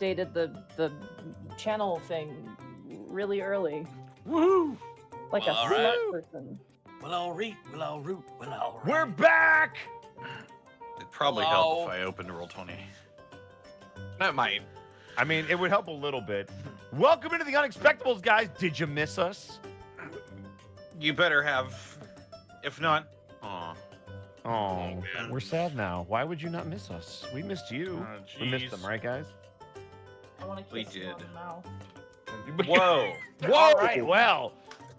updated the channel thing really early. Woohoo! Like Well, a all smart right. person. We'll all read. We'll all root. We'll all We're ride. back! It'd probably help if I opened Roll20. That might. I mean, it would help a little bit. Welcome into the Unexpectables, guys. Did you miss us? You better have. If not, aw. Oh, man. we're sad now. Why would you not miss us? We missed you. Oh, We missed jeez. them, right, guys? I want to We kiss you on did. the mouth. Whoa. All right, well,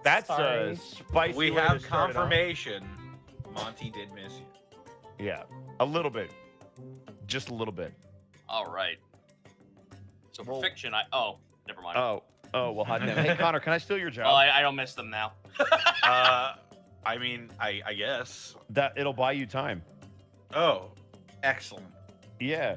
that's Sorry. a spicy We way to have start it off. confirmation. Monty did miss you. Yeah, a little bit. Just a little bit. All right. So for fiction, never mind. Oh, well, hot damn. Hey, Connor, can I steal your job? Well, I don't miss them now. I mean, I guess. That it'll buy you time. Oh, excellent. Yeah.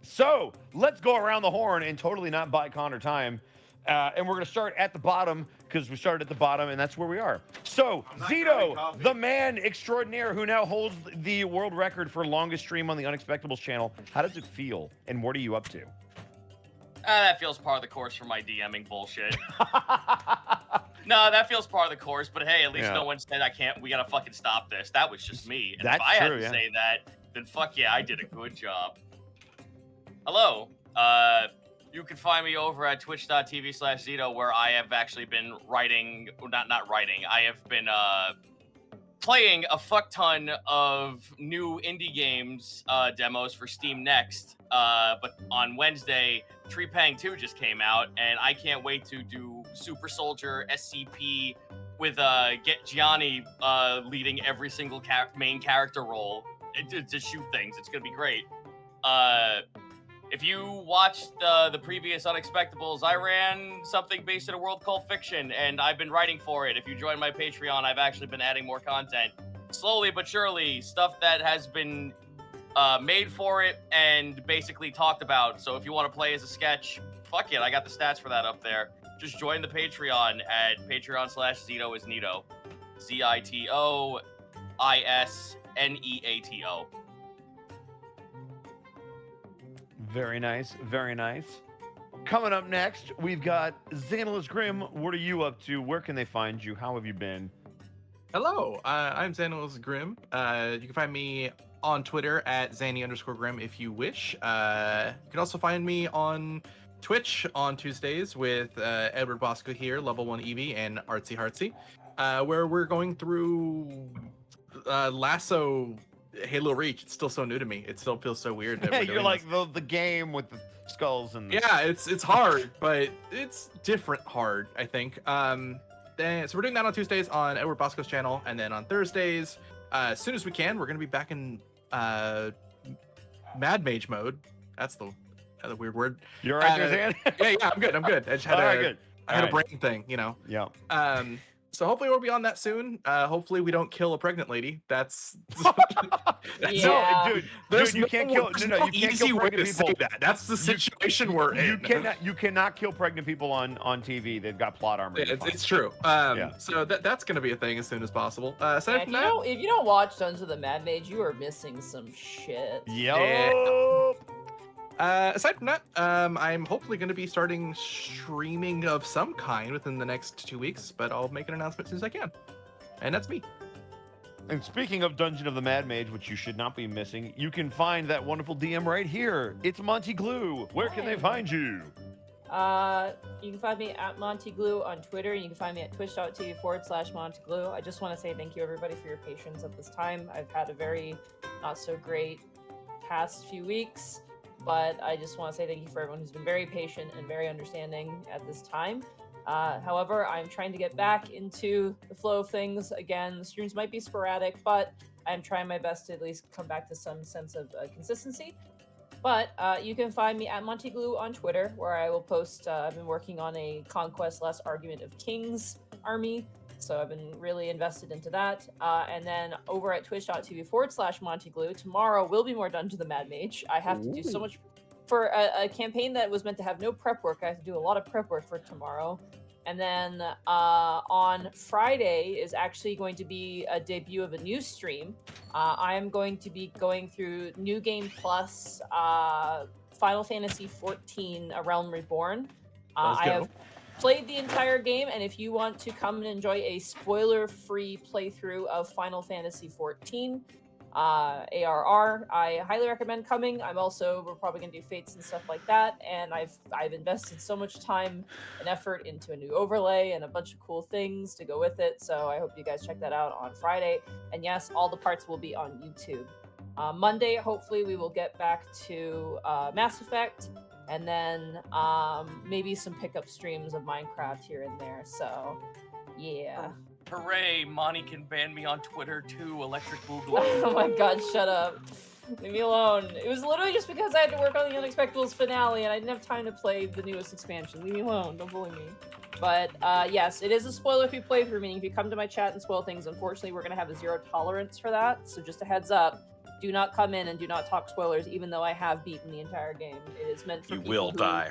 So let's go around the horn and totally not buy Connor time. And we're going to start at the bottom because we started at the bottom and that's where we are. So, I'm not grabbing Zito, coffee. the man extraordinaire who now holds the world record for longest stream on the Unexpectables channel, how does it feel and what are you up to? That feels part of the course for my DMing bullshit. No, that feels part of the course, but hey, at least Yeah. no one said we gotta fucking stop this. That was just me. And That's if I had true, to yeah. say that, then fuck yeah, I did a good job. Hello. You can find me over at twitch.tv/Zito, where I have actually been writing, not writing, I have been playing a fuck ton of new indie games demos for Steam Next. But on Wednesday, Treepang 2 just came out, and I can't wait to do Super Soldier SCP with Get Gianni leading every single main character role to shoot things. It's gonna be great. If you watched the previous Unexpectables, I ran something based in a world called Fiction, and I've been writing for it. If you join my Patreon, I've actually been adding more content. Slowly but surely, stuff that has been made for it and basically talked about. So if you want to play as a sketch, fuck it, I got the stats for that up there. Just join the Patreon at patreon.com/Zito is Nito. ZITOISNEATO. Very nice, very nice. Coming up next, we've got Xanalis Grimm. What are you up to? Where can they find you? How have you been? Hello, I'm Xanos Grimm. You can find me on Twitter at Xanny_Grimm if you wish. You can also find me on Twitch on Tuesdays with Edward Bosco here, Level 1 Eevee, and Artsy Heartsy, where we're going through Lasso Halo Reach. It's still so new to me. It still feels so weird. That Yeah, we're you're doing like this. the game with the skulls and the... Yeah, it's hard, but it's different hard, I think. So we're doing that on Tuesdays on Edward Bosco's channel, and then on Thursdays, as soon as we can, we're gonna be back in Mad Mage mode. That's the weird word. You're right there, Zan? Yeah, I'm good. I just had All right, good. I had All a brain thing, you know. Yeah. So hopefully we'll be on that soon. Hopefully we don't kill a pregnant lady. That's Yeah. No, dude, you can't kill. there's No, you can't easy kill way pregnant to say people. that. That's the situation we're in. You cannot kill pregnant people on TV. They've got plot armor. Yeah, You're fine. it's true. Yeah. So that's gonna be a thing as soon as possible. Aside Yeah, from that, if you don't watch Sons of the Mad Mage, you are missing some shit. Yo. aside from that, I'm hopefully going to be starting streaming of some kind within the next 2 weeks, but I'll make an announcement as soon as I can. And that's me. And speaking of Dungeon of the Mad Mage, which you should not be missing, you can find that wonderful DM right here. It's Monty Glue. Where can they find you? You can find me at Monty Glue on Twitter, and you can find me at twitch.tv/Monty Glue. I just want to say thank you, everybody, for your patience at this time. I've had a very not so great past few weeks, but I just want to say thank you for everyone who's been very patient and very understanding at this time. However, I'm trying to get back into the flow of things again. The streams might be sporadic, but I'm trying my best to at least come back to some sense of consistency. But you can find me at Monty Glue on Twitter, where I will post. I've been working on a Conquest Less Argument of Kings army, so I've been really invested into that. And then over at twitch.tv/Monty Glue, tomorrow will be more Dungeon of the Mad Mage. I have to do so much for a campaign that was meant to have no prep work. I have to do a lot of prep work for tomorrow. And then on Friday is actually going to be a debut of a new stream. I am going to be going through New Game Plus Final Fantasy XIV: A Realm Reborn. Let's I go. have played the entire game, and if you want to come and enjoy a spoiler-free playthrough of Final Fantasy XIV, ARR, I highly recommend coming. We're probably gonna do fates and stuff like that, and I've invested so much time and effort into a new overlay and a bunch of cool things to go with it. So I hope you guys check that out on Friday. And yes, all the parts will be on YouTube. Monday, hopefully, we will get back to Mass Effect, and then maybe some pickup streams of Minecraft here and there. So, yeah. Hooray! Monty can ban me on Twitter too. Electric Boogaloo. Oh my god, shut up. Leave me alone. It was literally just because I had to work on the Unexpectables finale and I didn't have time to play the newest expansion. Leave me alone. Don't bully me. But yes, it is a spoiler-free playthrough, meaning if you come to my chat and spoil things, unfortunately, we're going to have a 0 tolerance for that. So just a heads up. Do not come in and do not talk spoilers, even though I have beaten the entire game. It is meant for You people will who... die.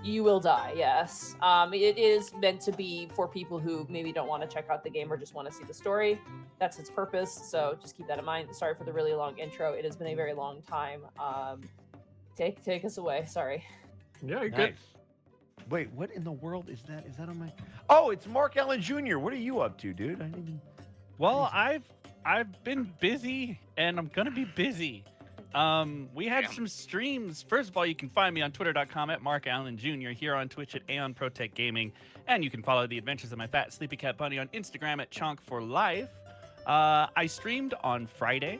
You will die, yes. It is meant to be for people who maybe don't want to check out the game or just want to see the story. That's its purpose, so just keep that in mind. Sorry for the really long intro. It has been a very long time. Take us away. Sorry. Yeah, you're Nice. good. Wait, what in the world is that? Is that on my? Oh, it's Mark Allen Jr. What are you up to, dude? I didn't even. Well, I've been busy, and I'm gonna be busy. We had some streams. First of all, you can find me on twitter.com at Mark Allen Jr., here on Twitch at Aeon Protech Gaming, and you can follow the adventures of my fat sleepy cat bunny on Instagram at Chonk4Life. I streamed on Friday.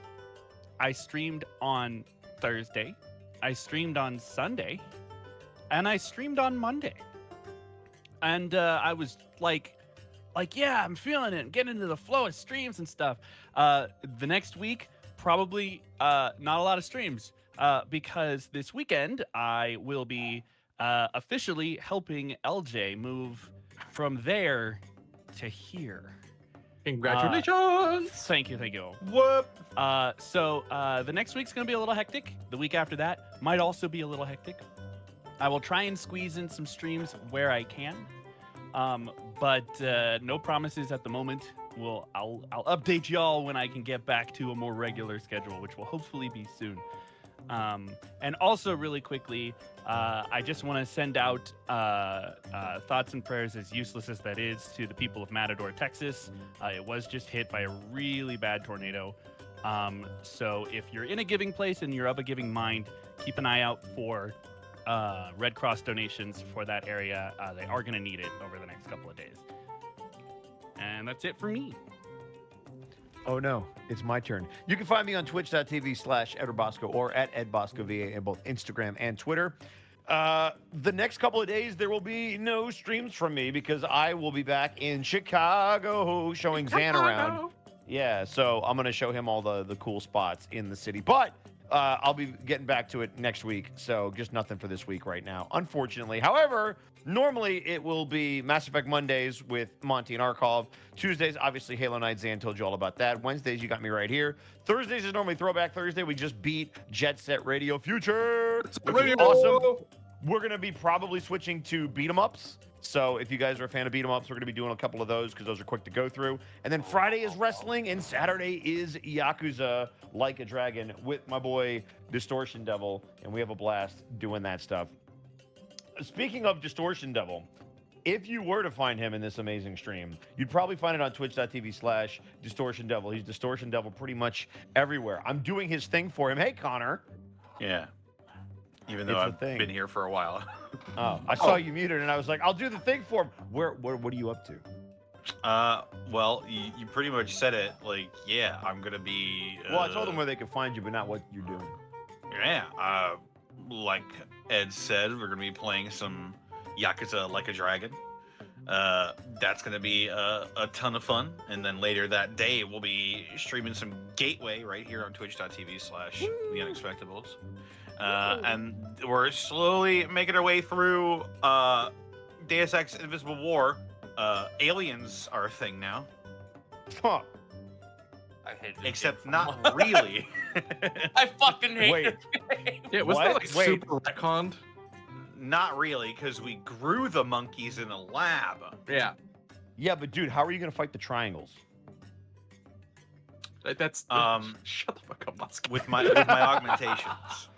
I streamed on Thursday. I streamed on Sunday. And I streamed on Monday. And I was like, yeah, I'm feeling it. Getting into the flow of streams and stuff. The next week, probably not a lot of streams because this weekend I will be officially helping LJ move from there to here. Congratulations! Thank you. Whoop! So the next week's gonna be a little hectic. The week after that might also be a little hectic. I will try and squeeze in some streams where I can, but no promises at the moment. I'll update y'all when I can get back to a more regular schedule, which will hopefully be soon. And also, really quickly, I just want to send out thoughts and prayers, as useless as that is, to the people of Matador, Texas. It was just hit by a really bad tornado. So if you're in a giving place and you're of a giving mind, keep an eye out for Red Cross donations for that area. They are going to need it over the next couple of days. And that's it for me. Oh no, it's my turn. You can find me on twitch.tv/EdwardBosco or at EdBoscoVA in both Instagram and Twitter. The next couple of days, there will be no streams from me because I will be back in Chicago showing Zan around. Yeah, so I'm going to show him all the cool spots in the city. But I'll be getting back to it next week, so just nothing for this week right now, unfortunately. However, normally it will be Mass Effect Mondays with Monty and Arcov. Tuesdays, obviously, Halo Night. Zan told you all about that. Wednesdays, you got me right here. Thursdays is normally Throwback Thursday. We just beat Jet Set Radio Future, which is awesome. We're going to be probably switching to beat 'em ups. So if you guys are a fan of beat 'em ups, we're going to be doing a couple of those because those are quick to go through. And then Friday is wrestling, and Saturday is Yakuza Like a Dragon with my boy Distortion Devil, and we have a blast doing that stuff. Speaking of Distortion Devil, if you were to find him in this amazing stream, you'd probably find it on twitch.tv/Distortion Devil. He's Distortion Devil pretty much everywhere. I'm doing his thing for him. Hey, Connor. Yeah. Even though It's a I've thing. been here for a while. Oh, I saw you muted, and I was like, I'll do the thing for him. What are you up to? Well, you pretty much said it. Like, yeah, I'm gonna be. Well, I told them where they could find you, but not what you're doing. Yeah. Like Ed said, we're gonna be playing some Yakuza Like a Dragon. That's gonna be a ton of fun. And then later that day, we'll be streaming some Gateway right here on twitch.tv/The Unexpectables. And we're slowly making our way through Deus Ex Invisible War. Aliens are a thing now. Huh. I hate this Except game. not really. I fucking hate Wait. this game. Yeah, wasn't that What? like Wait. super retconned? Not really, because we grew the monkeys in a lab. Yeah. Yeah, but dude, how are you gonna fight the triangles? That's Um, shut the fuck up, Musk. With my augmentations.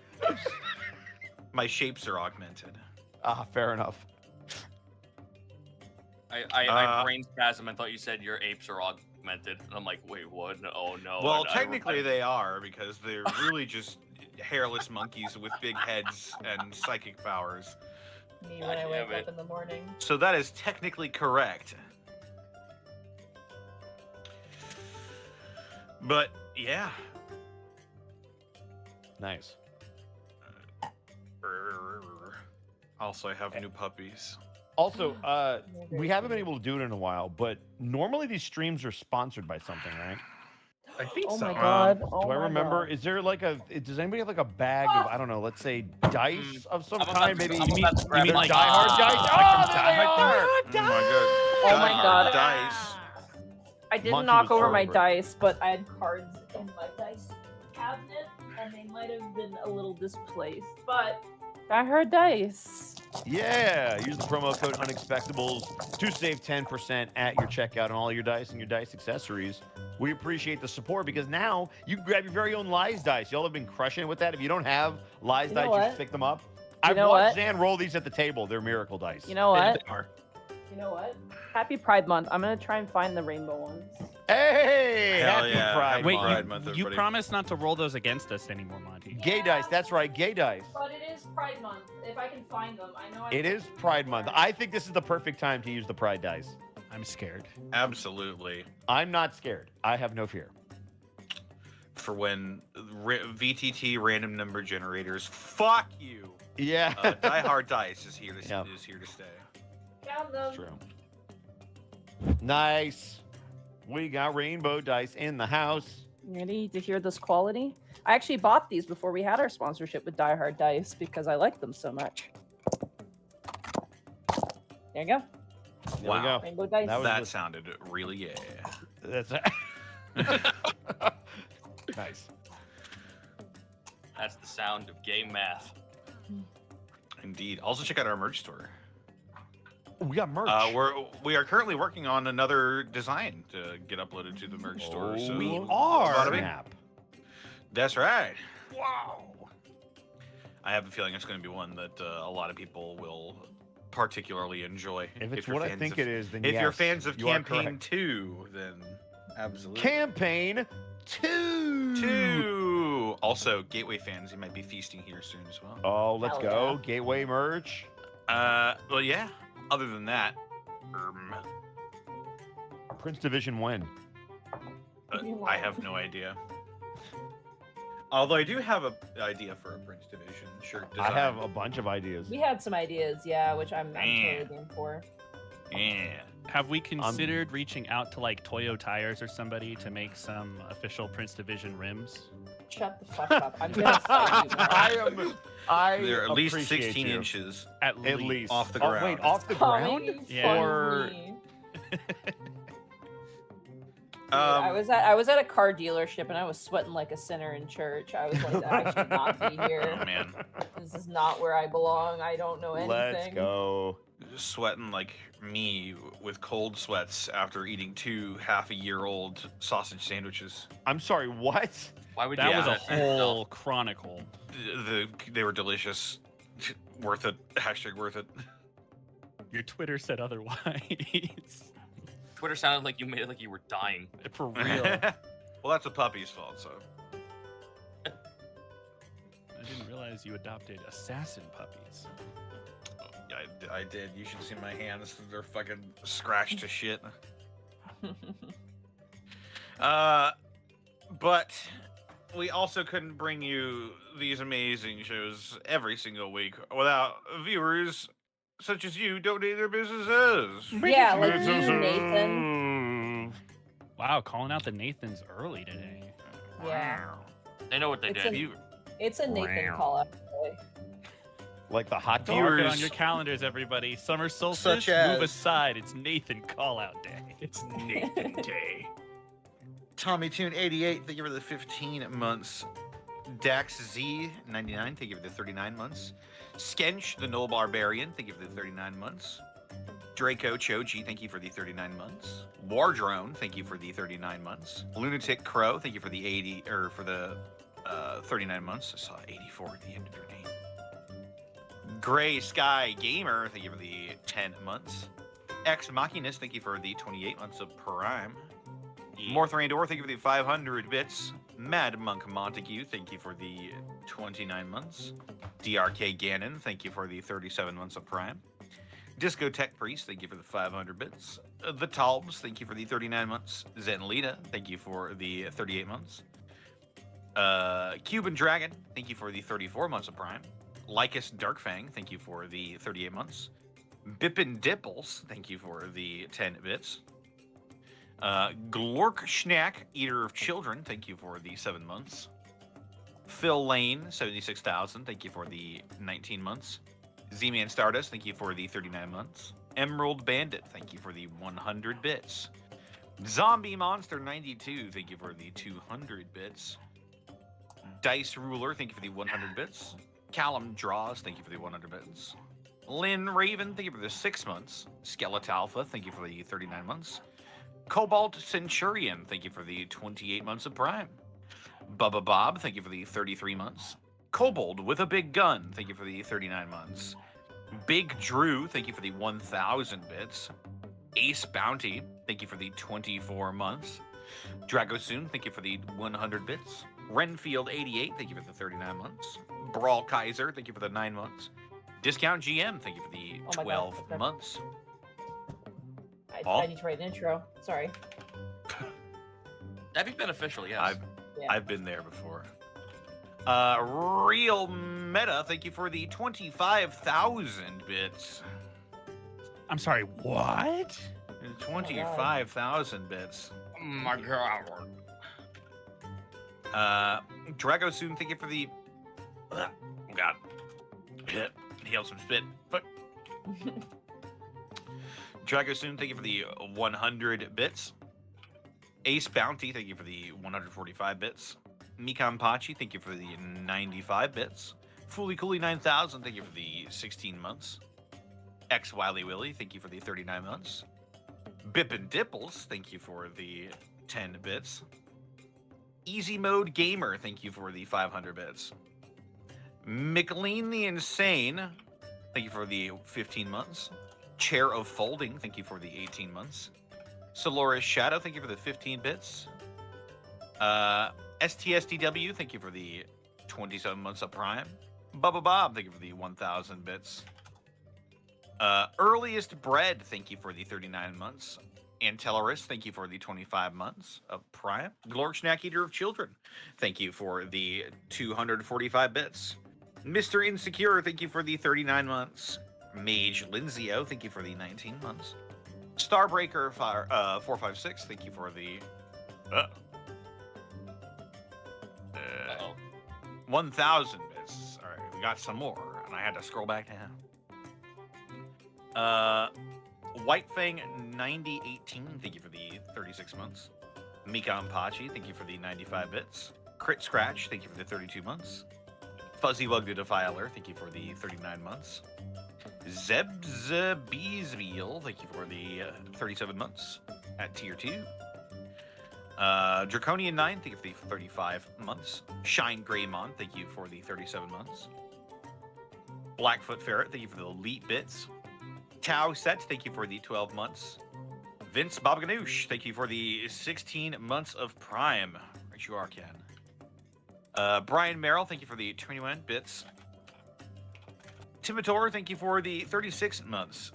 My shapes are augmented. Ah, fair enough. I brain spasm and thought you said your apes are augmented, and I'm like, wait, what? No, oh no. Well, I- technically they are, because they're really just hairless monkeys with big heads and psychic powers. Me when I God wake damn it. up in the morning. So that is technically correct. But yeah. Nice. Also, I have new puppies. Also, we haven't been able to do it in a while, but normally these streams are sponsored by something, right? I think Oh so. my god. Do Oh I my remember? God. Is there like does anybody have like a bag of, I don't know, let's say dice of some I'm about kind? to- Maybe I'm about to grab mean my like Die Hard dice? like from Oh, there they Die Hard are! Oh my god. Oh my Die God. Hard Dice. I didn't Monty knock was over my perfect. dice, but I had cards in my dice cabinet, and they might have been a little displaced. But I heard dice. Yeah, use the promo code Unexpectables to save 10% at your checkout on all your dice and your dice accessories. We appreciate the support because now you can grab your very own Lies dice. Y'all have been crushing it with that. If you don't have Lies You know dice, you what? just pick them up. You I've know watched what? Zan roll these at the table. They're miracle dice. You know what? They are. You know what? Happy Pride Month. I'm gonna try and find the rainbow ones. Hey, Hell happy yeah, Pride. happy Wait, Pride Month. Month, you everybody. promised not to roll those against us anymore, Monty. Gay dice. That's right, gay dice. But it is Pride Month. If I can find them, I know. It is Pride Month. I think this is the perfect time to use the Pride dice. I'm scared. Absolutely. I'm not scared. I have no fear. For when VTT random number generators, fuck you. Yeah. Die Hard Dice is here to Yeah. is here to stay. Count them. True. Nice. We got rainbow dice in the house. Ready to hear this quality? I actually bought these before we had our sponsorship with Die Hard Dice because I like them so much. There you go. There we Wow. go. Rainbow dice. That was That the- sounded really yeah. That's nice. That's the sound of gay math. Indeed. Also check out our merch store. We got merch. We are currently working on another design to get uploaded to the merch store. So we bada are. bing. Snap. That's right. Wow. I have a feeling it's going to be one that a lot of people will particularly enjoy. If it's you're what I fans think of- it is, then If yes, you're fans of you are Campaign correct. 2, then absolutely. Campaign 2. 2. Also, Gateway fans, you might be feasting here soon as well. Oh, let's Hell go. yeah. Gateway merch. Well, yeah. Other than that, Prince Division when? I have no idea. Although I do have an idea for a Prince Division shirt design. I have a bunch of ideas. We had some ideas, yeah, which I'm Man. totally game for. Yeah. Have we considered reaching out to like Toyo Tires or somebody to make some official Prince Division rims? Shut the fuck up. I'm gonna fight you. man. They're at least appreciate 16 you. inches. At At least Off the Oh, ground. wait, off the Tommy, ground? Yeah. Or funny. Dude, I was at a car dealership and I was sweating like a sinner in church. I was like, I should not be here. Oh, man. This is not where I belong. I don't know anything. let's go. Sweating like me with cold sweats after eating 2 half-a-year-old sausage sandwiches. I'm sorry, what? Why would That you was do a that to yourself? whole chronicle. They were delicious. Worth it. Hashtag worth it. Your Twitter said otherwise. Twitter sounded like you made it like you were dying. For real. Well, that's a puppy's fault, so. I didn't realize you adopted assassin puppies. Yeah, I did. You should see my hands. They're fucking scratched to shit. But we also couldn't bring you these amazing shows every single week without viewers such as you donating their businesses. Yeah, like you, Nathan. Wow, calling out the Nathans early today. Yeah. They know what they It's did. a- It's a Nathan Wow. call out. Like the hot dog? Mark it on Viewers your calendars, everybody. Summer solstice, such as- move aside. It's Nathan call out day. It's Nathan Day. Tommy Toon 88, thank you for the 15 months. Dax Z 99, thank you for the 39 months. Skench the Noble Barbarian, thank you for the 39 months. Draco Choji, thank you for the 39 months. War Drone, thank you for the 39 months. Lunatic Crow, thank you for the 39 months. I saw 84 at the end of your name. Gray Sky Gamer, thank you for the 10 months. Ex Machinist, thank you for the 28 months of Prime. Morthrandor, thank you for the 500 bits. Mad Monk Montague, thank you for the 29 months. DRK Ganon, thank you for the 37 months of Prime. Discotheque Priest, thank you for the 500 bits. The Talbs, thank you for the 39 months. Zenlita, thank you for the 38 months. Cuban Dragon, thank you for the 34 months of Prime. Lycus Darkfang, thank you for the 38 months. Bippin Dipples, thank you for the 10 bits. Glork Schnack, Eater of Children, thank you for the 7 months. Phil Lane, 76,000, thank you for the 19 months. Z-Man Stardust, thank you for the 39 months. Emerald Bandit, thank you for the 100 bits. Zombie Monster 92, thank you for the 200 bits. Dice Ruler, thank you for the 100 bits. Callum Draws, thank you for the 100 bits. Lynn Raven, thank you for the 6 months. Skeletalpha, thank you for the 39 months. Cobalt Centurion, thank you for the 28 months of Prime. Bubba Bob, thank you for the 33 months. Kobold with a Big Gun, thank you for the 39 months. Big Drew, thank you for the 1,000 bits. Ace Bounty, thank you for the 24 months. Dragosoon, thank you for the 100 bits. Renfield 88, thank you for the 39 months. Brawl Kaiser, thank you for the 9 months. Discount GM, thank you for the 12 Okay. months. I need to write an intro. Sorry. That'd be beneficial, yes. I've been there before. Real Meta, thank you for the 25,000 bits. I'm sorry, what? 25,000 bits. Oh my god. Dragosoon, thank you for the... Oh god. Inhale some spit. Fuck. Dragosoon, thank you for the 100 bits. Ace Bounty, thank you for the 145 bits. Mikan Pachi, thank you for the 95 bits. Fooly Cooly 9000, thank you for the 16 months. X Wily Willy, thank you for the 39 months. Bippin Dipples, thank you for the 10 bits. Easy Mode Gamer, thank you for the 500 bits. McLean the Insane, thank you for the 15 months. Chair of Folding, thank you for the 18 months. Soloris Shadow, thank you for the 15 bits. STSDW, thank you for the 27 months of Prime. Bubba Bob, thank you for the 1,000 bits. Earliest Bread, thank you for the 39 months. Antellaris, thank you for the 25 months of Prime. Glork Snack Eater of Children, thank you for the 245 bits. Mr. Insecure, thank you for the 39 months. Mage Linzio, thank you for the 19 months. Starbreaker 456, thank you for the 1,000 bits. All right, we got some more, and I had to scroll back down. White Fang 9018, thank you for the 36 months. Mikan Pachi, thank you for the 95 bits. Crit Scratch, thank you for the 32 months. Fuzzy Wug the Defiler, thank you for the 39 months. Zeb's Beesville, thank you for the 37 months at tier 2. Draconian 9, thank you for the 35 months. Shine Greymon, thank you for the 37 months. Blackfoot Ferret, thank you for the elite bits. Tau Set, thank you for the 12 months. Vince Babganoush, thank you for the 16 months of Prime. Right you are, Ken. Brian Merrill, thank you for the 21 bits. Timitor, thank you for the 36 months.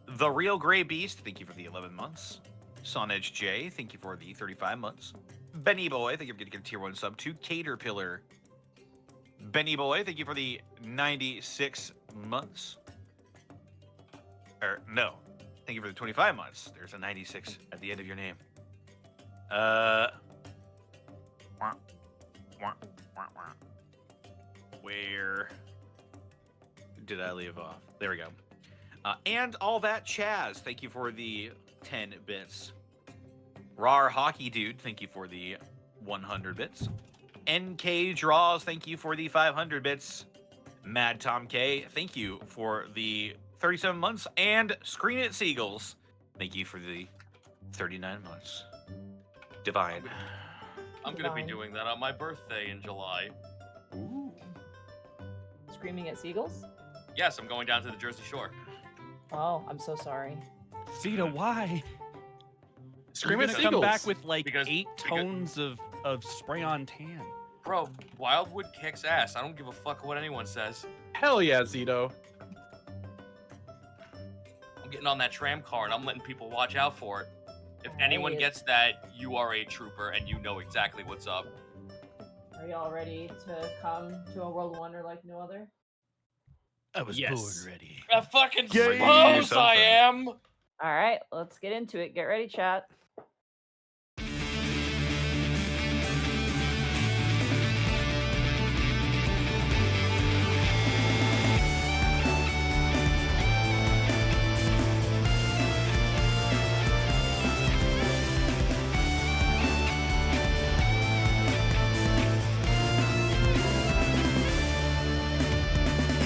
The Real Gray Beast, thank you for the 11 months. Sonedge J, thank you for the 35 months. Benny Boy, thank you for getting a tier 1 sub to Caterpillar. Benny Boy, thank you for the 96 months. No. Thank you for the 25 months. There's a 96 at the end of your name. Where did I leave off? There we go. And all that Chaz, thank you for the 10 bits. Rar Hockey Dude, thank you for the 100 bits. NK Draws, thank you for the 500 bits. Mad Tom K, thank you for the 37 months. And Screen It Seagulls, thank you for the 39 months. Divine. I'm going to be doing that on my birthday in July. Ooh. screaming at seagulls? Yes, I'm going down to the Jersey Shore. Oh, I'm so sorry. Zeta, why? Scream You're at gonna come back seagulls. with like Because- 8 tones of spray on tan. Bro, Wildwood kicks ass. I don't give a fuck what anyone says. Hell yeah, Zito. I'm getting on that tram car and I'm letting people watch out for it. If anyone Right. gets that, you are a trooper and you know exactly what's up. Are y'all ready to come to a world of wonder like no other? I was Yes. born ready. I fucking Yay. suppose I am. All right, let's get into it. Get ready, chat.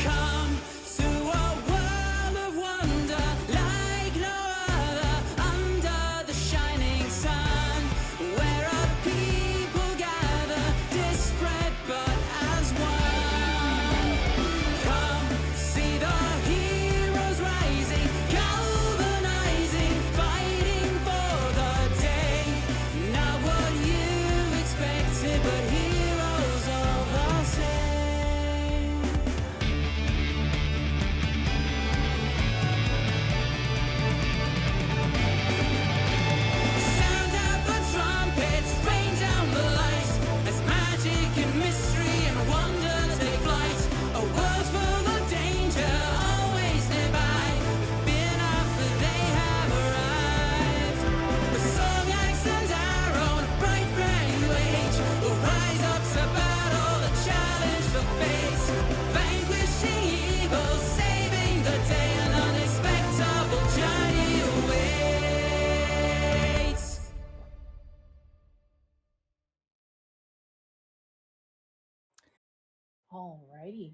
Come to a world of wonder like no other, under the shining sun, where our people gather, disparate but as one. Come see the heroes rising, galvanizing, fighting for the day. Not what you expected, but heroes all the same. Sound out the trumpets, rain down the lights, as magic and mystery and wonder take flight. A world full of danger, always nearby. Fear not, for they have arrived. With song, axe, and arrow, and a bright brand new age, will rise up to battle, a challenge the fates. Vanquishing evil, saving the day, an unexpectable journey awaits. Alrighty.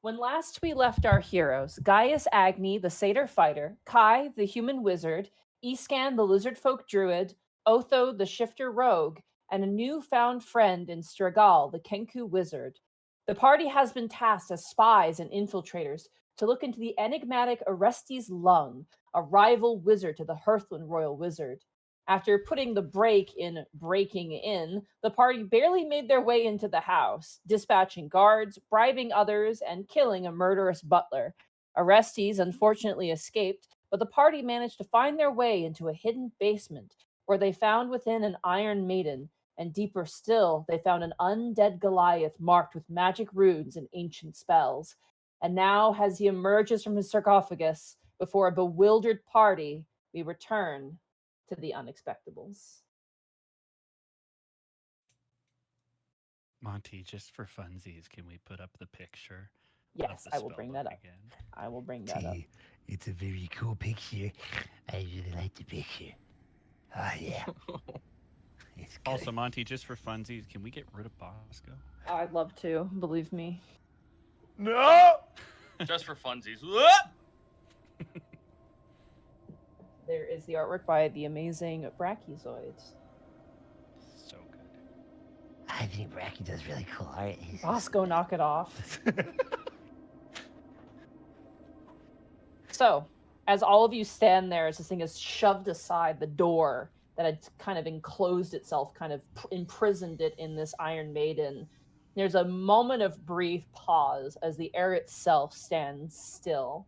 When last we left our heroes, Gaius Agni, the satyr fighter, Kai, the human wizard, Escan, the lizard folk druid, Otho, the shifter rogue, and a newfound friend in Strigal, the Kenku wizard, the party has been tasked as spies and infiltrators to look into the enigmatic Orestes Lung, a rival wizard to the Hearthland royal wizard. After putting the break in breaking in, the party barely made their way into the house, dispatching guards, bribing others, and killing a murderous butler. Orestes unfortunately escaped, but the party managed to find their way into a hidden basement, where they found within an Iron Maiden, and deeper still, they found an undead Goliath marked with magic runes and ancient spells. And now, as he emerges from his sarcophagus before a bewildered party, we return to the Unexpectables. Monty, just for funsies, can we put up the picture? Yes, of the I will bring spellbook that up. again? I will bring that up. It's a very cool picture. I really like the picture. Oh, yeah. It's good. Also, Monty, just for funsies, can we get rid of Bosco? I'd love to, believe me. No! Just for funsies. Whoop! There is the artwork by the amazing Brachiozoid. So good. I think Bracky does really cool art. He's Bosco, knock it off. So, as all of you stand there, as this thing is shoved aside, the door that had kind of enclosed itself, kind of imprisoned it in this Iron Maiden, there's a moment of brief pause as the air itself stands still.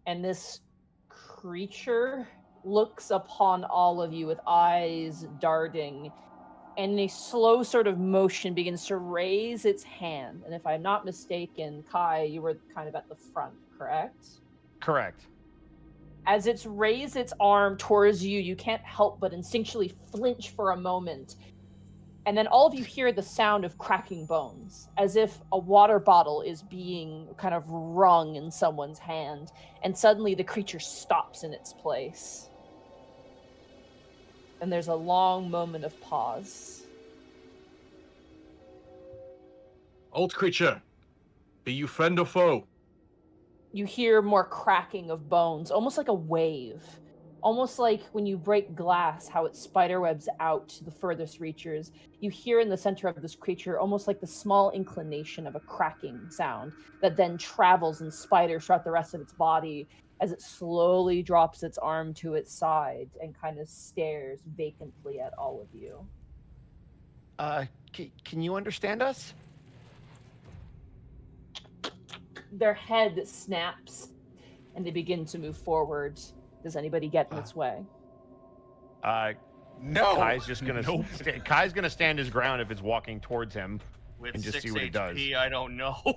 And this creature looks upon all of you with eyes darting, and in a slow sort of motion begins to raise its hand. And if I'm not mistaken, Kai, you were kind of at the front, correct? Correct. As it's raised its arm towards you, you can't help but instinctually flinch for a moment. And then all of you hear the sound of cracking bones, as if a water bottle is being kind of wrung in someone's hand. And suddenly the creature stops in its place. And there's a long moment of pause. Old creature, be you friend or foe? You hear more cracking of bones, almost like a wave. almost like when you break glass, how it spiderwebs out to the furthest reaches. You hear in the center of this creature almost like the small inclination of a cracking sound that then travels and spiders throughout the rest of its body as it slowly drops its arm to its side and kind of stares vacantly at all of you. Can you understand us? Their head snaps and they begin to move forward. Does anybody get in its way? No. Kai's just gonna Kai's gonna stand his ground if it's walking towards him. With And just 6 see what it HP, does. I don't know. All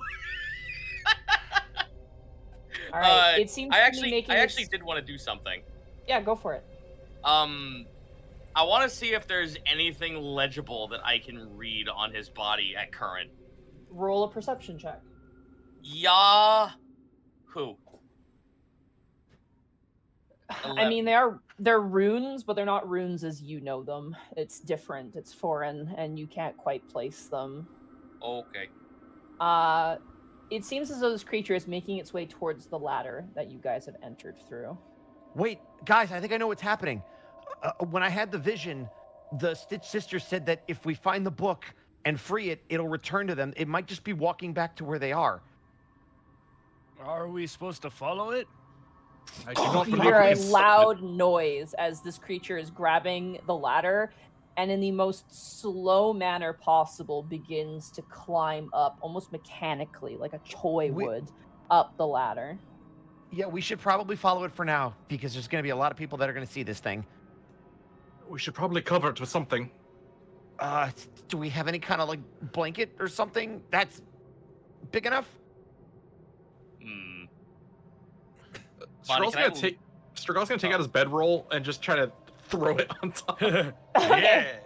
right. It seems I to be making actually its- did want to do something. Yeah, go for it. I want to see if there's anything legible that I can read on his body at current. Roll a perception check. Who? I mean, they're runes, but they're not runes as you know them. It's different. It's foreign, and you can't quite place them. Okay. It seems as though this creature is making its way towards the ladder that you guys have entered through. Wait, guys, I think I know what's happening. When I had the vision, the Stitch Sister said that if we find the book and free it, it'll return to them. It might just be walking back to where they are. Are we supposed to follow it? I do not You believe hear a this. loud noise as this creature is grabbing the ladder and in the most slow manner possible begins to climb up almost mechanically like a toy would up the ladder. Yeah, we should probably follow it for now because there's going to be a lot of people that are going to see this thing. We should probably cover it with something. Do we have any kind of like blanket or something that's big enough? Bonnie, Stragol's gonna take out his bedroll and just try to throw it on top. Yeah.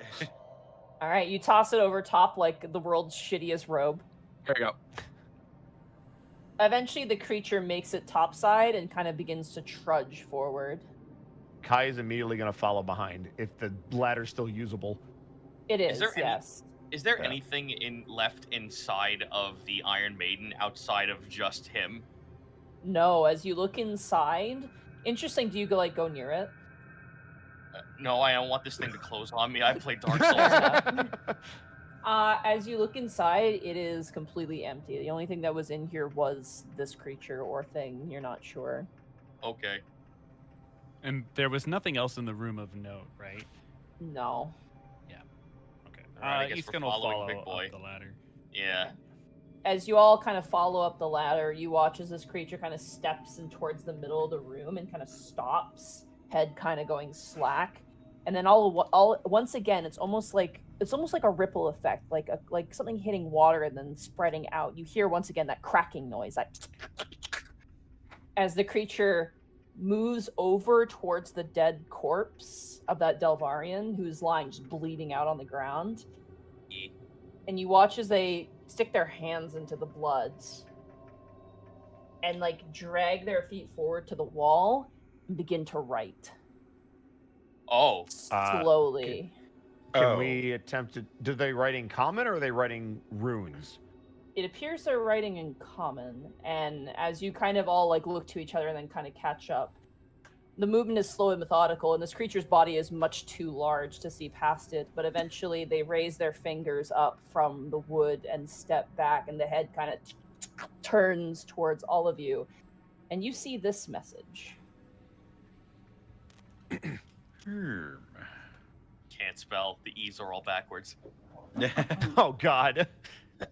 All right, you toss it over top like the world's shittiest robe. There you go. Eventually, the creature makes it topside and kind of begins to trudge forward. Kai is immediately going to follow behind if the ladder's still usable. It is, there any- yes. Is there anything left inside of the Iron Maiden outside of just him? No, as you look inside, interesting. Do you go near it? No, I don't want this thing to close on me. I played Dark Souls. As you look inside, it is completely empty. The only thing that was in here was this creature or thing. You're not sure. Okay. And there was nothing else in the room of note, right? No. Okay. Alright, I guess he's we're gonna following follow Big Boy. up the ladder. Yeah. As you all kind of follow up the ladder, you watch as this creature kind of steps in towards the middle of the room and kind of stops, head kind of going slack, and then all once again, it's almost like a ripple effect, like something hitting water and then spreading out. You hear once again that cracking noise, like as the creature moves over towards the dead corpse of that Delvarian who's lying just bleeding out on the ground. And you watch as they stick their hands into the blood and like drag their feet forward to the wall and begin to write. Oh. Slowly. Can we attempt to... Do they write in common or are they writing runes? It appears they're writing in common, and as you kind of all like look to each other and then kind of catch up, the movement is slow and methodical, and this creature's body is much too large to see past it, but eventually they raise their fingers up from the wood and step back, and the head kind of turns towards all of you, and you see this message. Can't spell. The E's are all backwards. Oh, God.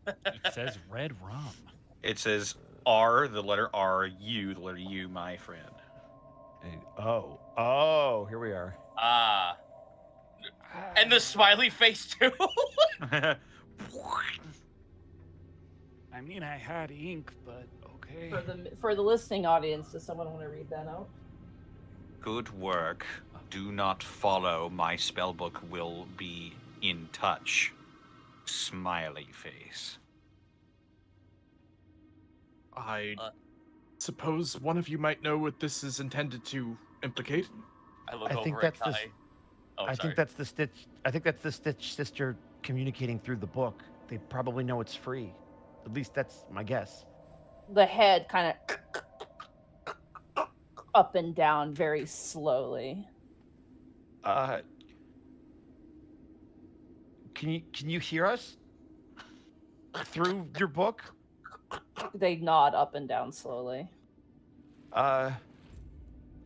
It says red rum. It says R, the letter R, U, the letter U, my friend. Oh, here we are. And the smiley face too. I mean, I had ink, but okay. For the listening audience, does someone want to read that out? Good work. Do not follow. My spellbook will be in touch. Smiley face. I suppose one of you might know what this is intended to implicate. I look I over think at that's Kai. the. Oh, I sorry. think that's the Stitch. I think that's the Stitch sister communicating through the book. They probably know it's free. At least that's my guess. The head kind of up and down very slowly. Can you hear us through your book? They nod up and down slowly.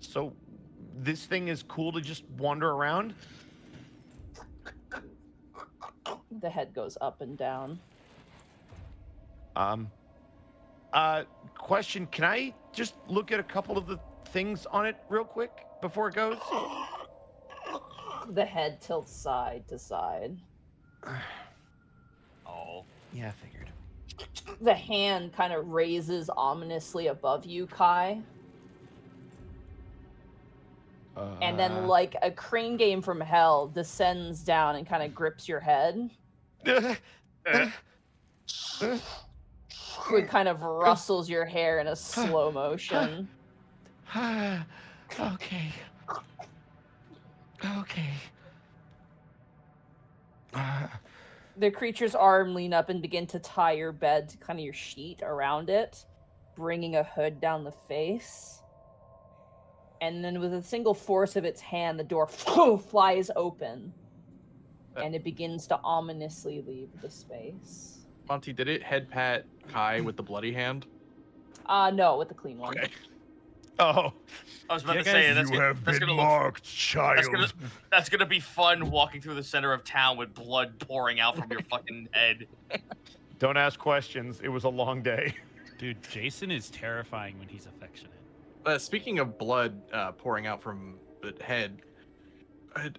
So this thing is cool to just wander around? The head goes up and down. Question, can I just look at a couple of the things on it real quick before it goes? The head tilts side to side. Oh. Yeah, I figured. The hand kind of raises ominously above you, Kai. And then, like a crane game from hell, descends down and kind of grips your head. It kind of rustles your hair in a slow motion. Okay. Okay. The creature's arm lean up and begin to tie your bed to kind of your sheet around it, bringing a hood down the face. And then with a single force of its hand, the door flies open. And it begins to ominously leave the space. Monty, did it head pat Kai with the bloody hand? No, with the clean one. Okay. Oh. I was about Yeah, to say, guys, that's gonna look, that's gonna be fun walking through the center of town with blood pouring out from your fucking head. Don't ask questions. It was a long day. Dude, Jason is terrifying when he's affectionate. Speaking of blood pouring out from the head,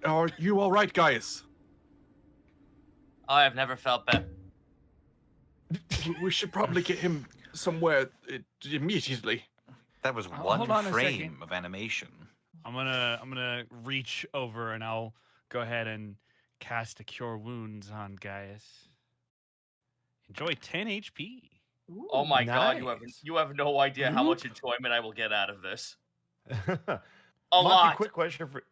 are you all right, guys? I have never felt better. We should probably get him somewhere immediately. That was Hold one on a frame second. of animation. I'm gonna reach over and I'll go ahead and cast a Cure Wounds on Gaius. Enjoy 10 HP. Oh my god, Nice. you have no idea how much enjoyment I will get out of this. A Monty, lot. quick question for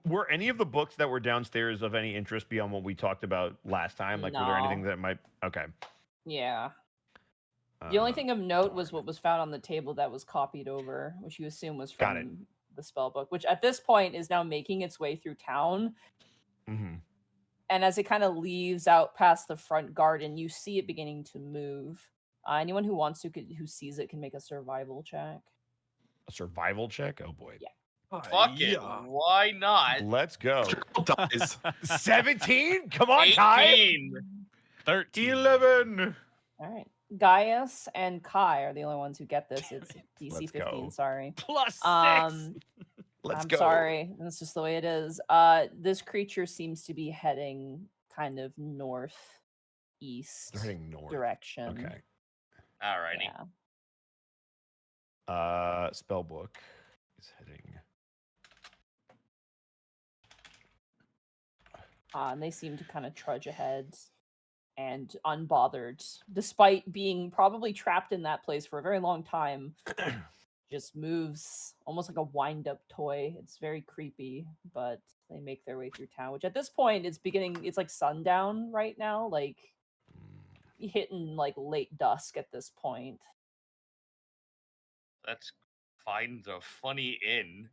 were any of the books that were downstairs of any interest beyond what we talked about last time? Like, were there anything No. that might? Okay. Yeah. The only thing of note was what was found on the table that was copied over, which you assume was Got it. from the spell book, which at this point is now making its way through town. Mm-hmm. And as it kind of leaves out past the front garden, you see it beginning to move. Anyone who wants to, who sees it, can make a survival check. A survival check? Oh boy. Yeah. Fuck it. Why not? Let's go. Dies. 17? Come on, Kai. 18. 13. 11. All right. Gaius and Kai are the only ones who get this. It's DC Let's 15, go. sorry. Plus 6. Let's I'm go. sorry. That's just the way it is. This creature seems to be heading kind of northeast They're heading north. direction. Okay. Alrighty. Yeah. Spell book is heading. And they seem to kind of trudge ahead and unbothered, despite being probably trapped in that place for a very long time. Just moves almost like a wind-up toy. It's very creepy, but they make their way through town, which at this point it's like sundown right now, like hitting like late dusk at this point. Let's find the funny inn.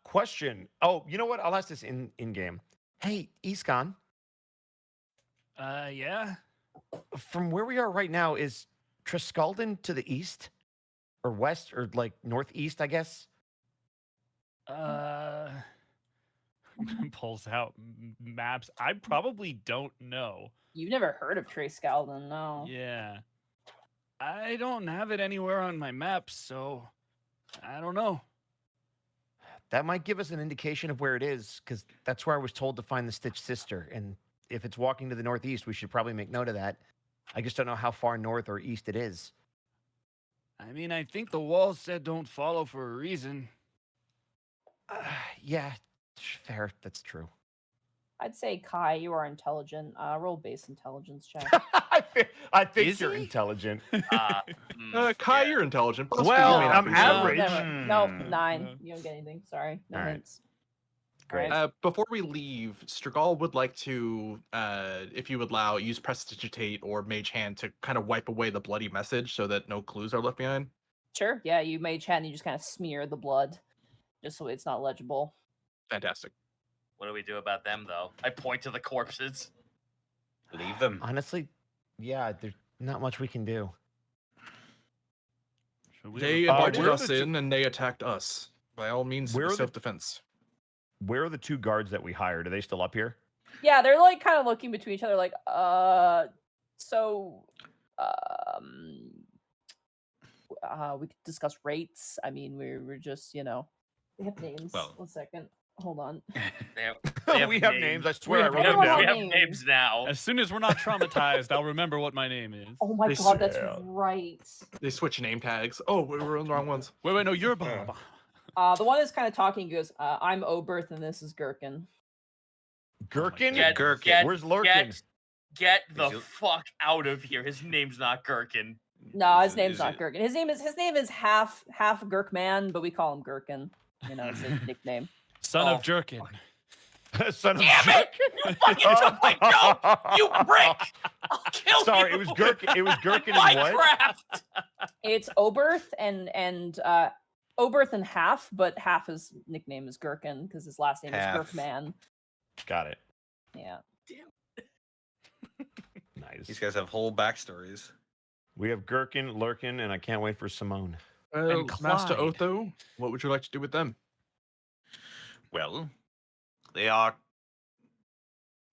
Question. Oh, you know what? I'll ask this in game. Hey, Iskan, Yeah. from where we are right now, is Triskalden to the east or west or like northeast, I guess? Pulls out maps. I probably don't know. You've never heard of Trace Galden, no? Yeah. I don't have it anywhere on my maps, so I don't know. That might give us an indication of where it is, because that's where I was told to find the Stitch Sister. And if it's walking to the northeast, we should probably make note of that. I just don't know how far north or east it is. I mean, I think the wall said don't follow for a reason. Yeah, fair. That's true. I'd say Kai, you are intelligent. Roll base intelligence check. I think Is you're he? intelligent. Kai, Yeah. you're intelligent. Plus, Well, you may not I'm be, so- average. Nope, 9. No. You don't get anything. Sorry. No All right. hints. Great. Before we leave, Strigal would like to, if you would allow, use Prestidigitate or Mage Hand to kind of wipe away the bloody message so that no clues are left behind. Sure. Yeah, you mage hand, you just kind of smear the blood, just so it's not legible. Fantastic. What do we do about them, though? I point to the corpses. Leave them. Honestly, yeah, there's not much we can do. Should we They report invited where are us the two- in and they attacked us. By all means, Where are the- self-defense. Where are the 2 guards that we hired? Are they still up here? Yeah, they're like kind of looking between each other, like, so, we could discuss rates. I mean, we're just, you know, they have names. Well- 1 second, hold on. We have names. I swear I We wrote have them down. We have names. names now. As soon as we're not traumatized, I'll remember what my name is. Oh my They god, that's swear. right. They switch name tags. Oh, we were on the wrong ones. Wait, no, you're Bob. The one that's kind of talking goes, I'm Oberth and this is Gherkin. Gherkin? Get- Gherkin. get- Where's Lurkin? Get the Is it- fuck out of here. His name's not Gherkin. No, Is his it- name's is not it- Gherkin. His name is half Gherkman, but we call him Gherkin. You know, it's his nickname. Son Oh, of Jerkin. Son of Damn it! You fucking took my joke! You prick! I'll kill Sorry, you! it was Gherkin. It was Gherkin and what? Minecraft! It's Oberth and Oberth and Half, but Half his nickname is Gherkin because his last name Half. is Gherkman. Got it. Yeah. Nice. These guys have whole backstories. We have Gherkin, Lurkin, and I can't wait for Simone. Master Clyde. Otho, what would you like to do with them? Well, they are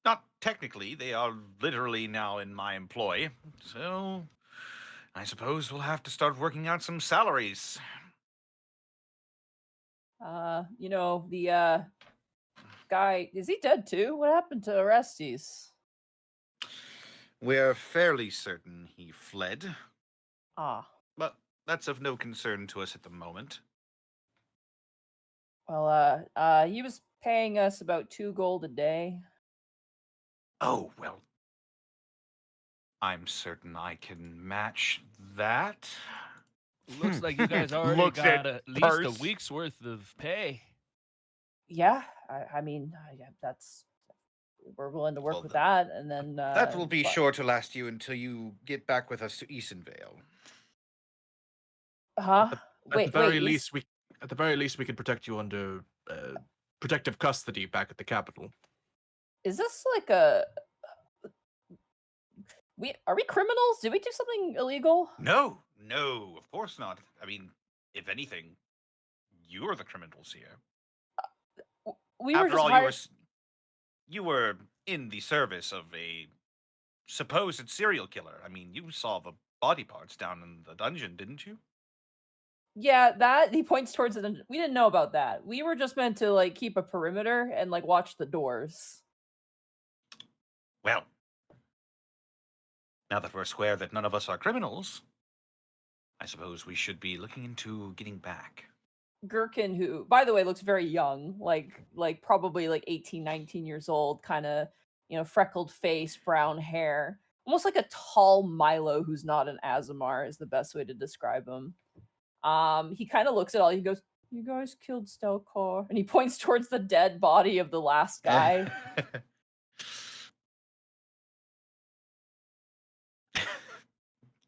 not technically, they are literally now in my employ. So I suppose we'll have to start working out some salaries. You know, the guy, is he dead too? What happened to Orestes? We're fairly certain he fled, Ah. but that's of no concern to us at the moment. Well, he was paying us about 2 gold a day. Oh, well. I'm certain I can match that. Looks like you guys already Looks got at at least purse. a week's worth of pay. Yeah, I mean, yeah, we're willing to work Well, with then, that, and then that will be but- sure to last you until you get back with us to Easonvale. Huh? At the very is- least, we can protect you under protective custody back at the capital. Is this like are we criminals? Did we do something illegal? No, of course not. I mean, if anything, you're the criminals here. We were After just all, hired. you were in the service of a supposed serial killer. I mean, you saw the body parts down in the dungeon, didn't you? Yeah, that he points towards it. We didn't know about that. We were just meant to like keep a perimeter and like watch the doors. Well, now that we're square that none of us are criminals, I suppose we should be looking into getting back. Gherkin, who by the way looks very young, like probably like 18, 19 years old, kind of, you know, freckled face, brown hair, almost like a tall Milo who's not an Azamar is the best way to describe him. He kind of looks at all. He goes, "You guys killed Stelkar," and he points towards the dead body of the last guy.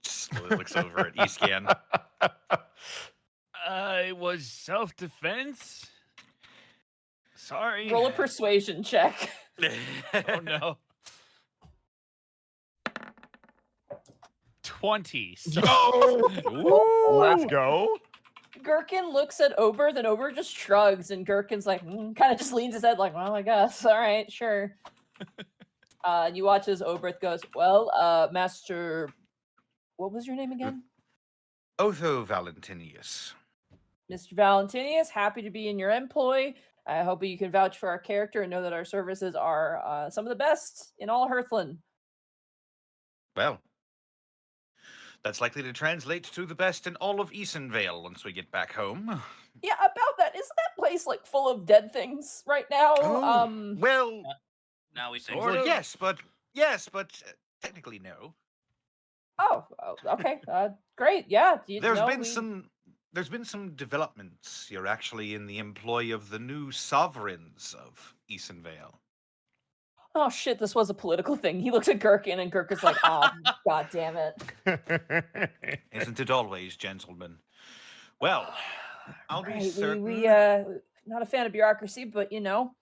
Slowly looks over at Escan. It was self-defense. Sorry. Roll a persuasion check. Oh no. 20. So Let's go. Gherkin looks at Oberth, and Oberth just shrugs, and Gherkin's like, kind of just leans his head, like, "Well, I guess, all right, sure." And you watch as Oberth goes, "Well, Master, what was your name again?" Otho Valentinius. Mr. Valentinius, happy to be in your employ. I hope you can vouch for our character and know that our services are some of the best in all Hearthland. Well, that's likely to translate to the best in all of Easonvale once we get back home. Yeah, about that, isn't that place like full of dead things right now? Well, Now we say Sort well, of. yes, but technically no. Oh, okay, great. Yeah, There's there's been some developments. You're actually in the employ of the new sovereigns of Easonvale. Oh shit, this was a political thing. He looks at Gherkin and Gherkin's like, oh, god damn it. Isn't it always, gentlemen? Well, I'll be Right, certain. we not a fan of bureaucracy, but you know,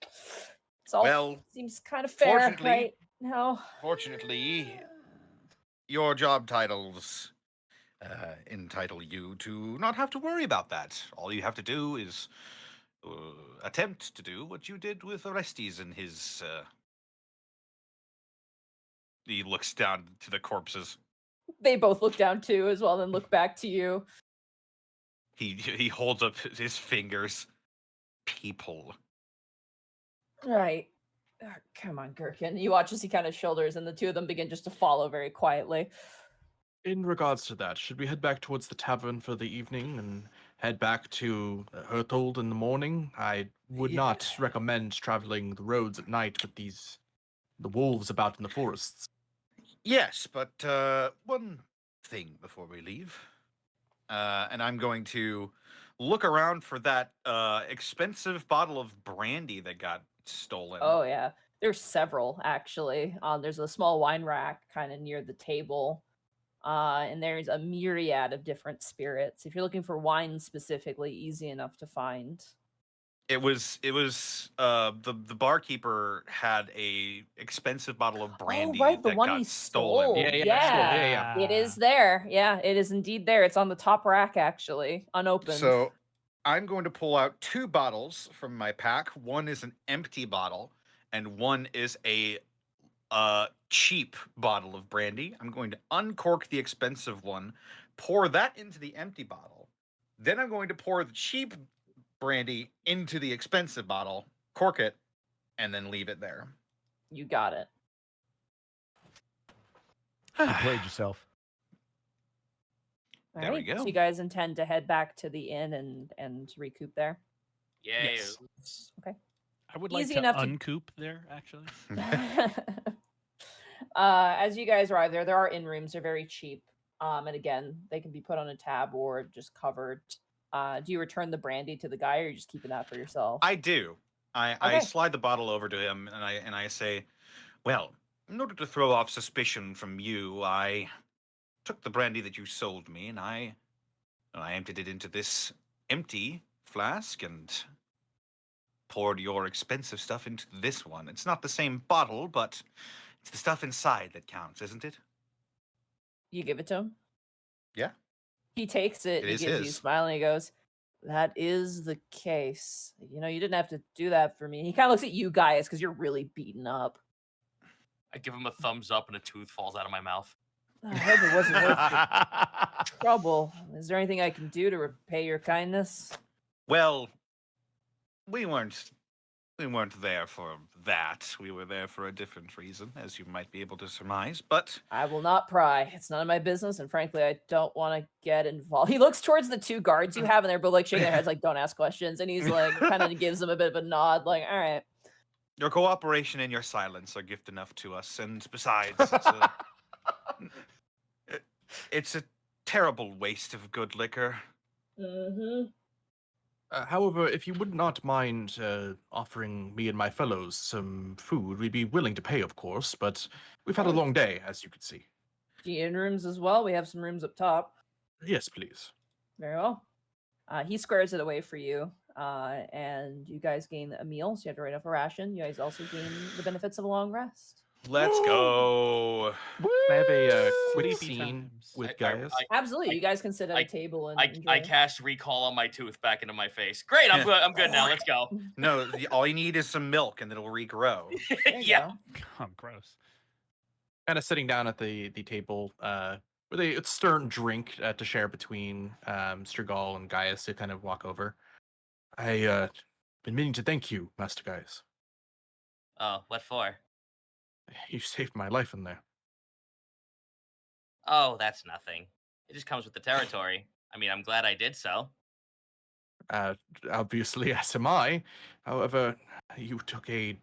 it's all Well, seems kind of fair, fortunately- right? No. Fortunately, your job titles entitle you to not have to worry about that. All you have to do is attempt to do what you did with Orestes and his. He looks down to the corpses. They both look down too as well, then look back to you. He holds up his fingers. People. Right. Come on, Gherkin. You watch as he kind of shoulders, and the two of them begin just to follow very quietly. In regards to that, should we head back towards the tavern for the evening and head back to Hearth in the morning? I would not recommend traveling the roads at night with the wolves about in the forests. Yes, but one thing before we leave. And I'm going to look around for that expensive bottle of brandy that got stolen. Oh yeah, there's several actually. There's a small wine rack kind of near the table, and there's a myriad of different spirits. If you're looking for wine specifically, easy enough to find. It was the barkeeper had a expensive bottle of brandy Oh right, the that one got he stolen. stole. Yeah. It is there. Yeah, it is indeed there. It's on the top rack actually, unopened. So I'm going to pull out 2 bottles from my pack. One is an empty bottle, and one is a cheap bottle of brandy. I'm going to uncork the expensive one, pour that into the empty bottle. Then I'm going to pour the cheap brandy into the expensive bottle, cork it, and then leave it there. You got it. You played yourself. There we Alright, go. So you guys intend to head back to the inn and recoup there? Yay. Yes. I would like Easy to enough to- uncoop there, actually. As you guys arrive there are inn rooms. They're very cheap. And again, they can be put on a tab or just covered. Do you return the brandy to the guy, or are you just keeping that for yourself? I do. I Okay. slide the bottle over to him, and I say, "Well, in order to throw off suspicion from you, I took the brandy that you sold me, and I emptied it into this empty flask and poured your expensive stuff into this one. It's not the same bottle, but it's the stuff inside that counts, isn't it?" You give it to him? Yeah. He takes it, It he is gives you a his. smile, and he goes, "That is the case. You know, you didn't have to do that for me." He kind of looks at you guys because you're really beaten up. I give him a thumbs up and a tooth falls out of my mouth. I hope it wasn't worth the trouble. Is there anything I can do to repay your kindness? Well, we weren't there for that. We were there for a different reason, as you might be able to surmise. But I will not pry. It's none of my business, and frankly, I don't want to get involved. He looks towards the 2 guards you have, and they're both like shaking their heads, like, "Don't ask questions." And he's like, kind of gives them a bit of a nod, like, "All right." your cooperation and your silence are gift enough to us. And besides, it's a terrible waste of good liquor. Mm-hmm. However, if you would not mind offering me and my fellows some food, we'd be willing to pay, of course, but we've had a long day, as you can see. Do you in rooms as well? We have some rooms up top. Yes, please. Very well. He squares it away for you, and you guys gain a meal, so you have to write off a ration. You guys also gain the benefits of a long rest. Let's go. Can I have a quick Sleepy scene times. with I- Gaius? Absolutely, you guys can sit at I- a table and I enjoy. cast recall on my tooth back into my face. Great, I'm good. I'm good now. Let's go. No, all you need is some milk, and it'll regrow. There you Yeah. go. Oh, gross. Kind of sitting down at the table with a stern drink to share between Strigal and Gaius to kind of walk over. I been meaning to thank you, Master Gaius. Oh, what for? You saved my life in there. Oh, that's nothing. It just comes with the territory. I mean, I'm glad I did so. Obviously, as am I. However, you took a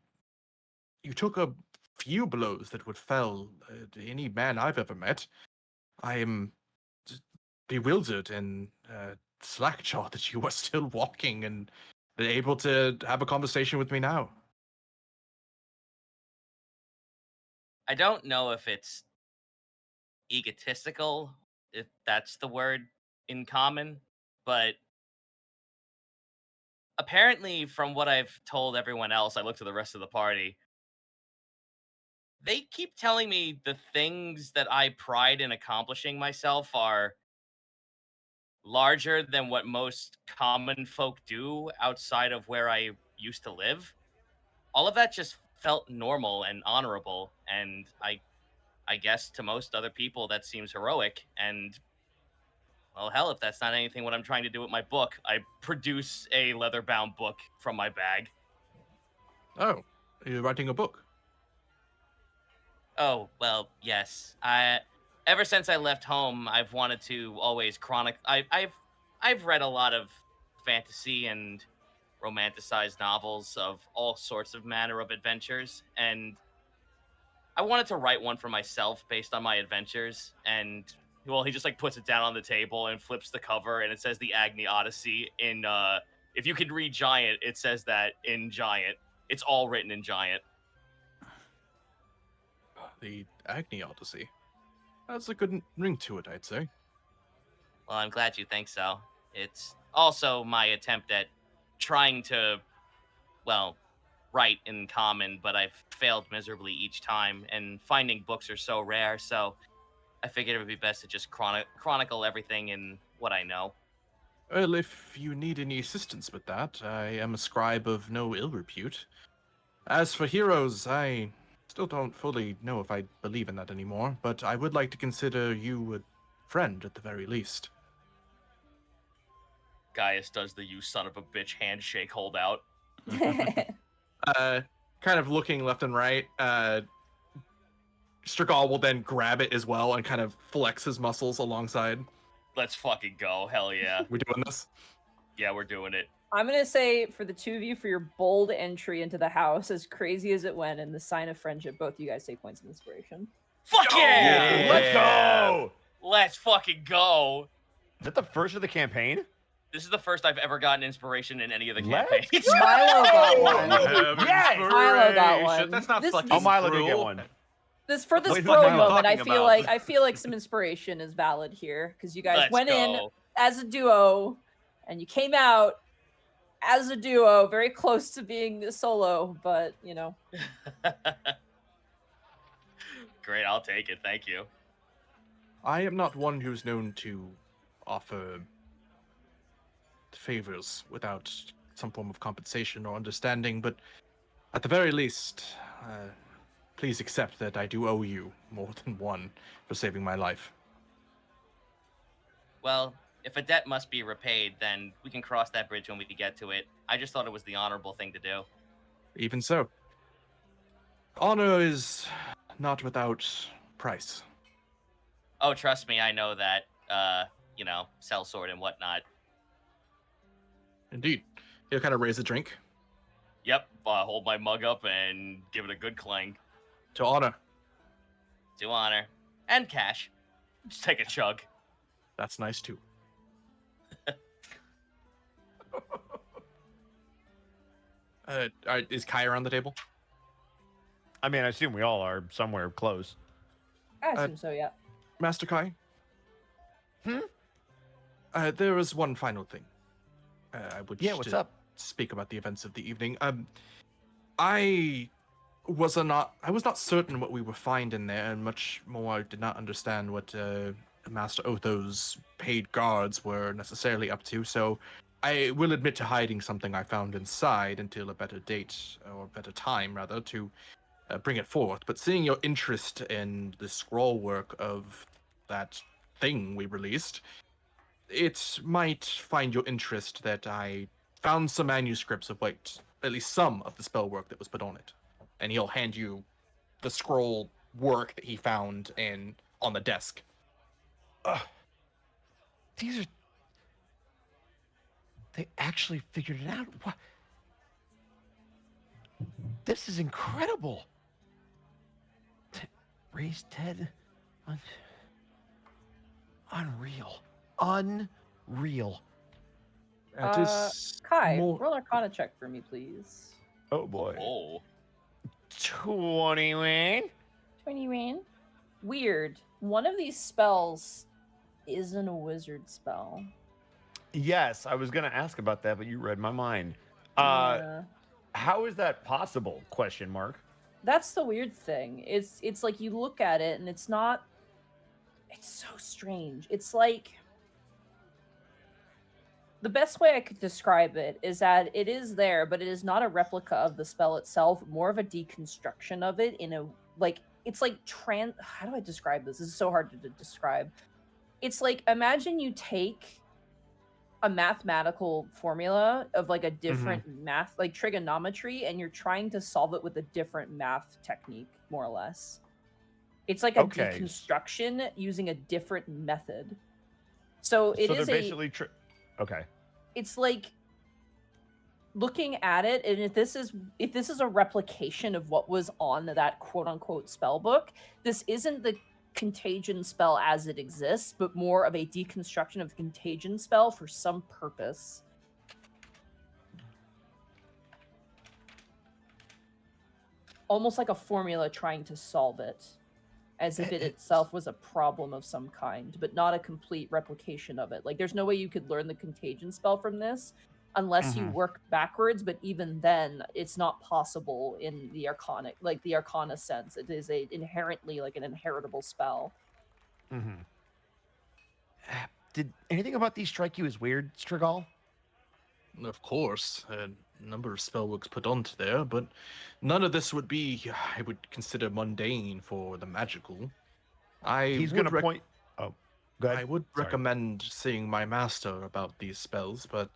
few blows that would fell any man I've ever met. I am bewildered and slackjaw that you are still walking and able to have a conversation with me now. I don't know if it's egotistical, if that's the word in common, but apparently, from what I've told everyone else, I look to the rest of the party. They keep telling me the things that I pride in accomplishing myself are larger than what most common folk do outside of where I used to live. All of that just felt normal and honorable, and I guess to most other people that seems heroic. And well, hell, if that's not anything what I'm trying to do with my book, I produce a leather-bound book from my bag. Oh, you're writing a book. Oh, well, yes. Ever since I left home, I've wanted to always chronic. I've read a lot of fantasy and romanticized novels of all sorts of manner of adventures, and I wanted to write one for myself based on my adventures. And well, he just like puts it down on the table and flips the cover, and it says the Agni Odyssey in. If you can read Giant, it says that in Giant. It's all written in Giant. The Agni Odyssey. That's a good ring to it, I'd say. Well, I'm glad you think so. It's also my attempt at trying to, well, write in common, but I've failed miserably each time, and finding books are so rare, so I figured it would be best to just chronicle everything in what I know. Well, if you need any assistance with that, I am a scribe of no ill repute. As for heroes, I still don't fully know if I believe in that anymore, but I would like to consider you a friend at the very least. Gaius does the "you son of a bitch" handshake holdout. Kind of looking left and right, Strigol will then grab it as well and kind of flex his muscles alongside. Let's fucking go. Hell yeah. We're doing this? Yeah, we're doing it. I'm gonna say for the two of you, for your bold entry into the house, as crazy as it went, and the sign of friendship, both you guys take points of inspiration. Fuck yeah! Let's go! Let's fucking go. Is that the first of the campaign? This is the first I've ever gotten inspiration in any of the Let's campaigns. Milo got one. Yes! Milo got one. That's not This- fucking Oh, Milo did get cruel. one. This for this Wait, bro what are you moment, I talking feel about? like some inspiration is valid here because you guys Let's went in go. as a duo and you came out as a duo, very close to being a solo, but you know. Great, I'll take it. Thank you. I am not one who's known to offer favors without some form of compensation or understanding, but at the very least, please accept that I do owe you more than one for saving my life. Well, if a debt must be repaid, then we can cross that bridge when we get to it. I just thought it was the honorable thing to do. Even so, honor is not without price. Oh, trust me, I know that. Sellsword and whatnot. Indeed. He'll kind of raise a drink. Yep, hold my mug up and give it a good clang. To honor. To honor. And cash. Just take a chug. That's nice too. Is Kyra on the table? I mean, I assume we all are somewhere close. I assume so, yeah. Master Kai? There is one final thing. I would What's up? speak about the events of the evening. I was not certain what we would find in there, and much more I did not understand what Master Otho's paid guards were necessarily up to, so I will admit to hiding something I found inside until a better date, or better time, rather, to bring it forth. But seeing your interest in the scroll work of that thing we released, it might find your interest that I found some manuscripts of at least some of the spell work that was put on it. And he'll hand you the scroll work that he found on the desk. They actually figured it out. What? This is incredible. Raise Ted. Unreal. Unreal. That is Kai, more. roll Arcana check for me, please. Oh boy. Oh. 20 win. 20 rain. Weird. One of these spells isn't a wizard spell. Yes, I was gonna ask about that, but you read my mind. Yeah. How is that possible? Question mark. That's the weird thing. It's like you look at it and it's not. It's so strange. It's like the best way I could describe it is that it is there, but it is not a replica of the spell itself. More of a deconstruction of it in a like. It's like How do I describe this? This is so hard to describe. It's like imagine you take a mathematical formula of like a different math, like trigonometry, and you're trying to solve it with a different math technique, more or less. It's like a Okay. deconstruction using a different method. So it so is they're basically okay. it's like looking at it, and if this is a replication of what was on that quote unquote spell book, this isn't the contagion spell as it exists, but more of a deconstruction of the contagion spell for some purpose. Almost like a formula trying to solve it, as if it itself was a problem of some kind, but not a complete replication of it. Like there's no way you could learn the contagion spell from this unless you work backwards, but even then it's not possible in the arcana sense. It is inherently like an inheritable spell. Did anything about these strike you as weird, Strigal? Of course, a number of spellbooks put onto there, but none of this would be, I would consider, mundane for the magical. He's gonna point. Oh, go ahead. I would Sorry. recommend seeing my master about these spells, but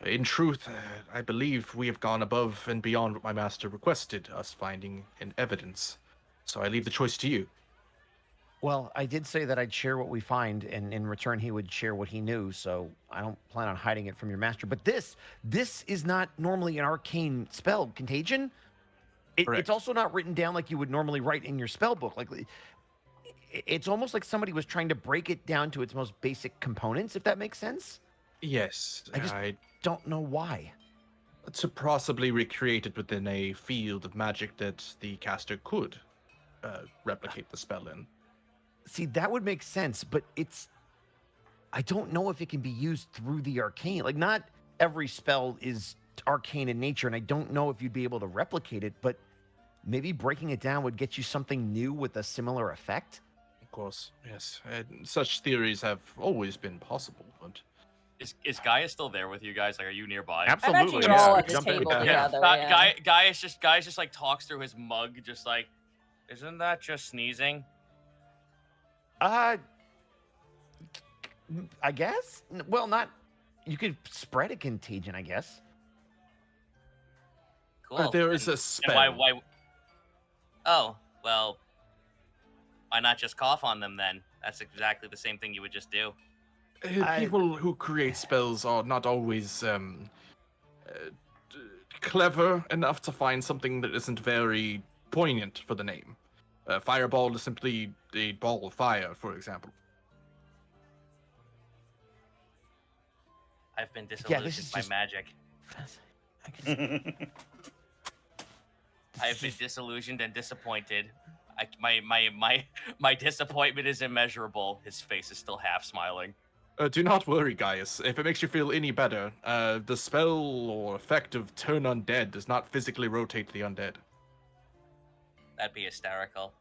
in truth, I believe we have gone above and beyond what my master requested us finding in evidence. So I leave the choice to you. Well, I did say that I'd share what we find, and in return, he would share what he knew. So I don't plan on hiding it from your master. But this is not normally an arcane spell, contagion. It's also not written down like you would normally write in your spell book. Like it's almost like somebody was trying to break it down to its most basic components, if that makes sense. Yes, I don't know why. To possibly recreate it within a field of magic that the caster could replicate the spell in. See, that would make sense, but I don't know if it can be used through the arcane. Like, not every spell is arcane in nature, and I don't know if you'd be able to replicate it, but maybe breaking it down would get you something new with a similar effect. Of course, yes. Such theories have always been possible, but... Is Gaia still there with you guys? Like, are you nearby? Absolutely. You're all Yeah. at the Jump in. table Yeah. together. Yeah. Gaius just like talks through his mug, just like, isn't that just sneezing? I guess. Well, not. You could spread a contagion, I guess. Cool. there is a And spell. why? Oh, well, why not just cough on them then? That's exactly the same thing you would just do. People who create spells are not always clever enough to find something that isn't very poignant for the name. Fireball is simply a ball of fire, for example. I've been Yeah, this disillusioned is by just- magic. I have been disillusioned and disappointed. My disappointment is immeasurable. His face is still half smiling. Do not worry, Gaius. If it makes you feel any better, the spell or effect of turn undead does not physically rotate the undead. That'd be hysterical.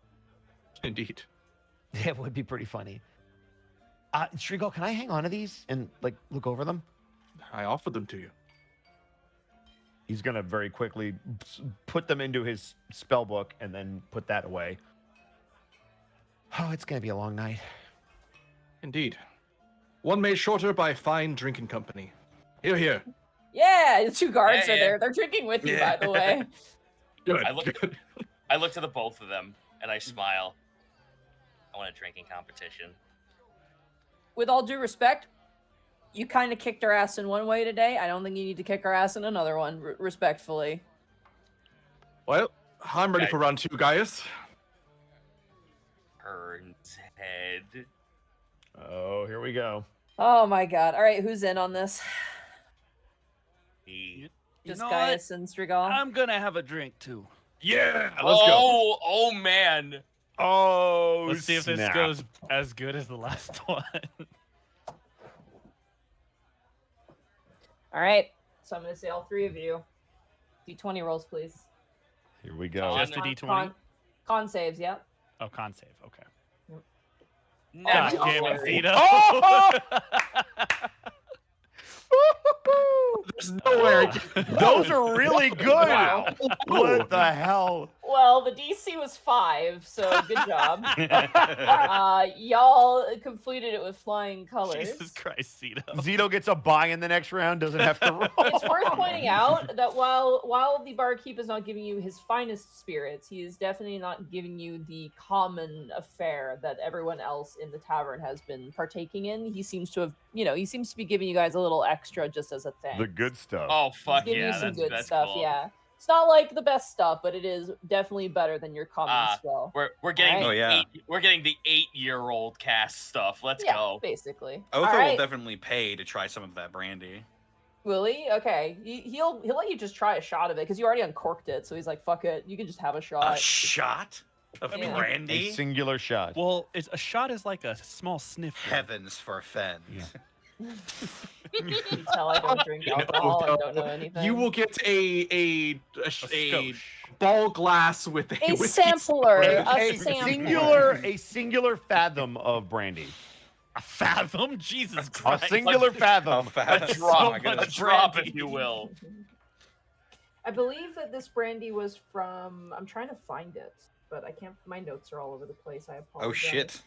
Indeed. That would be pretty funny. Strigal, can I hang on to these and like look over them? I offer them to you. He's gonna very quickly put them into his spell book and then put that away. Oh, it's gonna be a long night. Indeed. One made shorter by fine drinking company. Here, here. Yeah, the two guards Yeah, are yeah. there. They're drinking with you, by the way. Good. I look- good. I look to the both of them and I smile. I want a drinking competition. With all due respect, you kind of kicked our ass in one way today. I don't think you need to kick our ass in another one, respectfully. Well, I'm ready Okay. for round 2, Gaius. Turns head. Oh, here we go. Oh my god. All right, who's in on this? Just know Gaius and Strigal. I'm gonna have a drink too. Yeah, let's go. Oh man. Oh, Let's see if this snap. goes as good as the last one. All right. So I'm going to say all three of you. D20 rolls, please. Here we go. Just a D20. Con saves, yep. Oh, con save. Okay. Nah, God damn it, Zito. Oh! There's no way I can. Those are really good. Wow. What the hell? Well, the DC was 5, so good job. Y'all completed it with flying colors. Jesus Christ, Zito. Zito gets a buy in the next round, doesn't have to roll. It's worth pointing out that while the barkeep is not giving you his finest spirits, he is definitely not giving you the common affair that everyone else in the tavern has been partaking in. He seems to have, he seems to be giving you guys a little extra just as a thing. The good stuff. Oh fuck Give yeah, you some good that's stuff, cool. yeah. It's not like the best stuff, but it is definitely better than your common spell. We're getting Alright. Oh, yeah. we're getting the 8-year-old cast stuff. Let's Yeah, go. basically. Otho All will right. definitely pay to try some of that brandy. Will he? Okay. He'll let you just try a shot of it because you already uncorked it. So he's like, "Fuck it, you can just have a shot." A shot of Yeah. A brandy? singular shot. Well, a shot is like a small sniff. Heavens for Fen. Yeah. You tell I don't drink alcohol and don't know anything. You will get a skosh. ball glass with a whiskey sampler. A A sampler. singular fathom of brandy. A fathom? Jesus A Christ. singular fathom. fast. A drop, my goodness. a drop, brandy. if you will. I believe that this brandy was from. I'm trying to find it, but I can't. My notes are all over the place. I apologize. Oh shit.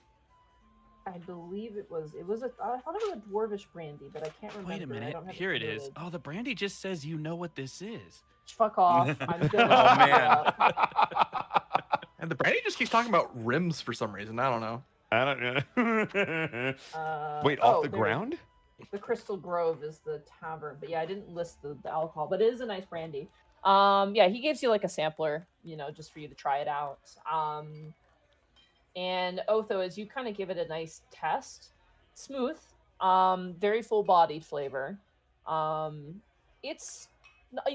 I believe it was. I thought it was a dwarvish brandy, but I can't remember. Wait a I minute. don't have Here it noted. is. Oh, the brandy just says you know what this is. Fuck off. I'm gonna. Oh, man. look it up. And the brandy just keeps talking about rims for some reason. I don't know. I don't know. Wait, Oh, off the there- ground? The Crystal Grove is the tavern, but yeah, I didn't list the alcohol, but it is a nice brandy. Yeah, he gives you like a sampler, just for you to try it out. And Otho, as you kind of give it a nice test, smooth, very full bodied flavor. You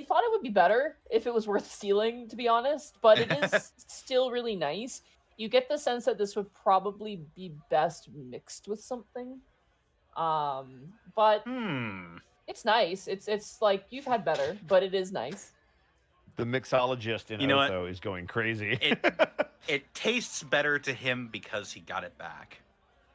thought it would be better if it was worth stealing, to be honest, but it is still really nice. You get the sense that this would probably be best mixed with something. But it's nice. It's like you've had better, but it is nice. The mixologist in You know what? Otho is going crazy. It tastes better to him because he got it back.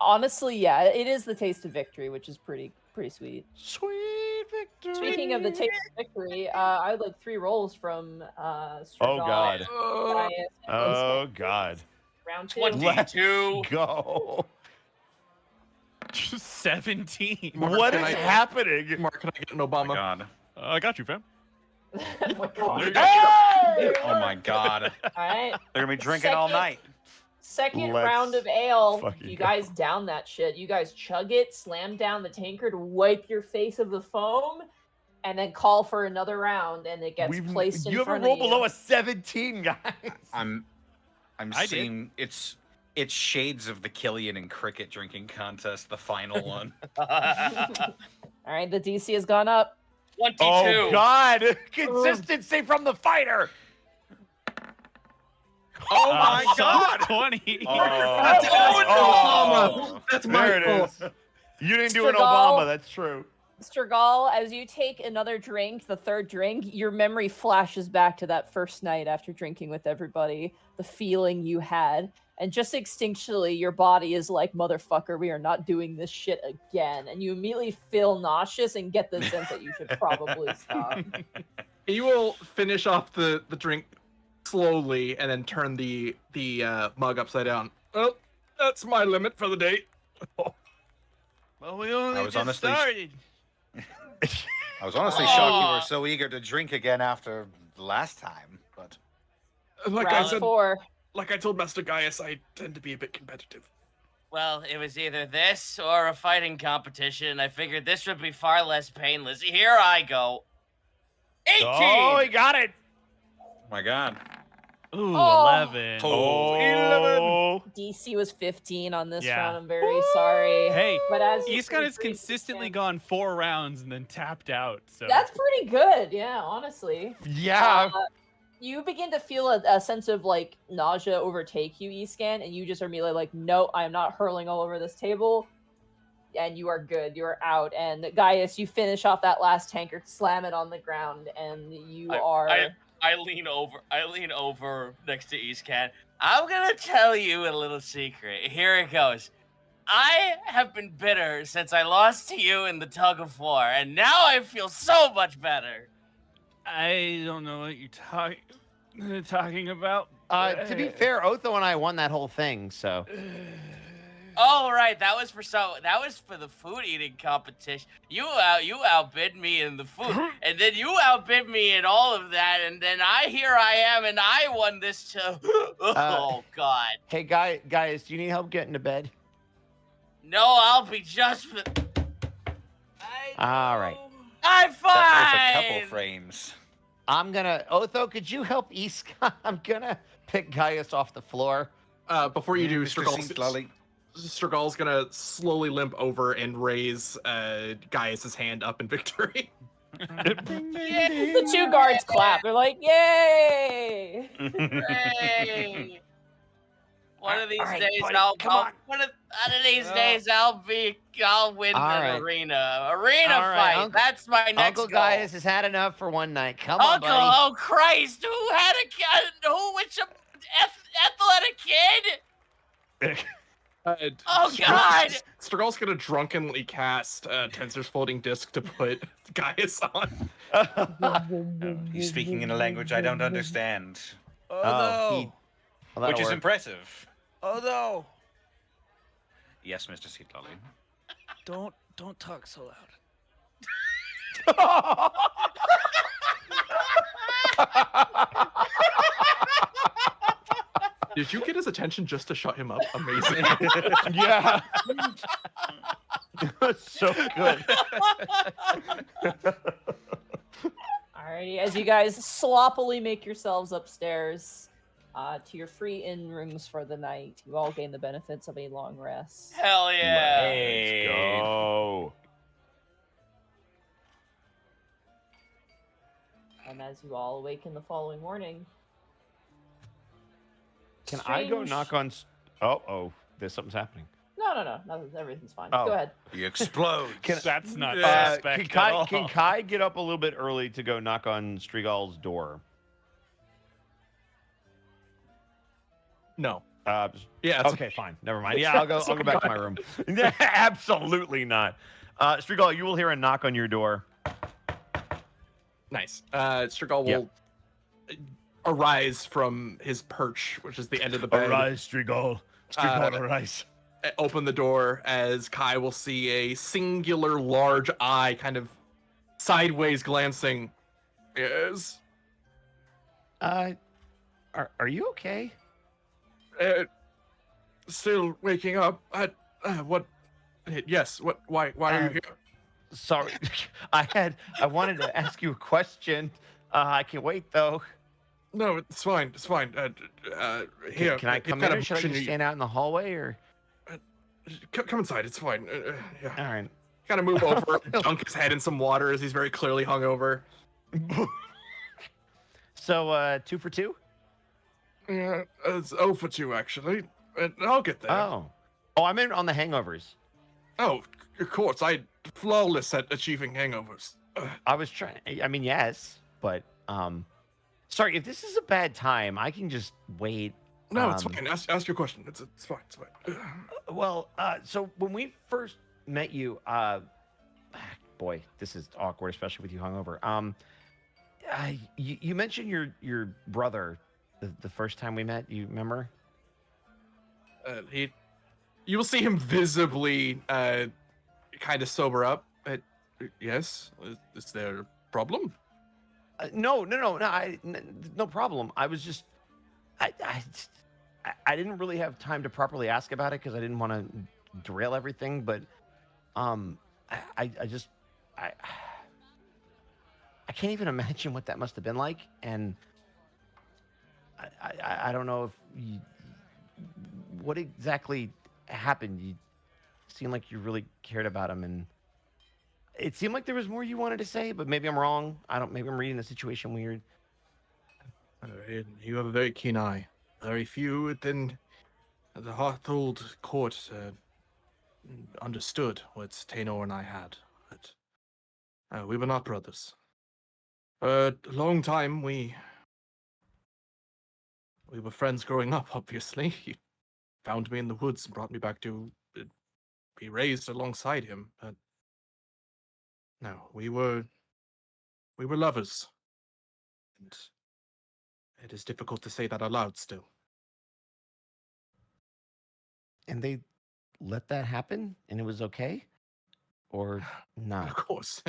Honestly, yeah, it is the taste of victory, which is pretty sweet. Sweet victory. Speaking of the taste of victory, I would like 3 rolls from Oh, Strigal, God. Gaius, and Oh, Elspeth. God. Round 2. 22. Go. 17. Mark, What can is I- happening? Mark, can I get an Oh Obama? my god. I got you, fam. Oh my God. Hey! Oh my god. All right. They're gonna be drinking all night. Second Let's round of ale. fucking You go. guys down that shit. You guys chug it, slam down the tankard, wipe your face of the foam, and then call for another round, and it gets placed in You ever front roll of you. below a 17, guys? I'm I did. seeing it's shades of the Killian and Cricket drinking contest, the final one. All right, the DC has gone up. 22. Oh, God. Consistency from the fighter. Oh my god! 20. Oh, That's my there it fault. is. You didn't do an Strigal. Obama. That's true. Strigal, as you take another drink, the third drink, your memory flashes back to that first night after drinking with everybody, the feeling you had. And just instinctually, your body is like, motherfucker, we are not doing this shit again. And you immediately feel nauseous and get the sense that you should probably stop. You will finish off the drink slowly and then turn the mug upside down. Well, that's my limit for the day. Well, we only I was just honestly- started. I was honestly shocked you were so eager to drink again after the last time, but Round 4. like I told Master Gaius, I tend to be a bit competitive. Well, it was either this or a fighting competition. I figured this would be far less painless. Here I go. 18. Oh, he got it. oh my god. Ooh, Oh. 11. Oh, 11. DC was 15 on this Yeah. round. I'm very sorry. Hey, but as you Eastcon has increase consistently the gone 4 rounds and then tapped out. So That's pretty good. Yeah, honestly. Yeah. You begin to feel a sense of like nausea overtake you, Escan, and you just are immediately like, no, I am not hurling all over this table. And you are good. You are out. And Gaius, you finish off that last tankard, slam it on the ground, and you are. I lean over next to Eastcat. I'm gonna tell you a little secret. Here it goes. I have been bitter since I lost to you in the tug of war, and now I feel so much better. I don't know what you're talking about. To be fair, Otho and I won that whole thing, so. Oh right, that was for the food eating competition. You outbid me in the food, and then you outbid me in all of that, and then here I am, and I won this too. Oh God. Hey, guys, do you need help getting to bed? No, I'll be just. All right. I'm fine. That was a couple frames. Otho, could you help Eastcon? I'm gonna pick Gaius off the floor. Before you do, Mr. Sinklally. Strigol's gonna slowly limp over and raise Gaius's hand up in victory. The 2 guards clap. They're like, yay! Hey. One of these right, days buddy, one of these days I'll win All an right. arena All right, fight. Uncle- That's my next Uncle goal. Gaius has had enough for one night. Come on, Uncle, buddy. oh Christ! Which athletic kid? Oh God! Strigol's gonna drunkenly cast Tensor's floating disc to put Gaius on. He's speaking in a language I don't understand, Oh, well, which that'll is work. impressive. Although, Yes, Mr. Sinklally. don't talk so loud. Did you get his attention just to shut him up? Amazing. Yeah. So good. Alrighty, as you guys sloppily make yourselves upstairs to your free inn rooms for the night, you all gain the benefits of a long rest. Hell yeah! Hey. Go. And as you all awaken the following morning, Can I go strange- knock on? There's something's happening. No, everything's fine. Oh. Go ahead. He explodes. That's not Can suspect at all. Kai get up a little bit early to go knock on Strigol's door? No. Yeah. Yeah. it's- Okay, fine. Never mind. Yeah, I'll go back to my room. Absolutely not. Strigol, you will hear a knock on your door. Nice. Strigol will arise from his perch, which is the end of the bed. Strigol. arise. Open the door as Kai will see a singular large eye kind of sideways glancing. Yes. Are you okay? Still waking up. What? Yes. What? Why are you here? Sorry, I wanted to ask you a question. I can wait though. No, it's fine. It's fine. Here. Can I it come kind in, of or should I just motion stand out in the hallway, or? Come inside. It's fine. Yeah. All right. Kind of move over, dunk his head in some water as he's very clearly hungover. So, 2 for 2? Yeah, it's 0 for 2 actually. I'll get there. Oh, I'm in on the hangovers. Oh, of course. I'm flawless at achieving hangovers. I was trying. I mean, yes, but sorry if this is a bad time. I can just wait. No, it's fine. Ask your question. It's fine. It's fine. Well, so when we first met you, boy, this is awkward, especially with you hungover. You mentioned your brother the first time we met. You remember? You will see him visibly kind of sober up. Yes, is there a problem? No, no problem. I was just, I didn't really have time to properly ask about it because I didn't want to derail everything. But, I can't even imagine what that must have been like. And I don't know if you, what exactly happened. You seemed like you really cared about him, and it seemed like there was more you wanted to say, but maybe I'm wrong. I don't. Maybe I'm reading the situation weird. You have a very keen eye. Very few within the Hearth court understood what Tainor and I had. But we were not brothers. For a long time, we were friends growing up, obviously. He found me in the woods and brought me back to be raised alongside him. But no, we were lovers. And it is difficult to say that aloud still. And they let that happen, and it was okay, or Of not? course,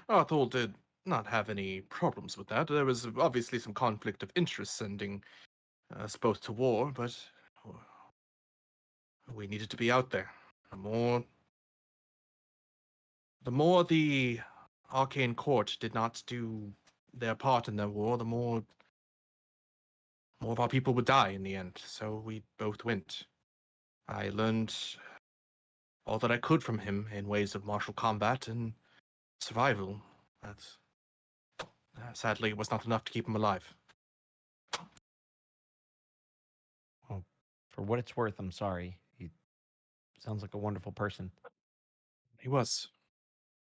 Arthur did not have any problems with that. There was obviously some conflict of interest sending us both to war, but we needed to be out there. The more the Arcane Court did not do their part in the war, the more of our people would die in the end. So we both went. I learned all that I could from him in ways of martial combat and survival. That sadly was not enough to keep him alive. Well, for what it's worth, I'm sorry. He sounds like a wonderful person. He was.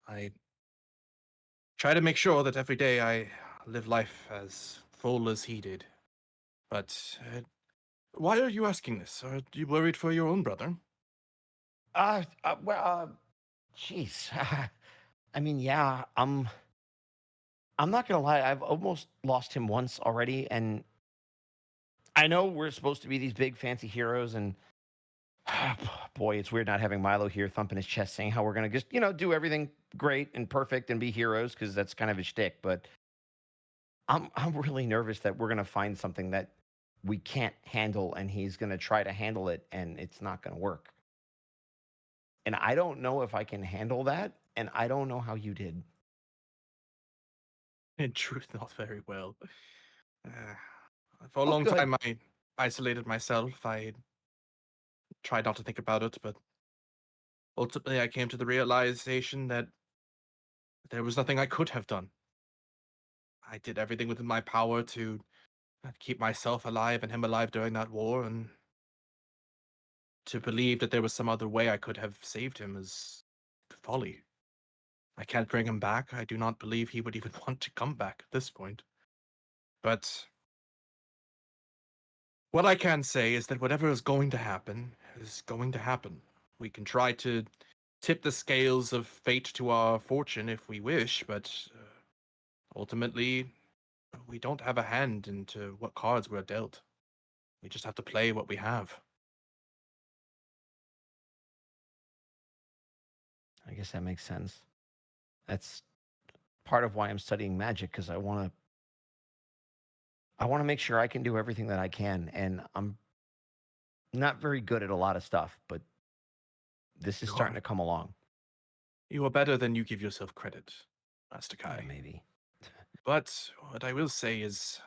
I try to make sure that every day I live life as full as he did. But why are you asking this? Are you worried for your own brother? Jeez. I mean, yeah, I'm not gonna lie. I've almost lost him once already, and I know we're supposed to be these big fancy heroes, and boy, it's weird not having Milo here thumping his chest, saying how we're gonna just, do everything great and perfect and be heroes, because that's kind of his shtick. But I'm really nervous that we're gonna find something that we can't handle, and he's gonna try to handle it, and it's not gonna work. And I don't know if I can handle that, and I don't know how you did. In truth, not very well. For a Oh, long good. time, I isolated myself. I tried not to think about it, but ultimately I came to the realization that there was nothing I could have done. I did everything within my power to keep myself alive and him alive during that war, and to believe that there was some other way I could have saved him is folly. I can't bring him back. I do not believe he would even want to come back at this point. But what I can say is that whatever is going to happen is going to happen. We can try to tip the scales of fate to our fortune if we wish, but ultimately, we don't have a hand into what cards we're dealt. We just have to play what we have. I guess that makes sense. That's part of why I'm studying magic, because I want to make sure I can do everything that I can, and I'm not very good at a lot of stuff, but this is You starting are. to come along. You are better than you give yourself credit, Master Kai. Maybe. But what I will say is,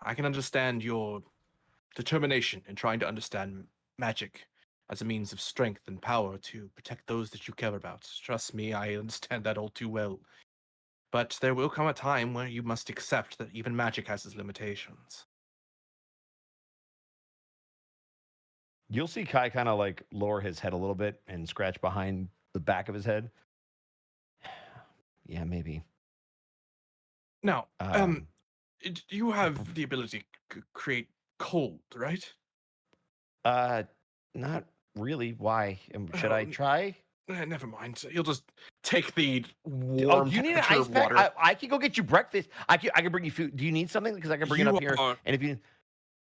I can understand your determination in trying to understand magic as a means of strength and power to protect those that you care about. Trust me, I understand that all too well. But there will come a time where you must accept that even magic has its limitations. You'll see Kai kind of like lower his head a little bit and scratch behind the back of his head. Yeah, maybe. Now, Um, you have the ability to create cold, right? Not really. Why? Should I Oh, try? Never mind. You'll just take the Oh, warm do you need an temperature ice pack? water. I can go get you breakfast. I can bring you food. Do you need something? Because I can bring it You up here. are- And if you,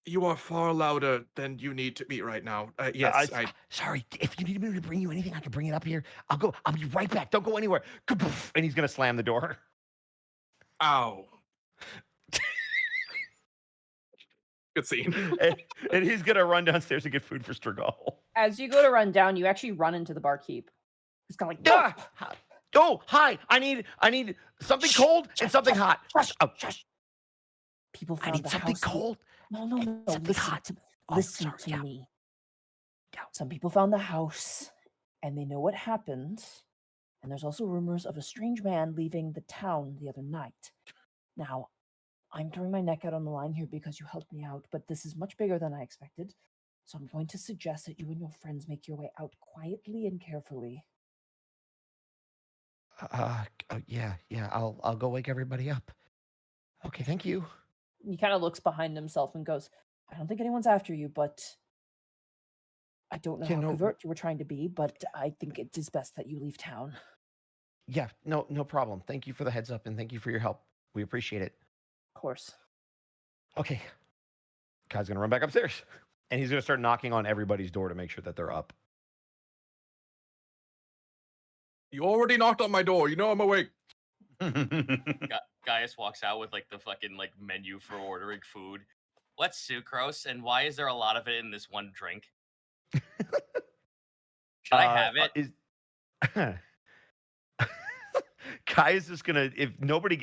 You are far louder than you need to be right now. Yes, sorry. If you need me to bring you anything, I can bring it up here. I'll go. I'll be right back. Don't go anywhere. Kaboof. And he's gonna slam the door. Ow. Good scene. and he's gonna run downstairs and get food for Strigol. As you go to run down, you actually run into the barkeep. He's kind of like, Ah! Oh, hi. I need something cold and something hot. Shush, Oh, shush. People I found need the something house. cold. No, no, and no. something Listen, hot. Oh, listen sorry, to yeah. me. Yeah. Some people found the house, and they know what happened. And there's also rumors of a strange man leaving the town the other night. Now, I'm throwing my neck out on the line here because you helped me out, but this is much bigger than I expected. So I'm going to suggest that you and your friends make your way out quietly and carefully. Yeah. I'll go wake everybody up. Okay, thank you. He kind of looks behind himself and goes, I don't think anyone's after you, but I don't know Yeah, how no- covert you were trying to be, but I think it is best that you leave town. Yeah, no problem. Thank you for the heads up and thank you for your help. We appreciate it. Of course. Okay. Kai's gonna run back upstairs, and he's gonna start knocking on everybody's door to make sure that they're up. You already knocked on my door. You know I'm awake. Gaius walks out with like the fucking like menu for ordering food. What's sucrose and why is there a lot of it in this one drink? Should I have it? Kai is just gonna if everybody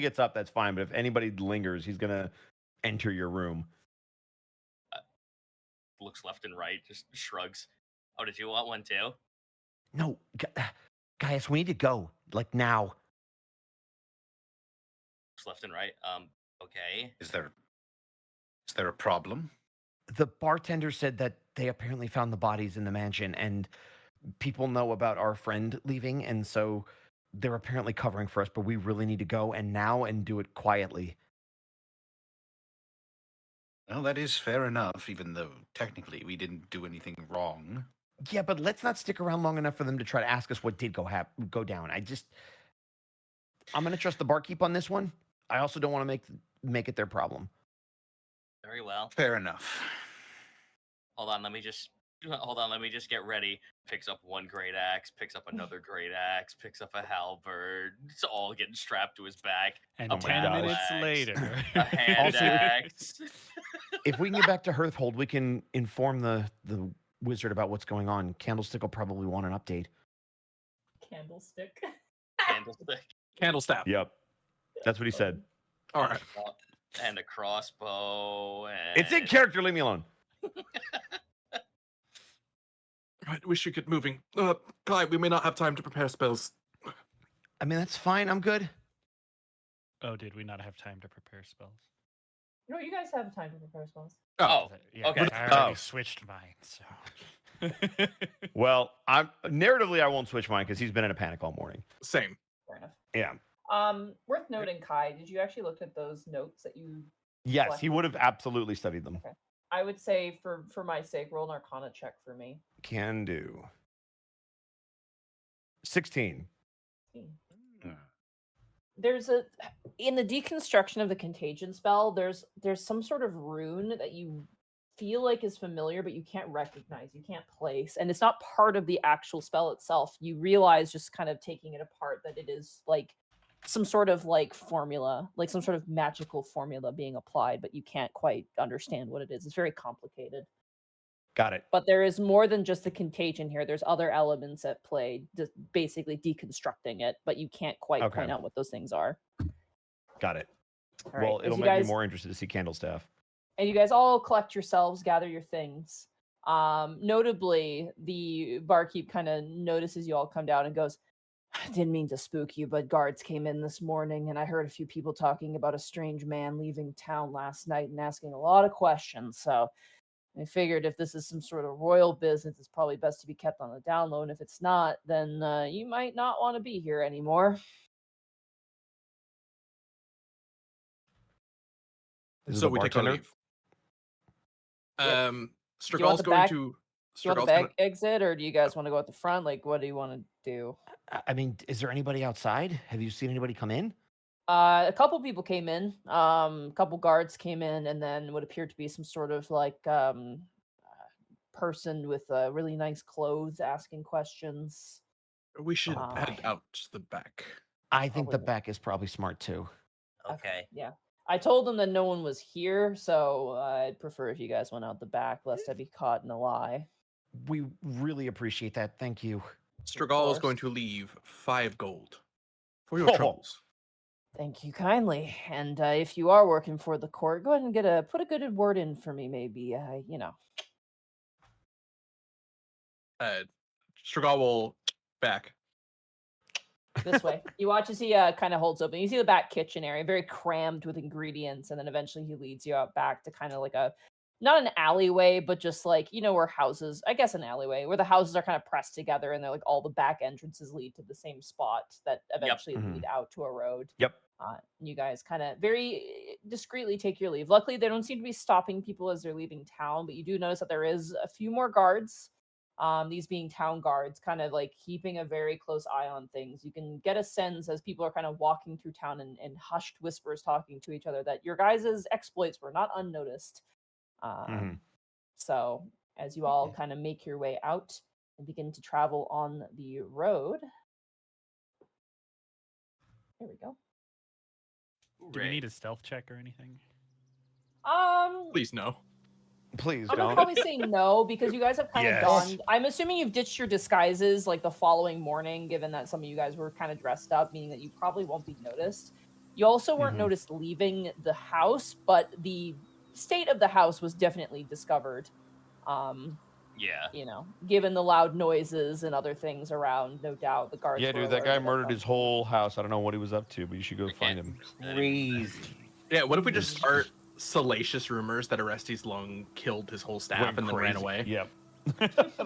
gets up, that's fine. But if anybody lingers, he's gonna enter your room. Looks left and right, just shrugs. Oh, did you want one too? No, guys, we need to go. Like now. Looks left and right. Okay. Is there a problem? The bartender said that they apparently found the bodies in the mansion and people know about our friend leaving, and so they're apparently covering for us, but we really need to go and now and do it quietly. Well, that is fair enough, even though technically we didn't do anything wrong. Yeah, but let's not stick around long enough for them to try to ask us what did go down. I'm going to trust the barkeep on this one. I also don't want to make it their problem. Very well. Fair enough. Hold on, let me just get ready. Picks up one great axe, picks up another great axe, picks up a halberd. It's all getting strapped to his back. And A 10 battle minutes axe, later. a hand Also- axe. If we can get back to Hearthhold, we can inform the wizard about what's going on. Candlestick will probably want an update. Candlestick. Candlestick. Candle staff. Yep, that's what he said. All right. And a crossbow. And... It's in character. Leave me alone. Right, we should get moving. Kai, we may not have time to prepare spells. I mean, that's fine. I'm good. Oh, did we not have time to prepare spells? No, you guys have time to prepare spells. Oh, Yeah, okay. I already Oh. switched mine, so. Well, I'm narratively I won't switch mine because he's been in a panic all morning. Same. Fair enough. Yeah. Worth noting, Kai, did you actually look at those notes that you? Yes, he would have absolutely studied them. Okay. I would say for my sake, roll an Arcana check for me. Can do. 16. There's in the deconstruction of the contagion spell, there's some sort of rune that you feel like is familiar, but you can't recognize, you can't place, and it's not part of the actual spell itself. You realize just kind of taking it apart that it is like some sort of like formula, like some sort of magical formula being applied, but you can't quite understand what it is. It's very complicated. Got it. But there is more than just the contagion here. There's other elements at play, just basically deconstructing it, but you can't quite Okay. point out what those things are. Got it. All right. Well, as it'll you make guys, me more interested to see Candlestaff. and you guys all collect yourselves, gather your things. Notably, the barkeep kind of notices you all come down and goes, I didn't mean to spook you, but guards came in this morning and I heard a few people talking about a strange man leaving town last night and asking a lot of questions. So I figured if this is some sort of royal business, it's probably best to be kept on the down low. And if it's not, then you might not want to be here anymore. This is So the we take our bartender? leave. Yep. Do you want Strigal's the going back- to. Do you want the Strigal's back gonna. exit, or do you guys want to go at the front? Like, what do you want to do? I mean, is there anybody outside? Have you seen anybody come in? A couple people came in. A couple guards came in, and then what appeared to be some sort of like person with really nice clothes asking questions. We should Ah. head out the back. I think the Probably. back is probably smart too. Okay. Yeah. I told them that no one was here, so I'd prefer if you guys went out the back, lest I be caught in a lie. We really appreciate that. Thank you. Strigal is course. going to leave 5 gold for your Oh. troubles. Thank you kindly. And if you are working for the court, go ahead and put a good word in for me, maybe. Strigal will back. This way. You watch as he kind of holds open. You see the back kitchen area, very crammed with ingredients, and then eventually he leads you out back to kind of like not an alleyway, but just like where houses, I guess an alleyway, where the houses are kind of pressed together, and they're like all the back entrances lead to the same spot that eventually lead out to a road. Yep. You guys kind of very discreetly take your leave. Luckily, they don't seem to be stopping people as they're leaving town, but you do notice that there is a few more guards. These being town guards, kind of like keeping a very close eye on things. You can get a sense as people are kind of walking through town and hushed whispers talking to each other that your guys' exploits were not unnoticed. So as you all kind of make your way out and begin to travel on the road. There we go. Do we need a stealth check or anything? Please no. Please I'm gonna don't. probably say no because you guys have kind Yes. of gone. I'm assuming you've ditched your disguises like the following morning, given that some of you guys were kind of dressed up, meaning that you probably won't be noticed. You also weren't noticed leaving the house, but the state of the house was definitely discovered. Yeah. Given the loud noises and other things around, no doubt the guards. Yeah, were dude, that guy alerted at murdered some his whole house. I don't know what he was up to, but you should go find him. Crazy. Yeah, what if we just start salacious rumors that Orestes Long killed his whole staff Went and then ran crazy. away? Yep.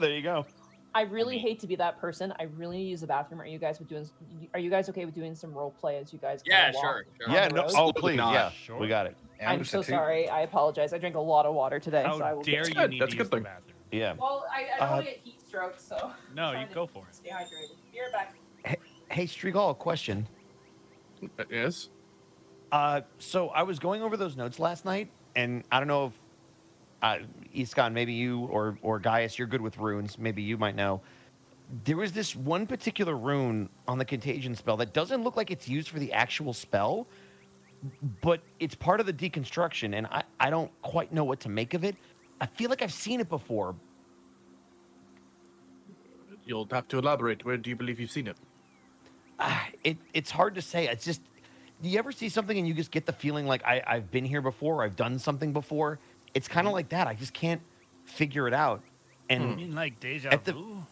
There you go. I really hate to be that person. I really need to use the bathroom. Are you guys okay with doing some role play as you guys Yeah, kinda walk sure. on Yeah, the no. road? Oh, please. not. Yeah, Sure. we got it. I'm so sorry. I apologize. I drank a lot of water today. so I How will dare get- you need That's to a good use the thing. bathroom? Yeah. Well, I don't want to get heat stroke, so. No, trying you to go for it. Stay hydrated. Be right back. Hey, Strigal, a question. Yes. So I was going over those notes last night, and I don't know if Iskan, maybe you or Gaius, you're good with runes. Maybe you might know. There was this one particular rune on the contagion spell that doesn't look like it's used for the actual spell, but it's part of the deconstruction, and I don't quite know what to make of it. I feel like I've seen it before. You'll have to elaborate. Where do you believe you've seen it? It's hard to say. It's just, do you ever see something and you just get the feeling like I've been here before, I've done something before? It's kind of like that. I just can't figure it out. And You mean like deja At the- vu?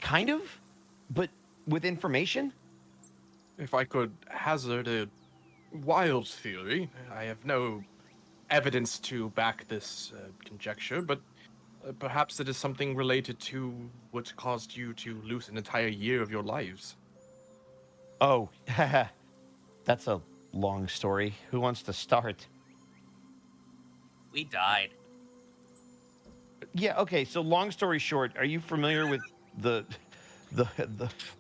kind of, but with information. If I could hazard a wild theory, I have no evidence to back this conjecture, but perhaps it is something related to what caused you to lose an entire year of your lives. Oh, that's a long story. Who wants to start? We died. Yeah, okay. So long story short, are you familiar with the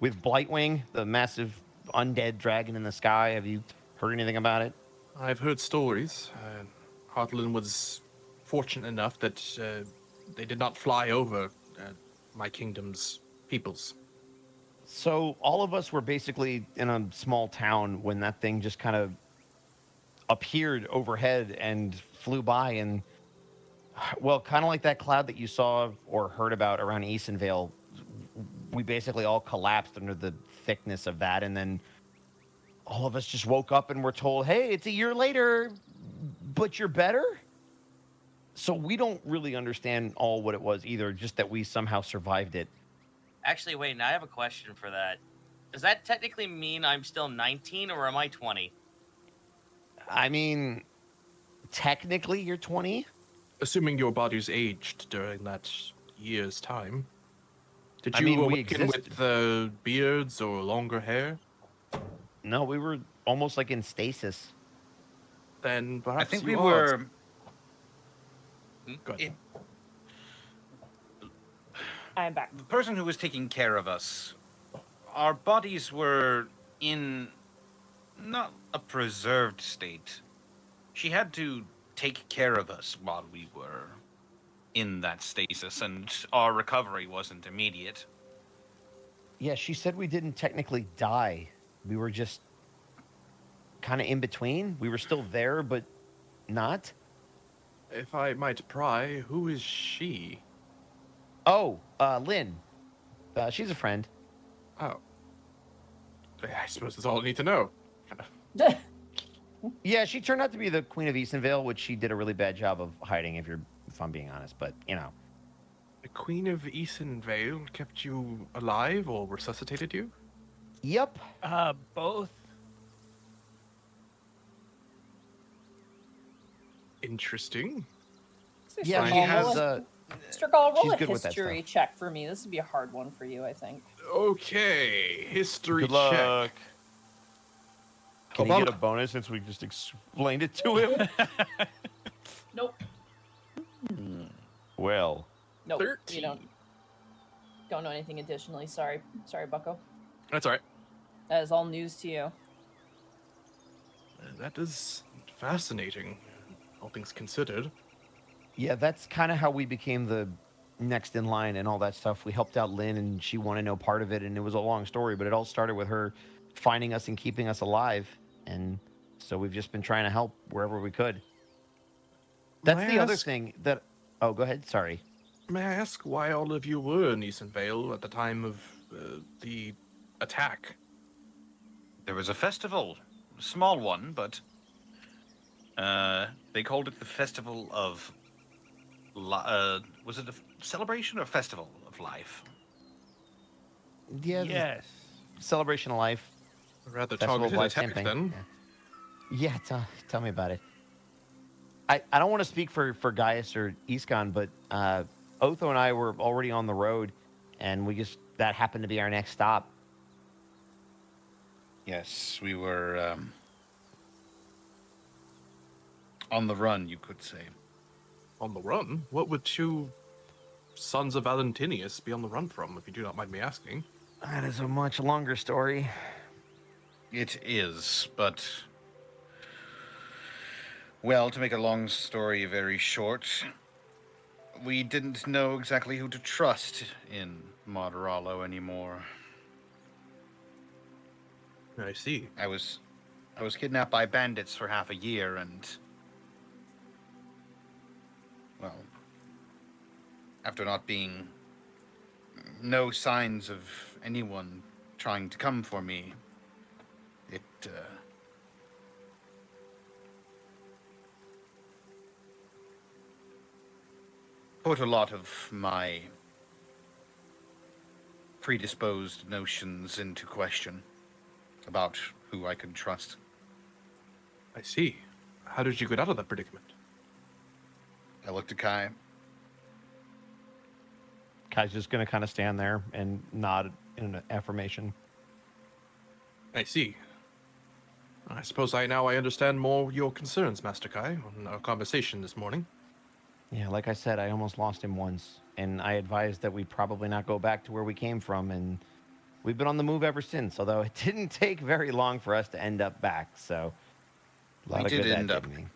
with Blightwing, the massive undead dragon in the sky? Have you heard anything about it? I've heard stories. Heartland was fortunate enough that they did not fly over my kingdom's peoples. So all of us were basically in a small town when that thing just kind of appeared overhead and flew by, and well, kind of like that cloud that you saw or heard about around Easonvale, we basically all collapsed under the thickness of that, and then all of us just woke up and were told, hey, it's a year later, but you're better? So we don't really understand all what it was either, just that we somehow survived it. Actually, wait, now I have a question for that. Does that technically mean I'm still 19 or am I 20? I mean, technically you're 20. Assuming your body's aged during that year's time. Did I you mean, we awaken existed. with beards or longer hair? No, we were almost like in stasis. Then I perhaps think you we are. were. Go ahead. I'm back. The person who was taking care of us, our bodies were in not a preserved state. She had to take care of us while we were in that stasis, and our recovery wasn't immediate. Yeah, she said we didn't technically die. We were just kind of in between. We were still there, but not. If I might pry, who is she? Oh, Lynn. She's a friend. Oh. I suppose that's all I need to know. Yeah, she turned out to be the Queen of Eastonvale, which she did a really bad job of hiding, if I'm being honest. But you know, The Queen of Eastonvale kept you alive or resuscitated you? yep. Both. Interesting. Yeah, Fine. she has. Mr. Gall, roll she's a good with that history check for me. This would be a hard one for you, I think. Okay, history Good luck. check. Can he How get a about- bonus since we just explained it to him? Nope. Well, Nope. 13. You don't know anything additionally. Sorry, Bucko. That's all right. That is all news to you. That is fascinating, all things considered. Yeah, that's kind of how we became the next in line and all that stuff. We helped out Lynn, and she wanted no part of it, and it was a long story, but it all started with her finding us and keeping us alive, and so we've just been trying to help wherever we could. That's May I the other ask- thing that. Oh, go ahead. Sorry. May I ask why all of you were in Eastonvale at the time of the attack? There was a festival, a small one, but they called it the Festival of. Was it a celebration or festival of life? Yeah. the Yes. Celebration of life. A rather Festival of targeted Life, attack same thing. then. Yeah, tell me about it. I don't want to speak for Gaius or Iskon, but Otho and I were already on the road, and that happened to be our next stop. Yes, we were on the run, you could say. On the run? What would two sons of Valentinius be on the run from, if you do not mind me asking? That is a much longer story. It is, but. Well, to make a long story very short, we didn't know exactly who to trust in Moderalo anymore. I see. I was kidnapped by bandits for half a year, and well, after not being no signs of anyone trying to come for me, it put a lot of my predisposed notions into question about who I could trust. I see. How did you get out of that predicament? I looked at Kai. Kai's just going to kind of stand there and nod in an affirmation. I see. I suppose I understand more your concerns, Master Kai, on our conversation this morning. Yeah, like I said, I almost lost him once, and I advised that we probably not go back to where we came from, and we've been on the move ever since, although it didn't take very long for us to end up back, so a lot We of did good end that up did me.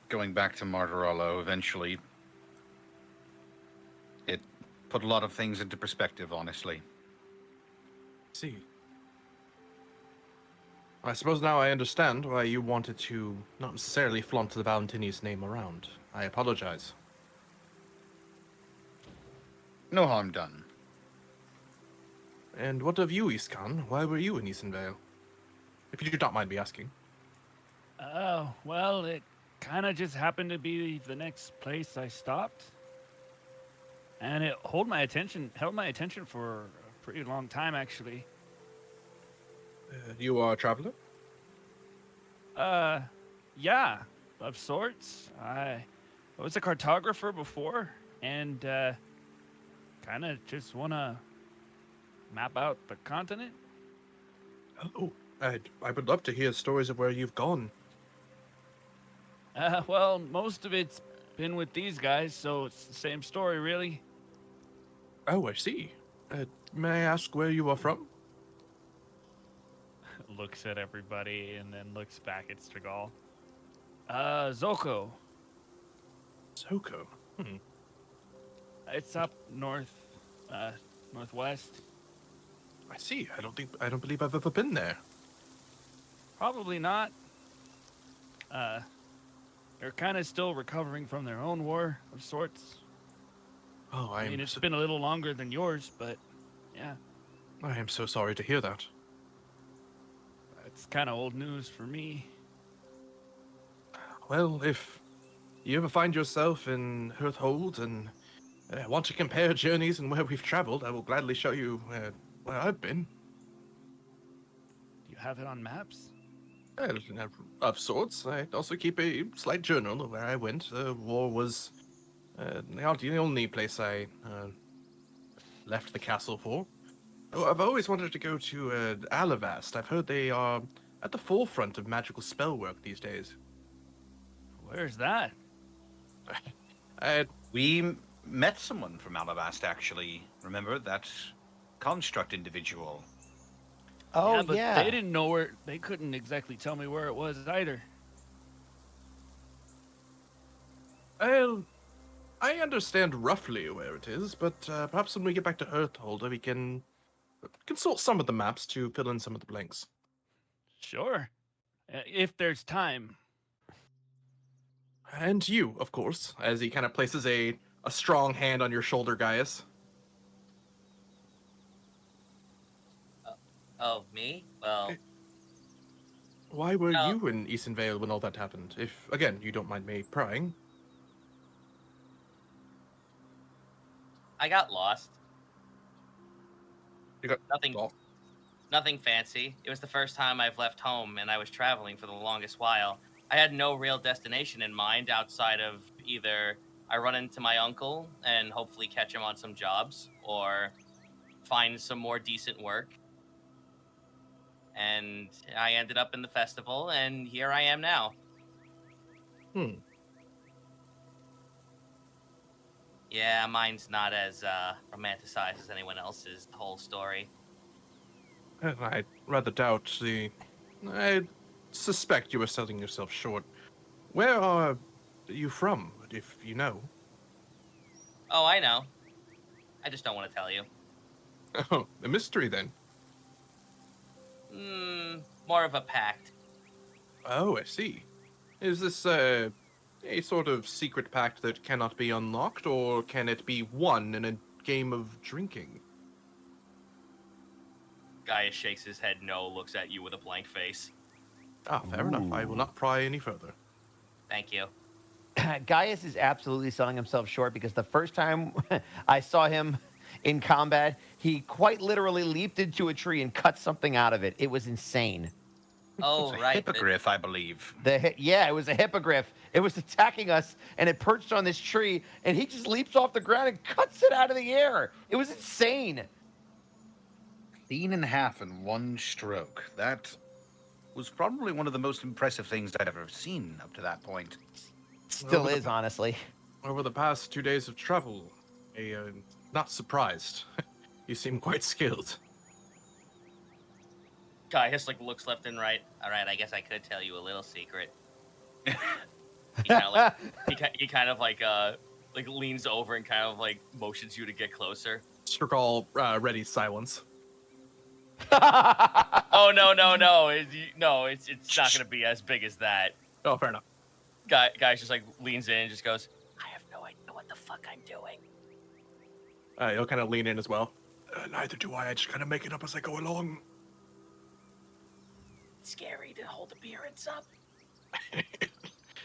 going back to Martirolo eventually. It put a lot of things into perspective, honestly. See. I suppose now I understand why you wanted to not necessarily flaunt the Valentinius name around. I apologize. No harm done. And what of you, Iskan? Why were you in Eastonvale? If you do not mind me asking. Oh, well, it kind of just happened to be the next place I stopped. And it held my attention for a pretty long time, actually. You are a traveler? Yeah, of sorts. I was a cartographer before, and kind of just want to map out the continent. Oh, I would love to hear stories of where you've gone. Well, most of it's been with these guys, so it's the same story, really. Oh, I see. May I ask where you are from? Looks at everybody and then looks back at Strigal. Zoko. Soko. It's up northwest. I see. I don't believe I've ever been there. Probably not. They're kind of still recovering from their own war of sorts. Oh, I mean, it's been a little longer than yours, but yeah. I am so sorry to hear that. That's kind of old news for me. Well, if you ever find yourself in Hearth Hold and want to compare journeys and where we've traveled, I will gladly show you where I've been. Do you have it on maps? Of sorts. I also keep a slight journal of where I went. The war was the only place I left the castle for. Oh, I've always wanted to go to Alavast. I've heard they are at the forefront of magical spell work these days. Where's that? We met someone from Alabast, actually. Remember that construct individual? Oh, yeah, but yeah. they didn't know where. They couldn't exactly tell me where it was either. Well, I understand roughly where it is, but perhaps when we get back to Earthholder, we can consult some of the maps to fill in some of the blanks. Sure. If there's time. And you, of course, as he kind of places a strong hand on your shoulder, Gaius. Oh, me? Well, Why were Oh. you in Eastern Vale when all that happened? If, again, you don't mind me prying. I got lost. You got Nothing. lost? Nothing fancy. It was the first time I've left home, and I was traveling for the longest while. I had no real destination in mind outside of either I run into my uncle and hopefully catch him on some jobs, or find some more decent work. And I ended up in the festival, and here I am now. Yeah, mine's not as romanticized as anyone else's, the whole story. I rather doubt the... I suspect you were selling yourself short. Where are you from, if you know? Oh, I know. I just don't want to tell you. Oh, a mystery then. More of a pact. Oh, I see. Is this a sort of secret pact that cannot be unlocked, or can it be won in a game of drinking? Gaius shakes his head no, looks at you with a blank face. Ah, fair enough. I will not pry any further. Thank you. Gaius is absolutely selling himself short because the first time I saw him in combat, he quite literally leaped into a tree and cut something out of it. It was insane. Oh, It's a right. hippogriff, I believe. Yeah, it was a hippogriff. It was attacking us, and it perched on this tree, and he just leaps off the ground and cuts it out of the air. It was insane. Clean in half in one stroke. That was probably one of the most impressive things I'd ever seen up to that point. Still Over the is, honestly. Over the past 2 days of travel, not surprised. You seem quite skilled. Gaius looks left and right. All right, I guess I could tell you a little secret. He kind of leans over and kind of motions you to get closer. Strigall ready silence. Oh no! It's not gonna be as big as that. Oh, fair enough. Guy's just leans in and just goes, I have no idea what the fuck I'm doing. He'll kind of lean in as well. Neither do I. I just kind of make it up as I go along. It's scary to hold appearance up.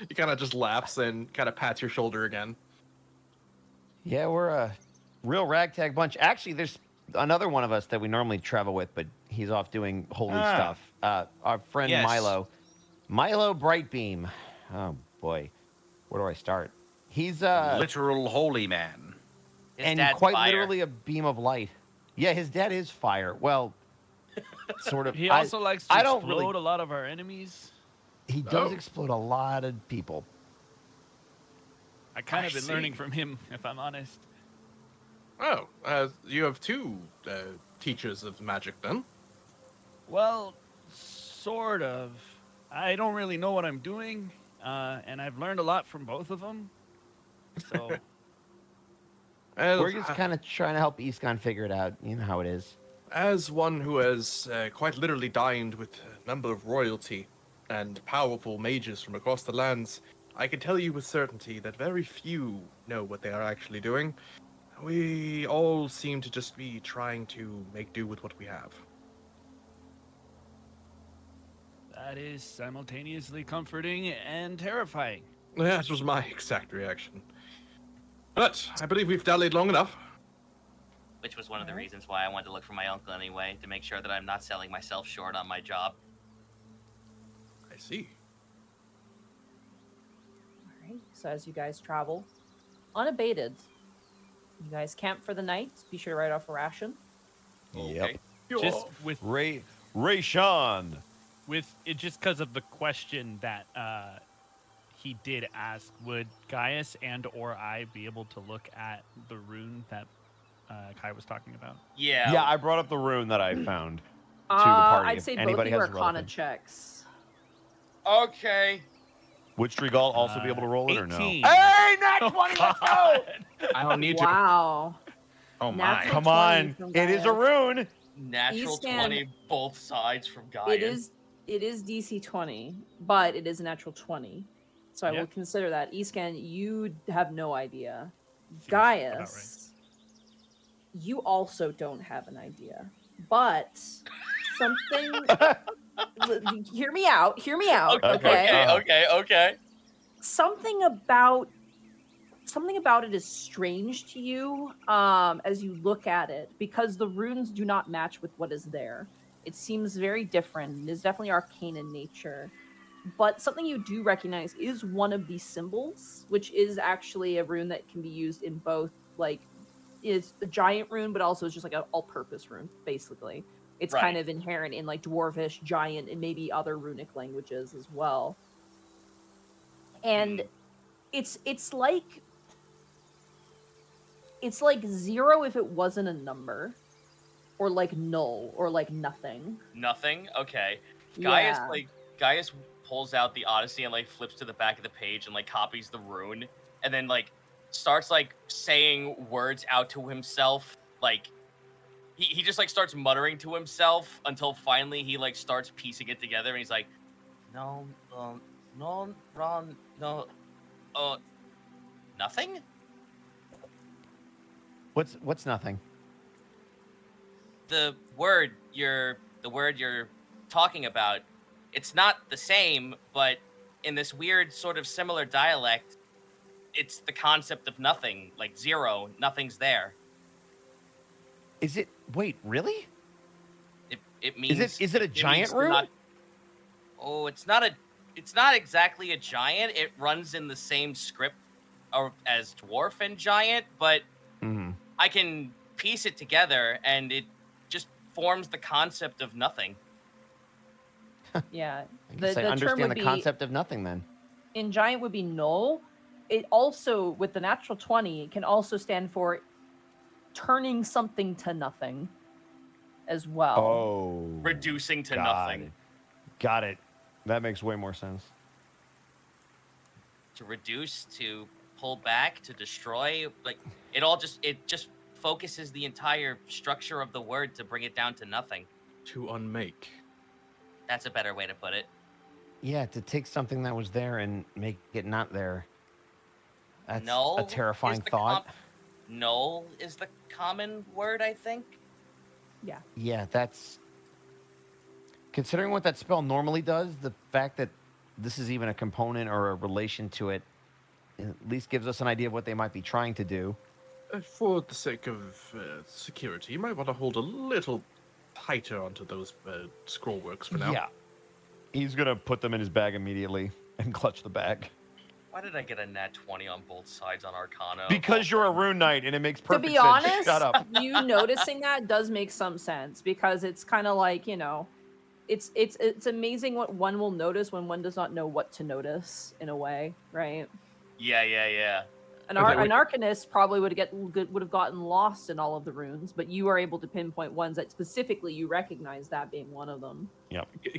He kind of just laughs and kind of pats your shoulder again. Yeah, we're a real ragtag bunch. Actually, there's another one of us that we normally travel with, but he's off doing holy stuff. Our friend Yes. Milo Brightbeam. Oh boy, where do I start? He's Literal holy man. His and dad's quite fire. literally a beam of light. Yeah, his dad is fire. Well, sort of. He also likes to I don't explode really- a lot of our enemies. He does Oh. explode a lot of people. I kind of I been learning see. from him, if I'm honest. Oh, you have two teachers of magic then? Well, sort of. I don't really know what I'm doing, and I've learned a lot from both of them. So, We're just kind of trying to help Eastcon figure it out. You know how it is. As one who has quite literally dined with a number of royalty and powerful mages from across the lands, I can tell you with certainty that very few know what they are actually doing. We all seem to just be trying to make do with what we have. That is simultaneously comforting and terrifying. That was my exact reaction. But I believe we've dallied long enough. Which was one of the reasons why I wanted to look for my uncle anyway, to make sure that I'm not selling myself short on my job. I see. All right. So as you guys travel, unabated, you guys camp for the night. Be sure to write off a ration. Yep. Just with Ray Sean. just because of the question that he did ask, would Gaius and or I be able to look at the rune that Kai was talking about? Yeah. Yeah, I brought up the rune that I found to the party. I'd if say both anybody of you has are a Arcana relevant. checks. Okay. Would Strigal also be able to roll it or no? 18. Hey, nat Oh, 20, let's go! God. I don't need to. Wow. Oh my. Natural Come 20 on, from it is a Gaius. rune. Natural Eascan- 20, both sides from Gaius. It is DC 20, but it is a natural 20. So I Yeah. will consider that. Escan, you have no idea. Seems about right. Gaius, you also don't have an idea. But something hear me out. Okay. Okay. Something about it is strange to you as you look at it, because the runes do not match with what is there. It seems very different. It is definitely arcane in nature. But something you do recognize is one of these symbols, which is actually a rune that can be used in both, like, is a giant rune, but also is just like an all-purpose rune, basically. It's kind Right. of inherent in like dwarvish, giant, and maybe other runic languages as well. And it's like 0 if it wasn't a number, or like null, or like nothing. Nothing? Okay. Yeah. Gaius pulls out the Odyssey and like flips to the back of the page and like copies the rune and then like starts like saying words out to himself. Like he just like starts muttering to himself until finally he like starts piecing it together and he's like, no, Ron, no, nothing? What's nothing? The word you're talking about, it's not the same, but in this weird sort of similar dialect, it's the concept of nothing, like 0, nothing's there. Is it? Wait, really? It means Is it a giant rune? It's not exactly a giant. It runs in the same script as dwarf and giant, but Mm-hmm. I can piece it together and it just forms the concept of nothing. Yeah. I guess I term understand would the be, concept of nothing then. in giant would be null. It also, with the natural 20, it can also stand for turning something to nothing as well. Oh. Reducing to got nothing. it. Got it. That makes way more sense. To reduce, to pull back, to destroy, like it just focuses the entire structure of the word to bring it down to nothing. To unmake. That's a better way to put it. Yeah, to take something that was there and make it not there. That's Null a is terrifying the thought. Null is the common word, I think. Yeah, that's... Considering what that spell normally does, the fact that this is even a component or a relation to it at least gives us an idea of what they might be trying to do. For the sake of security, you might want to hold a little tighter onto those scroll works for now. Yeah. He's going to put them in his bag immediately and clutch the bag. Why did I get a nat 20 on both sides on Arcana? Because you're a rune knight and it makes To perfect be sense. honest, Shut up. you noticing that does make some sense, because it's kind of like, you know, it's amazing what one will notice when one does not know what to notice, in a way, right? Yeah. An Okay, wait. arcanist probably would have gotten lost in all of the runes, but you are able to pinpoint ones that specifically you recognize, that being one of them.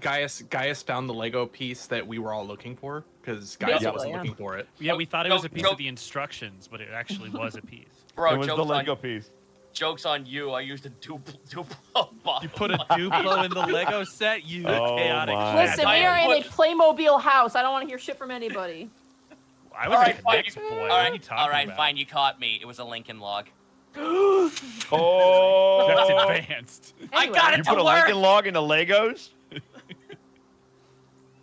Gaius found the Lego piece that we were all looking for, because Gaius Basically, wasn't yeah. looking for it. Yeah, we thought it No, was a piece no. of the instructions, but it actually was a piece. Bro, It was the Lego piece. Joke's on you. I used a Duplo bottle. You put a Duplo in the Lego set, you Oh chaotic. my cat. Listen, God. we are in a Playmobil house. I don't want to hear shit from anybody. I was Alright, a fine, next boy. All What are you right, talking about? fine. You caught me. It was a Lincoln log. Oh. That's advanced. I got Anyway, it You to put a work. Lincoln log into Legos?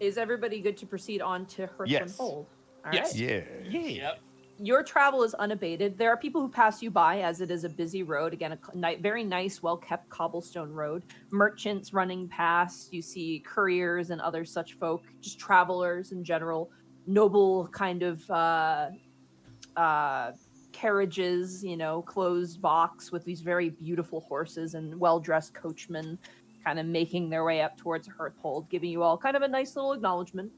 Is everybody good to proceed on to Hearth Yes. Hold? All Yes. right. Yeah. Yep. Your travel is unabated. There are people who pass you by as it is a busy road. Again, very nice, well-kept cobblestone road. Merchants running past. You see couriers and other such folk, just travelers in general. Noble kind of carriages, closed box with these very beautiful horses and well-dressed coachmen kind of making their way up towards Hearthhold, giving you all kind of a nice little acknowledgement.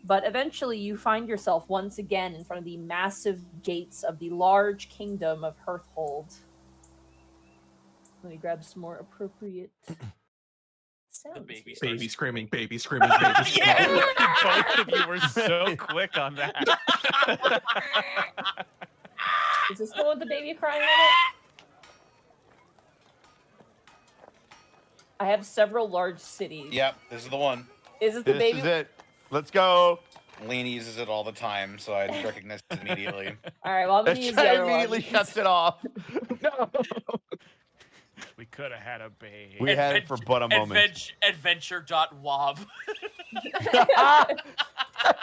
But eventually you find yourself once again in front of the massive gates of the large kingdom of Hearthhold. Let me grab some more appropriate sounds. baby here. Baby screaming, baby screaming, baby screaming. Both of you were so quick on that. Is this the one with the baby crying in it? I have several large cities. Yep, this is the one. Is this the This baby? is it. Let's go. Lane uses it all the time, so I recognize it immediately. All right, well, I'm going to use the other Immediately one. shuts it off. We could have had a baby. We had it for but a moment. Adventure.wob.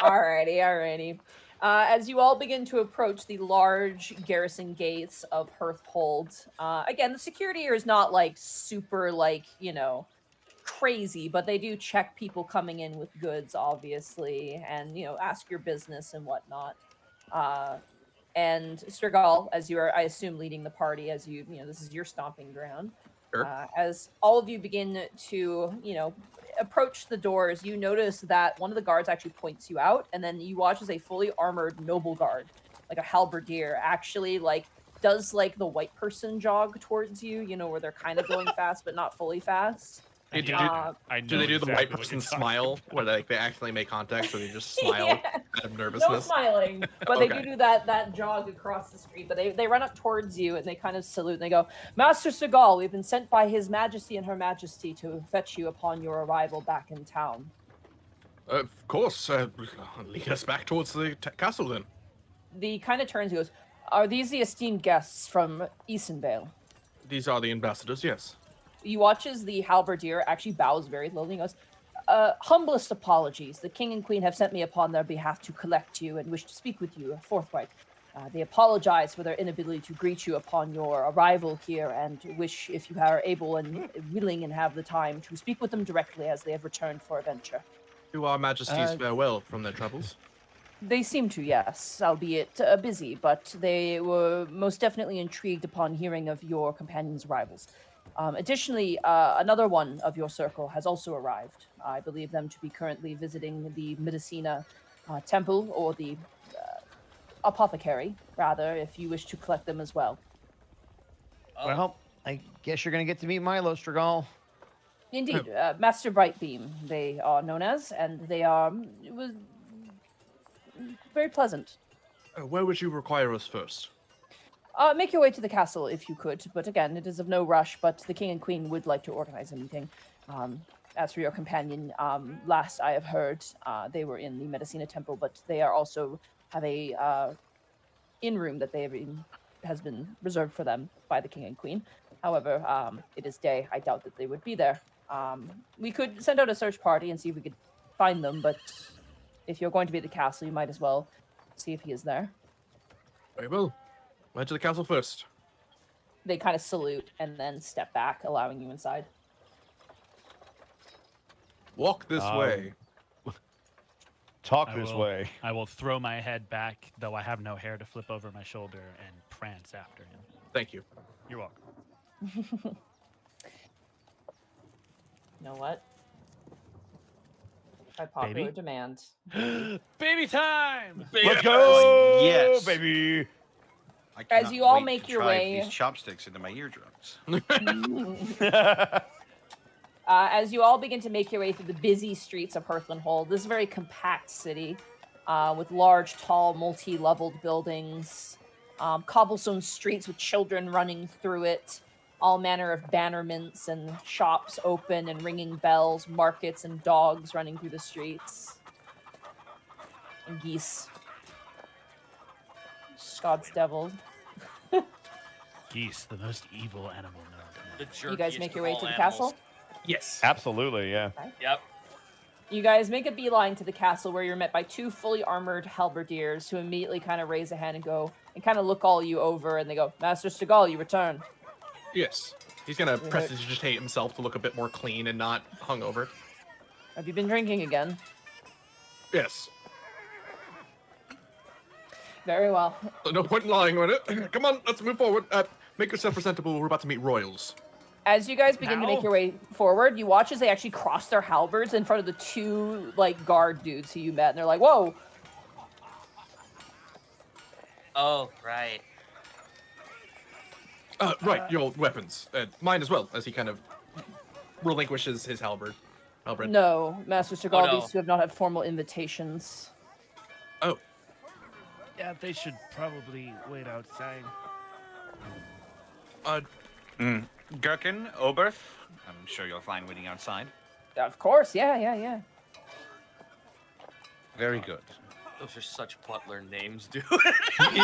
Alrighty. As you all begin to approach the large garrison gates of Hearthhold, again, the security here is not super crazy, but they do check people coming in with goods, obviously, and ask your business and whatnot. And Strigal, as you are, I assume, leading the party, as this is your stomping ground. Sure. As all of you begin to, approach the doors, you notice that one of the guards actually points you out, and then you watch as a fully armored noble guard, like a halberdier, actually does the white person jog towards you, where they're kind of going fast but not fully fast. Hey, do Do they do the white person smile, where they actually make contact, so they just smile Yeah. out of No nervousness? smiling, but they Okay. do that jog across the street. But they run up towards you and they kind of salute and they go, "Master Segal, we've been sent by His Majesty and Her Majesty to fetch you upon your arrival back in town." Of course. Lead us back towards the castle then. The kind of turns and goes, "Are these the esteemed guests from Easenvale?" These are the ambassadors, yes. You watch as the halberdier actually bows very lowly and goes, "Humblest apologies. The king and queen have sent me upon their behalf to collect you and wish to speak with you forthright. They apologize for their inability to greet you upon your arrival here and wish, if you are able and willing and have the time, to speak with them directly as they have returned for adventure." To our majesties farewell from their troubles. They seem to, yes, albeit busy, but they were most definitely intrigued upon hearing of your companion's arrivals. Additionally, another one of your circle has also arrived. I believe them to be currently visiting the Medicina temple, or the apothecary, rather, if you wish to collect them as well. Well, I guess you're going to get to meet Milo, Strigal. Indeed, Master Brightbeam, they are known as, and they are very pleasant. Where would you require us first? Make your way to the castle if you could, but again, it is of no rush, but the king and queen would like to organize a meeting. As for your companion, last I have heard, they were in the Medicina temple, but they are also have a inn room that has been reserved for them by the king and queen. However, it is day. I doubt that they would be there. We could send out a search party and see if we could find them, but if you're going to be at the castle, you might as well see if he is there. Very well. Head to the castle first. They kind of salute and then step back, allowing you inside. Walk this way. Talk I this will- way. I will throw my head back, though I have no hair to flip over my shoulder, and prance after him. Thank you. You're welcome. You know what? By popular Baby? demand. Baby time! Let's go, Yes. baby. I As cannot you all wait make to your drive way- these chopsticks into my eardrums. As you all begin to make your way through the busy streets of Hearthland Hold, this is a very compact city with large, tall, multi-leveled buildings, cobblestone streets with children running through it, all manner of bannerments and shops open and ringing bells, markets and dogs running through the streets, and geese. God's devil. Geese, the most evil animal known to man. The You guys jerkiest make your of way all to the animals. castle? Yes. Absolutely, yeah. Yep. You guys make a beeline to the castle where you're met by 2 fully armored halberdiers who immediately kind of raise a hand and go and kind of look all you over, and they go, Master Seagal, you return. Yes. He's gonna prestidigitate himself to look a bit more clean and not hungover. Have you been drinking again? Yes. Very well. No point in lying on it. Come on, let's move forward. Make yourself presentable. We're about to meet royals. As you guys begin to make Ow. your way forward, you watch as they actually cross their halberds in front of the 2 like guard dudes who you met, and they're like, "Whoa!" Oh, right. Right, your weapons. Mine as well, as he kind of relinquishes his halberd. No, Master Seagal, no. these 2 have not had formal invitations. Oh, Yeah, they should probably wait outside. Gherkin, Oberth. I'm sure you'll find waiting outside. Of course, yeah. Very good. Those are such butler names, dude.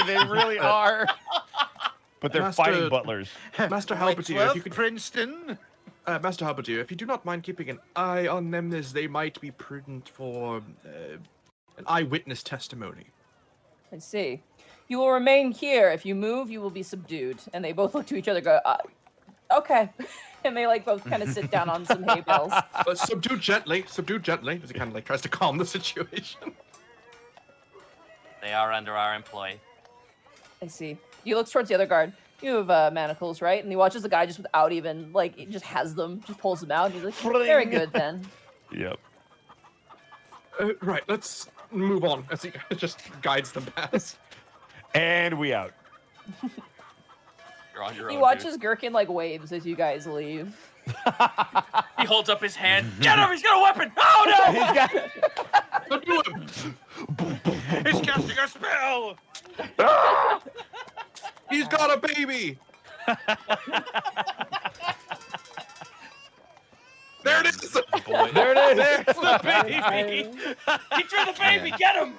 They really are. But they're Master- fighting butlers. Master Halberdier, if you could, Princeton. Master Halberdier, if you do not mind keeping an eye on them, as they might be prudent for an eyewitness testimony. I see. You will remain here. If you move, you will be subdued. And they both look to each other and go, okay. And they like both kind of sit down on some hay bales. Subdue gently, as he kind of like tries to calm the situation. They are under our employ. I see. You look towards the other guard. You have manacles, right? And he watches the guy just without even, like, he just has them, just pulls them out. And he's like, very good then. Yep. Right, let's move on as he just guides them past. And we out. You're on your He own, watches dude. Gherkin like waves as you guys leave. He holds up his hand. Get him! He's got a weapon! Oh, no! He's got... Subdue him! He's casting a spell. He's got a baby! There it is! Boy, There it is. There's the baby! He threw the baby! Get him!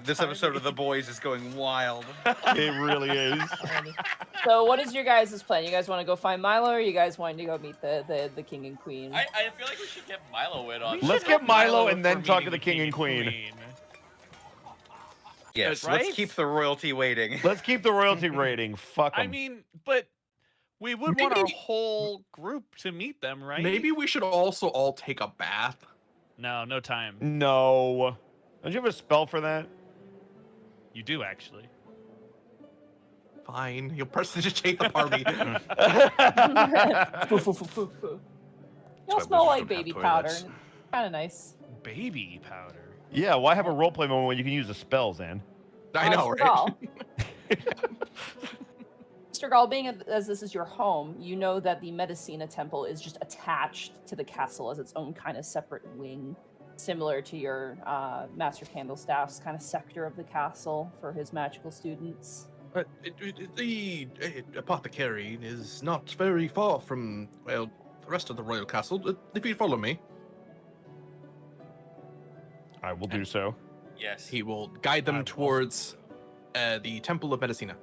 this episode of The Boys is going wild. It really is. So what is your guys' plan? You guys want to go find Milo, or you guys want to go meet the king and queen? I feel like we should get Milo in on Let's this. get Milo and then before talk to meeting the king and queen. Yes, Right? let's keep the royalty waiting. Let's keep the royalty rating. Fuck 'em. I mean, but we would want our whole group to meet them, right? Maybe we should also all take a bath. No time. No. Don't you have a spell for that? You do actually. Fine, you'll prestidigitate the party. Y'all smell wizards like don't have baby toilets. powder. Kind of nice. Baby powder. Yeah, why have a roleplay moment when you can use a spell, Zan? I know, right? Mr. Gall, being as this is your home, you know that the Medicina Temple is just attached to the castle as its own kind of separate wing, similar to your Master Candlestaff's kind of sector of the castle for his magical students. The apothecary is not very far from, well, the rest of the royal castle. If you follow me, I will do so. Yes. he will guide them towards the Temple of Medicina.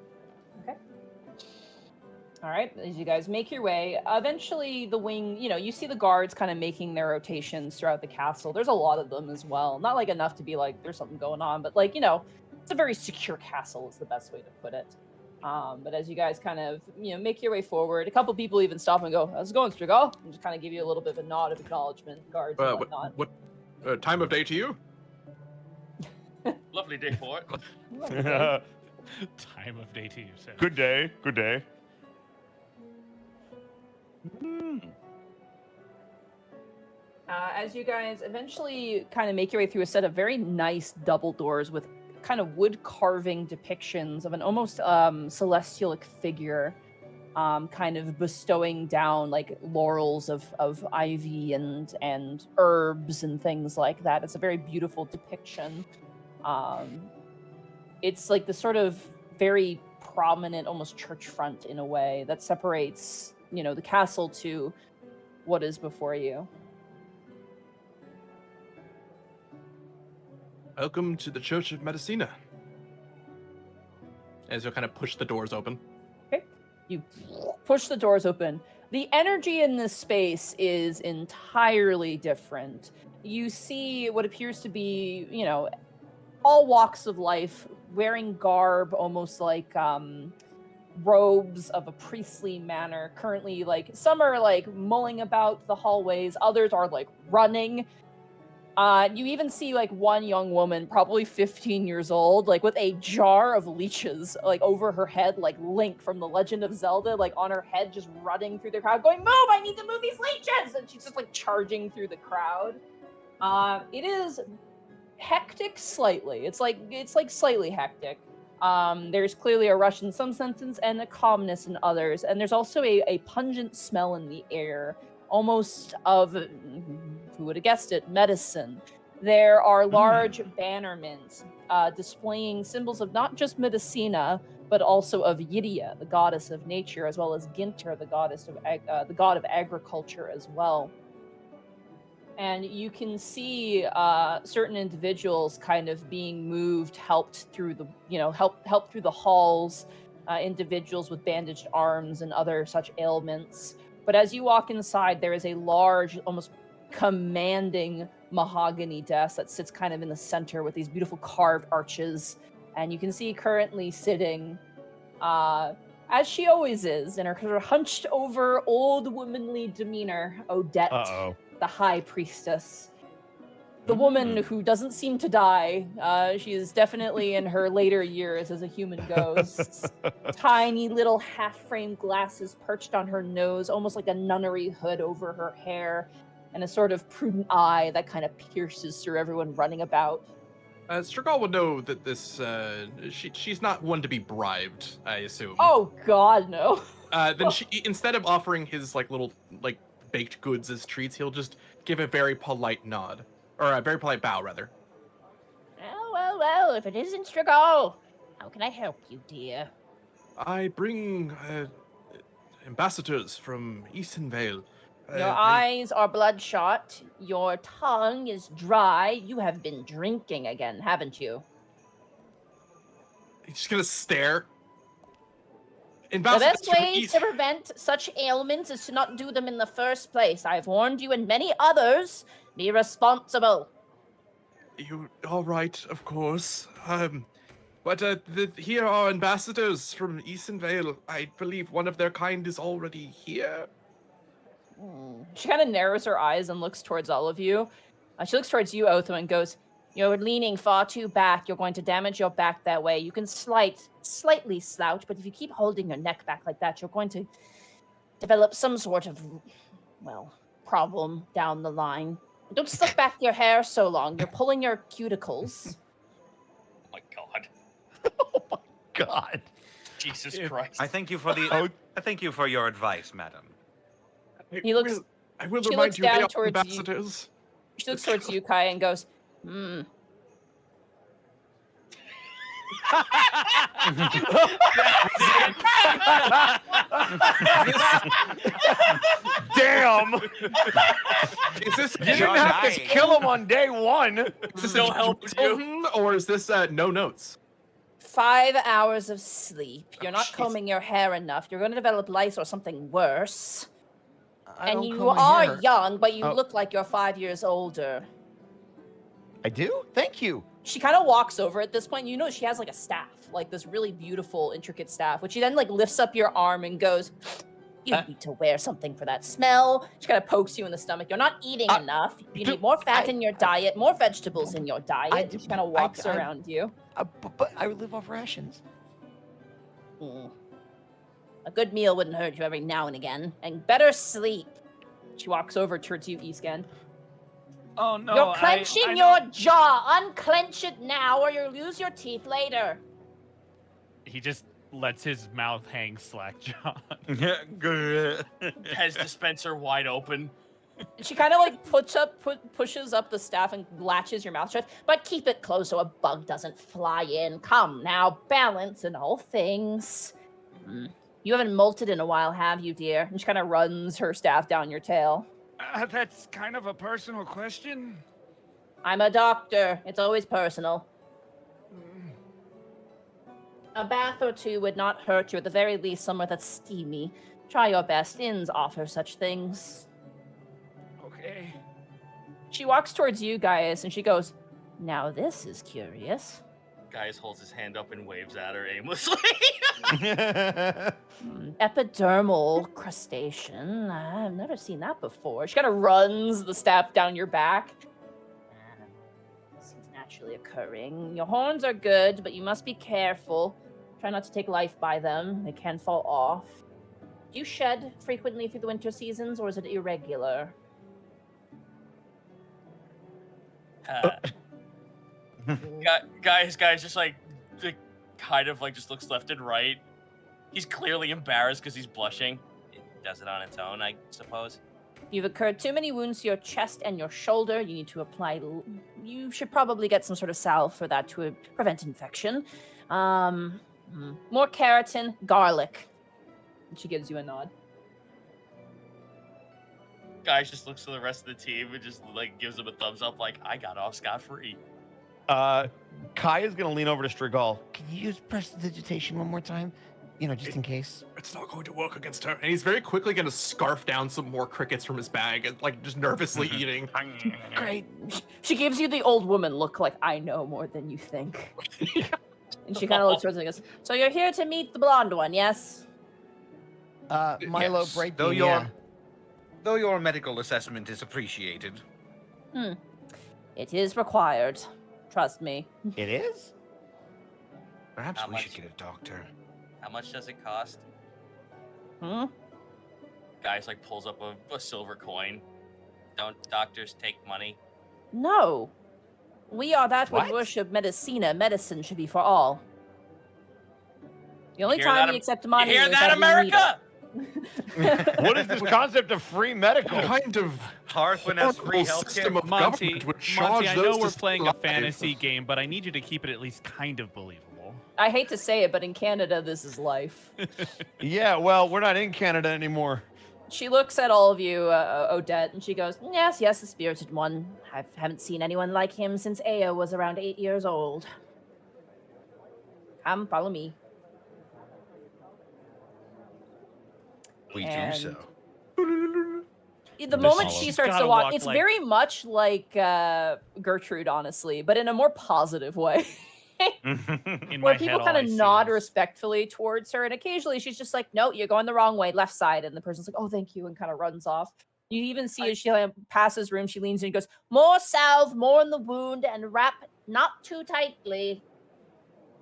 All right, as you guys make your way, eventually the wing, you see the guards kind of making their rotations throughout the castle. There's a lot of them as well. Not like enough to be like, there's something going on, but like, it's a very secure castle is the best way to put it. But as you guys kind of, make your way forward, a couple people even stop and go, how's it going, Strigal? And just kind of give you a little bit of a nod of acknowledgement, guards and whatnot. What time of day to you? Lovely day for it. Time of day to you, sir. Good day. Good day. As you guys eventually kind of make your way through a set of very nice double doors with kind of wood carving depictions of an almost celestialic figure, kind of bestowing down like laurels of ivy and herbs and things like that. It's a very beautiful depiction. It's like the sort of very prominent, almost church front in a way that separates, the castle to what is before you. Welcome to the Church of Medicina. As you'll kind of push the doors open. You push the doors open. The energy in this space is entirely different. you see what appears to be, all walks of life wearing garb, almost like robes of a priestly manner. Currently, like, some are like mulling about the hallways, others are like running. You even see like one young woman, probably 15 years old, like with a jar of leeches like over her head, like Link from The Legend of Zelda, like on her head, just running through the crowd, going, "Move! I need to move these leeches!" And she's just like charging through the crowd. It is hectic slightly. It's like slightly hectic. There's clearly a rush in some senses and a calmness in others, and there's also a pungent smell in the air, almost of, who would have guessed it, medicine. There are large bannerments displaying symbols of not just Medicina, but also of Ydia, the goddess of nature, as well as Ginter, the goddess of the god of agriculture as well. And you can see certain individuals kind of being moved, helped through the, helped through the halls, individuals with bandaged arms and other such ailments. But as you walk inside, there is a large, almost commanding mahogany desk that sits kind of in the center with these beautiful carved arches. And you can see currently sitting, as she always is, in her hunched over old womanly demeanor, Odette. Uh-oh. The High Priestess. The woman who doesn't seem to die. She is definitely in her later years as a human ghost. Tiny little half-framed glasses perched on her nose, almost like a nunnery hood over her hair, and a sort of prudent eye that kind of pierces through everyone running about. Strigal would know that this, she's not one to be bribed, I assume. Oh God, no. Then she, instead of offering his little baked goods as treats, he'll just give a very polite nod, or a very polite bow, rather. Well, if it isn't Strigal, how can I help you, dear? I bring ambassadors from Eastonvale. Your eyes are bloodshot. Your tongue is dry. You have been drinking again, haven't you? He's just gonna stare. The best way to prevent such ailments is to not do them in the first place. I've warned you and many others. Be responsible. You all right? Of course. But here are ambassadors from Eastonvale. I believe one of their kind is already here. She kind of narrows her eyes and looks towards all of you. She looks towards you, Otho, and goes, "You're leaning far too back. You're going to damage your back that way. You can slightly slouch, but if you keep holding your neck back like that, you're going to develop some sort of, problem down the line. Don't slick back your hair so long. You're pulling your cuticles." Oh my god. Oh my God. Jesus Christ. I thank you for the. I thank you for your advice, madam. He looks. I will she remind looks you they down are towards you. ambassadors. She looks towards you, Kai, and goes, Damn. Is this You didn't have to kill him on day one. Is this No a help with you. or is this no notes? 5 hours of sleep. You're not combing your hair enough. You're going to develop lice or something worse. And you are young, but you look like you're 5 years older. I do? Thank you. she kind of walks over at this point. You know, she has like a staff, like this really beautiful, intricate staff, which she then like lifts up your arm and goes, "You need to wear something for that smell." She kind of pokes you in the stomach. You're not eating enough. You need more fat in your diet, more vegetables in your diet. She kind of walks around you. But I live off rations. A good meal wouldn't hurt you every now and again. And better sleep. She walks over towards you, Eastgan. Oh no! You're clenching your jaw. Unclench it now, or you'll lose your teeth later. He just lets his mouth hang slack jaw. Has dispenser wide open. She kind of like pushes up the staff and latches your mouth shut. But keep it close so a bug doesn't fly in. Come now, balance in all things. You haven't molted in a while, have you, dear? And she kind of runs her staff down your tail. That's kind of a personal question. I'm a doctor. It's always personal. A bath or two would not hurt you, at the very least somewhere that's steamy. Try your best. Inns offer such things. Okay. She walks towards you guys and she goes, "Now this is curious. Guys holds his hand up and waves at her aimlessly. Epidermal crustacean. I've never seen that before." She kind of runs the staff down your back. This is naturally occurring. Your horns are good, but you must be careful. Try not to take life by them. They can fall off. Do you shed frequently through the winter seasons, or is it irregular? Guys, just like kind of like just looks left and right. He's clearly embarrassed because he's blushing. It does it on its own, I suppose. You've incurred too many wounds to your chest and your shoulder. You need to apply. You should probably get some sort of salve for that to prevent infection. More keratin, garlic. And she gives you a nod. Guys just looks to the rest of the team and just like gives him a thumbs up, like I got off scot-free. Kai is gonna lean over to Strigal. Can you use prestidigitation one more time? You know, just in case. It's not going to work against her. And he's very quickly going to scarf down some more crickets from his bag and like just nervously eating. Great. She gives you the old woman look, like, I know more than you think. And she kind of looks towards you and goes, "So you're here to meet the blonde one, yes?" Milo Yes, breaking. Though your medical assessment is appreciated. It is required. Trust me. It is? Perhaps How we much? should get a doctor. How much does it cost? Guys like pulls up a silver coin. Don't doctors take money? No. We are that What? would worship medicina. Medicine should be for all. The only hear time that, we accept money You hear is that, we need America? it. What is this concept of free medical? What kind of Hearth when has free horrible system healthcare. of Monty, government would Monty, charge I those know to we're stay playing a alive? fantasy game, but I need you to keep it at least kind of believable. I hate to say it, but in Canada, this is life. Yeah, well, we're not in Canada anymore. She looks at all of you, Odette, and she goes, "Yes, yes, the spirited one. I haven't seen anyone like him since Aya was around 8 years old. Come, follow me." We do And- so. The moment follow. she She's starts to gotta walk, walk it's like- very much like Gertrude, honestly, but in a more positive way. In Where my people head, kind all of I see nod is- respectfully towards her, and occasionally she's just like, "No, you're going the wrong way, left side," and the person's like, "Oh, thank you," and kind of runs off. You even see as she passes room, she leans in and goes, "More salve, more in the wound, and wrap not too tightly."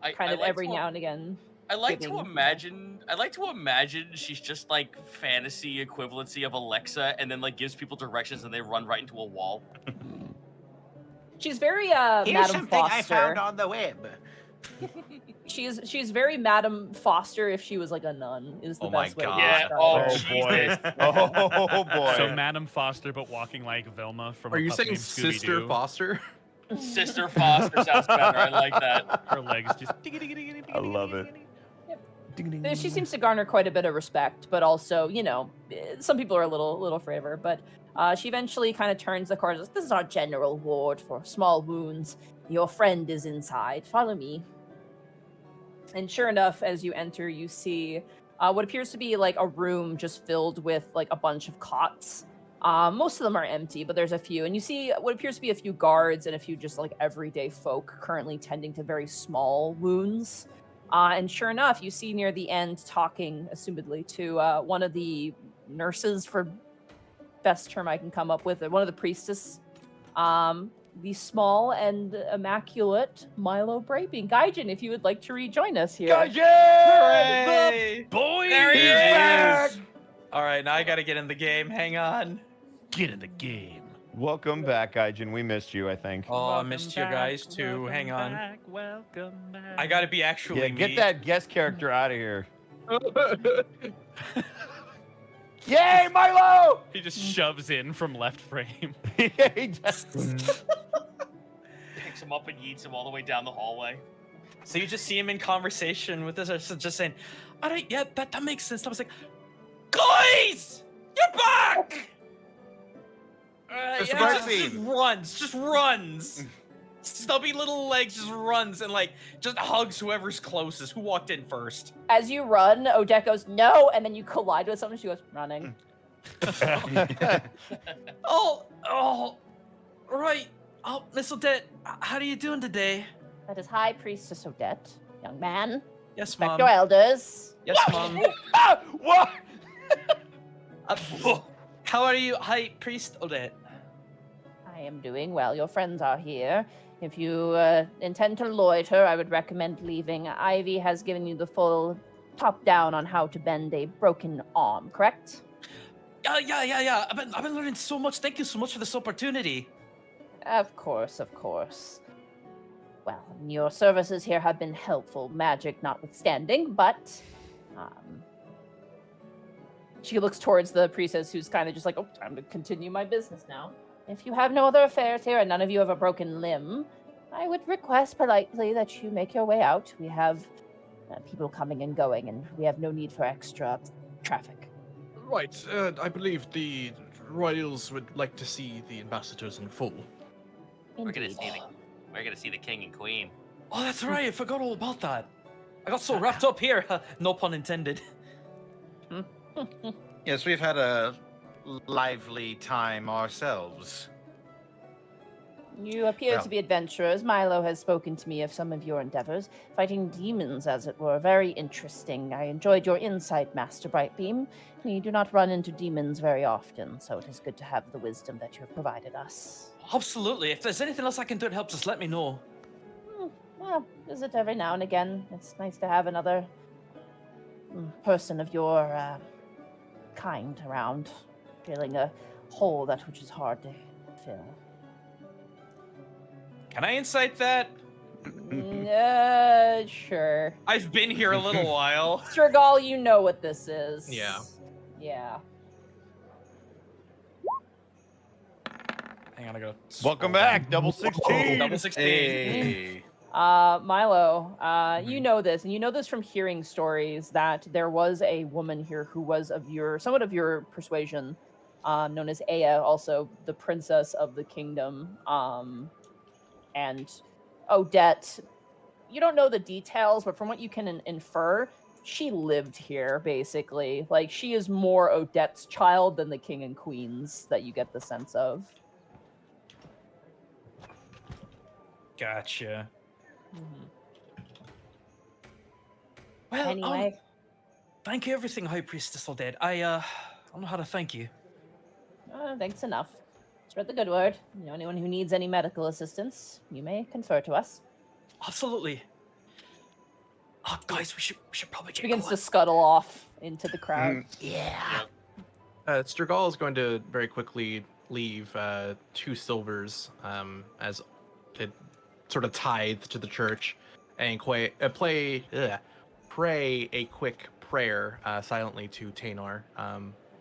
Kind I of like every to- now and again. I like to giving- imagine. I like to imagine she's just like fantasy equivalency of Alexa, and then like gives people directions, and they run right into a wall. She's very Madam Foster. on the web. She's very Madam Foster if she was like a nun. Is the Oh my best way God. to Yeah. describe Oh, her. boy. Oh boy. So Madam Foster, but walking like Velma from. Are a you puppy saying named Sister Scooby-Doo. Foster? Sister Foster sounds better. I like that. Her legs just. I love it. She seems to garner quite a bit of respect, but also, some people are a little afraid of her. But she eventually kind of turns the corner. "This is our general ward for small wounds. Your friend is inside. Follow me." And sure enough, as you enter, you see what appears to be like a room just filled with like a bunch of cots. Most of them are empty, but there's a few. And you see what appears to be a few guards and a few just like everyday folk currently tending to very small wounds. And sure enough, you see near the end talking, assumedly, to one of the nurses, for best term I can come up with, one of the priestess, the small and immaculate Milo Braping. Gaijin, if you would like to rejoin us here. Hooray! Boy, There he is. All right, now I gotta get in the game. Hang on. get in the game. Welcome back, Gaijin. We missed you, I think. Oh, I missed you guys too. Hang on. Welcome back. I gotta be actually Yeah, me. get that guest character out of here. Yay, Milo! He just shoves in from left frame. Yeah, he does. Picks him up and yeets him all the way down the hallway. So you just see him in conversation with us, just saying, "All right, yeah, that makes sense." I was like, "Guys, you're back!" Mr. Yeah, Brightbeam. just runs. Stubby little legs just runs and like just hugs whoever's closest. Who walked in first? As you run, Odette goes, "No," and then you collide with someone. She goes, "Running." Oh, Right. Oh, Miss Odette, how are you doing today? That is High Priestess Odette. Young man, Yes, respect Mom. your elders. Yes, Mom. Ah, what? How are you, High Priest Odette? I am doing well. Your friends are here. If you intend to loiter, I would recommend leaving. Ivy has given you the full top down on how to bend a broken arm, correct? Yeah. I've been learning so much. Thank you so much for this opportunity. Of course, of course. Well, your services here have been helpful, magic notwithstanding, but she looks towards the priestess who's kind of just like, oh, time to continue my business now. If you have no other affairs here and none of you have a broken limb, I would request politely that you make your way out. We have people coming and going, and we have no need for extra traffic. Right. I believe the royals would like to see the ambassadors in full. Indeed. We're gonna see the king and queen. Oh, that's right. I forgot all about that. I got so wrapped up here. No pun intended. Yes, we've had a lively time ourselves. You appear Well. to be adventurers. Milo has spoken to me of some of your endeavors, fighting demons, as it were. Very interesting. I enjoyed your insight, Master Brightbeam. We do not run into demons very often, so it is good to have the wisdom that you have provided us. Absolutely. If there's anything else I can do to help, just let me know. Well, visit every now and again. It's nice to have another person of your kind around, filling a hole that which is hard to fill. Can I insight that? Sure. I've been here a little while. Strigal, you know what this is. Yeah. Yeah. Hang on, I gotta. Welcome back, double 16. Double 16. Hey. Milo, you know this, and you know this from hearing stories that there was a woman here who was somewhat of your persuasion, known as Aya, also the princess of the kingdom. And Odette, you don't know the details, but from what you can infer, she lived here, basically. Like, she is more Odette's child than the king and queens that you get the sense of. Gotcha. Mm-hmm. Well, Anyway, thank you everything, High Priestess Odette. I don't know how to thank you. thanks enough. Spread the good word. You know, anyone who needs any medical assistance, you may confer to us. Absolutely. Oh, guys, we should probably She get begins going. to scuttle off into the crowd. Strigal is going to very quickly leave 2 silvers as it sort of tithe to the church and pray a quick prayer silently to Tanar,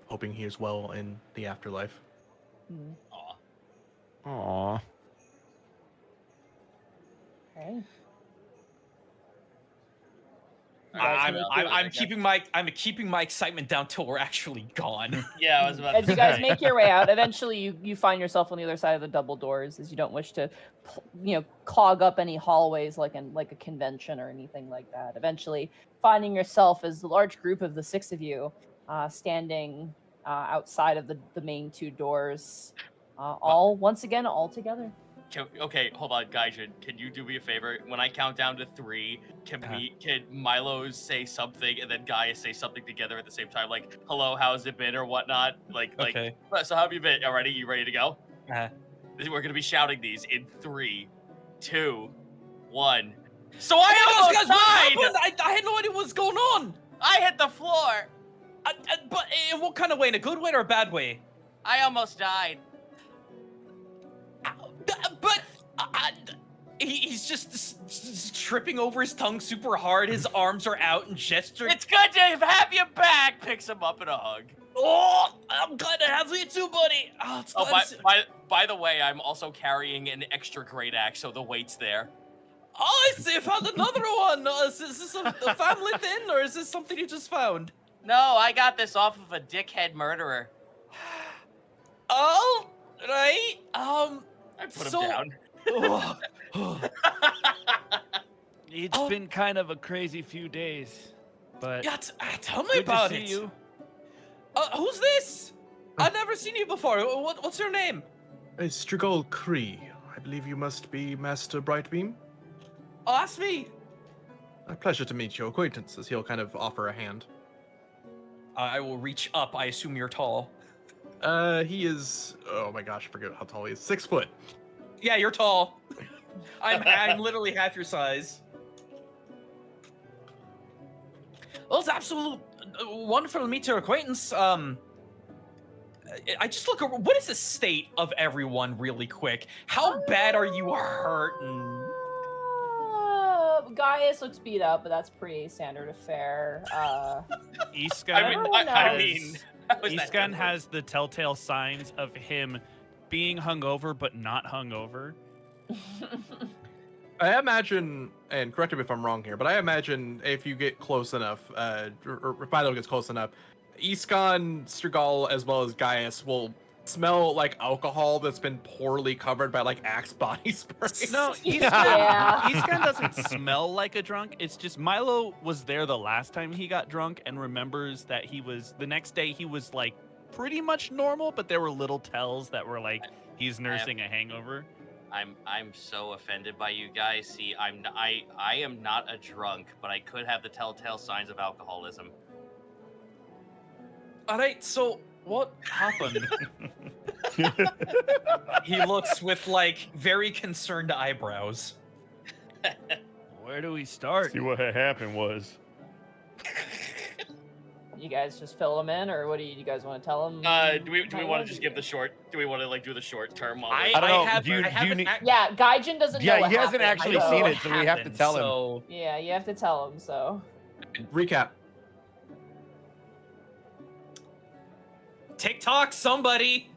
hoping he is well in the afterlife. Hmm. Aw. Aw. Okay. I'm keeping my excitement down till we're actually gone. Yeah, I was about As to you guys say. make your way out, eventually you find yourself on the other side of the double doors, as you don't wish to, clog up any hallways like a convention or anything like that. Eventually, finding yourself as the large group of the 6 of you standing outside of the main 2 doors, all together. Okay, hold on, Gaijin. Can you do me a favor? When I count down to 3, can Milo say something and then Gaia say something together at the same time? Like, hello, how's it been or whatnot? Okay. So how have you been? Alrighty, you ready to go? Uh-huh. We're gonna be shouting these in 3, 2, 1. So I almost Guys, what died! happened? I had no idea what was going on. I hit the floor! But in what kind of way? In a good way or a bad way? I almost died. But he's just tripping over his tongue super hard. His arms are out and gesturing. It's good to have you back! Picks him up in a hug. Oh, I'm glad to have you too, buddy. Oh, it's Oh, glad to see- by the way, I'm also carrying an extra great axe, so the weight's there. Oh, I see. I found another one. Is this a family thing, or is this something you just found? No, I got this off of a dickhead murderer. Oh, right. I put him down. It's been kind of a crazy few days, but Yeah, tell me good about to see it. you. Who's this? I've never seen you before. What's your name? Strigol Cree. I believe you must be Master Brightbeam. Oh, that's me. A pleasure to meet your acquaintance, as he'll kind of offer a hand. I will reach up. I assume you're tall. He is, oh my gosh, I forget how tall he is. 6 foot. Yeah, you're tall. I'm literally half your size. Well, it's absolute wonderful to meet your acquaintance. I just look over. What is the state of everyone, really quick? How bad are you hurting? Gaius looks beat up, but that's pretty standard affair. Iskan, I mean, how is that Iskan different? has the telltale signs of him being hungover but not hungover. I imagine, and correct me if I'm wrong here, but I imagine if you get close enough, or if Philo gets close enough, Iskan, Strigol, as well as Gaius will smell like alcohol that's been poorly covered by like Axe body spray. No, Iskan, Yeah. Iskan doesn't smell like a drunk. It's just Milo was there the last time he got drunk and remembers that he was, the next day he was like pretty much normal, but there were little tells that were like he's nursing a hangover. I'm so offended by you guys. See, I am not a drunk, but I could have the telltale signs of alcoholism. All right, so what happened? He looks with like very concerned eyebrows. Where do we start? See what had happened was. You guys just fill them in, or what do you guys want to tell them? Do we want to just give the short? Do we want to like do the short term? While I we're- don't know. Have, Do you- I do you haven't need- ac- Yeah, Gaijin doesn't know Yeah, what he hasn't happened, actually so- seen what it, so we have to happened, tell him. so- Yeah, you have to tell him, so. Recap. TikTok, somebody.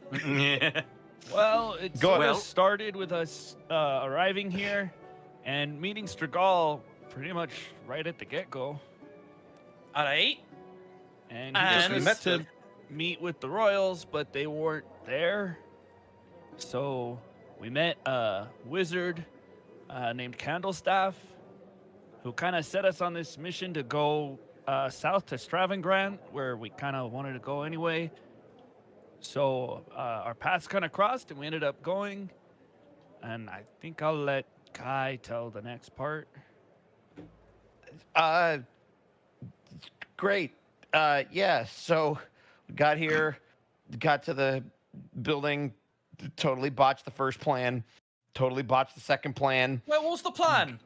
Well, it Go sort ahead. of started with us arriving here and meeting Strigol pretty much right at the get-go. All right. And he And- took We us met to them. meet with the royals, but they weren't there. So we met a wizard named Candlestaff, who kind of set us on this mission to go south to Stravengrant, where we kind of wanted to go anyway. So our paths kind of crossed, and we ended up going. And I think I'll let Kai tell the next part. Great. Yeah, so we got here, got to the building, totally botched the first plan, totally botched the second plan. Well, what was the plan?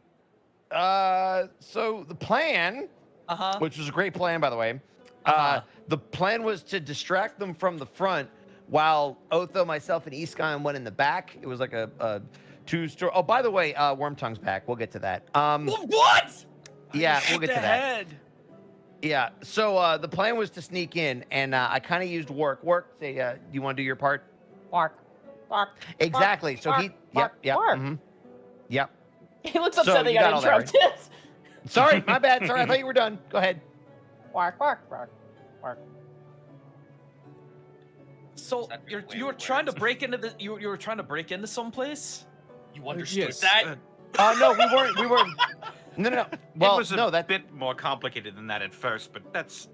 So the plan, Uh-huh. which was a great plan, by the way, Uh-huh. the plan was to distract them from the front while Otho, myself, and Iskan went in the back. It was like a two-story. Oh, by the way, Wormtongue's back. We'll get to that. What? Yeah, Hit we'll get the to that. head. Yeah. So the plan was to sneak in, and I kind of used work. Say, do you want to do your part? Bark. Bark. Exactly. So bark, he. bark, Yep. Yep. bark. mhm. Yep. He looks So upset that you he got got all that, right? interrupted. Sorry, my bad. Sorry, I thought you were done. Go ahead. Bark, bark, bark, bark. So Is that you way were of trying to words? break into the you were trying to break into someplace? You understood Yes, that? No, we weren't. We weren't. No. Well, it was a no, that. bit more complicated than that at first, but that's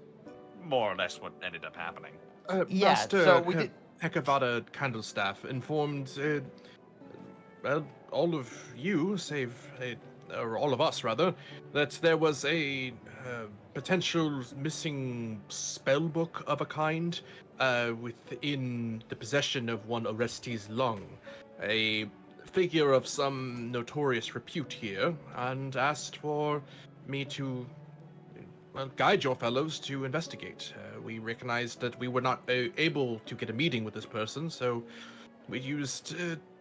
more or less what ended up happening. Yeah, Master so we did- Hekavada Candlestaff informed well, all of you, save or all of us rather, that there was a potential missing spell book of a kind within the possession of one Orestes Lung, a figure of some notorious repute here, and asked for me to guide your fellows to investigate. We recognized that we were not able to get a meeting with this person, so we used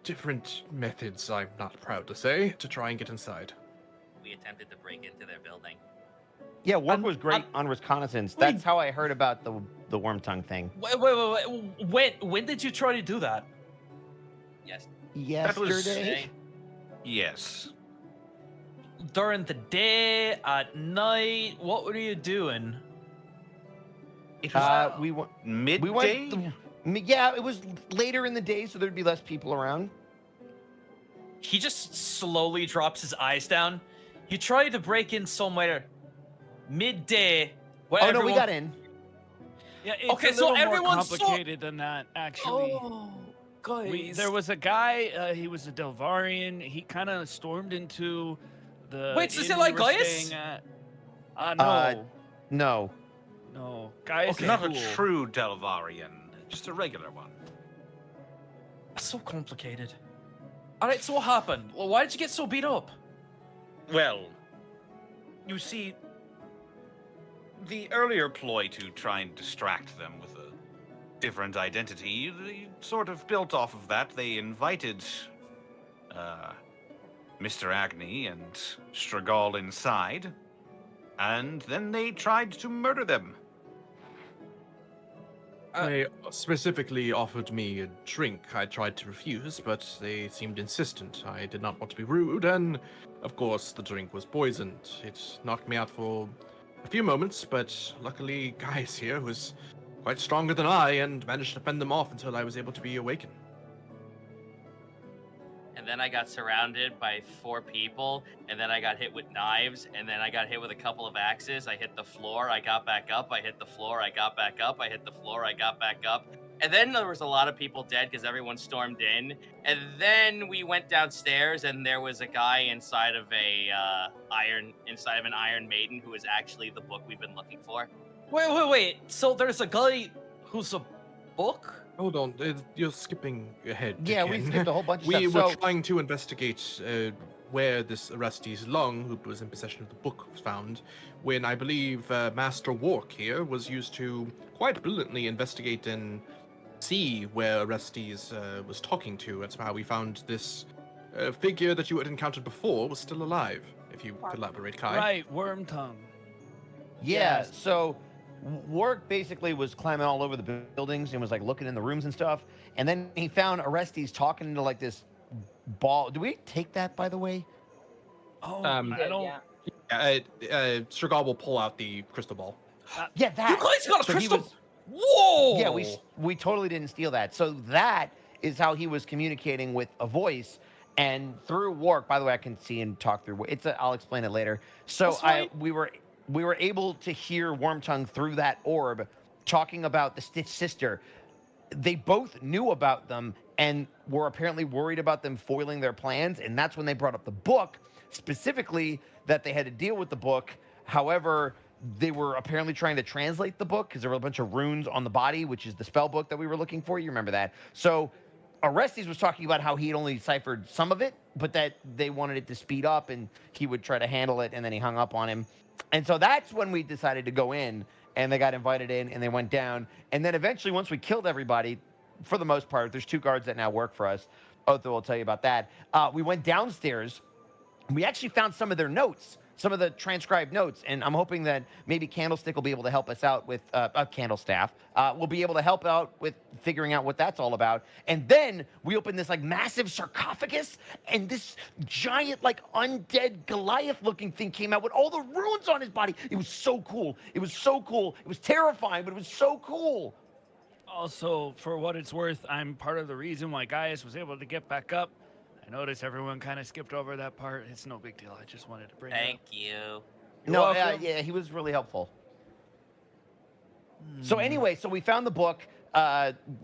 different methods, I'm not proud to say, to try and get inside. We attempted to break into their building. Yeah, work was great on reconnaissance. That's how I heard about the Wormtongue thing. Wait. When did you try to do that? Yes. Yesterday. Yes. During the day, at night, what were you doing? It was We went. midday. We went. Yeah, it was later in the day, so there'd be less people around. He just slowly drops his eyes down. You tried to break in somewhere midday. Where Oh no, we everyone- got in. Yeah, it's Okay, a so little more everyone saw- complicated than that, actually. Oh, guys. There was a guy. He was a Delvarian. He kind of stormed into the. Wait, is it inn we like were Goliath? staying at. No, No. no. Gaius Okay. is Not cool. a true Delvarian, just a regular one. That's so complicated. All right, so what happened? Well, why did you get so beat up? Well, you see, the earlier ploy to try and distract them with a different identity, they sort of built off of that. They invited Mr. Agni and Stragal inside, and then they tried to murder them. They specifically offered me a drink. I tried to refuse, but they seemed insistent. I did not want to be rude, and of course, the drink was poisoned. It knocked me out for a few moments, but luckily, Gaius here was quite stronger than I and managed to fend them off until I was able to be awakened. And then I got surrounded by 4 people, and then I got hit with knives, and then I got hit with a couple of axes. I hit the floor, I got back up, I hit the floor, I got back up, I hit the floor, I got back up. And then there was a lot of people dead because everyone stormed in. And then we went downstairs, and there was a guy inside of an Iron Maiden who is actually the book we've been looking for. Wait. So there's a guy who's a book? Hold on, you're skipping ahead. Yeah, we Ken. skipped a whole bunch of We stuff. were So, trying to investigate where this Orestes Lung, who was in possession of the book, was found, when I believe Master Wark here was used to quite brilliantly investigate and see where Orestes was talking to. That's how we found this figure that you had encountered before was still alive. If you could elaborate, Kai. Right, worm tongue. yeah, Yes. so Work basically was climbing all over the buildings and was like looking in the rooms and stuff. And then he found Orestes talking to like this ball. Do we take that, by the way? Oh, Um, I don't. Yeah. Stragal will pull out the crystal ball. Yeah, that. You guys got a So he crystal. was- Whoa! Yeah, we totally didn't steal that. So that is how he was communicating with a voice, and through Wark. By the way, I can see and talk through. I'll explain it later. So That's fine. we were able to hear Wormtongue through that orb, talking about the Stitch sister. They both knew about them and were apparently worried about them foiling their plans, and that's when they brought up the book, specifically that they had to deal with the book. However, they were apparently trying to translate the book because there were a bunch of runes on the body, which is the spell book that we were looking for. You remember that? So Orestes was talking about how he had only deciphered some of it, but that they wanted it to speed up and he would try to handle it, and then he hung up on him. And so that's when we decided to go in, and they got invited in, and they went down. And then eventually, once we killed everybody, for the most part, there's 2 guards that now work for us. Otho will tell you about that. We went downstairs. We actually found some of their notes, some of the transcribed notes, and I'm hoping that maybe Candlestick will be able to help us out with Candlestaff. We'll be able to help out with figuring out what that's all about. And then we opened this like massive sarcophagus, and this giant like undead Goliath-looking thing came out with all the runes on his body. It was so cool. It was so cool. It was terrifying, but it was so cool. Also, for what it's worth, I'm part of the reason why Gaius was able to get back up. I noticed everyone kind of skipped over that part. It's no big deal. I just wanted to bring it Thank up. you. No, welcome. yeah, he was really helpful. So anyway, so we found the book,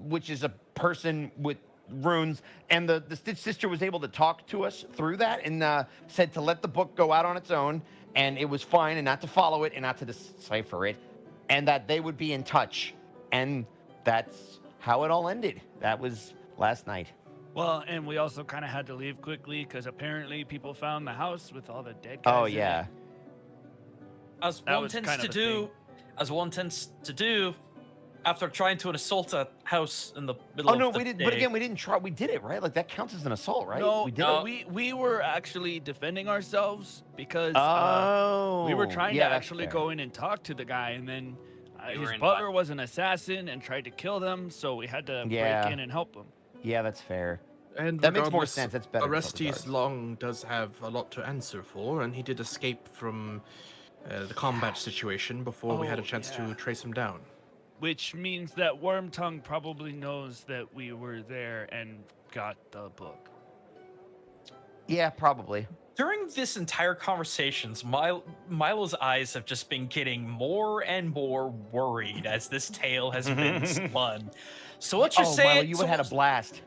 which is a person with runes, and the Stitch sister was able to talk to us through that, and said to let the book go out on its own, and it was fine, and not to follow it, and not to decipher it, and that they would be in touch, and that's how it all ended. That was last night. Well, and we also kind of had to leave quickly because apparently people found the house with all the dead guys. Oh in yeah. it. As That one was tends kind to of a do, thing. as one tends to do, after trying to assault a house in the middle Oh no, of the we didn't. day. But again, we didn't try. We did it right. Like that counts as an assault, right? No, we did no. it. we were actually defending ourselves because Oh, we were trying yeah, to that's actually fair. go in and talk to the guy, and then We were his in butler was an assassin and tried to kill them, so we had to Yeah. break in and help him. Yeah, that's fair. And That makes more regardless, sense. That's better. than Orestes guards. Long does have a lot to answer for, and he did escape from the combat situation before we had a Oh, chance yeah. to trace him down. Which means that Wormtongue probably knows that we were there and got the book. Yeah, probably. During this entire conversations, Milo's eyes have just been getting more and more worried as this tale has been spun. So what you're Oh, saying? Milo, you so would have had a blast.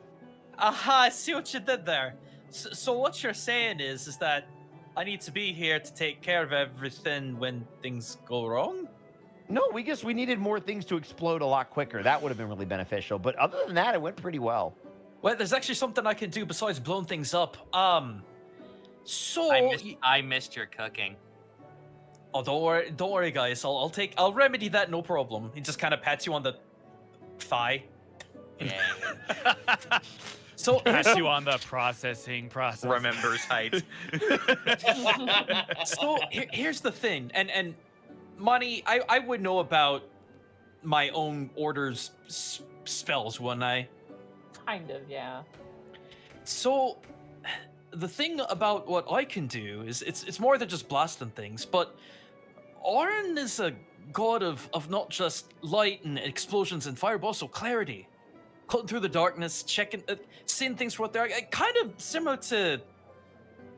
Aha, I see what you did there. So what you're saying is that I need to be here to take care of everything when things go wrong? No, we needed more things to explode a lot quicker. That would have been really beneficial. But other than that, it went pretty well. Well, there's actually something I can do besides blowing things up. So I missed your cooking. oh, don't worry, guys. I'll remedy that, no problem. He just kind of pats you on the thigh. Yeah. So Pass you on the processing process. Remembers height. So here's the thing, and Monty, I would know about my own order's spells, wouldn't I? Kind of, yeah. So the thing about what I can do is it's more than just blasting things, but Orin is a god of not just light and explosions and fire, but also clarity. Cutting through the darkness, checking, seeing things for what they are. Kind of similar to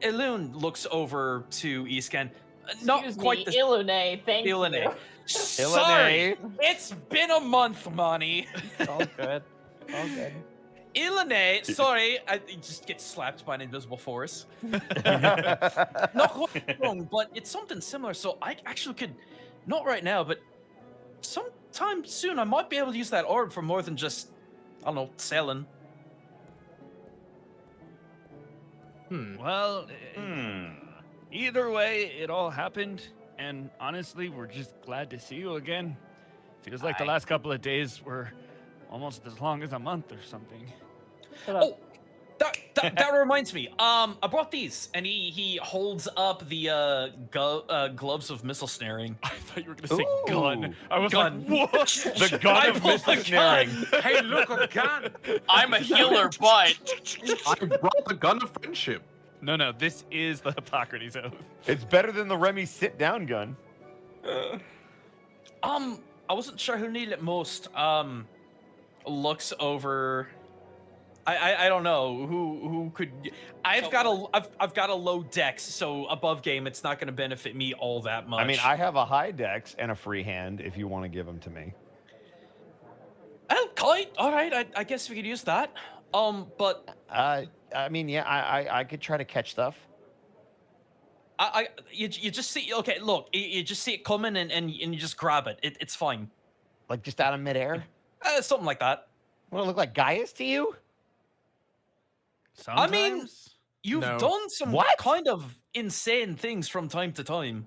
Elune looks over to Iscan. Not Excuse quite me, the Ilune, thank Ilune. you. Sorry, it's been a month, Monty. All good. All good. Ilene, sorry, he just gets slapped by an invisible force. Not quite wrong, but it's something similar. So I actually could, not right now, but sometime soon, I might be able to use that orb for more than just, I don't know, selling. Well, either way, it all happened, and honestly, we're just glad to see you again. Feels like the Aye. last couple of days were almost as long as a month or something. Oh, that reminds me. I brought these, and he holds up the gloves of missile snaring. I thought you were gonna say gun. Ooh, I was gun. like, what? The gun I of pulled missile the snaring. Hey, look, a gun. I'm a healer, but I brought the gun of friendship. No, this is the Hippocrates oath. It's better than the Remy sit-down gun. I wasn't sure who needed it most. Looks over. I don't know who could. I've got a low dex, so above game, it's not going to benefit me all that much. I mean, I have a high dex and a free hand if you want to give them to me. Kite. All right, I guess we could use that. But I mean, yeah, I could try to catch stuff. you just see. Okay, look, you just see it coming and you just grab it. It's fine. Like just out of midair. Something like that. Want to look like Gaius to you? I mean, Sometimes? You've No. done some What? kind of insane things from time to time.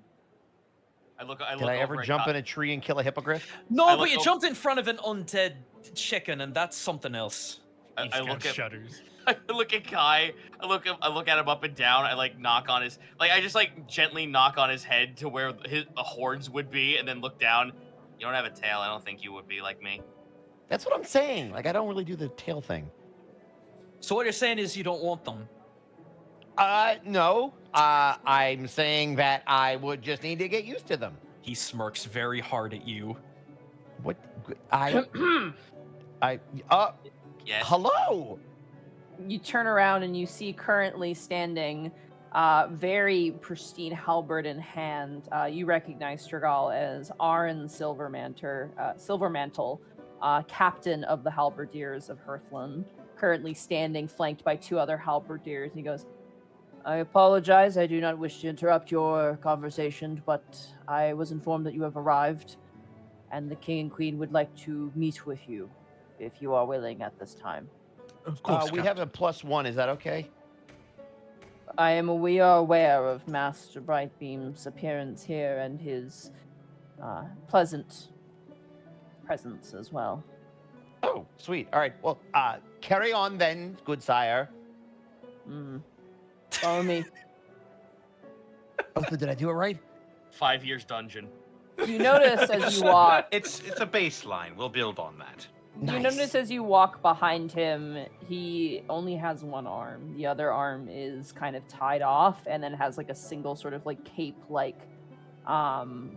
I look Did I ever over at jump Ka- in a tree and kill a hippogriff? No, I but look you over- jumped in front of an undead chicken, and that's something else. I He's got look at shudders. I look at Kai. I look at him up and down. I like knock on his I just like gently knock on his head to where his horns would be, and then look down. You don't have a tail. I don't think you would be like me. That's what I'm saying. Like I don't really do the tail thing. So what you're saying is you don't want them. No. I'm saying that I would just need to get used to them. He smirks very hard at you. What? Yes. Hello. You turn around and you see currently standing, very pristine halberd in hand. You recognize Strigal as Arin Silvermantle, captain of the halberdiers of Hearthland, currently standing flanked by two other halberdiers. And he goes, I apologize. I do not wish to interrupt your conversation, but I was informed that you have arrived, and the king and queen would like to meet with you, if you are willing at this time. Of course. We have a +1. Is that okay? We are aware of Master Brightbeam's appearance here and his pleasant presence as well. Oh, sweet. All right. Well, carry on then, good sire. Follow me. Oh, so did I do it right? 5 years dungeon. You notice as you walk. It's a baseline. We'll build on that. You Nice. notice as you walk behind him, he only has one arm. The other arm is kind of tied off, and then has like a single sort of like cape-like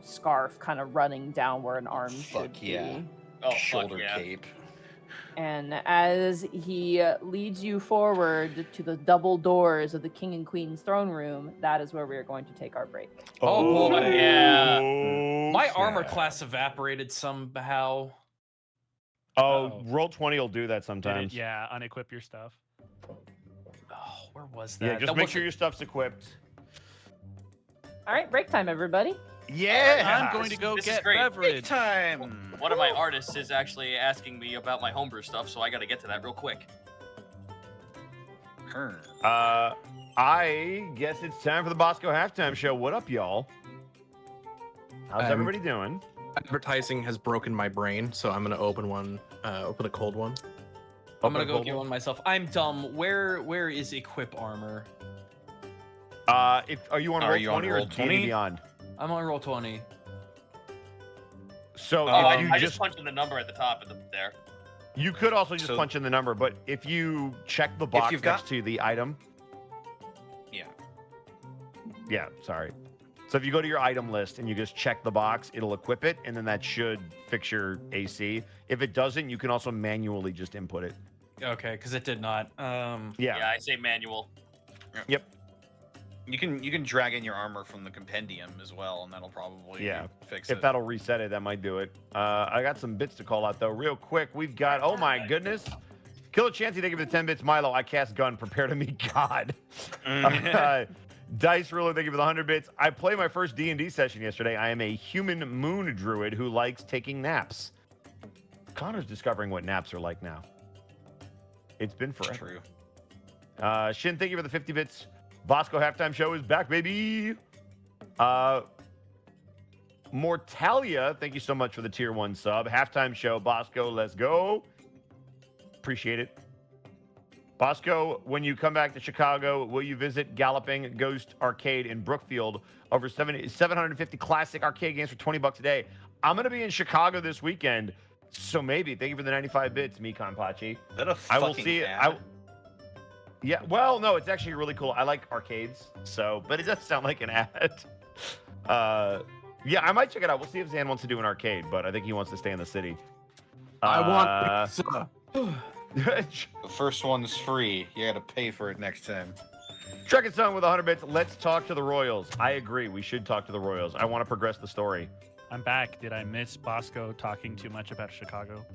scarf kind of running down where an arm should yeah. be. Oh, Shoulder fuck yeah. cape. And as he leads you forward to the double doors of the king and queen's throne room, that is where we are going to take our break. Oh, boy. Yeah. My armor class evaporated somehow. Oh, Uh-oh. roll 20 will do that Did it- sometimes. yeah, unequip your stuff. Oh, where was that? Yeah, just That make sure wasn't- your stuff's equipped. All right, break time, everybody. Yeah. I'm going to go This is get great. beverage. Time. One of my artists is actually asking me about my homebrew stuff, so I got to get to that real quick. I guess it's time for the Bosco halftime show. What up, y'all? How's everybody doing? Advertising has broken my brain, so I'm gonna open a cold one. I'm gonna Open a go cold get one? one myself. I'm dumb. Where is equip armor? Are you on Are roll you on 20 or roll D&D 20? Beyond? I'm on roll 20. So Oh, if you I just just punched in the number at the top of there. you could also just So- punch in the number, but if you check the box you've next got- to the item, Yeah. yeah, sorry. So if you go to your item list and you just check the box, it'll equip it, and then that should fix your AC. If it doesn't, you can also manually just input it. Okay, because it did not. Yeah, I say manual. Yep. You can drag in your armor from the compendium as well, and that'll probably fix If it. that'll reset it, that might do it. I got some bits to call out though, real quick. We've got, oh my goodness, Killer Chansey, thank you for the 10 bits. Milo, I cast gun, prepare to meet God. Dice Ruler, thank you for the 100 bits. I played my first D&D session yesterday. I am a human moon druid who likes taking naps. Connor's discovering what naps are like now. It's been forever. True. Shin, thank you for the 50 bits. Bosco halftime show is back, baby. Mortalia, thank you so much for the tier 1 sub. Halftime show, Bosco, let's go. Appreciate it. Bosco, when you come back to Chicago, will you visit Galloping Ghost Arcade in Brookfield? Over 750 classic arcade games for 20 bucks a day. I'm going to be in Chicago this weekend, so maybe. Thank you for the 95 bits, Mikan Pachi. Is that a I will fucking see it. ad? Yeah, well, no, it's actually really cool. I like arcades, but it does sound like an ad. Yeah, I might check it out. We'll see if Zan wants to do an arcade, but I think he wants to stay in the city. I want pizza. The first one's free. You got to pay for it next time. Trek and Son with 100 bits. Let's talk to the Royals. I agree. We should talk to the Royals. I want to progress the story. I'm back. Did I miss Bosco talking too much about Chicago?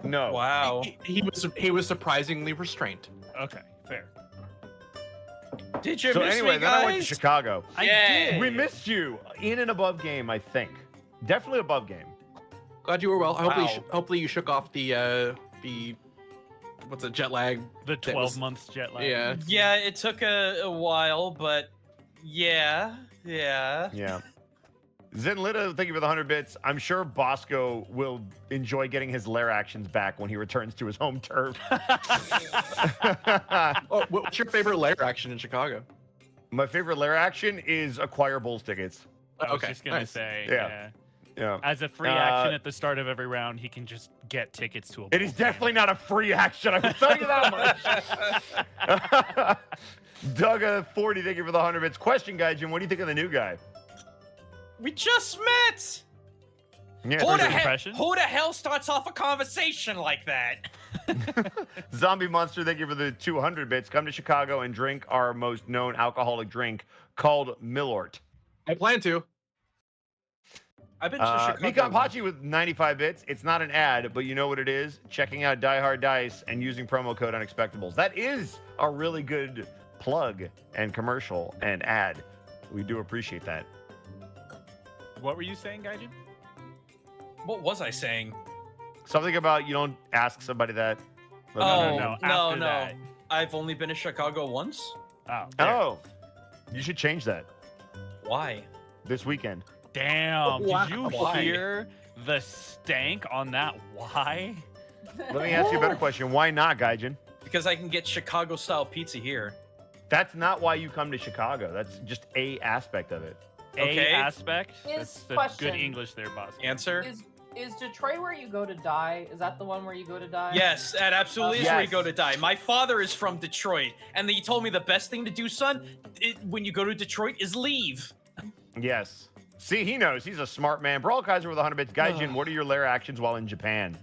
No. Wow. He was surprisingly restrained. Okay, fair. Did you So miss anyway, me, then I went to guys? Chicago. I Yay. did. We missed you in and above game, I think. Definitely above game. Glad you were well. Wow. Hopefully you shook off the what's it, jet lag. The That 12 was- months jet lag. Yeah. Yeah, it took a while, but yeah. Yeah. Zenlita, thank you for the 100 bits. I'm sure Bosco will enjoy getting his lair actions back when he returns to his home turf. Oh, what's your favorite lair action in Chicago? My favorite lair action is acquire Bulls tickets. I was Okay, just gonna nice. say, Yeah. Yeah. As a free action at the start of every round, he can just get tickets to a. It is Bulls game. definitely not a free action. I will tell you that much. Doug 40, thank you for the 100 bits. Question, guy, Jim, what do you think of the new guy? We just met. Yeah, First impression? Who the hell starts off a conversation like that? Zombie Monster, thank you for the 200 bits. Come to Chicago and drink our most known alcoholic drink called Millort. I plan to. I've been to Chicago. Mikan Pachi with 95 bits. It's not an ad, but you know what it is? Checking out Die Hard Dice and using promo code Unexpectables. That is a really good plug and commercial and ad. We do appreciate that. What were you saying, Gaijin? What was I saying? Something about you don't ask somebody that. Oh, no, no, after no. that. I've only been to Chicago once. Oh, there. Oh, you should change that Why? this weekend. Damn. Wow. Did you Why? hear the stank on that? Why? Let me ask you a better question. Why not, Gaijin? Because I can get Chicago-style pizza here. That's not why you come to Chicago. That's just a aspect of it. Okay. A aspect. His That's the question- good English there, boss. Answer? Is Detroit where you go to die? Is that the one where you go to die? Yes, that absolutely is where you Yes. go to die. My father is from Detroit, and he told me the best thing to do, son, when you go to Detroit, is leave. Yes. See, he knows. He's a smart man. Brawl Kaiser with 100 bits. Gaijin, what are your lair actions while in Japan?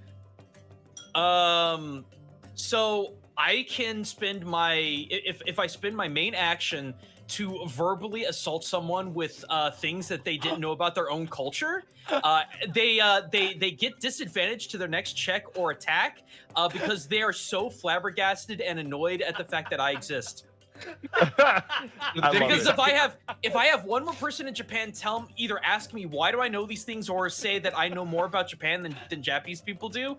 So I can spend my if I spend my main action to verbally assault someone with things that they didn't know about their own culture, they get disadvantage to their next check or attack because they are so flabbergasted and annoyed at the fact that I exist. I love Because it. if I have one more person in Japan either ask me why do I know these things or say that I know more about Japan than Japanese people do,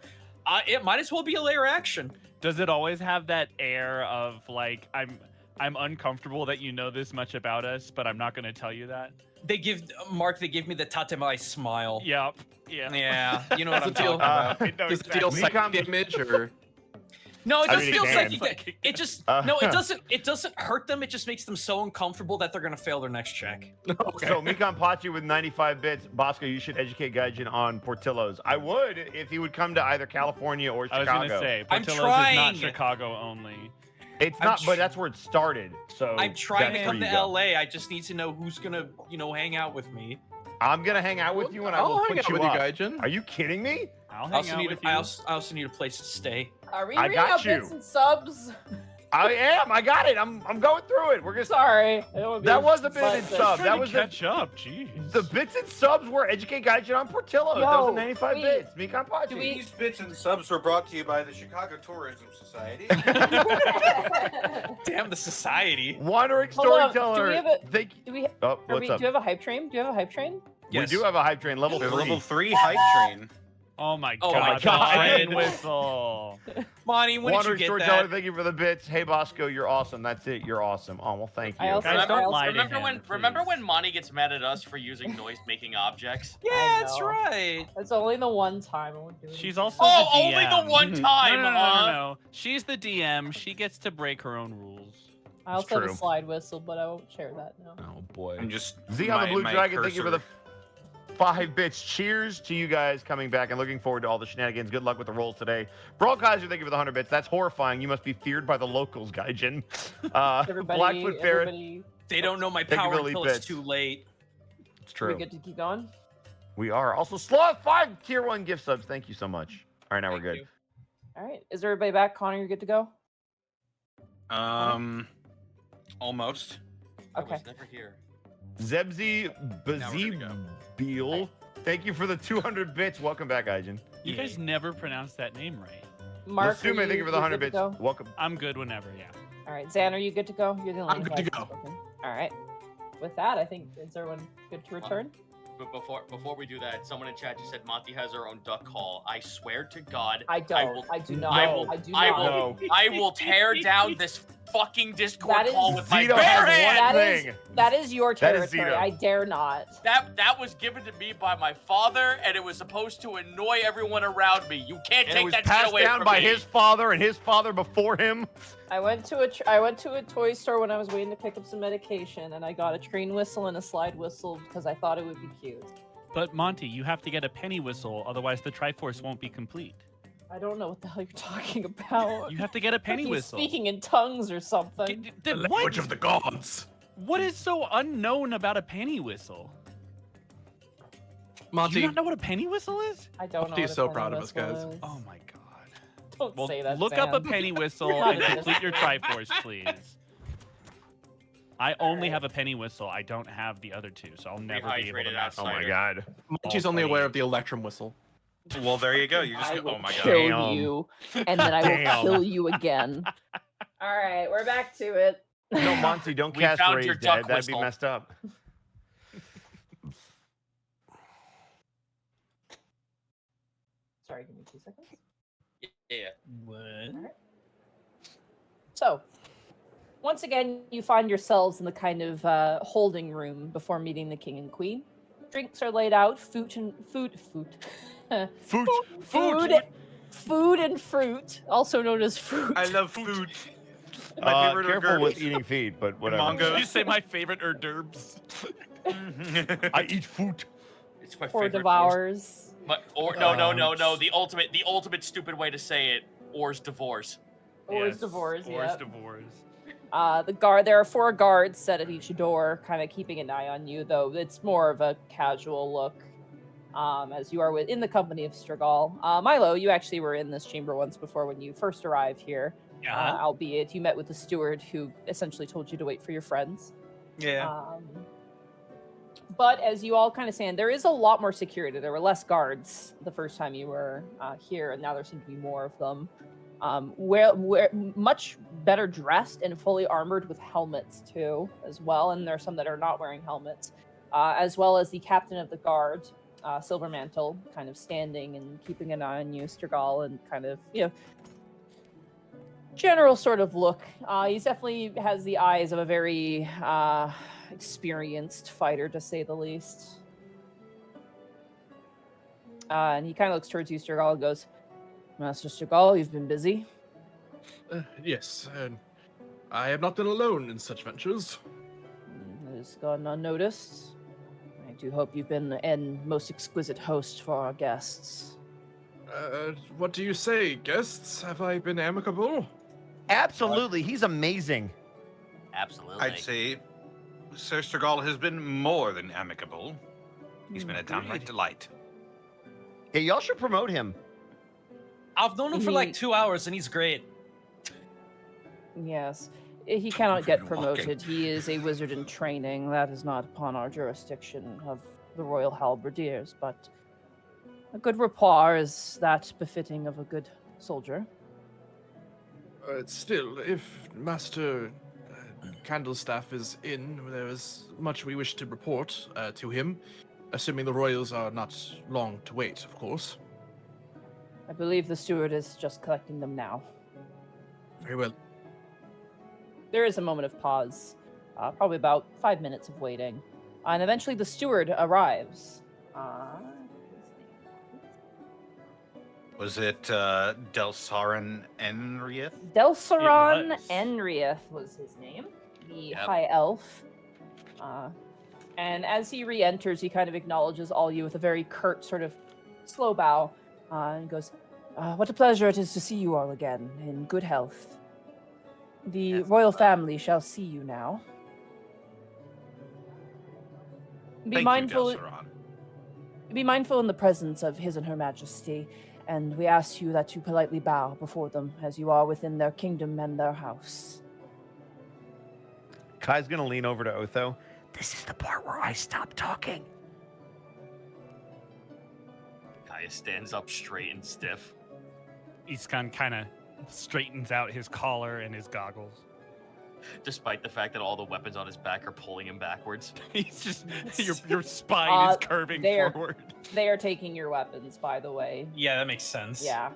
it might as well be a layer action. Does it always have that air of like I'm uncomfortable that you know this much about us, but I'm not going to tell you that? They give me the Tatemai smile. Yep. Yeah. Yeah, you know what I'm Does it feel- talking about. I know Does it feel exactly. psychic image or? No, it I just mean, it feels can. like it just no, it doesn't. It doesn't hurt them. It just makes them so uncomfortable that they're gonna fail their next check. Okay. So Mikan Pachi with 95 bits. Bosco, you should educate Gaijin on Portillo's. I would if he would come to either California or I Chicago. was going to say, I'm Portillo's is trying. not Chicago only. It's I'm not, tr- but that's where it started. So I'm trying that's to come where to you go. LA. I just need to know who's gonna, hang out with me. I'm gonna hang out with you and I will I'll hang put out you with up. you, Gaijin. Are you kidding me? I'll I hang also out need with I you. also need a place to stay. Are we I reading got out you. bits and subs? I am. I got it. I'm going through it. We're gonna. Sorry. I don't wanna be That was a bit but- in sub. Trying That to was catch up. Jeez. the bits and subs were educate Gaijin on Portillo's. That was Yo, a 95 wait. bits. Mikan Pachi. Do we- These bits and subs were brought to you by the Chicago Tourism Society. Damn the society. Wandering Hold on, do storyteller. we have a- Thank Do we? Oh, Are what's we? up? Do you have a hype train? Do you have a hype train? Yes. We do have a hype train level We have 3. a level 3 hype train. Oh my Oh god. my the God. train whistle. Monty, when did you Wandering get storyteller, that? thank you for the bits. Hey Bosco, you're awesome. That's it. You're awesome. Oh well, thank you. I also- Guys, I don't also- lie to remember him, when please. remember when Monty gets mad at us for using noise-making objects? Yeah, I that's know. right. It's only the one time. I won't do it. She's also Oh, the only DM. the one Mhm. time, No. huh? She's the DM. She gets to break her own rules. I also have true. a slide whistle, but I won't share that now. Oh boy. I'm just Z on the Blue my Dragon, thank you for the cursor- 5 bits. Cheers to you guys coming back and looking forward to all the shenanigans. Good luck with the rolls today. Brawl Kaiser, thank you for the 100 bits. That's horrifying. You must be feared by the locals, Gaijin. Everybody, Blackfoot Ferret, everybody, They don't know my Thank you power for the until bits. it's too late. it's are we true. good to keep going? We are. Also, Sloth 5 tier 1 gift subs. Thank you so much. All right, now we're Thank good. you. All right. Is everybody back? Connor, you're good to go? Almost. I Okay. was never here. Zebzi Now we're gonna go. Bazibeal, thank you for the 200 bits. Welcome back, Gaijin. You guys never pronounce that name right. Mark, are Lasume, thank you for the you're 100 good bits. to go? Welcome. I'm good whenever, yeah. All right, Zan, are you good to go? You're the only I'm one good who to hasn't go. spoken. All right. With that, I think is everyone good to return? But before we do that, someone in chat just said Monty has her own duck call. I swear to God, I don't. will- I do not. I will. I do I not. will. I will tear down this fucking Discord That is- call with my Zito bare has hands. one That is thing. that is your That is territory. Zito. I dare not. That was given to me by my father, and it was supposed to annoy everyone around me. You can't And it take was that shit passed away down from by me. his father and his father before him. I went to a toy store when I was waiting to pick up some medication, and I got a train whistle and a slide whistle because I thought it would be cute. But Monty, you have to get a penny whistle, otherwise the Triforce won't be complete. I don't know what the hell you're talking about. You have to get a penny He's whistle. speaking in tongues or something. The language of the gods. What is so unknown about a penny whistle? Do Monty, you not know what a penny whistle is? I don't know. He's what a so penny proud of us, whistle guys. is. Oh my god. Don't Well, say that. look up a Sam. penny whistle Not and in complete your this. Triforce, please. I only have a penny whistle. I don't have the other two, so I'll never be able to Rehydrated master Oh my outsider. god. Monty's only aware of the electrum whistle. Well, there you go. You just I go, will oh my god. kill Damn. you, and then I Damn. will kill you again. All right, we're back to it. No, Monty, don't We cast found Raise your Dead. duck That'd be whistle. messed up. Sorry, give me 2 seconds. Yeah. What? So, once again, you find yourselves in the kind of holding room before meeting the king and queen. Drinks are laid out, food and fruit, also known as fruit. I love food. My favorite Careful hors with d'oeuvres. eating feet, but whatever. Mango. Did you say my favorite hors d'oeuvres? I eat food. It's my Or favorite. devours. No. The ultimate stupid way to say it. Or's divorce. Or divorce, Or yeah. divorce. There are 4 guards set at each door, kind of keeping an eye on you, though it's more of a casual look, as you are in the company of Strigal. Milo, you actually were in this chamber once before when you first arrived here. albeit you met with the steward who essentially told you to wait for your friends. Yeah. But as you all kind of saying, there is a lot more security. There were less guards the first time you were here, and now there seem to be more of them. Where much better dressed and fully armored with helmets too, as well. And there are some that are not wearing helmets, as well as the captain of the guard, Silvermantle, kind of standing and keeping an eye on you, Sturgal, and kind of general sort of look. He definitely has the eyes of a very experienced fighter, to say the least. And he kind of looks towards you, Sturgal, and goes, Master Sturgal, you've been busy. Yes, and I have not been alone in such ventures. It has gone unnoticed. I do hope you've been a most exquisite host for our guests. What do you say, guests? Have I been amicable? Absolutely. He's amazing. Absolutely. I'd say Sir Sturgal has been more than amicable. He's been a downright delight. Yeah, y'all should promote him. I've known him for like 2 hours, and he's great. Yes. He cannot get Even walking. promoted. He is a wizard in training. That is not upon our jurisdiction of the Royal Halberdiers, but a good rapport is that befitting of a good soldier. Still, if Master Candlestaff is in, there is much we wish to report to him, assuming the royals are not long to wait, of course. I believe the steward is just collecting them now. Very well. There is a moment of pause, probably about 5 minutes of waiting, and eventually the steward arrives. Was it Delsaran Enrieth? Delsaran was. Enrieth was his name, the Yep. high elf. And as he re-enters, he kind of acknowledges all you with a very curt sort of slow bow, and goes, what a pleasure it is to see you all again, in good health. The Yes, royal family shall see you now. Be Thank mindful. you, Delsaran. Be mindful in the presence of His and Her Majesty, and we ask you that you politely bow before them as you are within their kingdom and their house. Kai's gonna lean over to Otho. This is the part where I stop talking. Kaya stands up straight and stiff. Iskan kind of straightens out his collar and his goggles. Despite the fact that all the weapons on his back are pulling him backwards. He's just your spine is curving they're- forward. They are taking your weapons, by the way. Yeah, that makes sense. Yeah.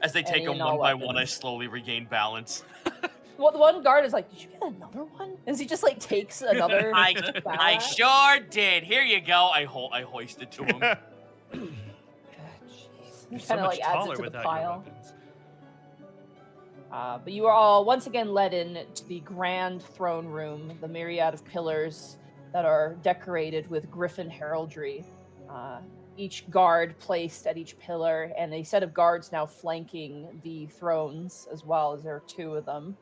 As they take Any him and all one by one, I weapons. slowly regain balance. Well, the one guard is like, did you get another one? As he just like takes another. I bat. sure did. Here you go. I hoist it to him. God, jeez. You're He so kind of much like adds taller it to the without pile. your weapons. But you are all once again led in to the grand throne room, the myriad of pillars that are decorated with griffin heraldry. Each guard placed at each pillar, and a set of guards now flanking the thrones as well, as there are two of them.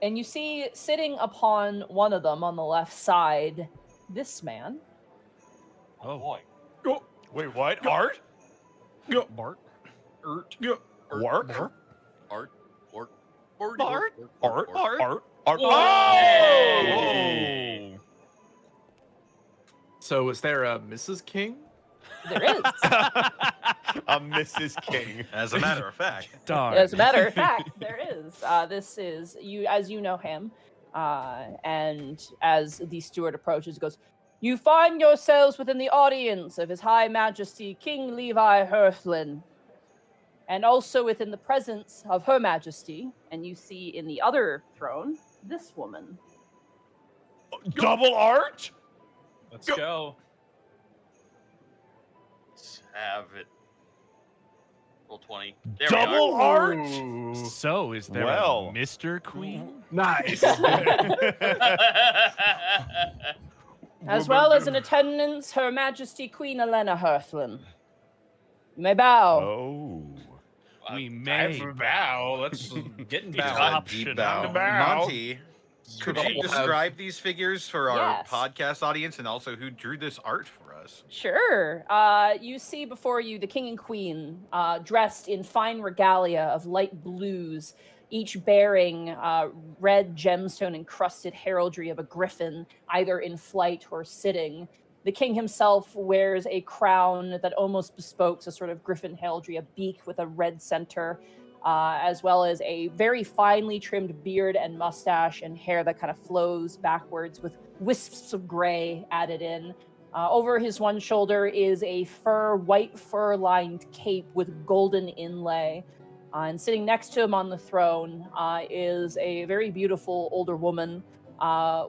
And you see sitting upon one of them on the left side, this man. Oh boy. Wait, what? Art? Bart? Work? Art. Art? Hey! So is there a Mrs. King? There is. A Mrs. King. As a matter of fact. Darn. As a matter of fact, there is. This is you, as you know him, and as the steward approaches, goes, "You find yourselves within the audience of His High Majesty King Levi Hearthlin, and also within the presence of Her Majesty." And you see in the other throne this woman. Double art? Let's go. Let's have it. Roll 20. There Double art? So, is there Well. a Mr. Queen? Nice. As well as in attendance, Her Majesty Queen Elena Hearthlin. You may bow. Oh. We may bow. Let's get in It's bow. optional. Deep bow. Bow. Monty, could you We'll have- describe these figures for our Yes. podcast audience and also who drew this art for us? Sure. You see before you the king and queen, dressed in fine regalia of light blues, each bearing red gemstone encrusted heraldry of a griffin, either in flight or sitting. The king himself wears a crown that almost bespokes a sort of griffin heraldry, a beak with a red center, as well as a very finely trimmed beard and mustache and hair that kind of flows backwards with wisps of gray added in. Over his one shoulder is a white fur-lined cape with golden inlay. And sitting next to him on the throne is a very beautiful older woman,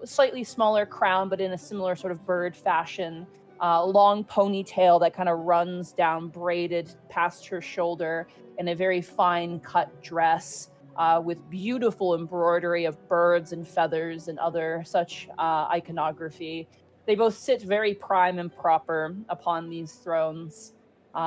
slightly smaller crown, but in a similar sort of bird fashion. Long ponytail that kind of runs down, braided past her shoulder, in a very fine cut dress with beautiful embroidery of birds and feathers and other such iconography. They both sit very prime and proper upon these thrones,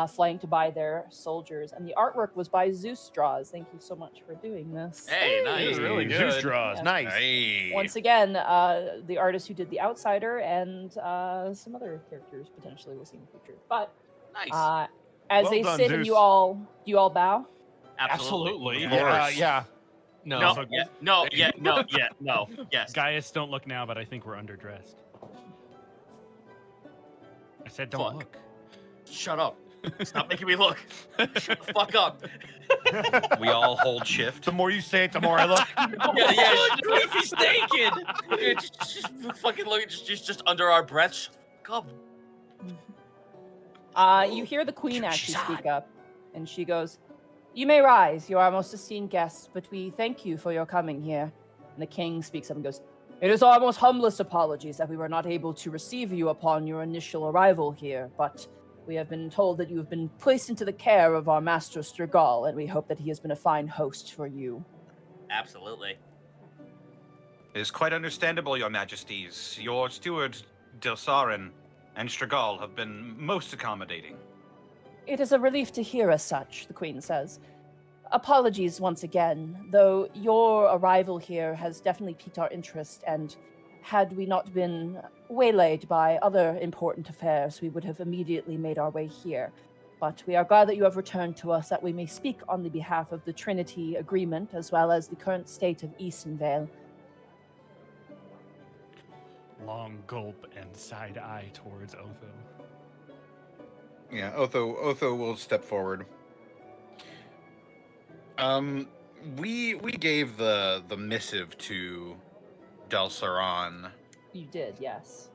flanked by their soldiers. And the artwork was by Zeus Draws. Thank you so much for doing this. Hey, nice. really good. Zeus draws. Yeah. Nice. Hey. Once again, the artist who did The Outsider and some other characters potentially we'll see in the future. But Nice. as Well they done, sit and Zeus. you all bow. Absolutely. Of Yeah, course. yeah. No. No, no, yes. Gaius, don't look now, but I think we're underdressed. I said don't Fuck. look. Shut up. Stop making me look. Shut the fuck up. We all hold shift. The more you say it, the more I look. Yeah. If he's naked. Yeah, just fucking look. Just under our breaths. Come. You hear the queen actually speak up, and she goes, "You may rise, you are our most esteemed guests, but we thank you for your coming here." And the king speaks up and goes, "It is our most humblest apologies that we were not able to receive you upon your initial arrival here, but we have been told that you have been placed into the care of our master Strigal, and we hope that he has been a fine host for you." Absolutely. It is quite understandable, your majesties. Your steward, Delsarin, and Strigal have been most accommodating. "It is a relief to hear as such," the queen says. "Apologies once again, though your arrival here has definitely piqued our interest, and had we not been waylaid by other important affairs, we would have immediately made our way here. But we are glad that you have returned to us, that we may speak on the behalf of the Trinity Agreement, as well as the current state of Easonvale." Long gulp and side eye towards Otho. Yeah, Otho will step forward. We gave the missive to Delsaron. You did, yes.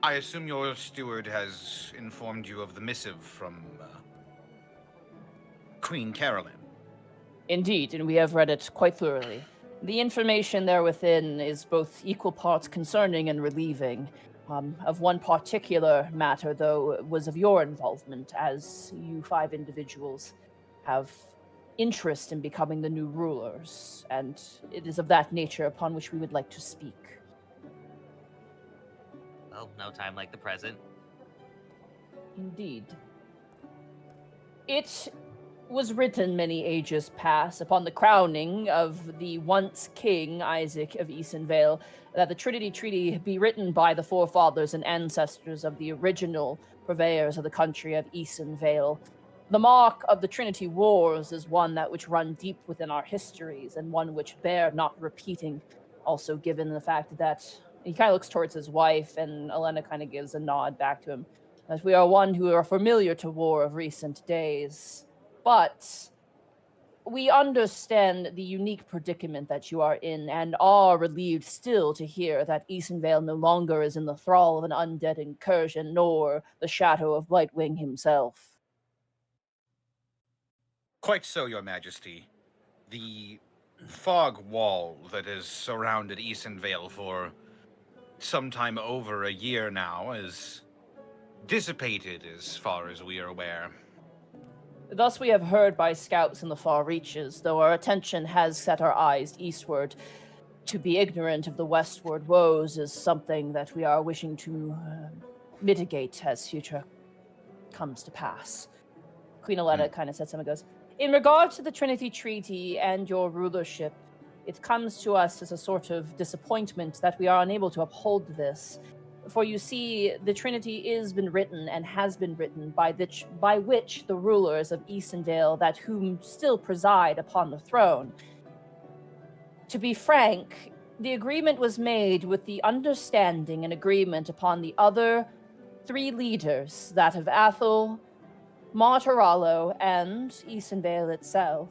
I assume your steward has informed you of the missive from Queen Carolyn. Indeed, and we have read it quite thoroughly. The information there within is both equal parts concerning and relieving. Of one particular matter, though, was of your involvement, as you 5 individuals have interest in becoming the new rulers, and it is of that nature upon which we would like to speak. Well, no time like the present. Indeed. It was written many ages past, upon the crowning of the once king Isaac of Easonvale, that the Trinity Treaty be written by the forefathers and ancestors of the original purveyors of the country of Easonvale. The mark of the Trinity Wars is one that which run deep within our histories, and one which bear not repeating, also given the fact that he kind of looks towards his wife, and Elena kind of gives a nod back to him, as we are one who are familiar to war of recent days. But we understand the unique predicament that you are in, and are relieved still to hear that Easonvale no longer is in the thrall of an undead incursion, nor the shadow of Blightwing himself. Quite so, your majesty. The fog wall that has surrounded Easonvale for some time over a year now is dissipated as far as we are aware. Thus we have heard by scouts in the far reaches, though our attention has set our eyes eastward. To be ignorant of the westward woes is something that we are wishing to mitigate as future comes to pass. Queen Aletta kind of said something, goes, "In regard to the Trinity Treaty and your rulership, it comes to us as a sort of disappointment that we are unable to uphold this. For you see, the Trinity is been written and has been written by which the rulers of Easonvale that whom still preside upon the throne. To be frank, the agreement was made with the understanding and agreement upon the other 3 leaders, that of Athel, Martirallo, and Easonvale itself.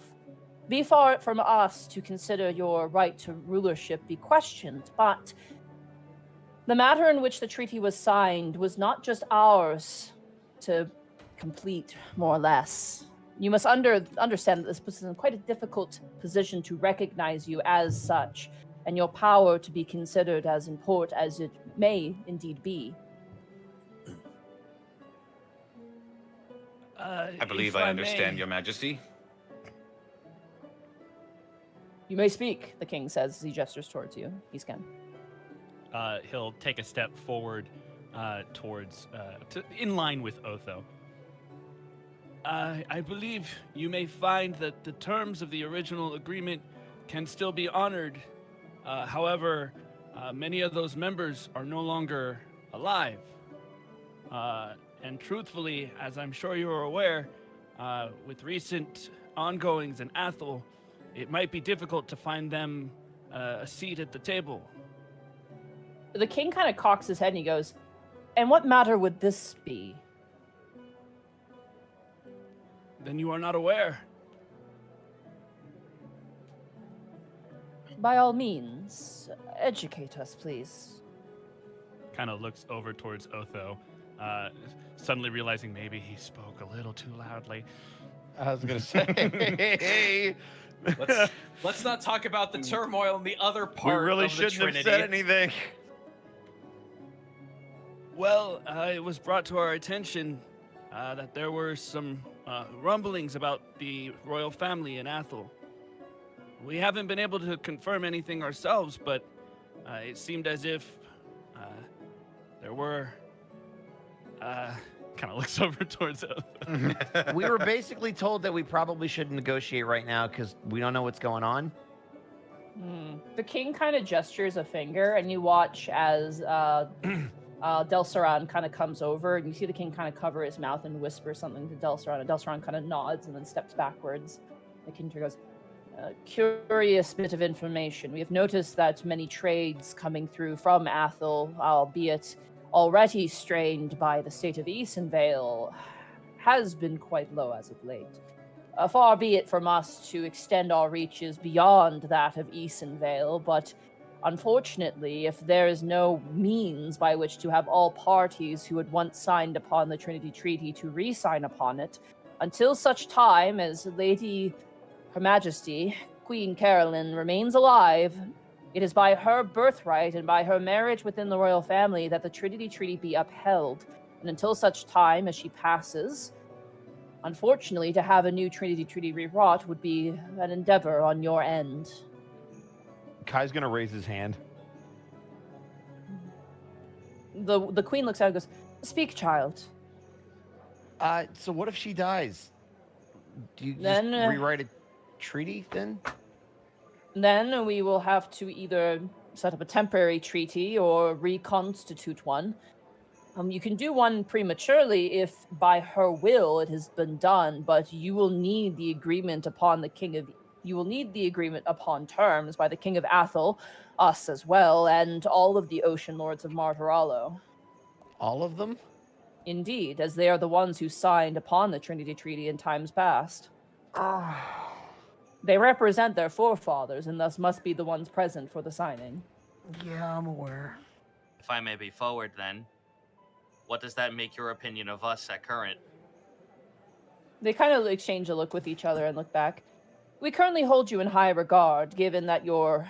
Be far it from us to consider your right to rulership be questioned, but the matter in which the treaty was signed was not just ours to complete, more or less. You must understand that this puts us in quite a difficult position to recognize you as such, and your power to be considered as important as it may indeed be. I believe I understand, Your Majesty. You may speak, the king says as he gestures towards you. He's can. He'll take a step forward towards, in line with Otho. I believe you may find that the terms of the original agreement can still be honored. However, many of those members are no longer alive. And truthfully, as I'm sure you are aware, with recent ongoings in Athel, it might be difficult to find them a seat at the table. The king kind of cocks his head and he goes, "And what matter would this be?" Then you are not aware. By all means, educate us, please. Kind of looks over towards Otho, suddenly realizing maybe he spoke a little too loudly. I was gonna say. Let's not talk about the turmoil in the other We part really of the shouldn't Trinity. have said anything. Well, it was brought to our attention that there were some rumblings about the royal family in Athel. We haven't been able to confirm anything ourselves, but it seemed as if there were... kind of looks over towards Otho. We were basically told that we probably shouldn't negotiate right now because we don't know what's going on. The king kind of gestures a finger, and you watch as Delsaran kind of comes over, and you see the king kind of cover his mouth and whisper something to Delsaran, and Delsaran kind of nods and then steps backwards. The king goes, "Curious bit of information. We have noticed that many trades coming through from Athel, albeit already strained by the state of Easonvale, has been quite low as of late. Far be it from us to extend our reaches beyond that of Easonvale, but unfortunately, if there is no means by which to have all parties who had once signed upon the Trinity Treaty to re-sign upon it, until such time as Lady Her Majesty, Queen Carolyn, remains alive, it is by her birthright and by her marriage within the royal family that the Trinity Treaty be upheld. And until such time as she passes, unfortunately, to have a new Trinity Treaty rewrought would be an endeavor on your end." Kai's gonna raise his hand. The queen looks out and goes, "Speak, child." So what if she dies? Do you just Then, rewrite a treaty then? Then we will have to either set up a temporary treaty or reconstitute one. You can do one prematurely if by her will it has been done, but you will need the agreement upon terms by the King of Athel, us as well, and all of the Ocean Lords of Martirallo. All of them? Indeed, as they are the ones who signed upon the Trinity Treaty in times past. They represent their forefathers and thus must be the ones present for the signing. Yeah, I'm aware. If I may be forward, then, what does that make your opinion of us at current? They kind of exchange a look with each other and look back. We currently hold you in high regard, given that your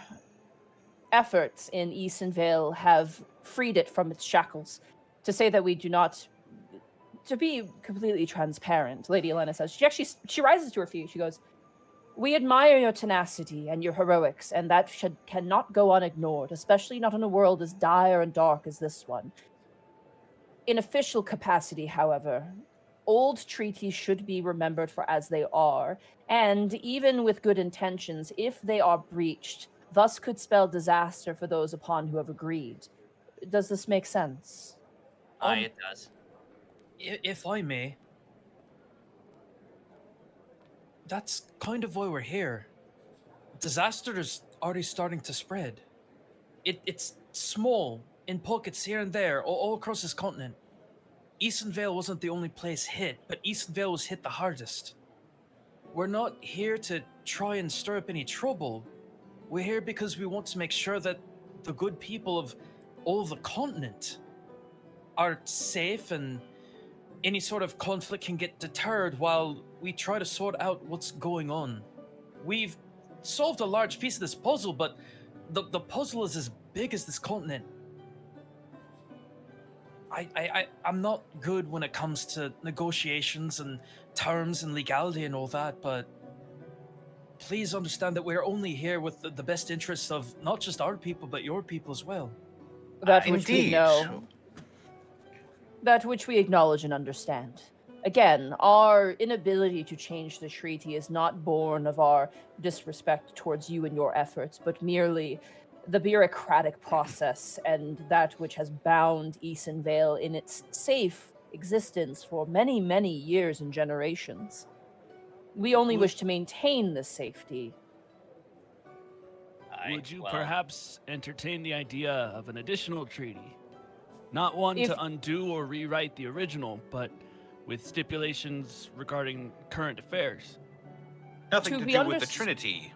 efforts in Easonvale have freed it from its shackles. To say that we do not... To be completely transparent, Lady Elena says, she rises to her feet. She goes, "We admire your tenacity and your heroics, and that cannot go unignored, especially not in a world as dire and dark as this one. In official capacity, however, old treaties should be remembered for as they are, and even with good intentions, if they are breached, thus could spell disaster for those upon who have agreed. Does this make sense? Aye, it does. If I may, that's kind of why we're here. Disaster is already starting to spread. It's small, in pockets here and there, all across this continent. Eastern Vale wasn't the only place hit, but Eastern Vale was hit the hardest. We're not here to try and stir up any trouble. We're here because we want to make sure that the good people of all of the continent are safe and any sort of conflict can get deterred while we try to sort out what's going on. We've solved a large piece of this puzzle, but the puzzle is as big as this continent. I'm not good when it comes to negotiations and terms and legality and all that, but please understand that we're only here with the best interests of not just our people, but your people as well. That which we Indeed. know. That which we acknowledge and understand. Again, our inability to change the treaty is not born of our disrespect towards you and your efforts, but merely the bureaucratic process and that which has bound Eastern Vale in its safe existence for many, many years and generations. We only wish to maintain this safety. Aye, Would you well, perhaps entertain the idea of an additional treaty? Not one If- to undo or rewrite the original, but with stipulations regarding current affairs. Nothing To to be do with the unders- Trinity.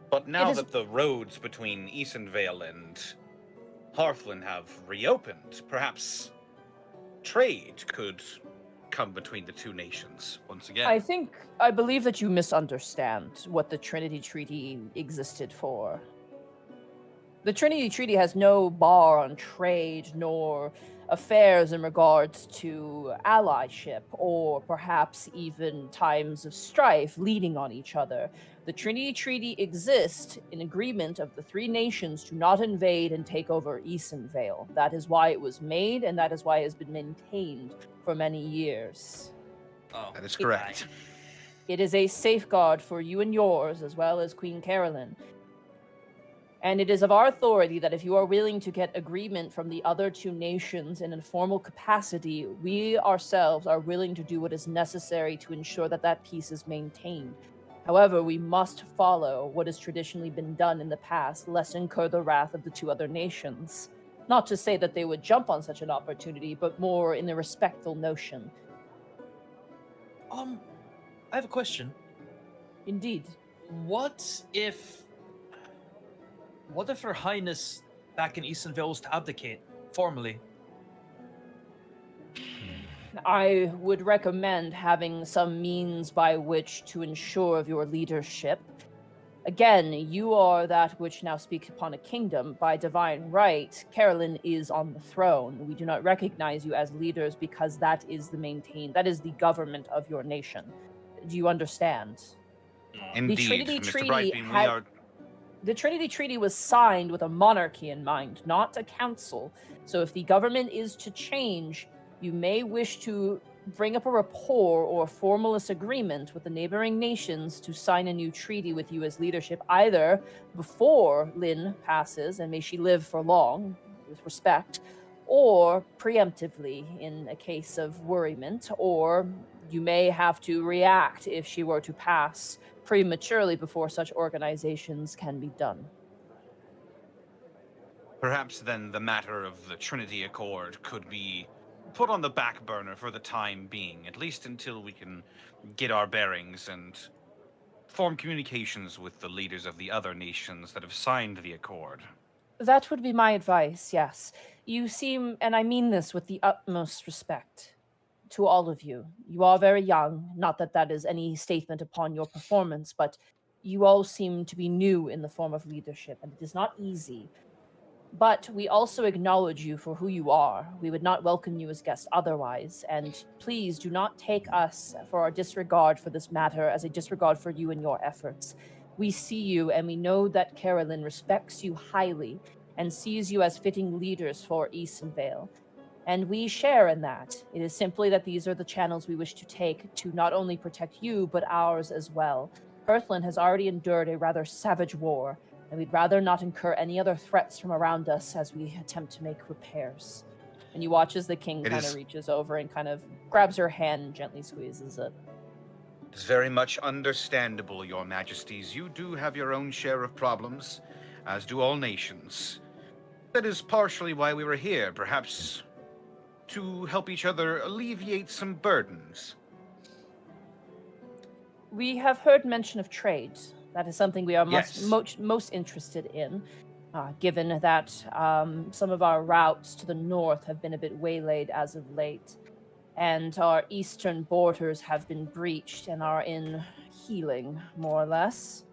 But now is- that the roads between Easonvale and Hearthland have reopened, perhaps trade could come between the two nations once again. I believe that you misunderstand what the Trinity Treaty existed for. The Trinity Treaty has no bar on trade nor affairs in regards to allyship or perhaps even times of strife leading on each other. The Trinity Treaty exists in agreement of the three nations to not invade and take over Easonvale. That is why it was made, and that is why it has been maintained for many years. oh, That is correct. It is a safeguard for you and yours, as well as Queen Carolyn. And it is of our authority that if you are willing to get agreement from the other two nations in a formal capacity, we ourselves are willing to do what is necessary to ensure that that peace is maintained. However, we must follow what has traditionally been done in the past, lest incur the wrath of the two other nations. Not to say that they would jump on such an opportunity, but more in a respectful notion. I have a question. Indeed. What if Her Highness back in Eastonville was to abdicate formally? I would recommend having some means by which to ensure of your leadership. Again, you are that which now speaks upon a kingdom. By divine right, Carolyn is on the throne. We do not recognize you as leaders because that is the government of your nation. Do you understand? Indeed, Trinity Mr. Treaty Brightbeam, we had- are The Trinity Treaty was signed with a monarchy in mind, not a council. So if the government is to change, you may wish to bring up a rapport or a formalist agreement with the neighboring nations to sign a new treaty with you as leadership, either before Lynn passes, and may she live for long, with respect, or preemptively in a case of worriment, or you may have to react if she were to pass prematurely before such organizations can be done. perhaps then the matter of the Trinity Accord could be put on the back burner for the time being, at least until we can get our bearings and form communications with the leaders of the other nations that have signed the accord. That would be my advice, yes. You seem, and I mean this with the utmost respect to all of you. You are very young, not that that is any statement upon your performance, but you all seem to be new in the form of leadership, and it is not easy. But we also acknowledge you for who you are. We would not welcome you as guests otherwise, and please do not take us for our disregard for this matter as a disregard for you and your efforts. We see you, and we know that Carolyn respects you highly and sees you as fitting leaders for Eastonvale. And we share in that. It is simply that these are the channels we wish to take to not only protect you, but ours as well. Hearthland has already endured a rather savage war. and we'd rather not incur any other threats from around us as we attempt to make repairs. And you watch as the king It kind is- of reaches over and kind of grabs her hand and gently squeezes it. It's very much understandable, Your Majesties. You do have your own share of problems, as do all nations. That is partially why we were here, perhaps to help each other alleviate some burdens. We have heard mention of trade. That is something we are Yes. most interested in, given that some of our routes to the north have been a bit waylaid as of late, and our eastern borders have been breached and are in healing, more or less.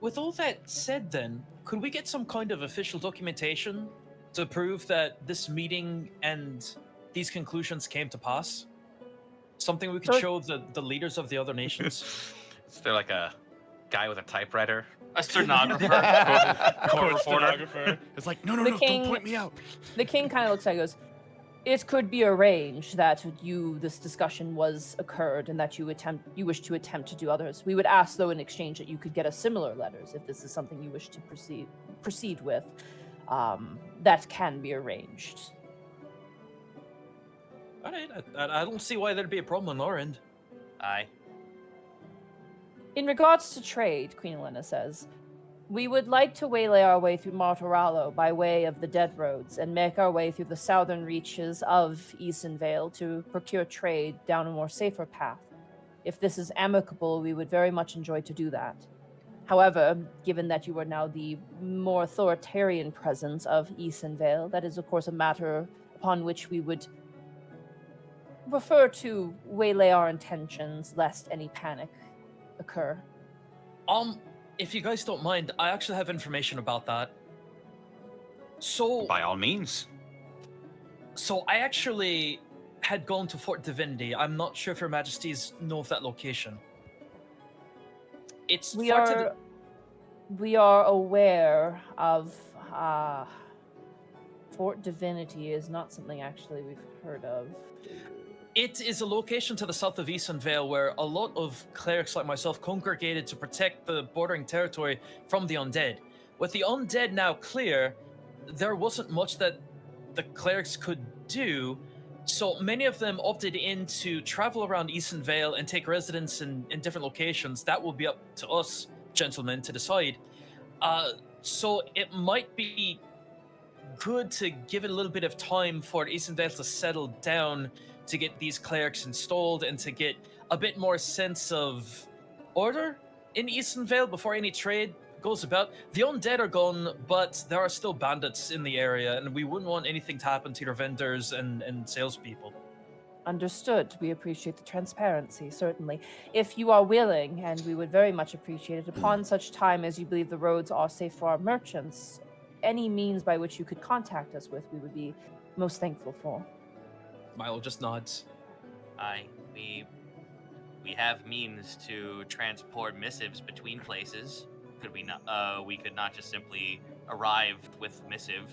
With all that said, then, could we get some kind of official documentation to prove that this meeting and these conclusions came to pass? Something we could So- show the leaders of the other nations? Is there like a guy with a typewriter? A stenographer. Court reporter? Stenographer. It's like, no, The don't king- point me out. The king kind of looks at it and goes, it could be arranged that this discussion was occurred and that you wish to attempt to do others. We would ask, though, in exchange that you could get us similar letters if this is something you wish to proceed with. That can be arranged. All right, I don't see why there'd be a problem on our end. Aye. In regards to trade, Queen Elena says, we would like to waylay our way through Martorallo by way of the Dead Roads and make our way through the southern reaches of Easonvale to procure trade down a more safer path. If this is amicable, we would very much enjoy to do that. However, given that you are now the more authoritarian presence of Easonvale, that is, of course, a matter upon which we would prefer to waylay our intentions lest any panic occur. If you guys don't mind, I actually have information about that. So, By all means. I actually had gone to Fort Divinity. I'm not sure if Your Majesties know of that location. It's We far to the- are aware of Fort Divinity is not something actually we've heard of. It is a location to the south of Eastern Vale where a lot of clerics like myself congregated to protect the bordering territory from the undead. With the undead now clear, there wasn't much that the clerics could do, so many of them opted in to travel around Eastern Vale and take residence in different locations. That will be up to us, gentlemen, to decide. So it might be good to give it a little bit of time for Eastern Vale to settle down, to get these clerics installed and to get a bit more sense of order in Eastern Vale before any trade goes about. The undead are gone, but there are still bandits in the area, and we wouldn't want anything to happen to your vendors and salespeople. Understood. We appreciate the transparency, certainly. If you are willing, and we would very much appreciate it, upon such time as you believe the roads are safe for our merchants, any means by which you could contact us with, we would be most thankful for. Milo just nods. Aye. We have means to transport missives between places. Could we not? We could not just simply arrive with missive.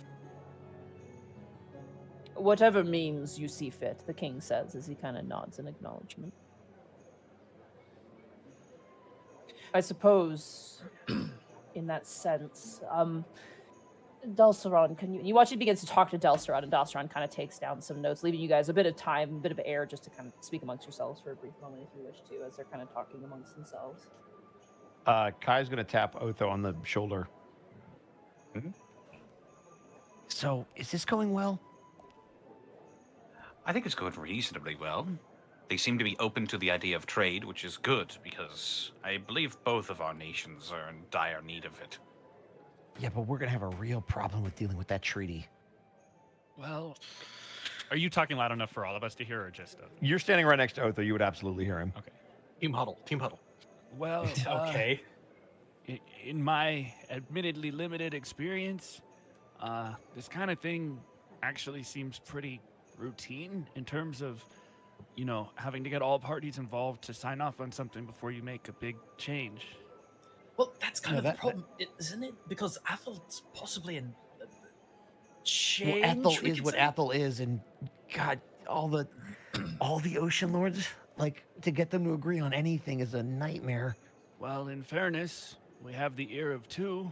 Whatever means you see fit, the king says as he kind of nods in acknowledgement. I suppose, in that sense, Delceron, you watch he begins to talk to Delceron, and Delceron kind of takes down some notes, leaving you guys a bit of time, a bit of air, just to kind of speak amongst yourselves for a brief moment, if you wish to, as they're kind of talking amongst themselves. Kai's going to tap Otho on the shoulder. So, is this going well? I think it's going reasonably well. They seem to be open to the idea of trade, which is good, because I believe both of our nations are in dire need of it. Yeah, but we're gonna have a real problem with dealing with that treaty. Well, are you talking loud enough for all of us to hear, or just? You're standing right next to Otho. You would absolutely hear him. Okay. Team huddle. Team huddle. Well, Okay. In my admittedly limited experience, this kind of thing actually seems pretty routine in terms of, having to get all parties involved to sign off on something before you make a big change. Well, that's kind No, of the that- problem, isn't it? Because Athel's possibly in Well, change. Ethel we is could what say. Ethel is, and God, all the ocean lords, like to get them to agree on anything is a nightmare. Well, in fairness, We have the ear of 2,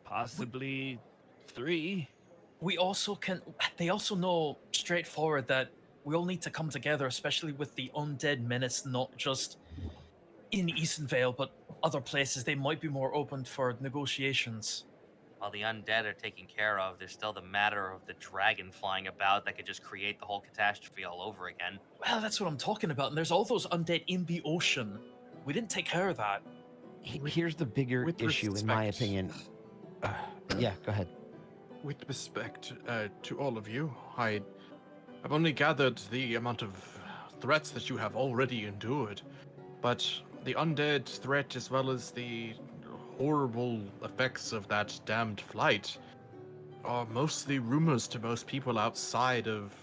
possibly 3. We also can. They also know straightforward that we all need to come together, especially with the undead menace, not just in Eastern Vale, but other places. They might be more open for negotiations. While the undead are taken care of, there's still the matter of the dragon flying about that could just create the whole catastrophe all over again. Well, that's what I'm talking about. And there's all those undead in the ocean. We didn't take care of that. Here's the bigger with issue, in my respect. opinion. Yeah, go ahead. With respect to all of you, I've only gathered the amount of threats that you have already endured, but the undead threat, as well as the horrible effects of that damned flight, are mostly rumors to most people outside of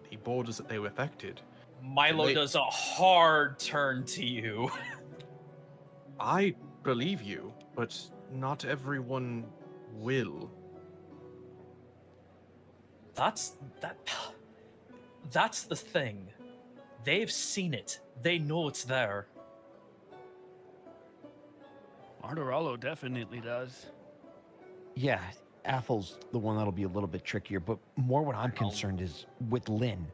the borders that they were affected. Milo They- does a hard turn to you. I believe you, but not everyone will. That's the thing. They've seen it. They know it's there. Martorello definitely does. Yeah, Athel's the one that'll be a little bit trickier, but more what I'm concerned is with Lynn.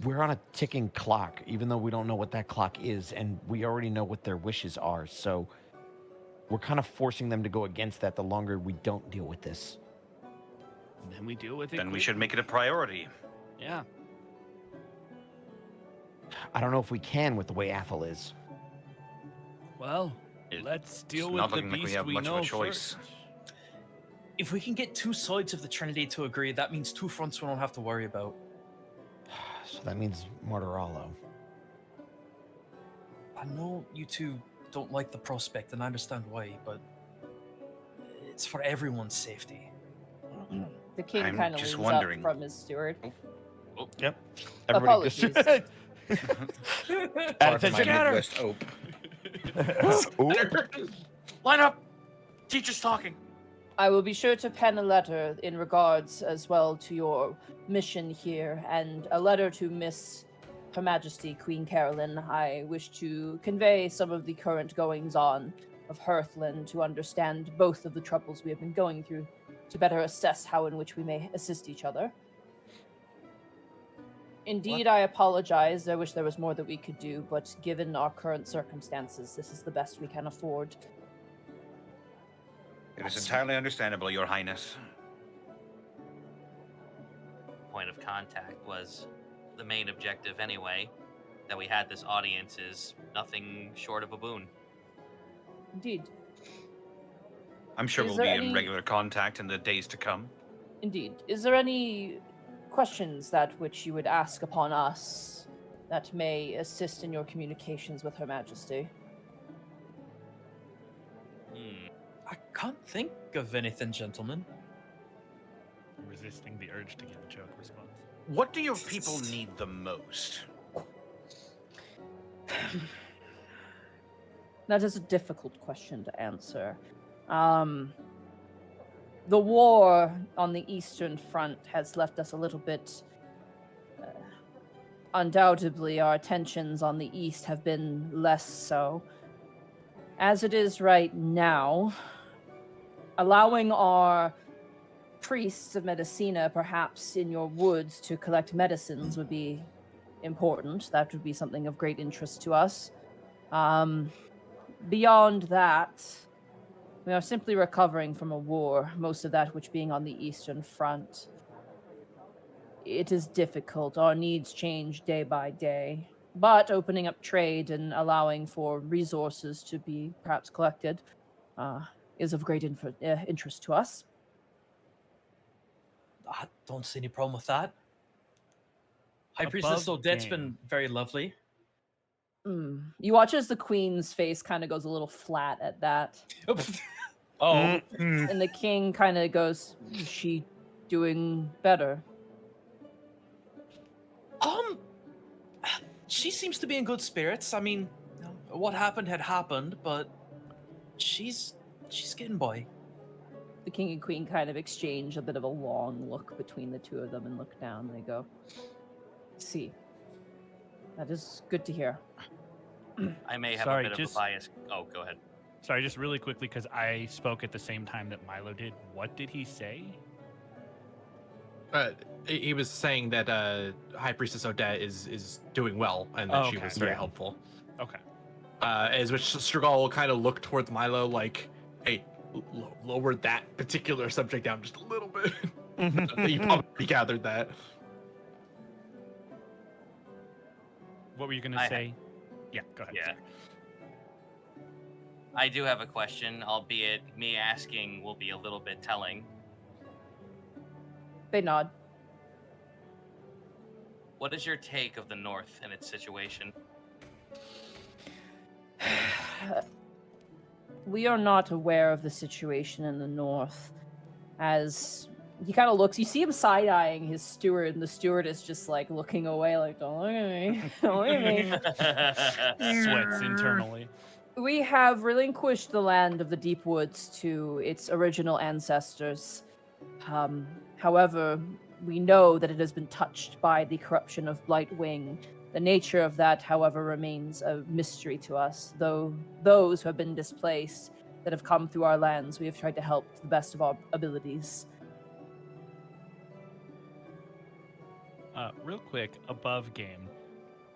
We're on a ticking clock, even though we don't know what that clock is, and we already know what their wishes are, so we're kind of forcing them to go against that the longer we don't deal with this. Then we deal with it. Then we should quickly. make it a priority. Yeah. I don't know if we can with the way Athel is. Well, It- let's deal it's with not the looking like we beast have we much of a know choice. first. If we can get two sides of the Trinity to agree, that means two fronts we don't have to worry about. So that means Martorello. I know you two don't like the prospect, and I understand why, but it's for everyone's safety. The king I'm kind of just leans wondering. up from his steward. Yep. Everybody just Apologies. Pardon my Scatter. Midwest ope. Line up! Teacher's talking. I will be sure to pen a letter in regards as well to your mission here, and a letter to Miss Her Majesty Queen Carolyn. I wish to convey some of the current goings on of Hearthland to understand both of the troubles we have been going through, to better assess how in which we may assist each other. Indeed, I apologize. I wish there was more that we could do, but given our current circumstances, this is the best we can afford. It is entirely understandable, Your Highness. Point of contact was the main objective anyway. That we had this audience is nothing short of a boon. Indeed. I'm sure Is we'll there be any- in regular contact in the days to come. Indeed. Is there any questions that which you would ask upon us that may assist in your communications with Her Majesty? I can't think of anything, gentlemen. Resisting the urge to give a joke response. What do your people need the most? That is a difficult question to answer. The war on the Eastern Front has left us a little bit. Undoubtedly, our attentions on the East have been less so. As it is right now, allowing our priests of Medicina, perhaps in your woods, to collect medicines would be important. That would be something of great interest to us. Beyond that, we are simply recovering from a war, most of that which being on the Eastern Front. It is difficult. Our needs change day by day. But opening up trade and allowing for resources to be perhaps collected is of great interest to us. I don't see any problem with that. High Priestess Above Odette's game. been very lovely. You watch as the queen's face kind of goes a little flat at that. Oh, And the king kind of goes, is she doing better? She seems to be in good spirits. I mean, what happened had happened, but she's getting by. The king and queen kind of exchange a bit of a long look between the two of them and look down. They go, see. That is good to hear. I may have Sorry, a bit just- of a bias. Oh, go ahead. Sorry, just really quickly, because I spoke at the same time that Milo did. What did he say? He was saying that High Priestess Odette is doing well and that she Okay. was very Yeah. helpful. Okay. As which Strigol will kind of look towards Milo like, hey, lower that particular subject down just a little bit. You probably gathered that. What were you going to say? Yeah, go ahead. Yeah. sorry. I do have a question, albeit me asking will be a little bit telling. They nod. What is your take of the North and its situation? We are not aware of the situation in the north. As he kind of looks, you see him side-eyeing his steward, and the steward is just like looking away, like, don't look at me, don't look at me. Sweats internally. We have relinquished the land of the deep woods to its original ancestors. However, we know that it has been touched by the corruption of Blightwing. The nature of that, however, remains a mystery to us, though those who have been displaced that have come through our lands, we have tried to help to the best of our abilities. Real quick, above game,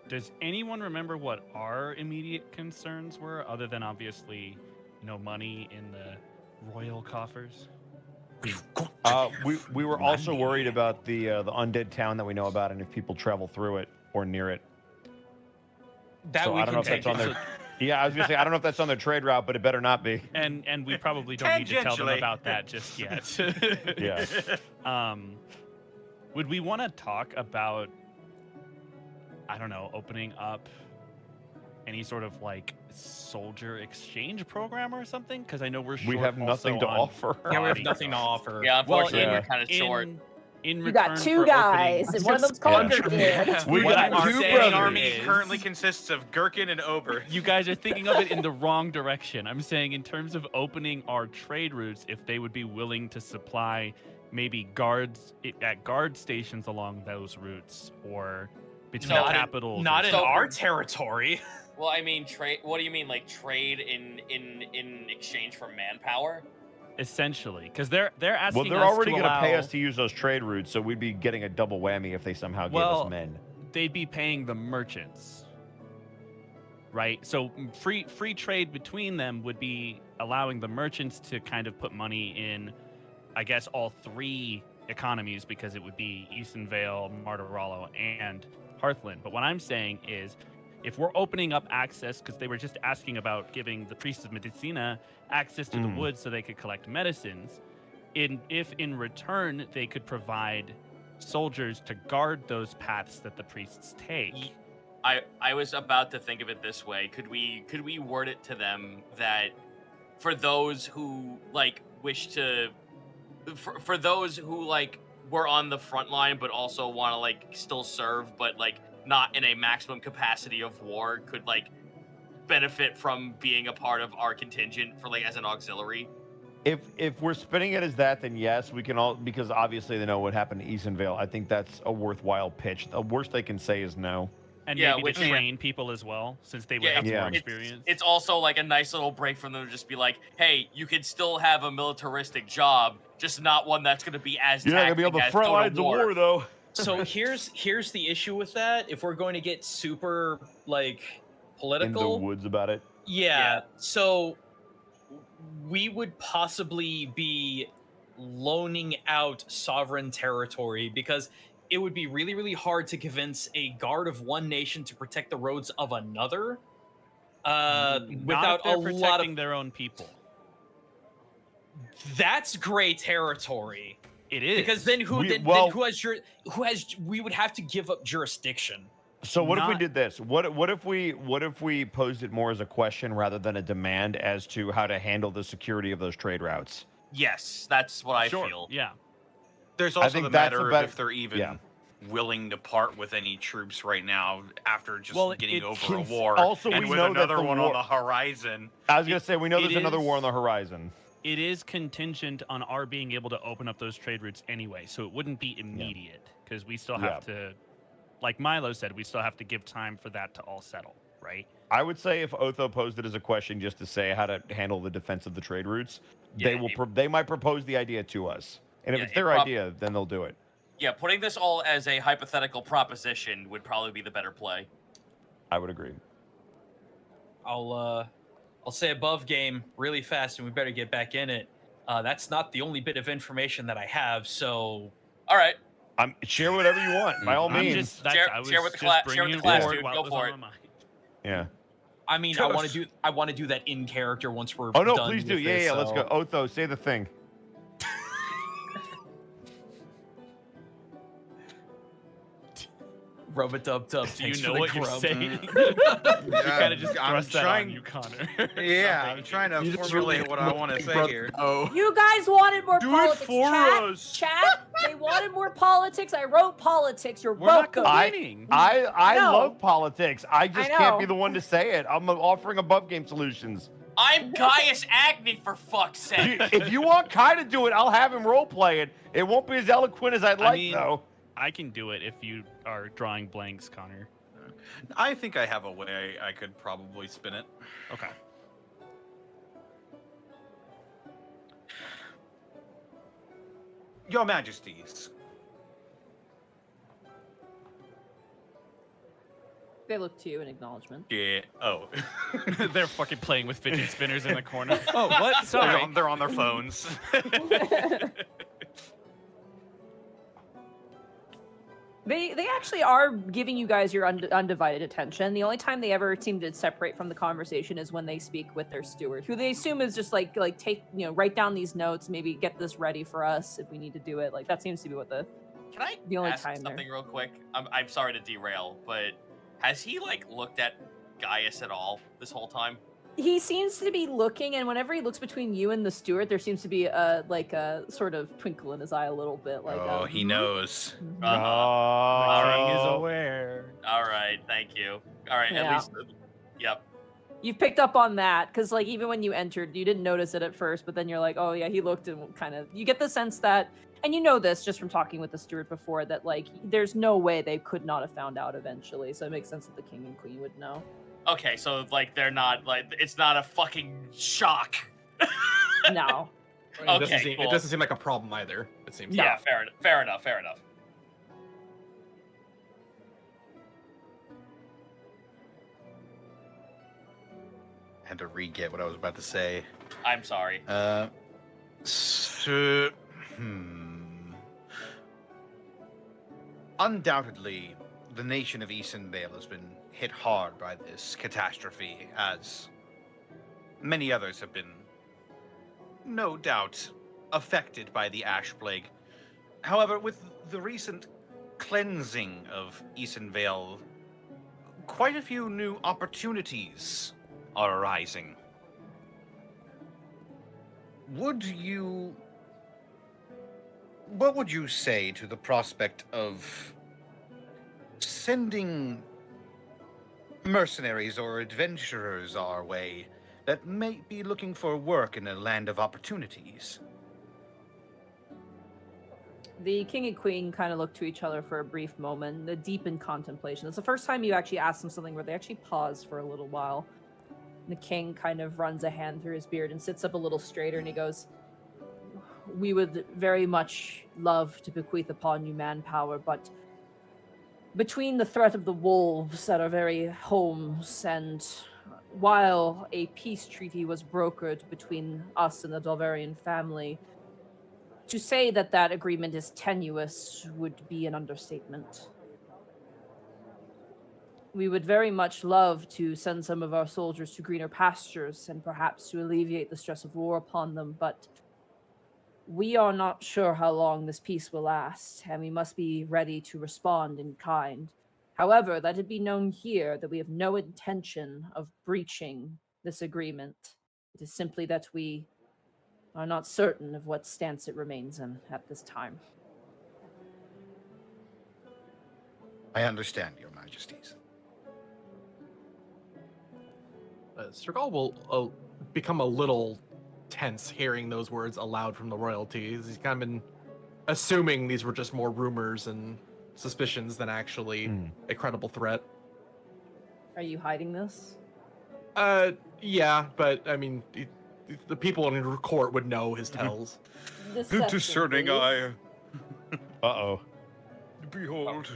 does anyone remember what our immediate concerns were, other than obviously no money in the royal coffers? We were also worried about the undead town that we know about, and if people travel through it or near it. That So we I don't know can if that's take. on their. Yeah, I was gonna say I don't know if that's on their trade route, but it better not be. And we probably don't need to tell them Tangentially. about that just yet. Yeah. Would we want to talk about, I don't know, opening up any sort of like soldier exchange program or something? Because I know we're short. We have nothing also to on offer. Yeah, we have bodies. nothing to offer. Yeah, Well, unfortunately, we're yeah. kind of short. In You got return two for guys, opening- and one of them's called Gurkid. We What got I'm two saying brothers. army is- currently consists of Gherkin and Ober. You guys are thinking of it in the wrong direction. I'm saying in terms of opening our trade routes, if they would be willing to supply maybe guards at guard stations along those routes or between Not in- capitals. or Not in So- our territory. Well, I mean, trade. What do you mean, like trade in exchange for manpower? essentially, because they're asking. Well, they're us already to going to pay allow- us to use those trade routes, so we'd be getting a double whammy if they somehow gave Well, us men. They'd be paying the merchants, right? So free trade between them would be allowing the merchants to kind of put money in, I guess, all three economies, because it would be Easton Vale, Martirallo, and Hearthland. But what I'm saying is, if we're opening up access, because they were just asking about giving the priests of Medicina access to the woods so they could collect medicines, if in return they could provide soldiers to guard those paths that the priests take. I was about to think of it this way. Could we word it to them that for those who like wish to, for those who like were on the front line but also want to like still serve but like not in a maximum capacity of war, could like benefit from being a part of our contingent for like as an auxiliary? If we're spinning it as that, then yes, we can all, because obviously they know what happened to Easton Vale. I think that's a worthwhile pitch. The worst they can say is no. And Yeah, maybe which- to train people as well, since they would have Yeah. more It's- experience. It's also like a nice little break for them to just be like, hey, you could still have a militaristic job, just not one that's going to be as You're not gonna be on the taxing as front Total lines of war, though. So here's the issue with that. If we're going to get super like In the political, woods about it. yeah. So we would possibly be loaning out sovereign territory, because it would be really, really hard to convince a guard of one nation to protect the roads of another. Not Without if they're a lot protecting of their own people. that's gray territory. It is Because then We then who has we would have to give up jurisdiction. So what if we Not- did this? What if we posed it more as a question rather than a demand as to how to handle the security of those trade routes? Yes, that's what I sure. feel. Yeah. There's I also think the that's matter a better- of if they're even yeah. willing to part with any troops right now after just Well, getting it over a can- war. also, and we with know that another the one war- on the horizon. I was gonna say we know it there's another war on is- the horizon. It is contingent on our being able to open up those trade routes anyway, so it wouldn't be immediate, because we still have to, like Milo said, we still have to give time for that to all settle, right? I would say if Otho posed it as a question just to say how to handle the defense of the trade routes, Yeah, they might propose the idea to us. And if Yeah, it's it their prob- idea, then they'll do it. Yeah, putting this all as a hypothetical proposition would probably be the better play. I would agree. I'll say above game really fast, and we better get back in it. That's not the only bit of information that I have, so All right. Share whatever you want, by all I'm means. just that's, Share- I was share with the just cla- share bringing with the class, forward dude. what Go was for on it. my mind. Yeah. I mean, I want to do that in character once we're Oh no, done please do. with Yeah, this, yeah. Let's so- go. Otho, say the thing. Rub-a-dub-dub. Do you Thanks know for the what you're grub. saying? Yeah, You kind of just I'm thrust that trying- on you, Connor. Yeah, Sorry. I'm trying to You just formulate really what I want to say brother- here. Oh, You guys wanted more Do it politics. for chat, us. Chat. They wanted more politics. I wrote politics. You're We're not welcome. complaining. I know. love politics. I just can't be know. the one to say it. I'm offering above game solutions. I'm Gaius Agni, for fuck's sake. If you want Kai to do it, I'll have him role play it. It won't be as eloquent as I'd I like, mean- though. I can do it if you are drawing blanks, Connor. I think I have a way I could probably spin it. Okay. Your Majesties, They look to you in acknowledgement. Yeah. Oh. They're fucking playing with fidget spinners in the corner. Oh, what? they're, Sorry. on, they're on their phones. They actually are giving you guys your undivided attention. The only time they ever seem to separate from the conversation is when they speak with their steward, who they assume is just like take, write down these notes, maybe get this ready for us if we need to do it. Like that seems to be what the Can I The only ask time there. something real quick? I'm sorry to derail, but has he like looked at Gaius at all this whole time? he seems to be looking, and whenever he looks between you and the steward, there seems to be a sort of twinkle in his eye a little bit. Like oh, he knows. The Uh-huh. king is Oh. aware. All right, thank you. All right, Yeah. at least, yep. You've picked up on that because, like, even when you entered, you didn't notice it at first, but then you're like, oh yeah, he looked, and kind of you get the sense that, and you know this just from talking with the steward before, that like there's no way they could not have found out eventually. So it makes sense that the king and queen would know. Okay, so like they're not like it's not a fucking shock. No. it doesn't Okay, seem, cool. it doesn't seem like a problem either. It seems. Yeah, fair enough. Fair enough. Fair enough. I had to re-get what I was about to say. I'm sorry. So, Undoubtedly, the nation of Eastern Vale has been hit hard by this catastrophe, as many others have been, no doubt, affected by the Ash Plague. However, with the recent cleansing of Eastern Vale, quite a few new opportunities are arising. What would you say to the prospect of sending mercenaries or adventurers our way that may be looking for work in a land of opportunities? The king and queen kind of look to each other for a brief moment, the deep in contemplation. It's the first time you actually ask them something where they actually pause for a little while. The king kind of runs a hand through his beard and sits up a little straighter, and he goes, "We would very much love to bequeath upon you manpower, but between the threat of the wolves at our very homes, and while a peace treaty was brokered between us and the Dalvarian family, to say that that agreement is tenuous would be an understatement. We would very much love to send some of our soldiers to greener pastures and perhaps to alleviate the stress of war upon them, but we are not sure how long this peace will last, and we must be ready to respond in kind. However, let it be known here that we have no intention of breaching this agreement. It is simply that we are not certain of what stance it remains in at this time." I understand, Your Majesties. Sergal will become a little tense hearing those words aloud from the royalties. He's kind of been assuming these were just more rumors and suspicions than actually a credible threat. Are you hiding this? Yeah, but I mean, the people in court would know his tells. Deception, Discerning please. eye. Uh-oh. Behold.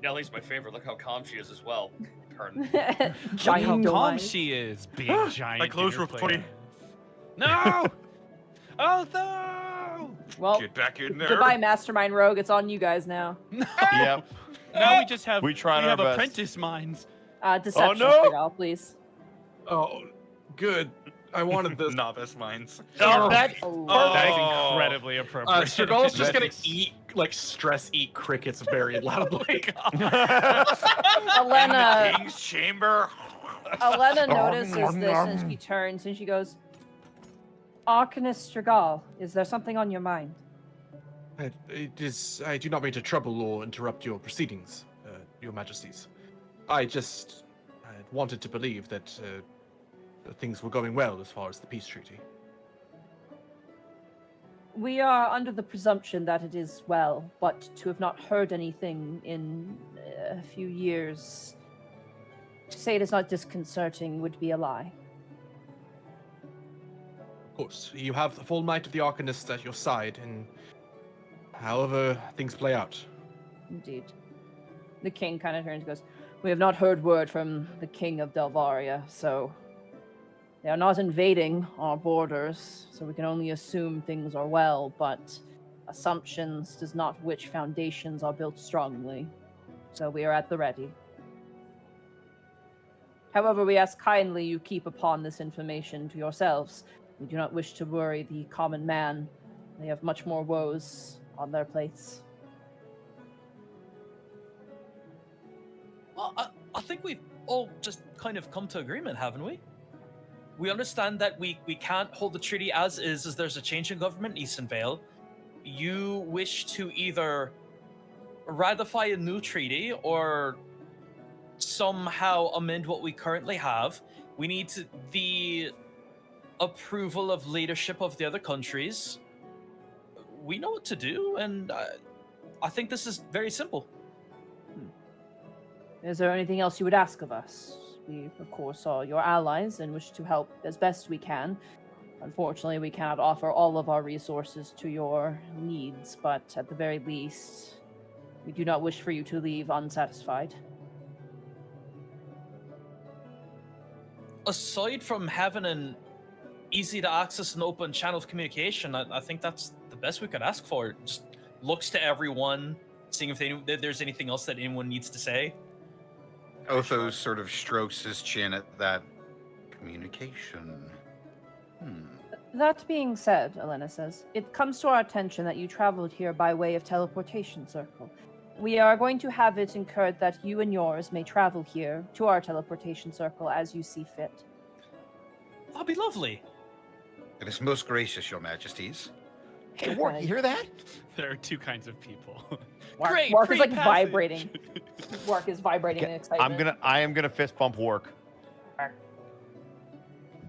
Nellie's my favorite. Look how calm she is as well. Turn. Look Giant how dome calm eyes. she is. Big giant. My clothes dinner were funny. plate. No! Oh no! Well, Get back in there. goodbye, Mastermind Rogue. It's on you guys now. Yep. Now we just have We tried our have best. apprentice minds. Deception, no! Strigal, please. Oh, good. I wanted this. Novice minds. Oh, that's Oh. That is Oh. incredibly appropriate. Strigal's just gonna That's- eat, eat crickets very loudly. Elena, King's chamber. Elena Oh, notices this and she turns and she goes, Arcanist Strigal, is there something on your mind? It is. I do not mean to trouble or interrupt your proceedings, Your Majesties. I wanted to believe that things were going well as far as the peace treaty. We are under the presumption that it is well, but to have not heard anything in a few years, to say it is not disconcerting would be a lie. Of course, you have the full might of the Arcanists at your side, and however things play out. Indeed. The king kind of turns and goes, we have not heard word from the king of Delvaria, so they are not invading our borders, so we can only assume things are well, but assumptions does not which foundations are built strongly. So we are at the ready. However, we ask kindly you keep upon this information to yourselves. We do not wish to worry the common man. They have much more woes on their plates. Well, I think we've all just kind of come to agreement, haven't we? We understand that we can't hold the treaty as is, as there's a change in government in Eastern Vale. You wish to either ratify a new treaty or somehow amend what we currently have. We need the approval of leadership of the other countries. We know what to do, and I think this is very simple. Is there anything else you would ask of us? We, of course, are your allies and wish to help as best we can. Unfortunately, we cannot offer all of our resources to your needs, but at the very least, we do not wish for you to leave unsatisfied. Aside from having an easy to access and open channel of communication, I think that's the best we could ask for. Just looks to everyone, seeing if there's anything else that anyone needs to say. Othos sort of strokes his chin at that communication. That being said, Elena says, it comes to our attention that you traveled here by way of teleportation circle. We are going to have it incurred that you and yours may travel here to our teleportation circle as you see fit. That'd be lovely. It is most gracious, Your Majesties. Hey, Ward, you hear that? There are two kinds of people. Great, Wark is free like passage. vibrating. Wark is vibrating in excitement. I am gonna fist bump work.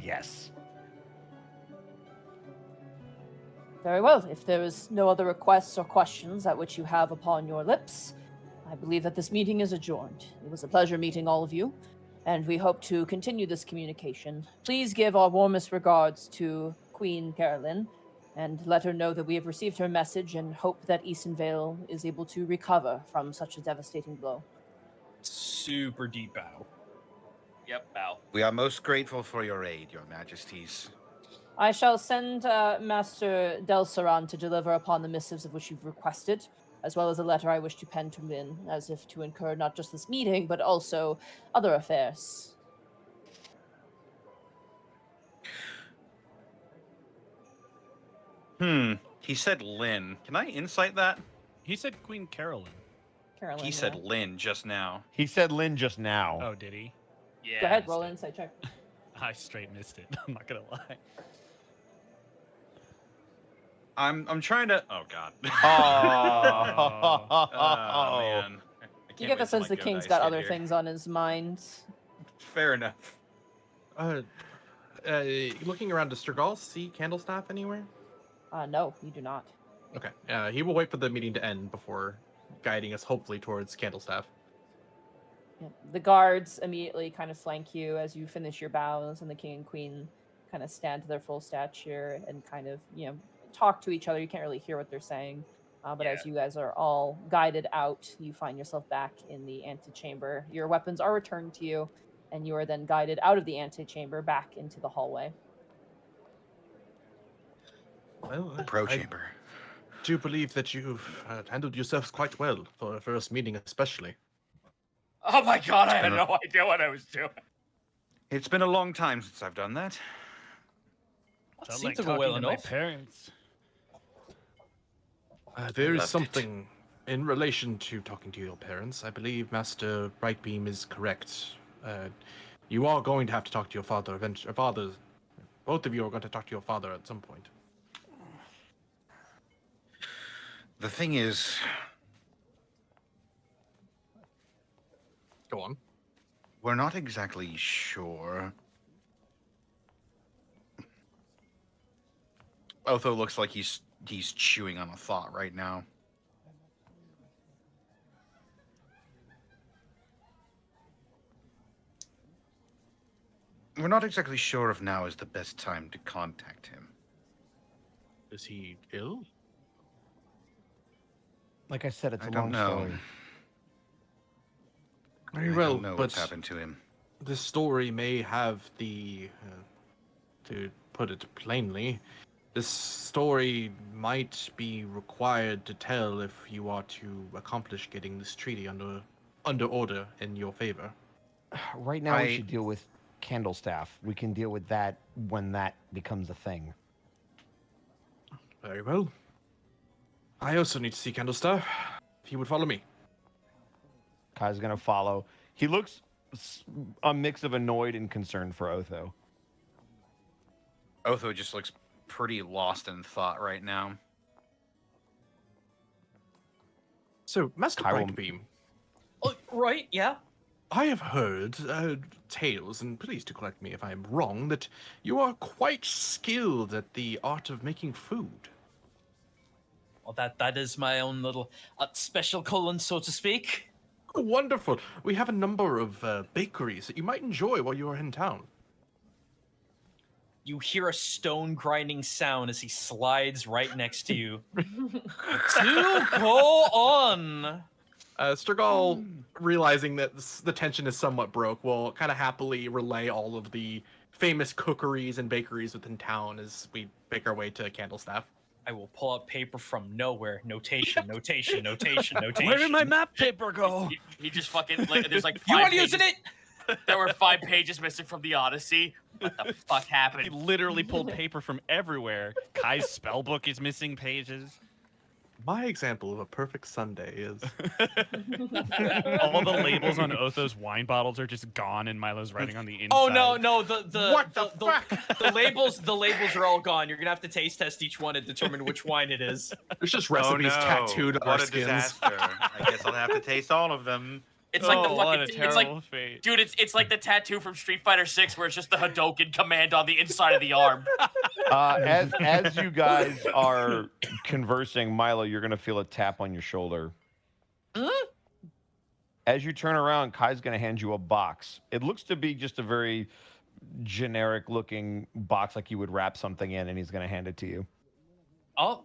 Yes. Very well. If there is no other requests or questions at which you have upon your lips, I believe that this meeting is adjourned. It was a pleasure meeting all of you, and we hope to continue this communication. Please give our warmest regards to Queen Carolyn, and let her know that we have received her message and hope that Easton Vale is able to recover from such a devastating blow. Super deep bow. Yep, bow. We are most grateful for your aid, Your Majesties. I shall send Master Delsaran to deliver upon the missives of which you've requested, as well as a letter I wish to pen to Min, as if to incur not just this meeting, but also other affairs. He said Lynn. Can I insight that? He said Queen Carolyn. Carolyn, He said yeah. Lynn just now. He said Lynn just now. Oh, did he? Yeah. Go ahead, roll an insight check. I straight missed it. I'm not gonna lie. I'm trying to. Oh God. Oh. Oh, man. I You can't get the wait till sense my the go king's dice got get other here. things on his mind. Fair enough. Looking around, does Strigal see Candlestaff anywhere? No, you do not. Okay. He will wait for the meeting to end before guiding us, hopefully, towards Candlestaff. The guards immediately kind of flank you as you finish your bows, and the king and queen kind of stand to their full stature and kind of, talk to each other. You can't really hear what they're saying. But as you guys are all guided out, you find yourself back in the antechamber. Your weapons are returned to you, and you are then guided out of the antechamber back into the hallway. Well, The pro I chamber. do believe that you've handled yourselves quite well for a first meeting, especially. Oh my god, I had been a- no idea what I was doing. It's been a long time since I've done that. That Felt seemed like to go talking well to my enough. parents. There is loved it. something in relation to talking to your parents. I believe Master Brightbeam is correct. You are going to have to talk to your father eventually. Both of you are going to talk to your father at some point. The thing is, Go on. we're not exactly sure. Otho looks like he's chewing on a thought right now. We're not exactly sure if now is the best time to contact him. Is he ill? Like I said, it's I a don't long know. story. Very I well, don't know but what's happened to him. this story may have to put it plainly, this story might be required to tell if you are to accomplish getting this treaty under order in your favor. Right now, we I- should deal with Candlestaff. We can deal with that when that becomes a thing. Very well. I also need to see Candlestaff. If you would follow me. Kai's gonna follow. He looks a mix of annoyed and concerned for Otho. Otho just looks pretty lost in thought right now. So, Master Kai will- Brightbeam, Oh, right, yeah. I have heard tales, and please do correct me if I am wrong, that you are quite skilled at the art of making food. Well, that is my own little special colon, so to speak. Oh, wonderful. We have a number of bakeries that you might enjoy while you are in town. You hear a stone grinding sound as he slides right next to you. To go on. Sturgal, realizing that the tension is somewhat broke, will kind of happily relay all of the famous cookeries and bakeries within town as we make our way to Candlestaff. I will pull out paper from nowhere. Notation, notation, notation, notation. Where did my map paper go? He just fucking like, there's like 5 You aren't pages. using it? There were 5 pages missing from the Odyssey. What the fuck He happened? literally pulled paper from everywhere. Kai's spell book is missing pages. My example of a perfect Sunday is All the labels on Otho's wine bottles are just gone, and Milo's writing on the inside. Oh no, the What the fuck? the labels are all gone. You're gonna have to taste test each one and determine which wine it is. there's just recipes tattooed on our What a skins. disaster. I guess I'll have to taste all of them. It's like the Oh, what a fucking. It's like, terrible fate. dude, it's like the tattoo from Street Fighter 6 where it's just the Hadouken command on the inside of the arm. As you guys are conversing, Milo, you're gonna feel a tap on your shoulder. As you turn around, Kai's gonna hand you a box. It looks to be just a very generic-looking box, like you would wrap something in, and he's gonna hand it to you. Oh,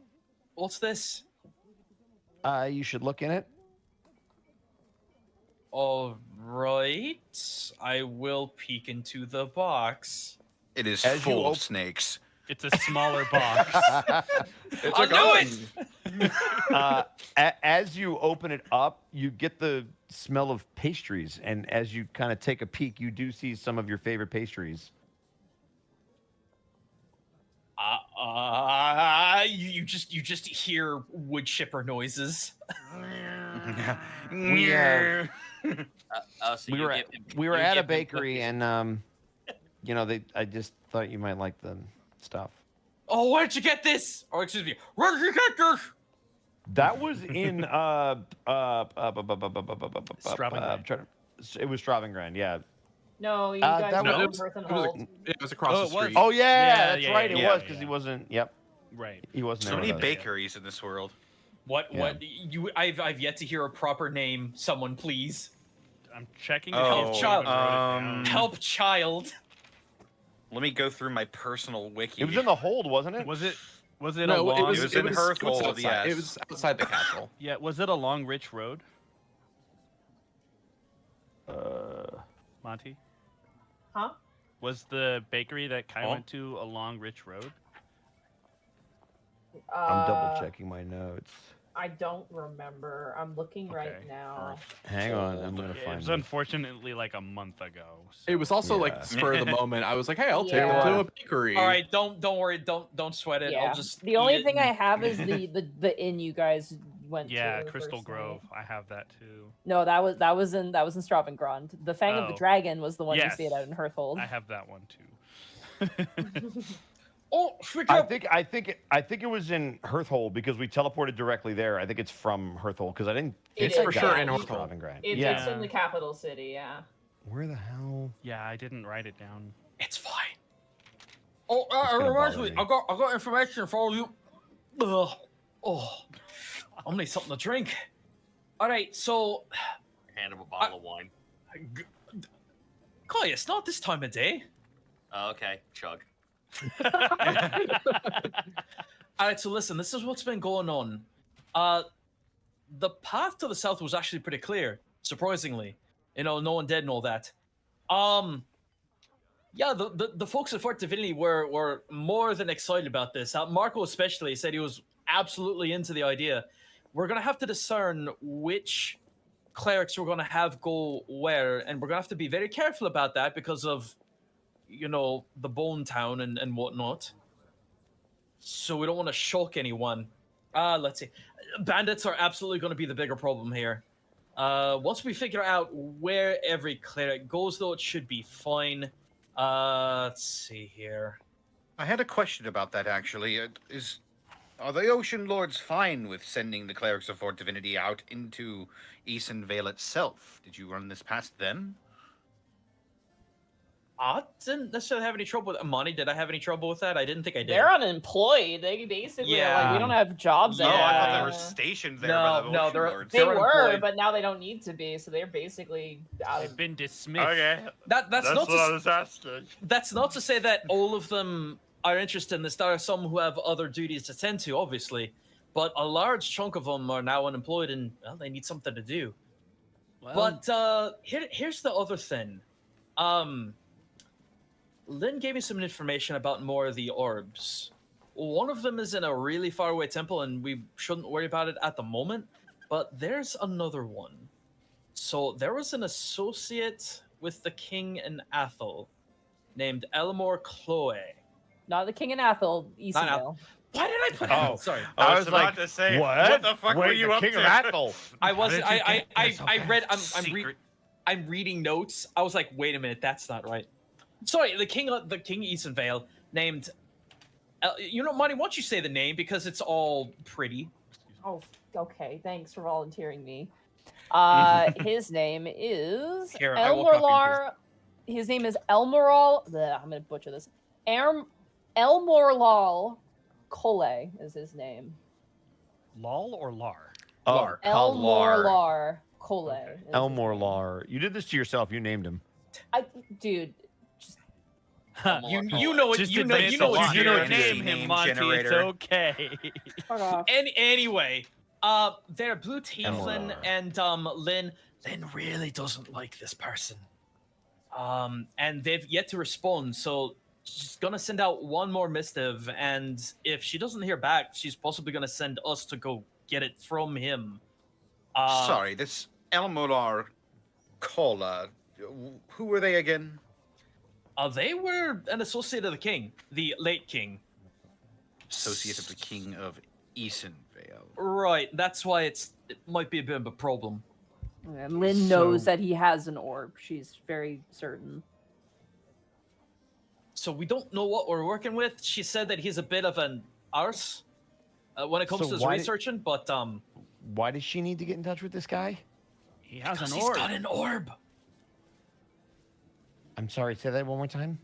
what's this? You should look in it. All right, I will peek into the box. It is As you full op- of snakes. It's a smaller box. I'll do it. As you open it up, you get the smell of pastries, and as you kind of take a peek, you do see some of your favorite pastries. You just hear wood chipper noises. We So we you were give at, him- we were you at a give him bakery, cookies. and I just thought you might like the stuff. Oh, where'd you get this? Or excuse me, where'd you get this? That was in Stravengran. It was Stravengran, yeah. No, you that guys was- were it on was- Birth and it was, Hold. it was across Oh, the it was. street. Oh yeah, Yeah, that's yeah, right. yeah, It yeah, was because yeah. he wasn't. Yep, Right. he wasn't So there many with us. bakeries in this world. What? Yeah. What? I've yet to hear a proper name. Someone, please. I'm checking. to Oh, see if David wrote it down. Help, child. Let me go through my personal wiki. It was in the hold, wasn't it? Was it? Was it No, along? it was in Hearth Hold, outside. yes. It was outside the castle. Yeah. Was it along Rich Road? Monty, Huh? was the bakery that Kai Oh. went to along Rich Road? I'm double checking my notes. I don't remember. I'm looking right Okay. now. Hang on, I'm gonna It find was it. unfortunately like a month ago. It was also Yeah. like spur of the moment. I was like, hey, I'll take Yeah. them to a bakery. All right, don't worry, don't sweat it. Yeah. I'll just The only eat it thing I and- have is the inn you guys went to. Yeah, the Crystal first night. Grove. I have that too. No, that was in Stravengrund. The Fang of the Oh. Dragon was the one you Yes. stayed at in Hearthhold. I have that one too. Oh, freak I out. think it was in Hearthhold because we teleported directly there. I think it's from Hearthhold because I didn't. It It's for is, sure yeah. in It's- Hearthhold. Stravengrad. It's Yeah. in the capital city, yeah. Where the hell? Yeah, I didn't write it down. It's fine. Oh, It's it gonna reminds bother me. me. I got information for you. Ugh. Oh, I'll need something to drink. All right, so, Hand him a bottle of wine. Goliath, not this time of day. Okay, chug. All right, so listen, this is what's been going on. The path to the south was actually pretty clear, surprisingly. You know, no one dead and all that. Yeah, the folks at Fort Divinity were more than excited about this. Marco especially said he was absolutely into the idea. We're gonna have to discern which clerics we're gonna have go where, and we're gonna have to be very careful about that because of, you know, the Bone Town and whatnot. So we don't want to shock anyone. Let's see. Bandits are absolutely going to be the bigger problem here. Once we figure out where every cleric goes, though, it should be fine. Let's see here. I had a question about that actually. Are the Ocean Lords fine with sending the clerics of Fort Divinity out into Eason Vale itself? Did you run this past them? I didn't necessarily have any trouble with Monty. Did I have any trouble with that? I didn't think I did. They're unemployed. They basically are like, we Yeah. don't have jobs No, I thought they anymore. were stationed there No, by the no, Ocean they're- Lords. They They're were, unemployed. but now they don't need to be, so they're basically out They've of. been dismissed. Okay. That's not what I to, was asking. that's not to say that all of them are interested in this. There are some who have other duties to tend to, obviously, but a large chunk of them are now unemployed and, well, they need something to do. Well, But here's the other thing. Lynn gave me some information about more of the orbs. One of them is in a really far away temple, and we shouldn't worry about it at the moment. But there's another one. So there was an associate with the king in Athel named Elmore Chloe. Not the King and Athel, Eastvale. Why did I put? Oh. Sorry. I was about to say, what the fuck were Wait, you the up King to? of Athel. I wasn't. did you I get there so read. fast? I'm reading notes. I was like, wait a minute, that's not right. Sorry, the king Eason Vale named. You know, Monty, why don't you say the name because it's all pretty. Oh, okay. Thanks for volunteering me. His name is Here, I will copy Elmorlar. His name is Elmoral. I'm gonna butcher this. Elmorlal Cole is his name. Lol or Lar? Lar. Elmorlar Cole. Okay. is his Elmore name. Lar. You did this to yourself. You named him. Dude, You know it. Just You know. admit You know the what line. you're You doing. name Name him, Monty. generator. It's okay. fuck off. Anyway, they're Blue Tieflin Elmore. and Lynn. Lynn really doesn't like this person. And they've yet to respond, so she's gonna send out one more missive, and if she doesn't hear back, she's possibly gonna send us to go get it from him. Sorry, this Elmolar Cola. Who were they again? They were an associate of the king, the late king. Associate of the King of Eason Vale. Right, that's why it might be a bit of a problem. And Lynn knows So- that he has an orb. She's very certain. So we don't know what we're working with. She said that he's a bit of an arse when it comes So to his why did- researching, but Why does she need to get in touch with this guy? He has because an he's orb. got an orb. I'm sorry. Say that one more time.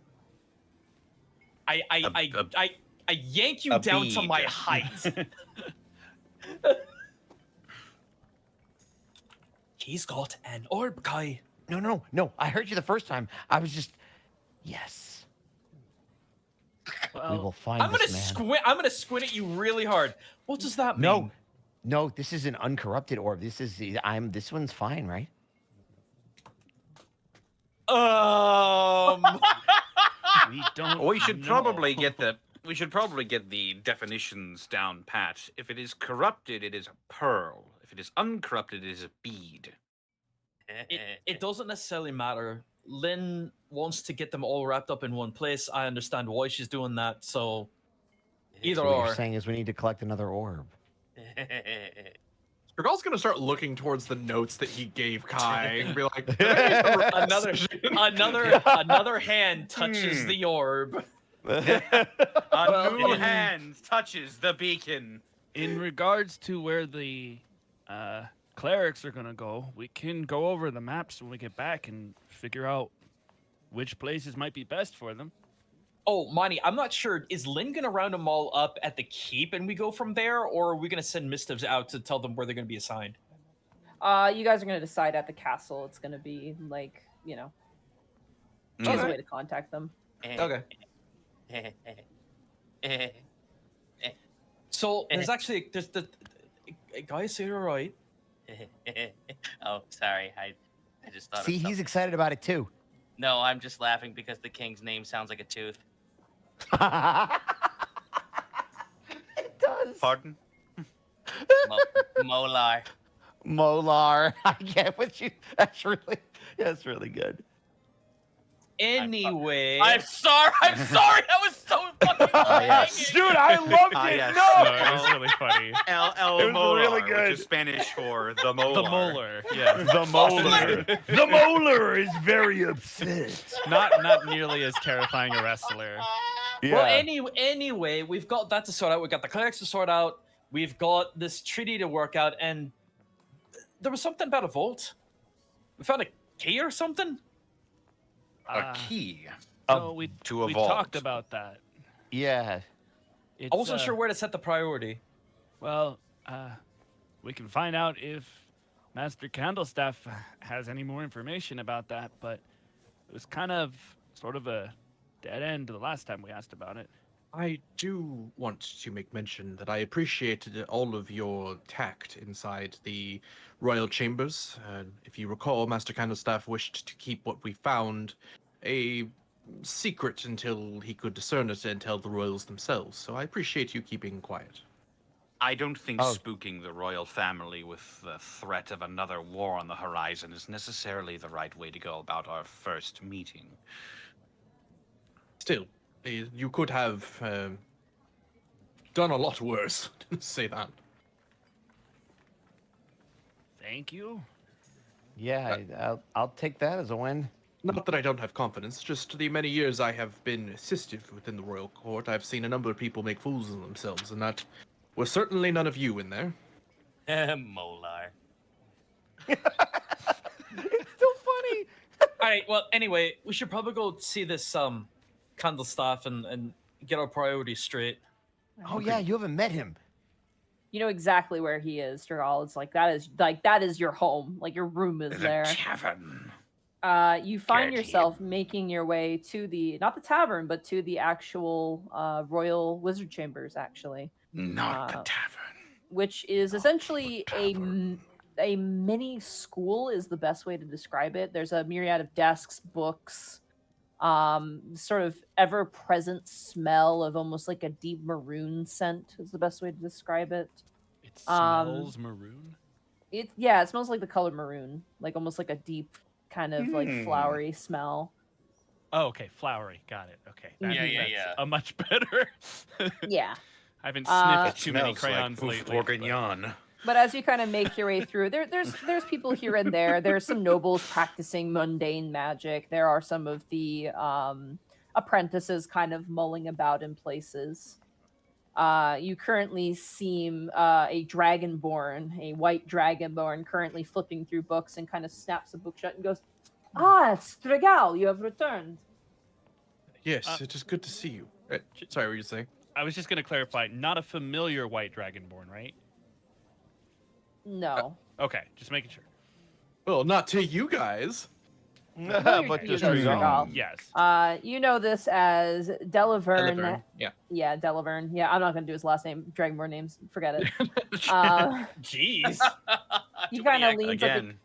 I yank you a down to bead. my height. He's got an orb, Kai. No. I heard you the first time. I was just, yes. We will Well, find I'm gonna this man. squint. I'm gonna squint at you really hard. What does that mean? No, this is an uncorrupted orb. This is this one's fine, right? We don't. We should know. probably get the definitions down pat. If it is corrupted, it is a pearl. If it is uncorrupted, it is a bead. It doesn't necessarily matter. Lynn wants to get them all wrapped up in one place. I understand why she's doing that. So either So what or. you're saying is we need to collect another orb. Strigol's gonna start looking towards the notes that he gave Kai and be like, "Did I make the right decision?" another hand touches the orb. A new hand touches the beacon. In regards to where the clerics are gonna go, we can go over the maps when we get back and figure out which places might be best for them. Oh, Monty, I'm not sure. Is Lynn gonna round them all up at the keep and we go from there, or are we gonna send mistives out to tell them where they're gonna be assigned? You guys are gonna decide at the castle. It's gonna be like, she has a way to contact them. Okay. So there's the guys say you're right. Oh, sorry. I just thought. See, of he's something. excited about it too. No, I'm just laughing because the king's name sounds like a tooth. It does. Pardon? Molar. Molar. I get what you. That's really good. Anyway, I'm sorry. That was so fucking yes. Dude, I loved it. Yes. No. No, it was really funny. El It was molar, really which good. is Spanish for the molar. The molar, yeah. The molar. The molar is very upset. Not nearly as terrifying a wrestler. Yeah. well, anyway, we've got that to sort out. We've got the clerics to sort out. We've got this treaty to work out, and there was something about a vault. We found a key or something. A key. No, we to a we vault. talked about that. Yeah. It's, I wasn't sure where to set the priority. Well, we can find out if Master Candlestaff has any more information about that, but it was kind of sort of a dead end the last time we asked about it. I do want to make mention that I appreciated all of your tact inside the royal chambers. If you recall, Master Candlestaff wished to keep what we found a secret until he could discern it and tell the royals themselves. So I appreciate you keeping quiet. I don't think Oh. spooking the royal family with the threat of another war on the horizon is necessarily the right way to go about our first meeting. Still, you could have done a lot worse. Say that. Thank you. Yeah, I'll take that as a win. Not that I don't have confidence, just the many years I have been assisted within the royal court, I've seen a number of people make fools of themselves, and that was certainly none of you in there. Molar. It's still funny. All right. Well, anyway, we should probably go see this Candlestaff and get our priorities straight. Oh yeah, you haven't met him. You know exactly where he is, Dragal. It's that is your home. Like your room is there. Tavern. You find Get yourself making your way to not the tavern, but to the actual royal wizard chambers, actually, Not the tavern. which is essentially a mini school is the best way to describe it. There's a myriad of desks, books, sort of ever-present smell of almost like a deep maroon scent is the best way to describe it. It smells maroon. It smells like the color maroon, like almost like a deep kind of like flowery smell. Oh, okay, flowery. Got it. Okay. Yeah. A much better. Yeah. I haven't sniffed It too many smells crayons like lately. Bourguignon. But as you kind of make your way through, there's people here and there. There's some nobles practicing mundane magic. There are some of the apprentices kind of mulling about in places. You currently seem a dragonborn, a white dragonborn, currently flipping through books and kind of snaps a book shut and goes, "Ah, Strigal, you have returned." Yes, it is good to see you. Sorry, what were you saying? I was just going to clarify, not a familiar white dragonborn, right? No. Okay, just making sure. Well, not to you guys. familiar But to you, just though, read Sergal. Yes. You know this as Delaverne. Delaverne, yeah. Yeah, Delaverne. Yeah, I'm not gonna do his last name. Dragonborn names, forget it. Jeez. He Too many kind of acronyms. leans up. Again,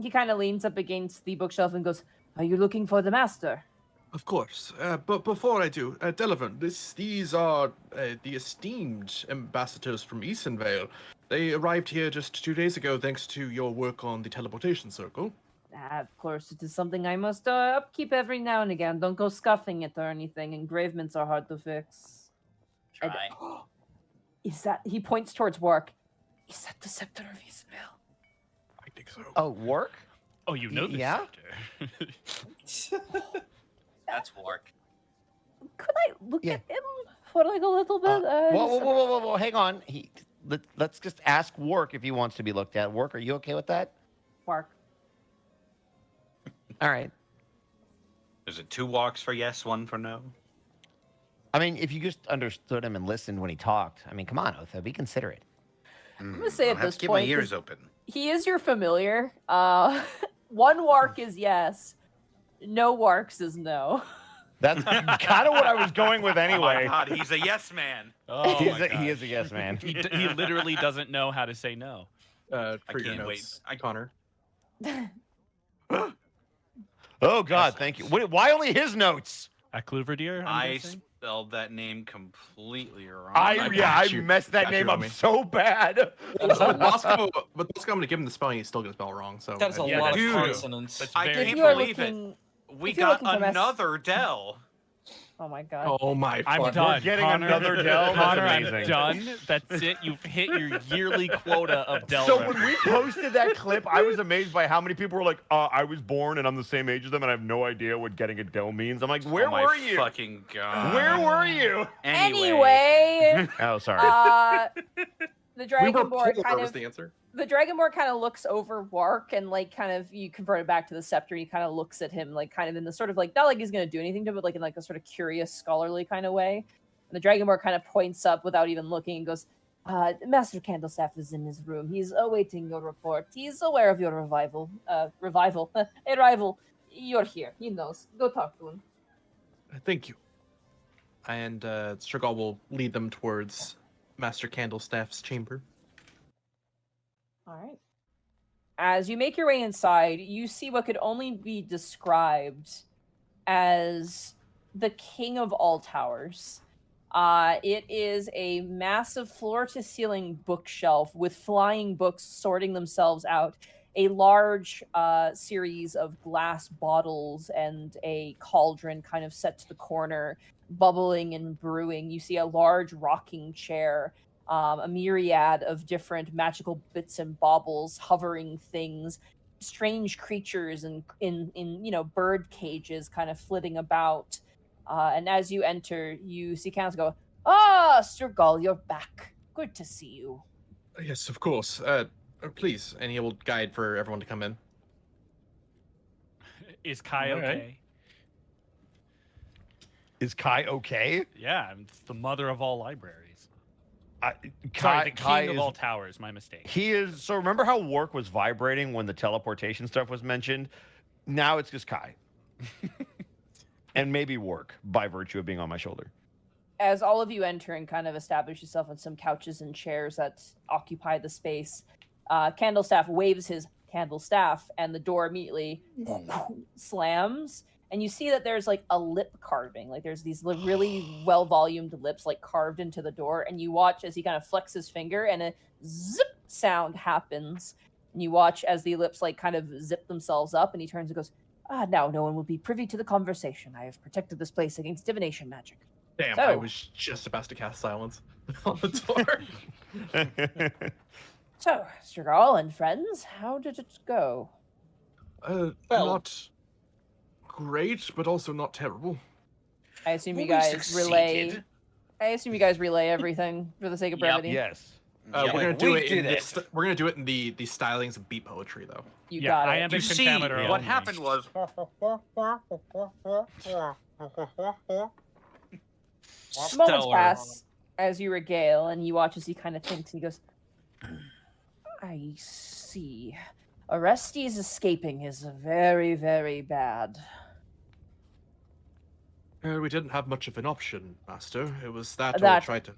He kind of leans up against the bookshelf and goes, "Are you looking for the master?" Of course. But before I do, Delavan, these are the esteemed ambassadors from Easonvale. They arrived here just 2 days ago thanks to your work on the teleportation circle. Of course, it is something I must upkeep every now and again. Don't go scuffing it or anything. Engravements are hard to fix. And- Try. Is that? He points towards Wark. Is that the scepter of Easonvale? I think so. Oh, work? Oh, you know this Yeah? scepter. That's work. Could I look Yeah. at him for like a little bit? Whoa, hang on. Let's just ask Work if he wants to be looked at. Work, are you okay with that? Wark. All right. is it 2 walks for yes, 1 for no? I mean, if you just understood him and listened when he talked, I mean, come on, Otha, be considerate. I'm gonna say I'll at have this to keep point, my ears open. he is your familiar. One Wark is yes. No Warks is no. That's kind of what I was going with Oh my anyway. God, he's a yes man. Oh, He is a yes man. he literally doesn't know how to say no. For I your can't wait. notes, Connor. Oh God, thank you. Why only his notes? A Cloverdeer? I spelled that name completely wrong. I messed that Got you, name up homie. so bad. But Bosco, I'm going to give him the spelling. He's still going to spell wrong. So That's a Yeah, lot of dude. consonants. That's I very can't you are believe it. looking, We if you're got looking for another Dell. oh my god. Oh my! I'm fuck. done. getting Connor, another Dell? That's Connor, I'm amazing. done. That's it. You've hit your yearly quota of Dell. So when we references. posted that clip, I was amazed by how many people were like, I was born and I'm the same age as them and I have no idea what getting a Dell means. I'm like, where oh my were you? Fucking God. Where were you? Anyway, Oh, sorry. the We were Dragonborn polar kind was of the answer. the Dragonborn kind of looks over Wark and like kind of you convert it back to the scepter. He kind of looks at him like kind of in the sort of like not like he's gonna do anything to him, but like in like a sort of curious scholarly kind of way. And the Dragonborn kind of points up without even looking and goes, Master Candlestaff is in his room. He's awaiting your report. He's aware of your arrival. You're here. He knows. Go talk to him. Thank you. And Strigol will lead them towards Master Candlestaff's chamber. All right. As you make your way inside, you see what could only be described as the King of all towers. It is a massive floor-to-ceiling bookshelf with flying books sorting themselves out, a large series of glass bottles and a cauldron kind of set to the corner, bubbling and brewing. You see a large rocking chair, a myriad of different magical bits and baubles, hovering things, strange creatures in bird cages kind of flitting about. And as you enter, you see Count go, Strigol, you're back. Good to see you. Yes, of course. Please, and he will guide for everyone to come in. Is Kai All right. okay? Is Kai okay? Yeah, it's the mother of all libraries. Kai, Sorry, the Kai king of is, all towers. My mistake. He is. So remember how Work was vibrating when the teleportation stuff was mentioned? Now it's just Kai. And maybe Work by virtue of being on my shoulder. As all of you enter and kind of establish yourself on some couches and chairs that occupy the space, Candlestaff waves his candle staff, and the door immediately slams. And you see that there's like a lip carving, like there's these really well-volumed lips like carved into the door. And you watch as he kind of flexes his finger, and a zip sound happens. And you watch as the lips like kind of zip themselves up, and he turns and goes, now no one will be privy to the conversation. I have protected this place against divination magic. Damn, So- I was just about to cast silence on the door. So, Strigol and friends, how did it go? Well- Not great, but also not terrible. I assume you Well, we guys relay. succeeded. I assume you guys relay everything for the sake of Yep. brevity. Yes. Yeah, We're gonna do we it in did this, we're gonna do it in the stylings of beat poetry though. You Yeah, got it. iambic You see, pentameter what only. happened was Moments Stellar. pass as you regale, and you watch as he kind of thinks, and he goes, I see. Orestes escaping is very, very bad. We didn't have much of an option, Master. It was that or That try to...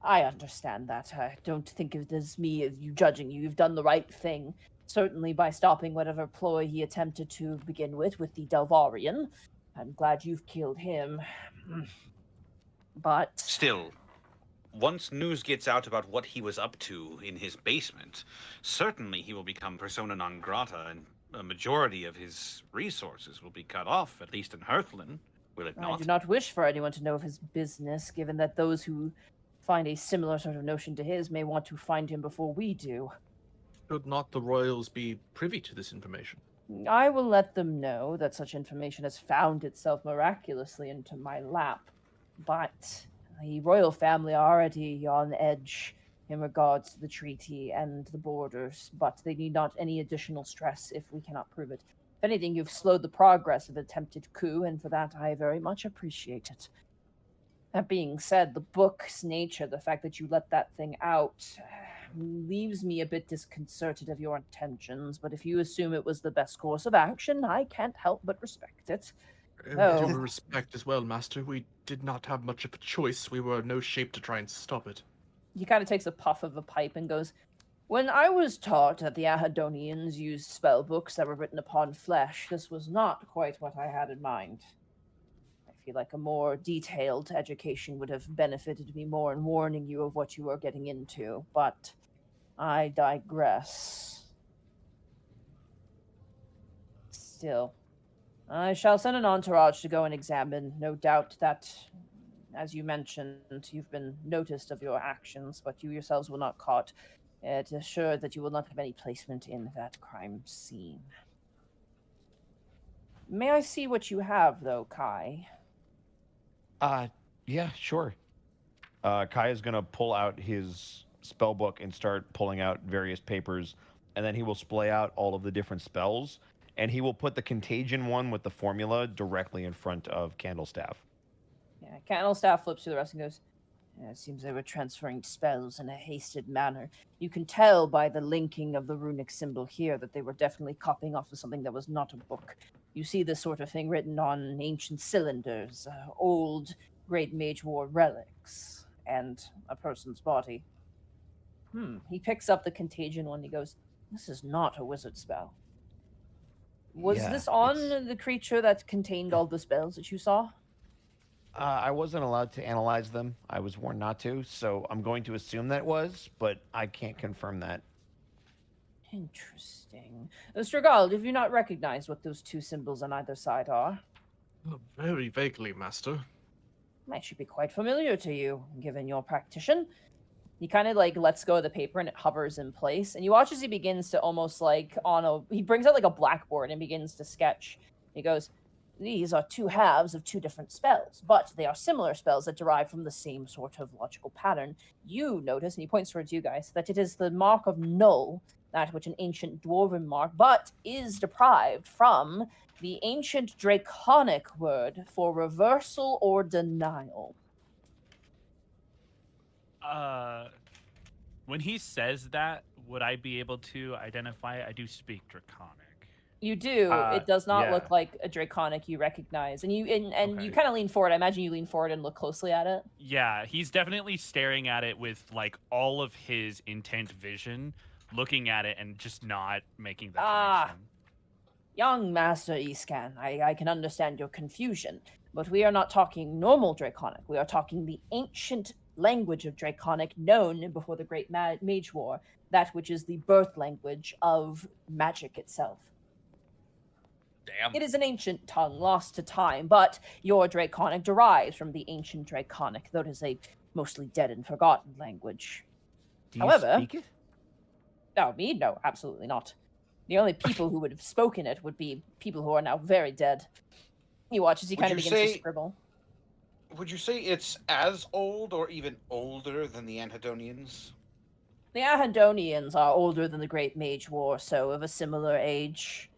I understand that. I don't think of it as me as you judging you. You've done the right thing. Certainly by stopping whatever ploy he attempted to begin with the Delvarian. I'm glad you've killed him. But Still, once news gets out about what he was up to in his basement, certainly he will become persona non grata, and a majority of his resources will be cut off, at least in Hearthland, will it I not? do not wish for anyone to know of his business, given that those who find a similar sort of notion to his may want to find him before we do. Should not the royals be privy to this information? I will let them know that such information has found itself miraculously into my lap, but the royal family are already on edge in regards to the treaty and the borders, but they need not any additional stress if we cannot prove it. If anything, you've slowed the progress of attempted coup, and for that I very much appreciate it. That being said, the book's nature, the fact that you let that thing out, leaves me a bit disconcerted of your intentions, but if you assume it was the best course of action, I can't help but respect it. Oh. Due respect as well, Master. We did not have much of a choice. We were in no shape to try and stop it. He kind of takes a puff of a pipe and goes, "When I was taught that the Ahadonians used spell books that were written upon flesh, this was not quite what I had in mind. I feel like a more detailed education would have benefited me more in warning you of what you are getting into, but I digress. Still, I shall send an entourage to go and examine. No doubt that, as you mentioned, you've been noticed of your actions, but you yourselves will not caught. It assured that you will not have any placement in that crime scene. May I see what you have, though, Kai?" Yeah, sure. Kai is going to pull out his spell book and start pulling out various papers, and then he will splay out all of the different spells, and he will put the contagion one with the formula directly in front of Candlestaff. Yeah, Candlestaff flips through the rest and goes, "It seems they were transferring spells in a hasted manner. You can tell by the linking of the runic symbol here that they were definitely copying off of something that was not a book. You see this sort of thing written on ancient cylinders, old Great Mage War relics, and a person's body." He picks up the contagion one and he goes, "This is not a wizard spell. Was Yeah, this on it's- the creature that contained all the spells that you saw?" I wasn't allowed to analyze them. I was warned not to, so I'm going to assume that it was, but I can't confirm that. Interesting. Strigald, have you not recognized what those two symbols on either side are? Very vaguely, Master. Might should be quite familiar to you, given your practitioner. He kind of like lets go of the paper and it hovers in place. And you watch as he begins to almost like he brings out like a blackboard and begins to sketch. He goes, "These are two halves of two different spells, but they are similar spells that derive from the same sort of logical pattern. You notice," and he points towards you guys, "that it is the mark of null, that which an ancient dwarven mark, but is deprived from the ancient draconic word for reversal or denial." When he says that, would I be able to identify it? I do speak Draconic. You do. It does not yeah. look like a draconic you recognize, and you Okay. kind of lean forward. I imagine you lean forward and look closely at it. Yeah, he's definitely staring at it with like all of his intent vision, looking at it and just not making the connection. Young Master Escan, I can understand your confusion, but we are not talking normal Draconic. We are talking the ancient language of Draconic known before the Great Mage War, that which is the birth language of magic itself. Damn. It is an ancient tongue lost to time, but your Draconic derives from the ancient Draconic, though it is a mostly dead and forgotten language. Do you However, speak it? No, me? No, absolutely not. The only people who would have spoken it would be people who are now very dead. You watch as he Would kind of you begins to say- scribble. Would you say it's as old or even older than the Anhedonians? The Ahadonians are older than the Great Mage War, so of a similar age.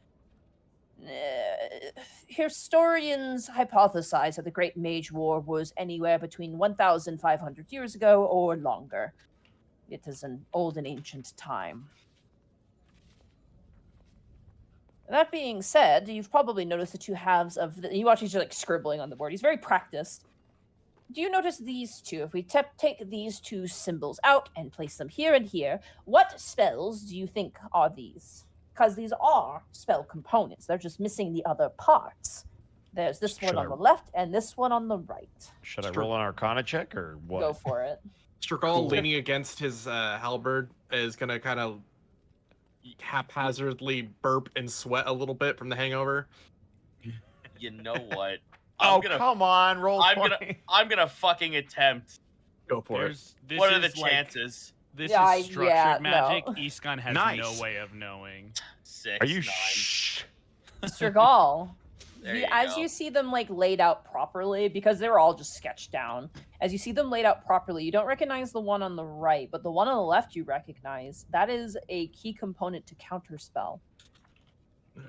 Historians hypothesize that the Great Mage War was anywhere between 1,500 years ago or longer. It is an old and ancient time. That being said, you've probably noticed the two halves of the. You watch each other like scribbling on the board. He's very practiced. Do you notice these two? If we take these two symbols out and place them here and here, what spells do you think are these? Because these are spell components. They're just missing the other parts. There's this one Should on I- the left and this one on the right. Should I roll an Arcana check or what? Go for it. Strigol, leaning against his halberd, is gonna kind of haphazardly burp and sweat a little bit from the hangover. You know what? Oh, come on, roll I'm 20. gonna fucking attempt. Go for it. What are the chances? This Yeah, is structured yeah, magic. no. Iskan has Nice. no way of knowing. 6, Are you 9. shh? Strigol. There you As go. you see them like laid out properly, because they were all just sketched down. As you see them laid out properly, you don't recognize the one on the right, but the one on the left you recognize. That is a key component to counterspell.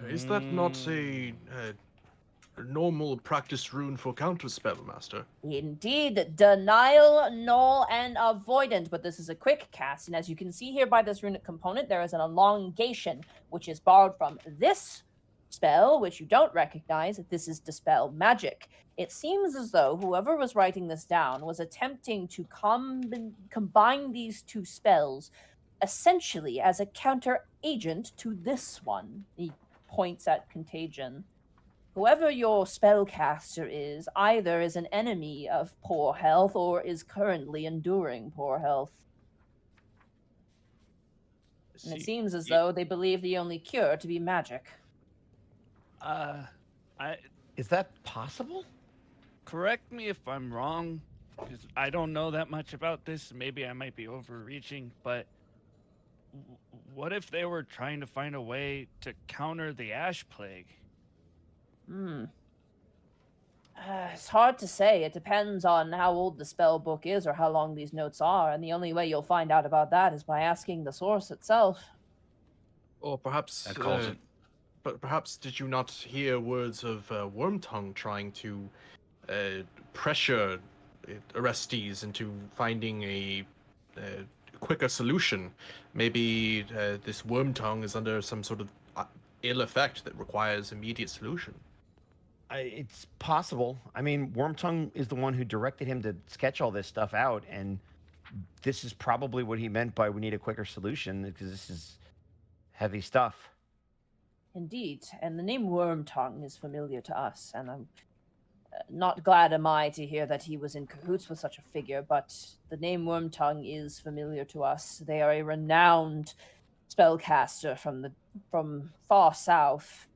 Is that not a normal practice rune for counterspell, Master? Indeed, denial, null, and avoidant. But this is a quick cast, and as you can see here by this runic component, there is an elongation, which is borrowed from this spell, which you don't recognize. This is dispel magic. It seems as though whoever was writing this down was attempting to combine these two spells essentially as a counter agent to this one. He points at contagion. Whoever your spellcaster is, either is an enemy of poor health or is currently enduring poor health. And it seems as though they believe the only cure to be magic. Is that possible? Correct me if I'm wrong, because I don't know that much about this. Maybe I might be overreaching, but what if they were trying to find a way to counter the ash plague? It's hard to say. It depends on how old the spell book is or how long these notes are, and the only way you'll find out about that is by asking the source itself. Or perhaps, That calls it. but perhaps did you not hear words of Wormtongue trying to pressure arrestees into finding a quicker solution? Maybe this Wormtongue is under some sort of ill effect that requires immediate solution. It's possible. I mean, Wormtongue is the one who directed him to sketch all this stuff out, and this is probably what he meant by we need a quicker solution, because this is heavy stuff. Indeed, and the name Wormtongue is familiar to us, and I'm not glad am I to hear that he was in cahoots with such a figure, but the name Wormtongue is familiar to us. They are a renowned spellcaster from far south,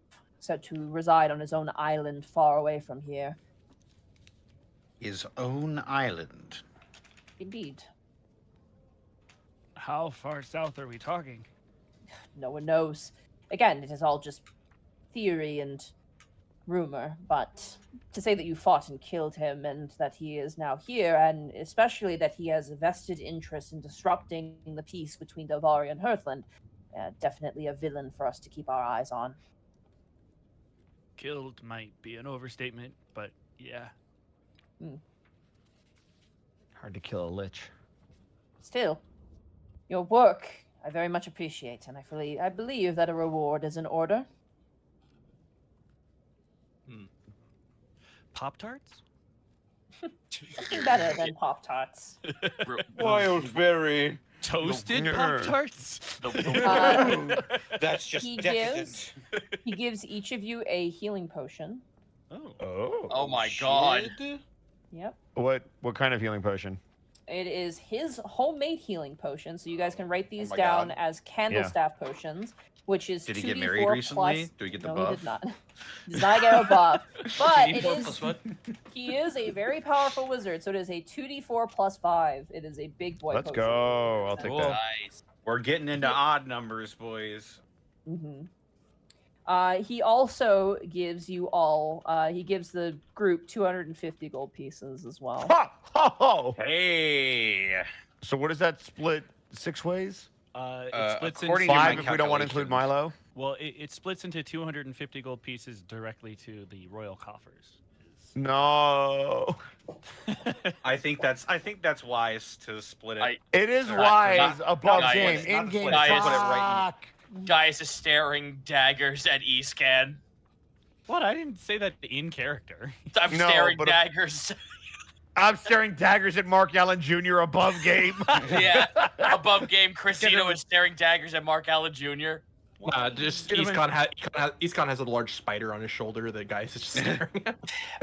said to reside on his own island far away from here. His own island. Indeed. How far south are we talking? No one knows. Again, it is all just theory and rumor, but to say that you fought and killed him and that he is now here, and especially that he has a vested interest in disrupting the peace between Delvari and Hearthland, definitely a villain for us to keep our eyes on. Killed might be an overstatement, but yeah. Hard to kill a lich. Still, your work I very much appreciate, and I believe that a reward is in order. Pop-Tarts? Better than Pop-Tarts. Wild berry. Toasted Grr. Pop-Tarts? That's just He decadent. He gives each of you a healing potion. Oh. Oh my god. Yep. What kind of healing potion? It is his homemade healing potion, so you guys can write these my down God. as candlestaff potions, which is Did he 2d4 get married recently? plus- Do we get the no, buff? he did not. He does not get a buff. But it 2d4 is, plus what? he is a very powerful wizard, so it is a 2d4 plus 5. It is a big boy Let's potion. go. I'll take Cool. that. Nice. We're getting into odd numbers, boys. Mm-hmm. He also gives you all, he gives the group 250 gold pieces as well. Ha! Ho! Ho! Hey. So what does that split 6 ways? It splits according into to my 5 if we don't want to include calculations. Milo. well, it splits into 250 gold pieces directly to the royal coffers. No. I think that's wise to split it. I- It is Not- wise not- above not- game. not In game. split it, put it right Fuck. Gaius is staring daggers at Escan. What? I didn't say that in character. I'm No, staring but- daggers. I'm staring daggers at Mark Allen Jr. above game. Yeah, above game, Crisito is staring daggers at Mark Allen Jr. Just Get him in. Eastcon has a large spider on his shoulder that Gaius is just staring at.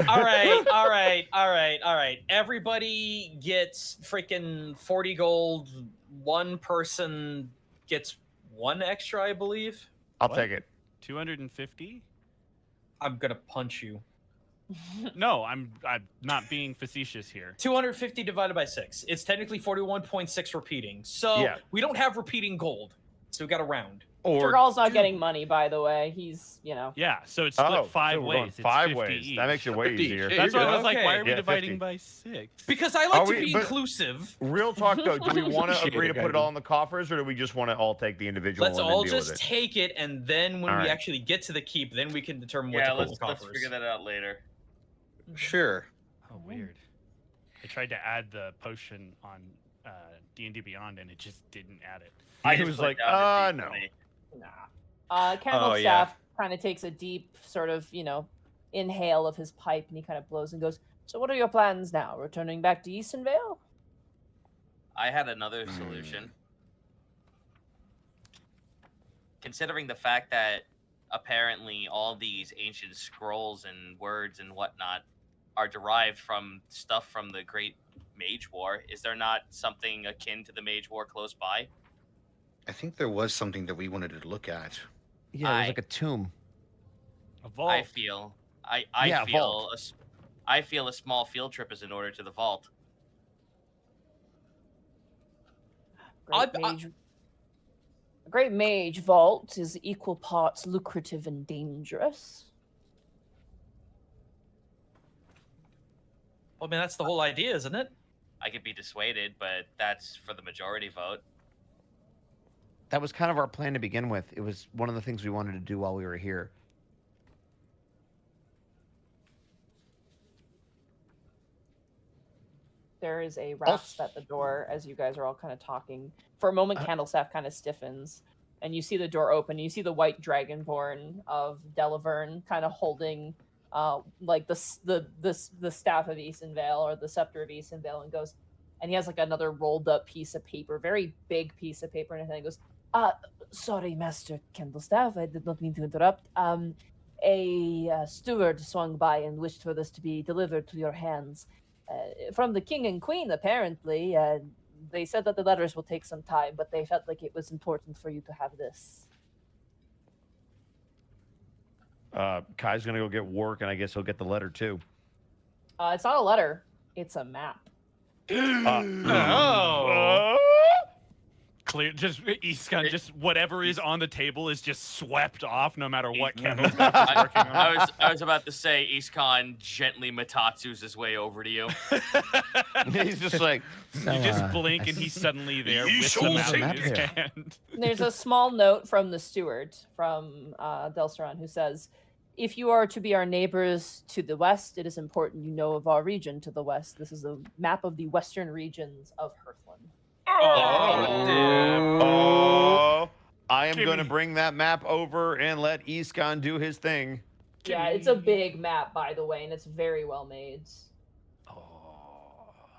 All right. Everybody gets freaking 40 gold. One person gets 1 extra, I believe. I'll What? take it. 250? I'm gonna punch you. No, I'm not being facetious here. 250 divided by 6. It's technically 41.6 repeating. So Yeah. we don't have repeating gold. So we got a round. Or Dragal's not getting money, by the way. He's, Yeah, so it's split 5 so we're going ways. It's 5 50 ways. each. That makes it way 50 easier. each. That's You're why I good. was like, why are we Yeah, dividing 50. by 6? Because I like Are to we- be but- inclusive. Real talk though, do we want to Appreciate agree to it, put it guys. all in the coffers, or do we just want to all take the individual Let's and all then deal just with it? take it, and then when All we right. actually get to the keep, then we can determine what Yeah, to put in let's the coffers. figure that out later. Sure. Oh, weird. I tried to add the potion on D&D Beyond, and it just didn't add it. I He just was put it like, down to no. D20. Candle Oh, yeah. Staff kind of takes a deep sort of, inhale of his pipe, and he kind of blows and goes, "So what are your plans now? Returning back to Eastonvale?" I had another solution. Considering the fact that apparently all these ancient scrolls and words and whatnot are derived from stuff from the Great Mage War, is there not something akin to the Mage War close by? I think there was something that we wanted to look at. Yeah, it was like a tomb. A vault. I feel Yeah, feel vault. I feel a small field trip is in order to the vault. A great mage vault is equal parts lucrative and dangerous. Well, I mean, that's the whole idea, isn't it? I could be dissuaded, but that's for the majority vote. That was kind of our plan to begin with. It was one of the things we wanted to do while we were here. There is a rasp at the door as you guys are all kind of talking. For a moment, Candlestaff kind of stiffens, and you see the door open. You see the white dragonborn of Delaverne kind of holding, like the staff of Eastonvale or the scepter of Eastonvale, and goes, and he has like another rolled up piece of paper, very big piece of paper, and he goes, "Sorry, Master Candlestaff, I did not mean to interrupt. A steward swung by and wished for this to be delivered to your hands." From the king and queen, apparently. They said that the letters will take some time, but they felt like it was important for you to have this. Kai's gonna go get work, and I guess he'll get the letter too. It's not a letter; it's a map. Clear, just Eastcon, just whatever is on the table is just swept off, no matter what Candlestaff is working on. I was about to say, Eastcon gently Matatsus his way over to you. He's just like, So, You just blink, and he's suddenly there with the map in his here. hand. There's a small note from the steward from Delsaron who says, "If you are to be our neighbors to the west, it is important you know of our region to the west. This is a map of the western regions of Hearthland." oh, I am Give gonna me- bring that map over and let Iskon do his thing. Yeah, it's a big map, by the way, and it's very well made.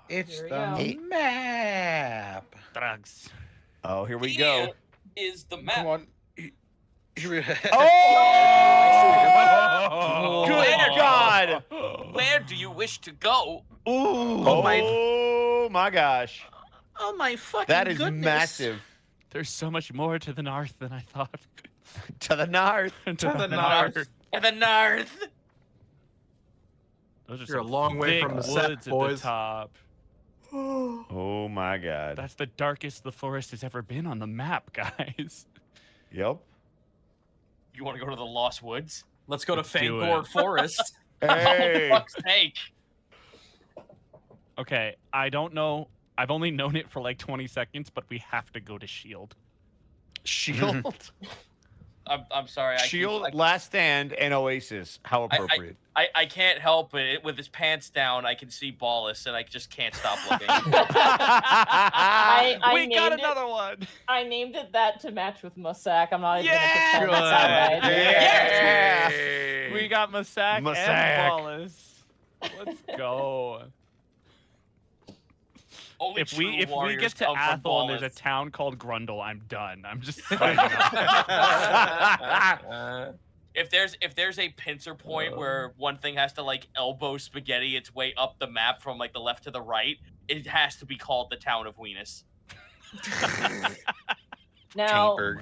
It's Here we the go. map. Drugs. Oh, here we go. Is the Come map? on. Oh, good God! Where do you wish to go? Ooh, Oh my- oh my gosh, Oh my fucking that is goodness. massive. There's so much more to the north than I thought. To the north. to the north. To the north. Those are You're a some long way thick from the set, woods at boys. the top. Oh my God. That's the darkest the forest has ever been on the map, guys. Yep. You want to go to the Lost Woods? Let's go to Let's do Fangboard it. Forest. Hey. For fuck's sake. Okay, I don't know. I've only known it for like 20 seconds, but we have to go to Shield. Shield. I'm sorry. Shield, Last Stand, and Oasis. How appropriate. I can't help it. With his pants down, I can see Ballus, and I just can't stop looking. I We got named another one. I named it that to match with Musak. I'm not even Yeah! gonna pretend that's how I did it. Yeah. We got Masak Masak. and Wallace. Let's go. Only If true we warriors get to come from Athol and there's a Ballus. town called Grundle, I'm done. I'm just signing up. If there's a pincer point where one thing has to like elbow spaghetti its way up the map from like the left to the right, it has to be called the town of Weenus. Now, Get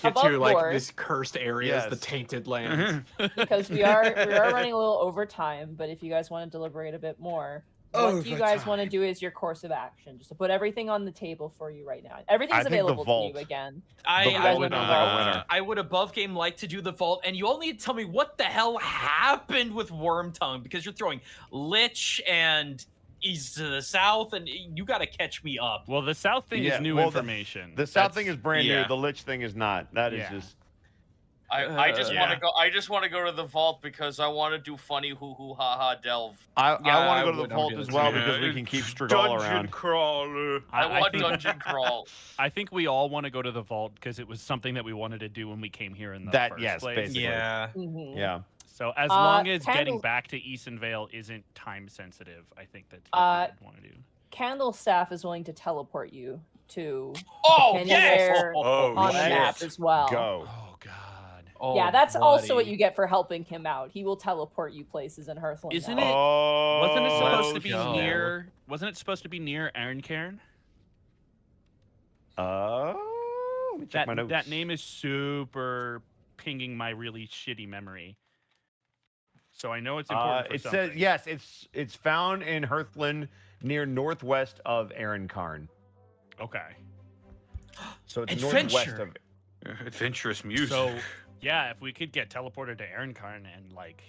above to like board, this cursed areas, the Yes. tainted lands. because we are running a little over time, but if you guys want to deliberate a bit more, what do you guys want to do as your course of action? Just to put everything on the table for you right now. Everything's I think the available to vault. you again. I would above game like to do the vault, and you only need to tell me what the hell happened with Wormtongue, because you're throwing Lich and east to the south, and you got to catch me up. Well, the south thing Yeah, is new well, information. The South thing is brand yeah. new. The Lich thing is not. That is Yeah. just. I just want Yeah. to go. I just want to go to the vault because I want to do funny hoo hoo ha ha delve. I Yeah, want to I go to would the vault do as that well too. because we can keep Strigol around. crawler. I want think- dungeon crawl. I think we all want to go to the vault because it was something that we wanted to do when we came here in the That- first yes, place. basically. Yeah. Mhm. Yeah. So as long as getting Candle- back to Easton Vale isn't time sensitive, I think that's what we want to do. Candle Staff is willing to teleport you to Oh anywhere Oh, on the shit. map as well. Go. Oh God. Yeah, that's also what you get for helping him out. He will teleport you places in Hearthland. Isn't now. it? Oh. Wasn't it supposed to be go. near? Wasn't it supposed to be near Aaron Cairn? Let me check my notes. That name is super pinging my really shitty memory. So I know it's important for It something. says yes. It's found in Hearthland near northwest of Aaron Karn. Okay. So it's northwest Adventure. of. Adventurous music. So yeah, if we could get teleported to Aaron Karn and like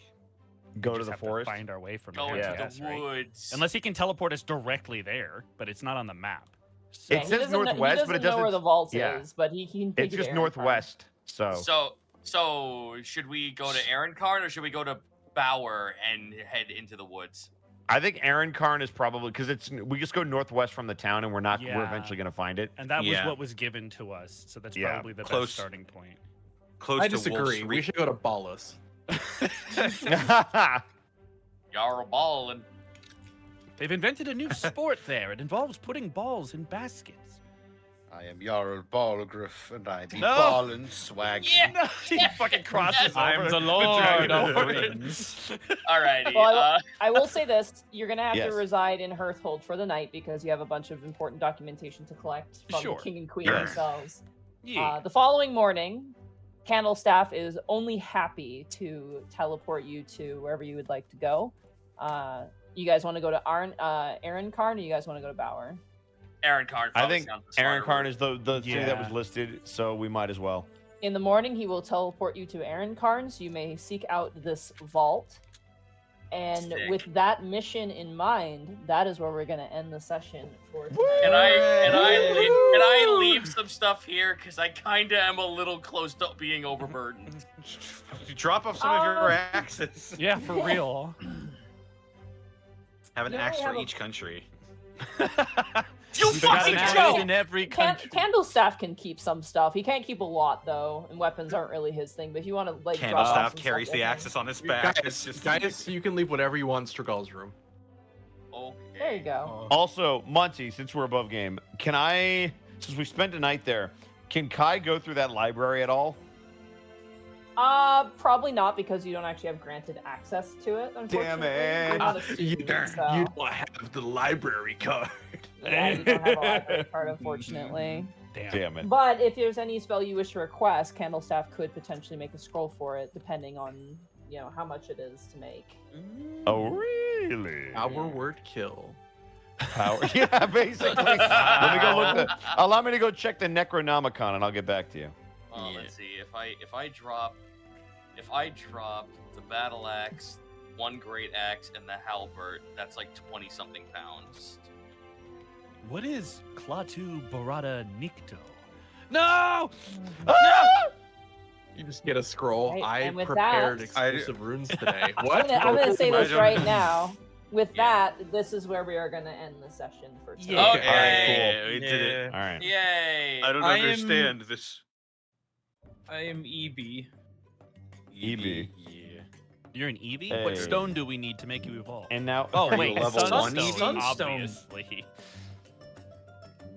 Go to just the have forest. find our way from Go there. into I Yeah. guess, the right? woods. Unless he can teleport us directly there, but it's not on the map. So It he says doesn't know- northwest, he but it doesn't know where doesn't- the vault yeah. is, but he can. take It's you to just Aaron Karn. northwest. So So should we go to Aaron Karn or should we go to Bower and head into the woods? I think Aaron Karn is probably because we just go northwest from the town and we're Yeah. eventually gonna find it. and that was Yeah. what was given to us, so that's Yeah, probably the close. best starting point. Close I to Wolf's disagree. We Reach. should go to Ballus. Y'all are ballin'. They've invented a new sport there. It involves putting balls in baskets. I am Jarl Balgriff, and I be No. ballin' swag. Yeah. He fucking crosses I'm over the with Lord Dragon of Lord. Winds. Alrighty. Well, I will say this: you're gonna have Yes. to reside in Hearthhold for the night because you have a bunch of important documentation to collect from Sure. the king and queen Sure. themselves. Yeah. The following morning, Candlestaff is only happy to teleport you to wherever you would like to go. You guys want to go to Aaron Karn, or you guys want to go to Bower? Aaron Karn. I probably think sounds the Aaron smarter Karn route. is the city that was Yeah. listed, so we might as well. In the morning, he will teleport you to Aaron Karn, so you may seek out this vault. And Sick. with that mission in mind, that is where we're going to end the session for tonight. Can I leave some stuff here because I kind of am a little close to being overburdened. Drop off some of your axes. Yeah, for real. Have an You axe only for have a- each country. You We've got fucking an axe joke! in every country. Candlestaff can keep some stuff. He can't keep a lot though, and weapons aren't really his thing. But if you want to like, drop off Candlestaff some carries stuff the with him- axis on his back. It's just Guys, you can leave whatever you want in Strigol's room. Okay. There you go. Also, Monty, since we're above game, since we spent a night there, can Kai go through that library at all? Probably not because you don't actually have granted access to it. Unfortunately, it. You're not a student, so You don't have the library card. yeah, you don't have a library card, unfortunately. Damn it. But if there's any spell you wish to request, Candlestaff could potentially make a scroll for it, depending on how much it is to make. Oh, really? Our word kill. Power. Yeah, basically. Let me go look. Allow me to go check the Necronomicon, and I'll get back to you. Let's see. If I drop the battle axe, one great axe, and the halberd, that's like 20 something pounds. What is Klaatu Barada Nikto? No! Ah! You just get a scroll. Right, I and with prepared that- exclusive runes today. I'm What? gonna say I this don't- right now. With Yeah. that, this is where we are gonna end the session for today. Yeah. Okay. All right, cool. Yeah, we did it. All right. Yay! I don't I am- understand this. I am EB. EB. Yeah. You're an Eevee? Hey. What stone do we need to make you evolve? And now, Oh, Are you wait, a level Sunstone, one Eevee? Sunstone. obviously.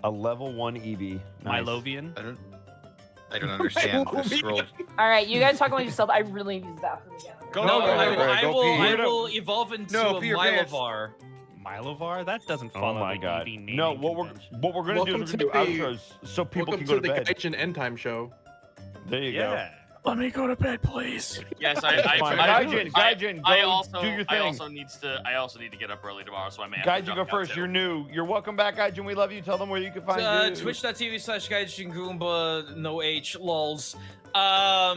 a level 1 EV. Nice. Milovian. I don't understand this scroll. All right, you guys talk among yourself. I really need to use the bathroom again. Go, No, go, I, go, will- go, I go will. pee. I will evolve into No, a pee your pants. Mylovar. Milovar? That doesn't Oh follow my the god. Eevee naming No, what convention. we're gonna do Welcome is we're gonna do to the- outros so people Welcome can go to to the bed. Gaijin End Time show. There you Yeah. Let me go to bed, please. Yes, Fine. Gaijin, I go also, do your I thing. also need to get up early tomorrow, so I may have Gaijin, to go jump out first. too. You're new. You're welcome back, Gaijin. We love you. Tell them where you can find you. Twitch.tv/Gaijin Goomba, no H, lols. I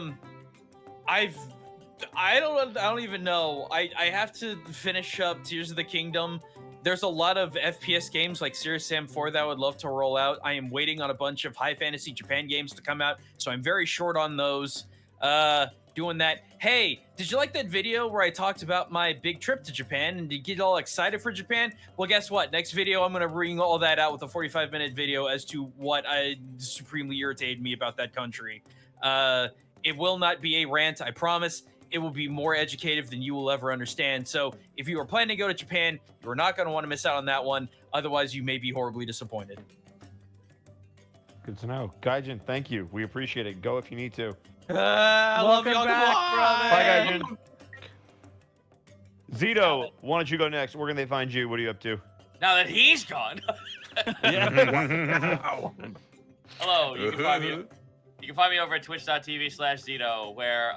don't even know. I have to finish up Tears of the Kingdom. There's a lot of FPS games like Serious Sam 4 that I would love to roll out. I am waiting on a bunch of High Fantasy Japan games to come out, so I'm very short on those. Doing that. Hey, did you like that video where I talked about my big trip to Japan and to get all excited for Japan? Well, guess what? Next video, I'm going to bring all that out with a 45-minute video as to what supremely irritated me about that country. It will not be a rant, I promise. It will be more educative than you will ever understand. So if you are planning to go to Japan, you are not going to want to miss out on that one. Otherwise, you may be horribly disappointed. Good to know. Gaijin, thank you. We appreciate it. Go if you need to. I love y'all. Bye, Gaijin. Zito, why don't you go next? Where can they find you? What are you up to? Now that he's gone. Hello, you can find me over at twitch.tv/Zito, where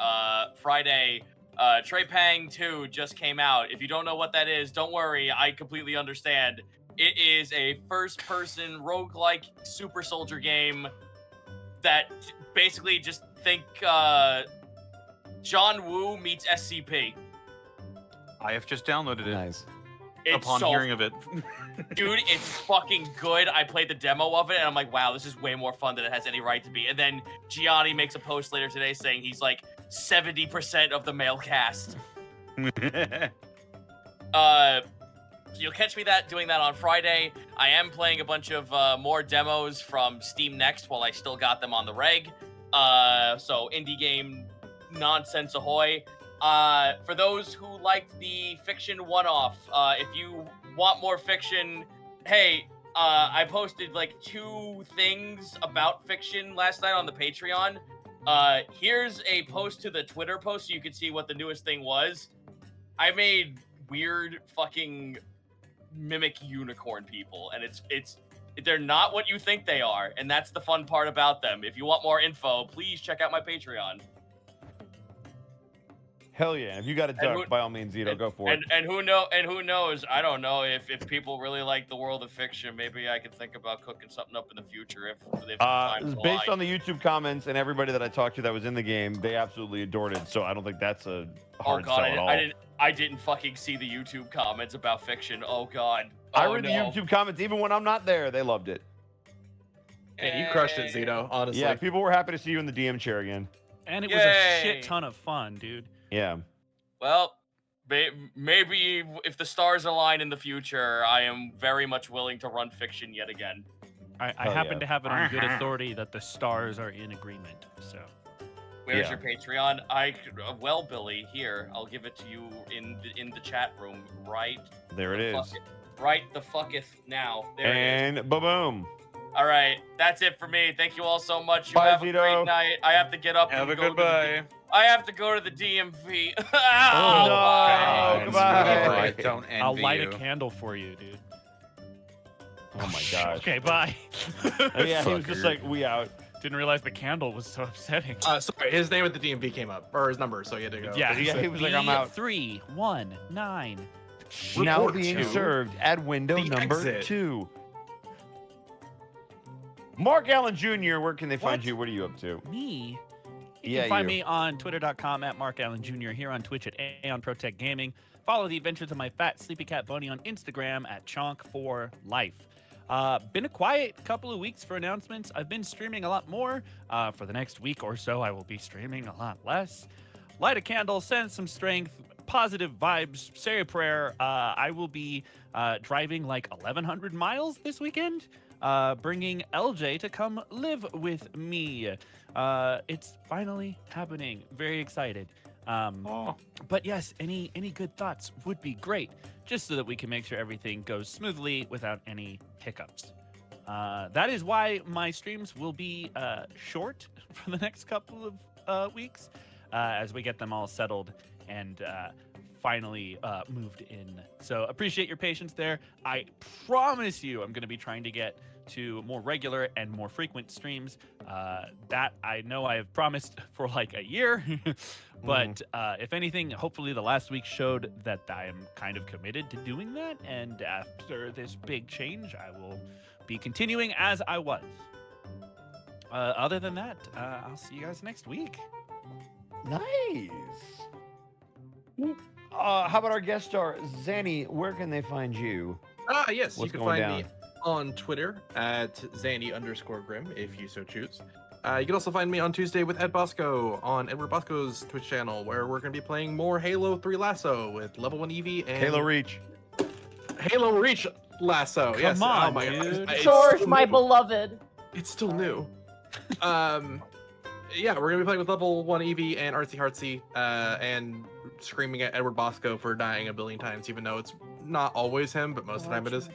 Friday, Trepang 2 just came out. If you don't know what that is, don't worry, I completely understand. It is a first-person roguelike super soldier game that basically just think John Woo meets SCP. I have just downloaded it Nice. It's upon so hearing of it. Dude, it's fucking good. I played the demo of it, and I'm like, wow, this is way more fun than it has any right to be. And then Gianni makes a post later today saying he's like 70% of the male cast. So you'll catch me doing that on Friday. I am playing a bunch of more demos from Steam Next while I still got them on the reg. So indie game nonsense ahoy. For those who liked the fiction one-off, if you want more fiction, hey, I posted like 2 things about fiction last night on the Patreon. Here's a post to the Twitter post so you can see what the newest thing was. I made weird fucking mimic unicorn people, and they're not what you think they are, and that's the fun part about them. If you want more info, please check out my Patreon. Hell yeah. If you got a duck, by all means, Zito, go for it. And who knows? I don't know if people really like the world of fiction. Maybe I could think about cooking something up in the future if time's Based alive. on the YouTube comments and everybody that I talked to that was in the game, they absolutely adored it. So I don't think that's a hard sell at all. I didn't fucking see the YouTube comments about fiction. Oh god. I Oh, read the no. YouTube comments even when I'm not there. They loved it. Hey, you crushed it, Zito, honestly. Yeah, people were happy to see you in the DM chair again. And it was a Yay. shit ton of fun, dude. Yeah. Well, maybe if the stars align in the future, I am very much willing to run fiction yet again. I Hell happen yeah. to have it on good authority that the stars are in agreement. So Where's Yeah. your Patreon? Well, Billy, here, I'll give it to you in the chat room right. There it is. Right the fucketh now. There it is. And ba-boom. All right, that's it for me. Thank you all so much. You Bye, have a Zito. great night. I have to get up. Have and a go good to bye. I have to go to the DMV. Oh, Ow, no. bye. Goodbye. I don't envy I'll light you. a candle for you, dude. Oh my gosh. Okay, bye. Yeah, he was just Fucker. like, we out. Didn't realize the candle was so upsetting. Sorry, his name at the DMV came up, or his number, so he had to go. Yeah, Yeah, he was like, I'm out. 319. Now Report being to served at window the number exit. 2. Mark Allen Jr., where can they find What? you? What are you up to? Me? You Yeah, can find you. me on twitter.com at Mark Allen Jr. here on Twitch at Aeon Protect Gaming. Follow the adventures of my fat sleepy cat Boney on Instagram at Chonk4Life. Been a quiet couple of weeks for announcements. I've been streaming a lot more. For the next week or so, I will be streaming a lot less. Light a candle, send some strength, positive vibes, say a prayer. I will be driving like 1,100 miles this weekend, bringing LJ to come live with me. It's finally happening. Very excited. But yes, any good thoughts would be great, just so that we can make sure everything goes smoothly without any hiccups. That is why my streams will be short for the next couple of weeks, as we get them all settled and finally moved in. So appreciate your patience there. I promise you I'm going to be trying to get to more regular and more frequent streams. That I know I have promised for like a year. But if anything, hopefully the last week showed that I am kind of committed to doing that. And after this big change, I will be continuing as I was. Other than that, I'll see you guys next week. Nice. How about our guest star, Zanny? Where can they find you? Yes, What's you can going find me down? on Twitter at Zanny_Grim if you so choose. You can also find me on Tuesday with Ed Bosco on Edward Bosco's Twitch channel, where we're going to be playing more Halo 3 Lasso with level 1 Eevee and Halo Reach. Halo Reach Lasso. Come yes. on, Oh my dude. God. It's George, still my new. beloved. It's still new. Yeah, we're gonna be playing with level 1 Eevee and Artsy Heartsy, and screaming at Edward Bosco for dying a billion times, even though it's not always him, but most of the time it is.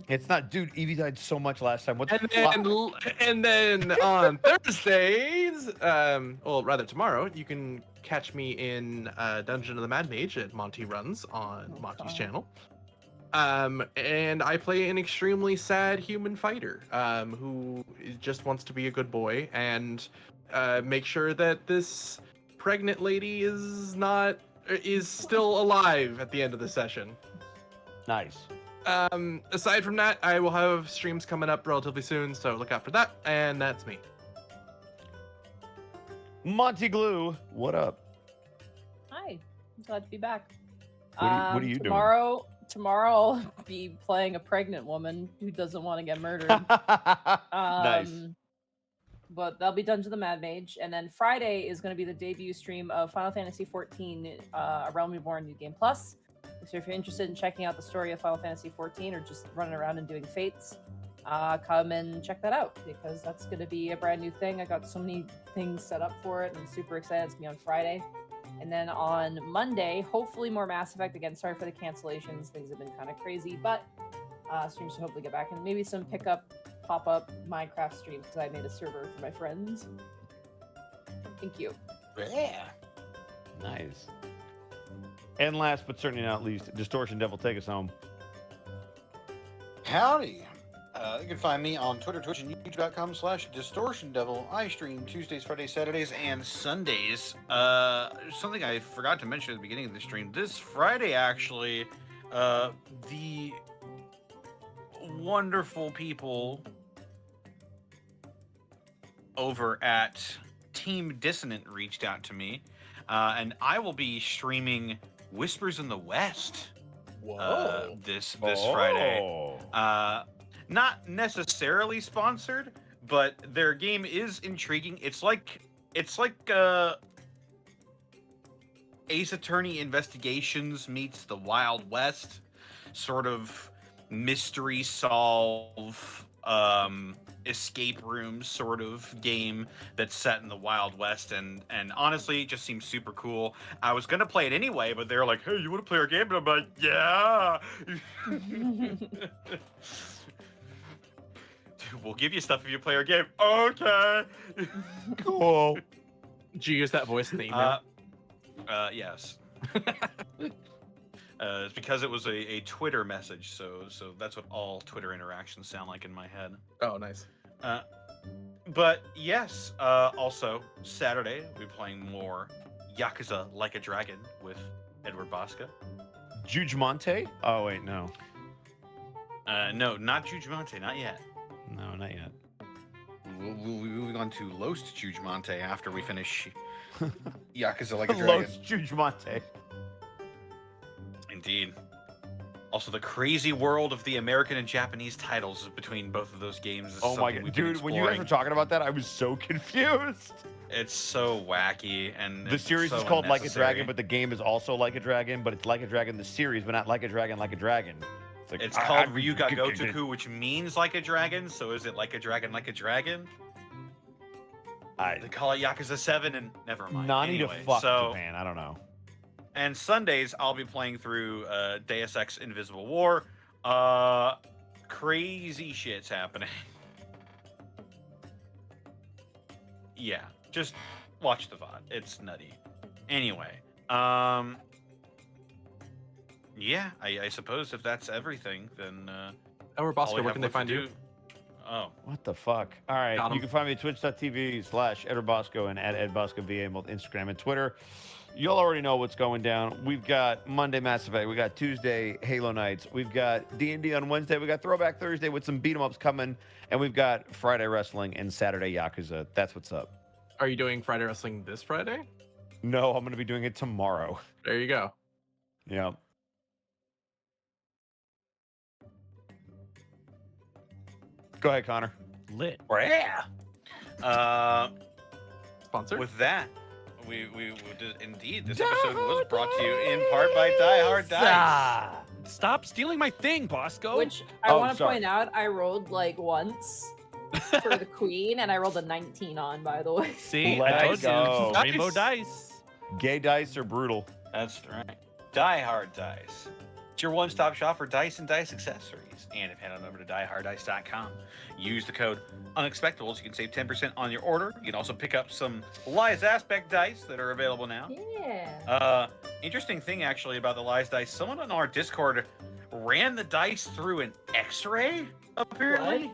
It's not, dude. Evie died so much last time. What's And then on Thursdays, well, rather tomorrow, you can catch me in Dungeon of the Mad Mage at Monty Runs on Monty's channel. And I play an extremely sad human fighter, who just wants to be a good boy and make sure that this pregnant lady is still alive at the end of the session. Nice. Aside from that, I will have streams coming up relatively soon, so look out for that. And that's me. Monty Glue, what up? Hi, I'm glad to be back. What are you doing? Tomorrow I'll be playing a pregnant woman who doesn't want to get murdered. Nice. But that'll be Dungeon of the Mad Mage, and then Friday is going to be the debut stream of Final Fantasy XIV: A Realm Reborn New Game Plus. So if you're interested in checking out the story of Final Fantasy XIV or just running around and doing fates, come and check that out, because that's going to be a brand new thing. I got so many things set up for it, and I'm super excited. It's going to be on Friday. And then on Monday, hopefully more Mass Effect. Again, sorry for the cancellations. Things have been kind of crazy, but streams should hopefully get back. And maybe some pop-up Minecraft streams, because I made a server for my friends. Thank you. Yeah. Nice. And last but certainly not least, Distortion Devil, take us home. Howdy. You can find me on Twitter, Twitch, and YouTube.com/DistortionDevil. I stream Tuesdays, Fridays, Saturdays, and Sundays. Something I forgot to mention at the beginning of the stream. This Friday, actually, the wonderful people over at Team Dissonant reached out to me, and I will be streaming Whispers in the West this Friday. Not necessarily sponsored, but their game is intriguing. It's like Ace Attorney Investigations meets the Wild West, sort of mystery solve, escape room sort of game that's set in the Wild West, and honestly, it just seems super cool. I was gonna play it anyway, but they're like, "Hey, you want to play our game?" And I'm like, "Yeah." We'll give you stuff if you play our game. Okay. Cool. Did you use that voice in the email? Yes. It's because it was a Twitter message, so that's what all Twitter interactions sound like in my head. Oh, nice. But yes, also Saturday we'll be playing more Yakuza Like a Dragon with Edward Bosco. Jujmonte? Oh wait, no. No, not Jujmonte, not yet. No, not yet. we'll be moving on to Los Jujmonte after we finish Yakuza Like a Dragon. Los Jujmonte. Indeed. Also, the crazy world of the American and Japanese titles between both of those games is Oh my something god, we've been dude! When you guys were exploring. talking about that, I was so confused. It's so wacky, and The it's series so is called Like a unnecessary. Dragon, but the game is also Like a Dragon, but it's Like a Dragon the series, but not Like a Dragon like a dragon. Like, It's called Ryuga Gotoku, which means like a dragon. So is it like a dragon like a dragon? They call it Yakuza 7, and never mind. Nani Anyway, to fuck so, Japan. I don't know. And Sundays, I'll be playing through Deus Ex Invisible War. Crazy shit's happening. Yeah, just watch the VOD. It's nutty. Anyway, yeah, I suppose if that's everything, then Our all Bosco, we where have can they left to find you? do- Oh, What the fuck? All right, Got 'em. you can find me at twitch.tv/EdwardBosco and at EdBoscoVA on both Instagram and Twitter. You'll already know what's going down. We've got Monday Mass Effect. We got Tuesday Halo Nights. We've got D&D on Wednesday. We got Throwback Thursday with some beat 'em ups coming, and we've got Friday Wrestling and Saturday Yakuza. That's what's up. Are you doing Friday Wrestling this Friday? No, I'm going to be doing it tomorrow. There you go. Yeah. Go ahead, Connor. Lit. yeah. Sponsor? With that, we did, indeed, this episode was brought to you in part by Die Hard Dice. Ah, stop stealing my thing, Bosco. Which I Oh, want to sorry. point out, I rolled like once for the queen, and I rolled a 19 on, by the way. See, Let's I told go. you, rainbow dice. Gay dice are brutal. That's right. Die Hard Dice. It's your one-stop shop for dice and dice accessories. And if you head on over to dieharddice.com, use the code Unexpectables, you can save 10% on your order. You can also pick up some Lies Aspect dice that are available now. Yeah. Interesting thing actually about the Lies dice, someone on our Discord ran the dice through an X-ray, apparently.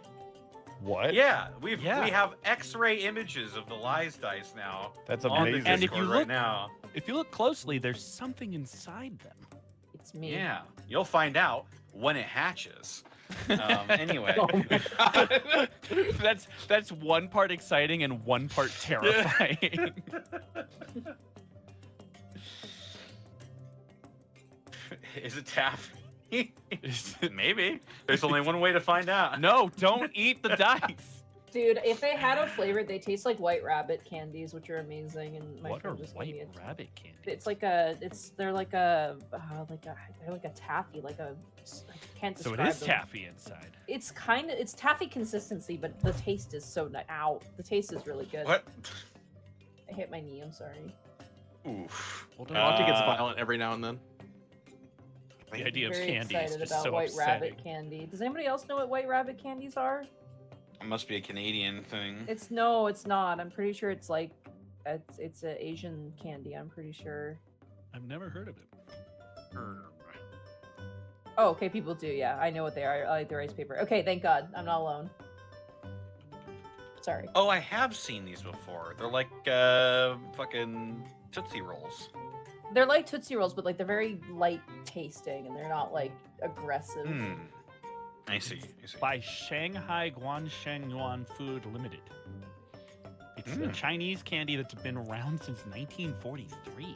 What? Yeah, we Yeah. have X-ray images of the Lies dice now. That's on the amazing. And if Discord you right look- now. If you look closely, there's something inside them. It's me. Yeah, you'll find out when it hatches. Anyway, That's one part exciting and one part terrifying. is it taffy? Maybe. There's only one way to find out. No, don't eat the dice. Dude, if they had a flavor, they taste like white rabbit candies, which are amazing. And my What are friend just gave me white rabbit candy? It's like they're like a taffy, like a. I can't So describe it is them. taffy inside. It's taffy consistency, but the taste is so ow. The taste is really good. What? I hit my knee. I'm sorry. Oof. Monty gets violent every now and then. The idea of Very candy is excited just about so white upsetting. rabbit candy. Does anybody else know what white rabbit candies are? It must be a Canadian thing. It's not. I'm pretty sure it's like it's an Asian candy. I'm pretty sure. I've never heard of it. Oh, okay, people do. Yeah, I know what they are. I like the rice paper. Okay, thank God, I'm not alone. Sorry. Oh, I have seen these before. They're like fucking Tootsie Rolls. They're like Tootsie Rolls, but like they're very light tasting, and they're not like aggressive. Hmm. I see. By Shanghai Guanshan Yuan Food Limited. It's a Mm. Chinese candy that's been around since 1943.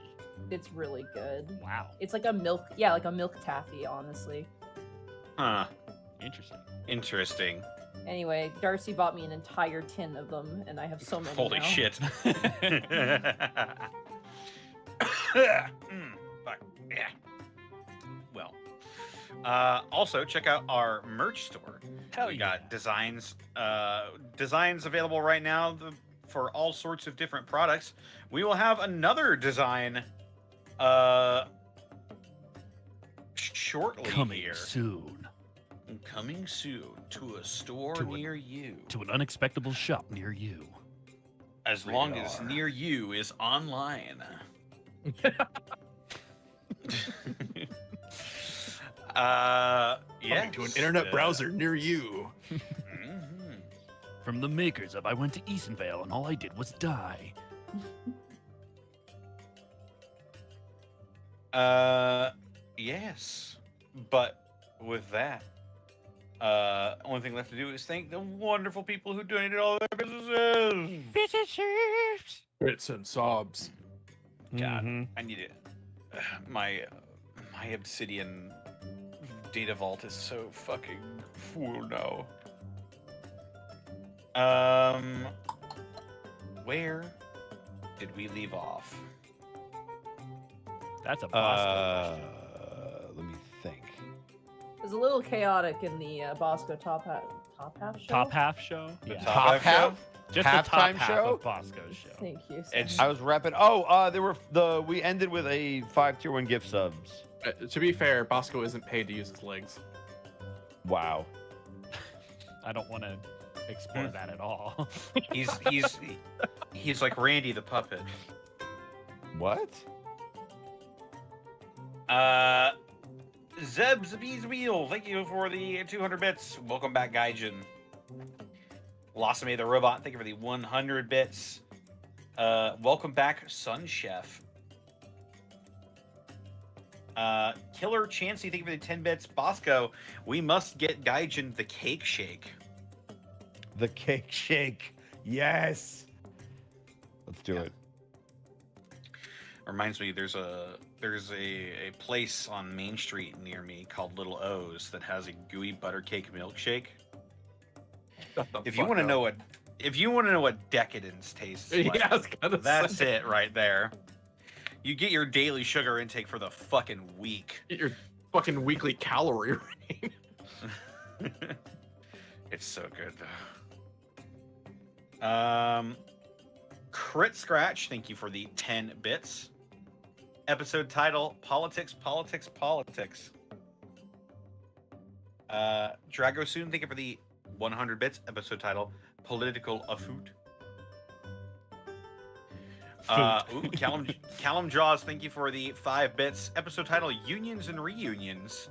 It's really good. Wow. It's like a milk, yeah, like a milk taffy, honestly. Huh. Interesting. Interesting. Anyway, Darcy bought me an entire tin of them, and I have so many Holy now. shit. Fuck. Yeah. Well. Also, check out our merch store. Hell we yeah. got designs available right now for all sorts of different products. We will have another design shortly Coming here. soon Coming soon to a store To a- near you. to an unexpectable shop near you. As long as near you is online. Yeah. To an internet browser near you. Mhm. From the makers of I Went to Easonvale and all I did was die. Yes. But with that, only thing left to do is thank the wonderful people who donated all their businesses. Bits and sobs. God, Mhm. I need it. My obsidian data vault is so fucking full now. Where did we leave off? That's a Bosco question. Let me think. It was a little chaotic in the Bosco top half show. Top half show? The Yeah. top half show? Just the top Halftime half show? of Bosco's show. Thank you. It's- Sam. I was repping. We ended with a 5 tier 1 gift subs. To be fair, Bosco isn't paid to use his legs. Wow. I don't want to explore that at all. He's like Randy the puppet. What? Zeb's Bees Wheel, thank you for the 200 bits. Welcome back, Gaijin. Blossome the Robot, thank you for the 100 bits. Welcome back, Sun Chef. Killer Chansey, thank you for the 10 bits. Bosco, we must get Gaijin the cake shake. The cake shake. Yes. Let's do it. Reminds me, there's a place on Main Street near me called Little O's that has a gooey butter cake milkshake. If you want to know what decadence tastes like, Yeah, I was gonna that's say. it right there. You get your daily sugar intake for the fucking week. Get your fucking weekly calorie rating. It's so good though. Crit Scratch, thank you for the 10 bits. Episode title: Politics, Politics, Politics. Dragosoon, thank you for the 100 bits. Episode title: Political Afoot. Callum Jaws, thank you for the 5 bits. Episode title: Unions and Reunions.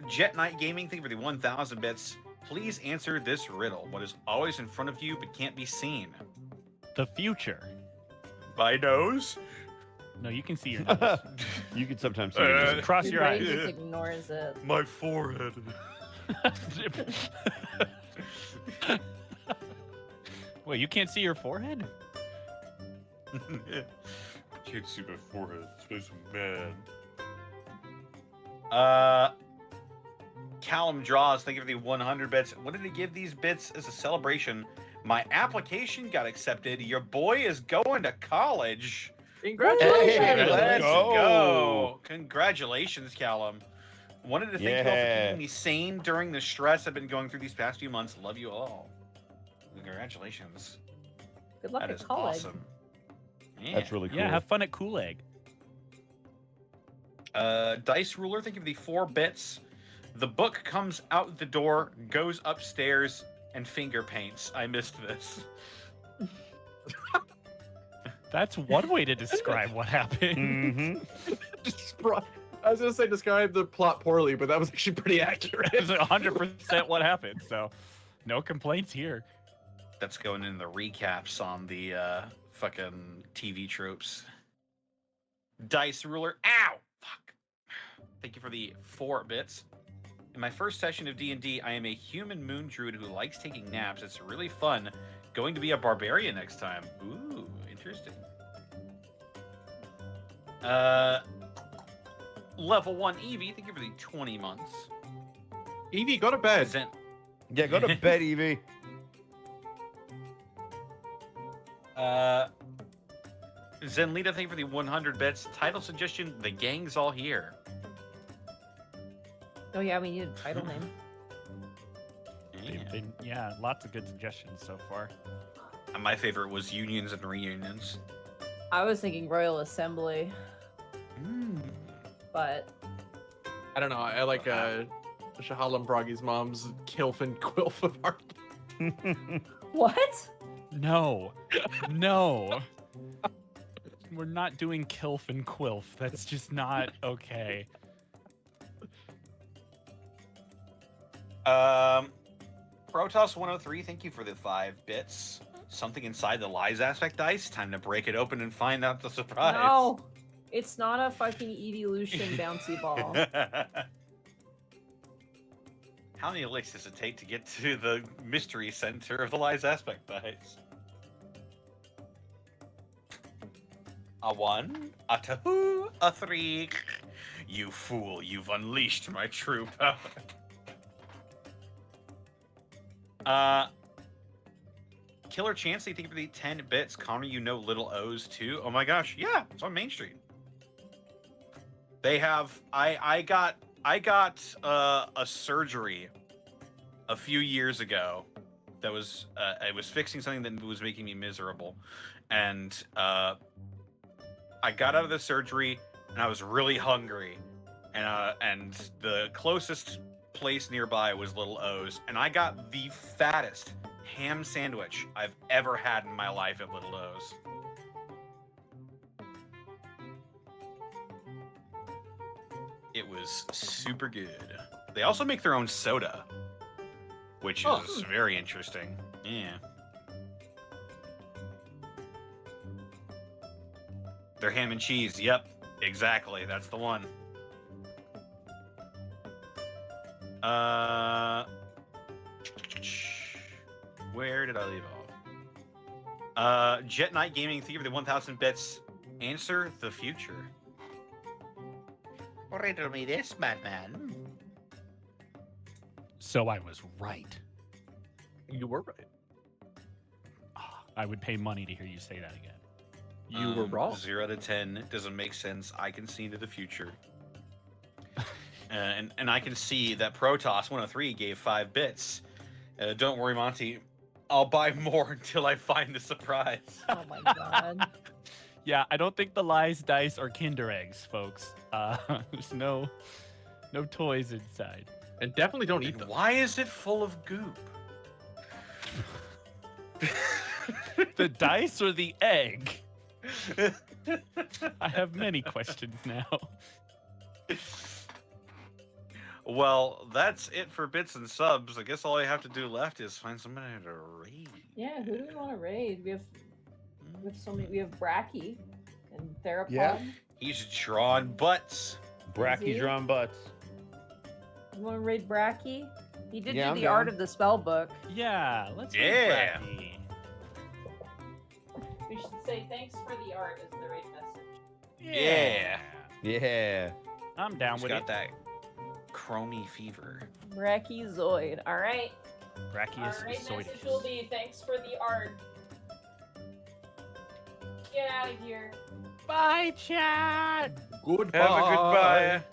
Jet Knight Gaming, thank you for the 1,000 bits. Please answer this riddle. What is always in front of you but can't be seen? The future. My nose? No, you can see your nose. You can sometimes see it. Just cross your brain eyes. just ignores it. My forehead. Wait, you can't see your forehead? Can't see my forehead. It's man. Callum Draws, thank you for the 100 bits. Wanted to give these bits as a celebration. My application got accepted. Your boy is going to college. Congratulations! Hey, Let's go. go. Congratulations, Callum. Wanted to thank you all for Yeah. keeping me sane during the stress I've been going through these past few months. Love you all. Congratulations. Good luck That at is college. awesome. Yeah. That's really cool. Yeah, have fun at Kool Egg. Dice Ruler, thank you for the 4 bits. The book comes out the door, goes upstairs, and finger paints. I missed this. That's one way to describe what happened. Mhm. I was gonna say describe the plot poorly, but that was actually pretty accurate. It's 100% what happened, so no complaints here. That's going in the recaps on the fucking TV tropes. Dice Ruler, ow! Fuck. Thank you for the 4 bits. In my first session of D&D, I am a human moon druid who likes taking naps. It's really fun. Going to be a barbarian next time. Ooh, interesting. Level 1 Eevee, thank you for the 20 months. Evie, go to bed. Zen- Yeah, go to bed, Evie. Zenlita, thank you for the 100 bits. Title suggestion, The Gang's All Here. Oh yeah, we need a title name. They've been, yeah, lots of good suggestions so far. And my favorite was Unions and Reunions. I was thinking Royal Assembly, but I don't know. I like Shahalam Bragi's mom's Kilf and Quilf of art. what? No, no. We're not doing Kilf and Quilf. That's just not okay. Protoss 103, thank you for the 5 bits. Something inside the lies aspect dice. Time to break it open and find out the surprise. No, it's not a fucking evolution bouncy ball. How many licks does it take to get to the mystery center of the lies aspect dice? A 1, a 2, a 3. You fool, you've unleashed my true power. Killer Chance, thank you for the 10 bits. Connor, you know Little O's too. Oh my gosh, yeah, it's on Main Street. They have I got a surgery a few years ago that was I was fixing something that was making me miserable, and I got out of the surgery and I was really hungry, and the closest place nearby was Little O's, and I got the fattest ham sandwich I've ever had in my life at Little O's. It was super good. They also make their own soda, which is very interesting. Yeah. Their ham and cheese. Yep, exactly. That's the one. Where did I leave off? Jet Knight Gaming, thank you for the 1,000 bits. Answer the future. Riddle me this, madman. So I was right. You were right. I would pay money to hear you say that again. You were wrong. 0 to 10 doesn't make sense. I can see into the future. And I can see that Protoss 103 gave 5 bits. Don't worry, Monty. I'll buy more until I find the surprise. Oh my god. Yeah, I don't think the lies dice are Kinder eggs, folks. There's no toys inside. And definitely don't eat And them. why is it full of goop? The dice or the egg? I have many questions now. Well, that's it for bits and subs. I guess all I have to do left is find somebody to raid. Yeah, who do we want to raid? We have so many. We have Bracky and Therapod. Yeah. He's drawn butts. Bracky's drawn butts. You want to raid Bracky? He did Yeah, do I'm the art down. of the spell book. Yeah, let's do Yeah. Bracky. We should say thanks for the art as the raid message. Yeah. Yeah. I'm down He's with got it. that chromey fever. Bracky Zoid. All right. Brachyus Our raid message will be thanks for the art. Get out of here. Bye, Chad. Goodbye. Have a goodbye.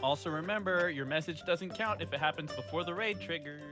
Also remember, your message doesn't count if it happens before the raid triggers.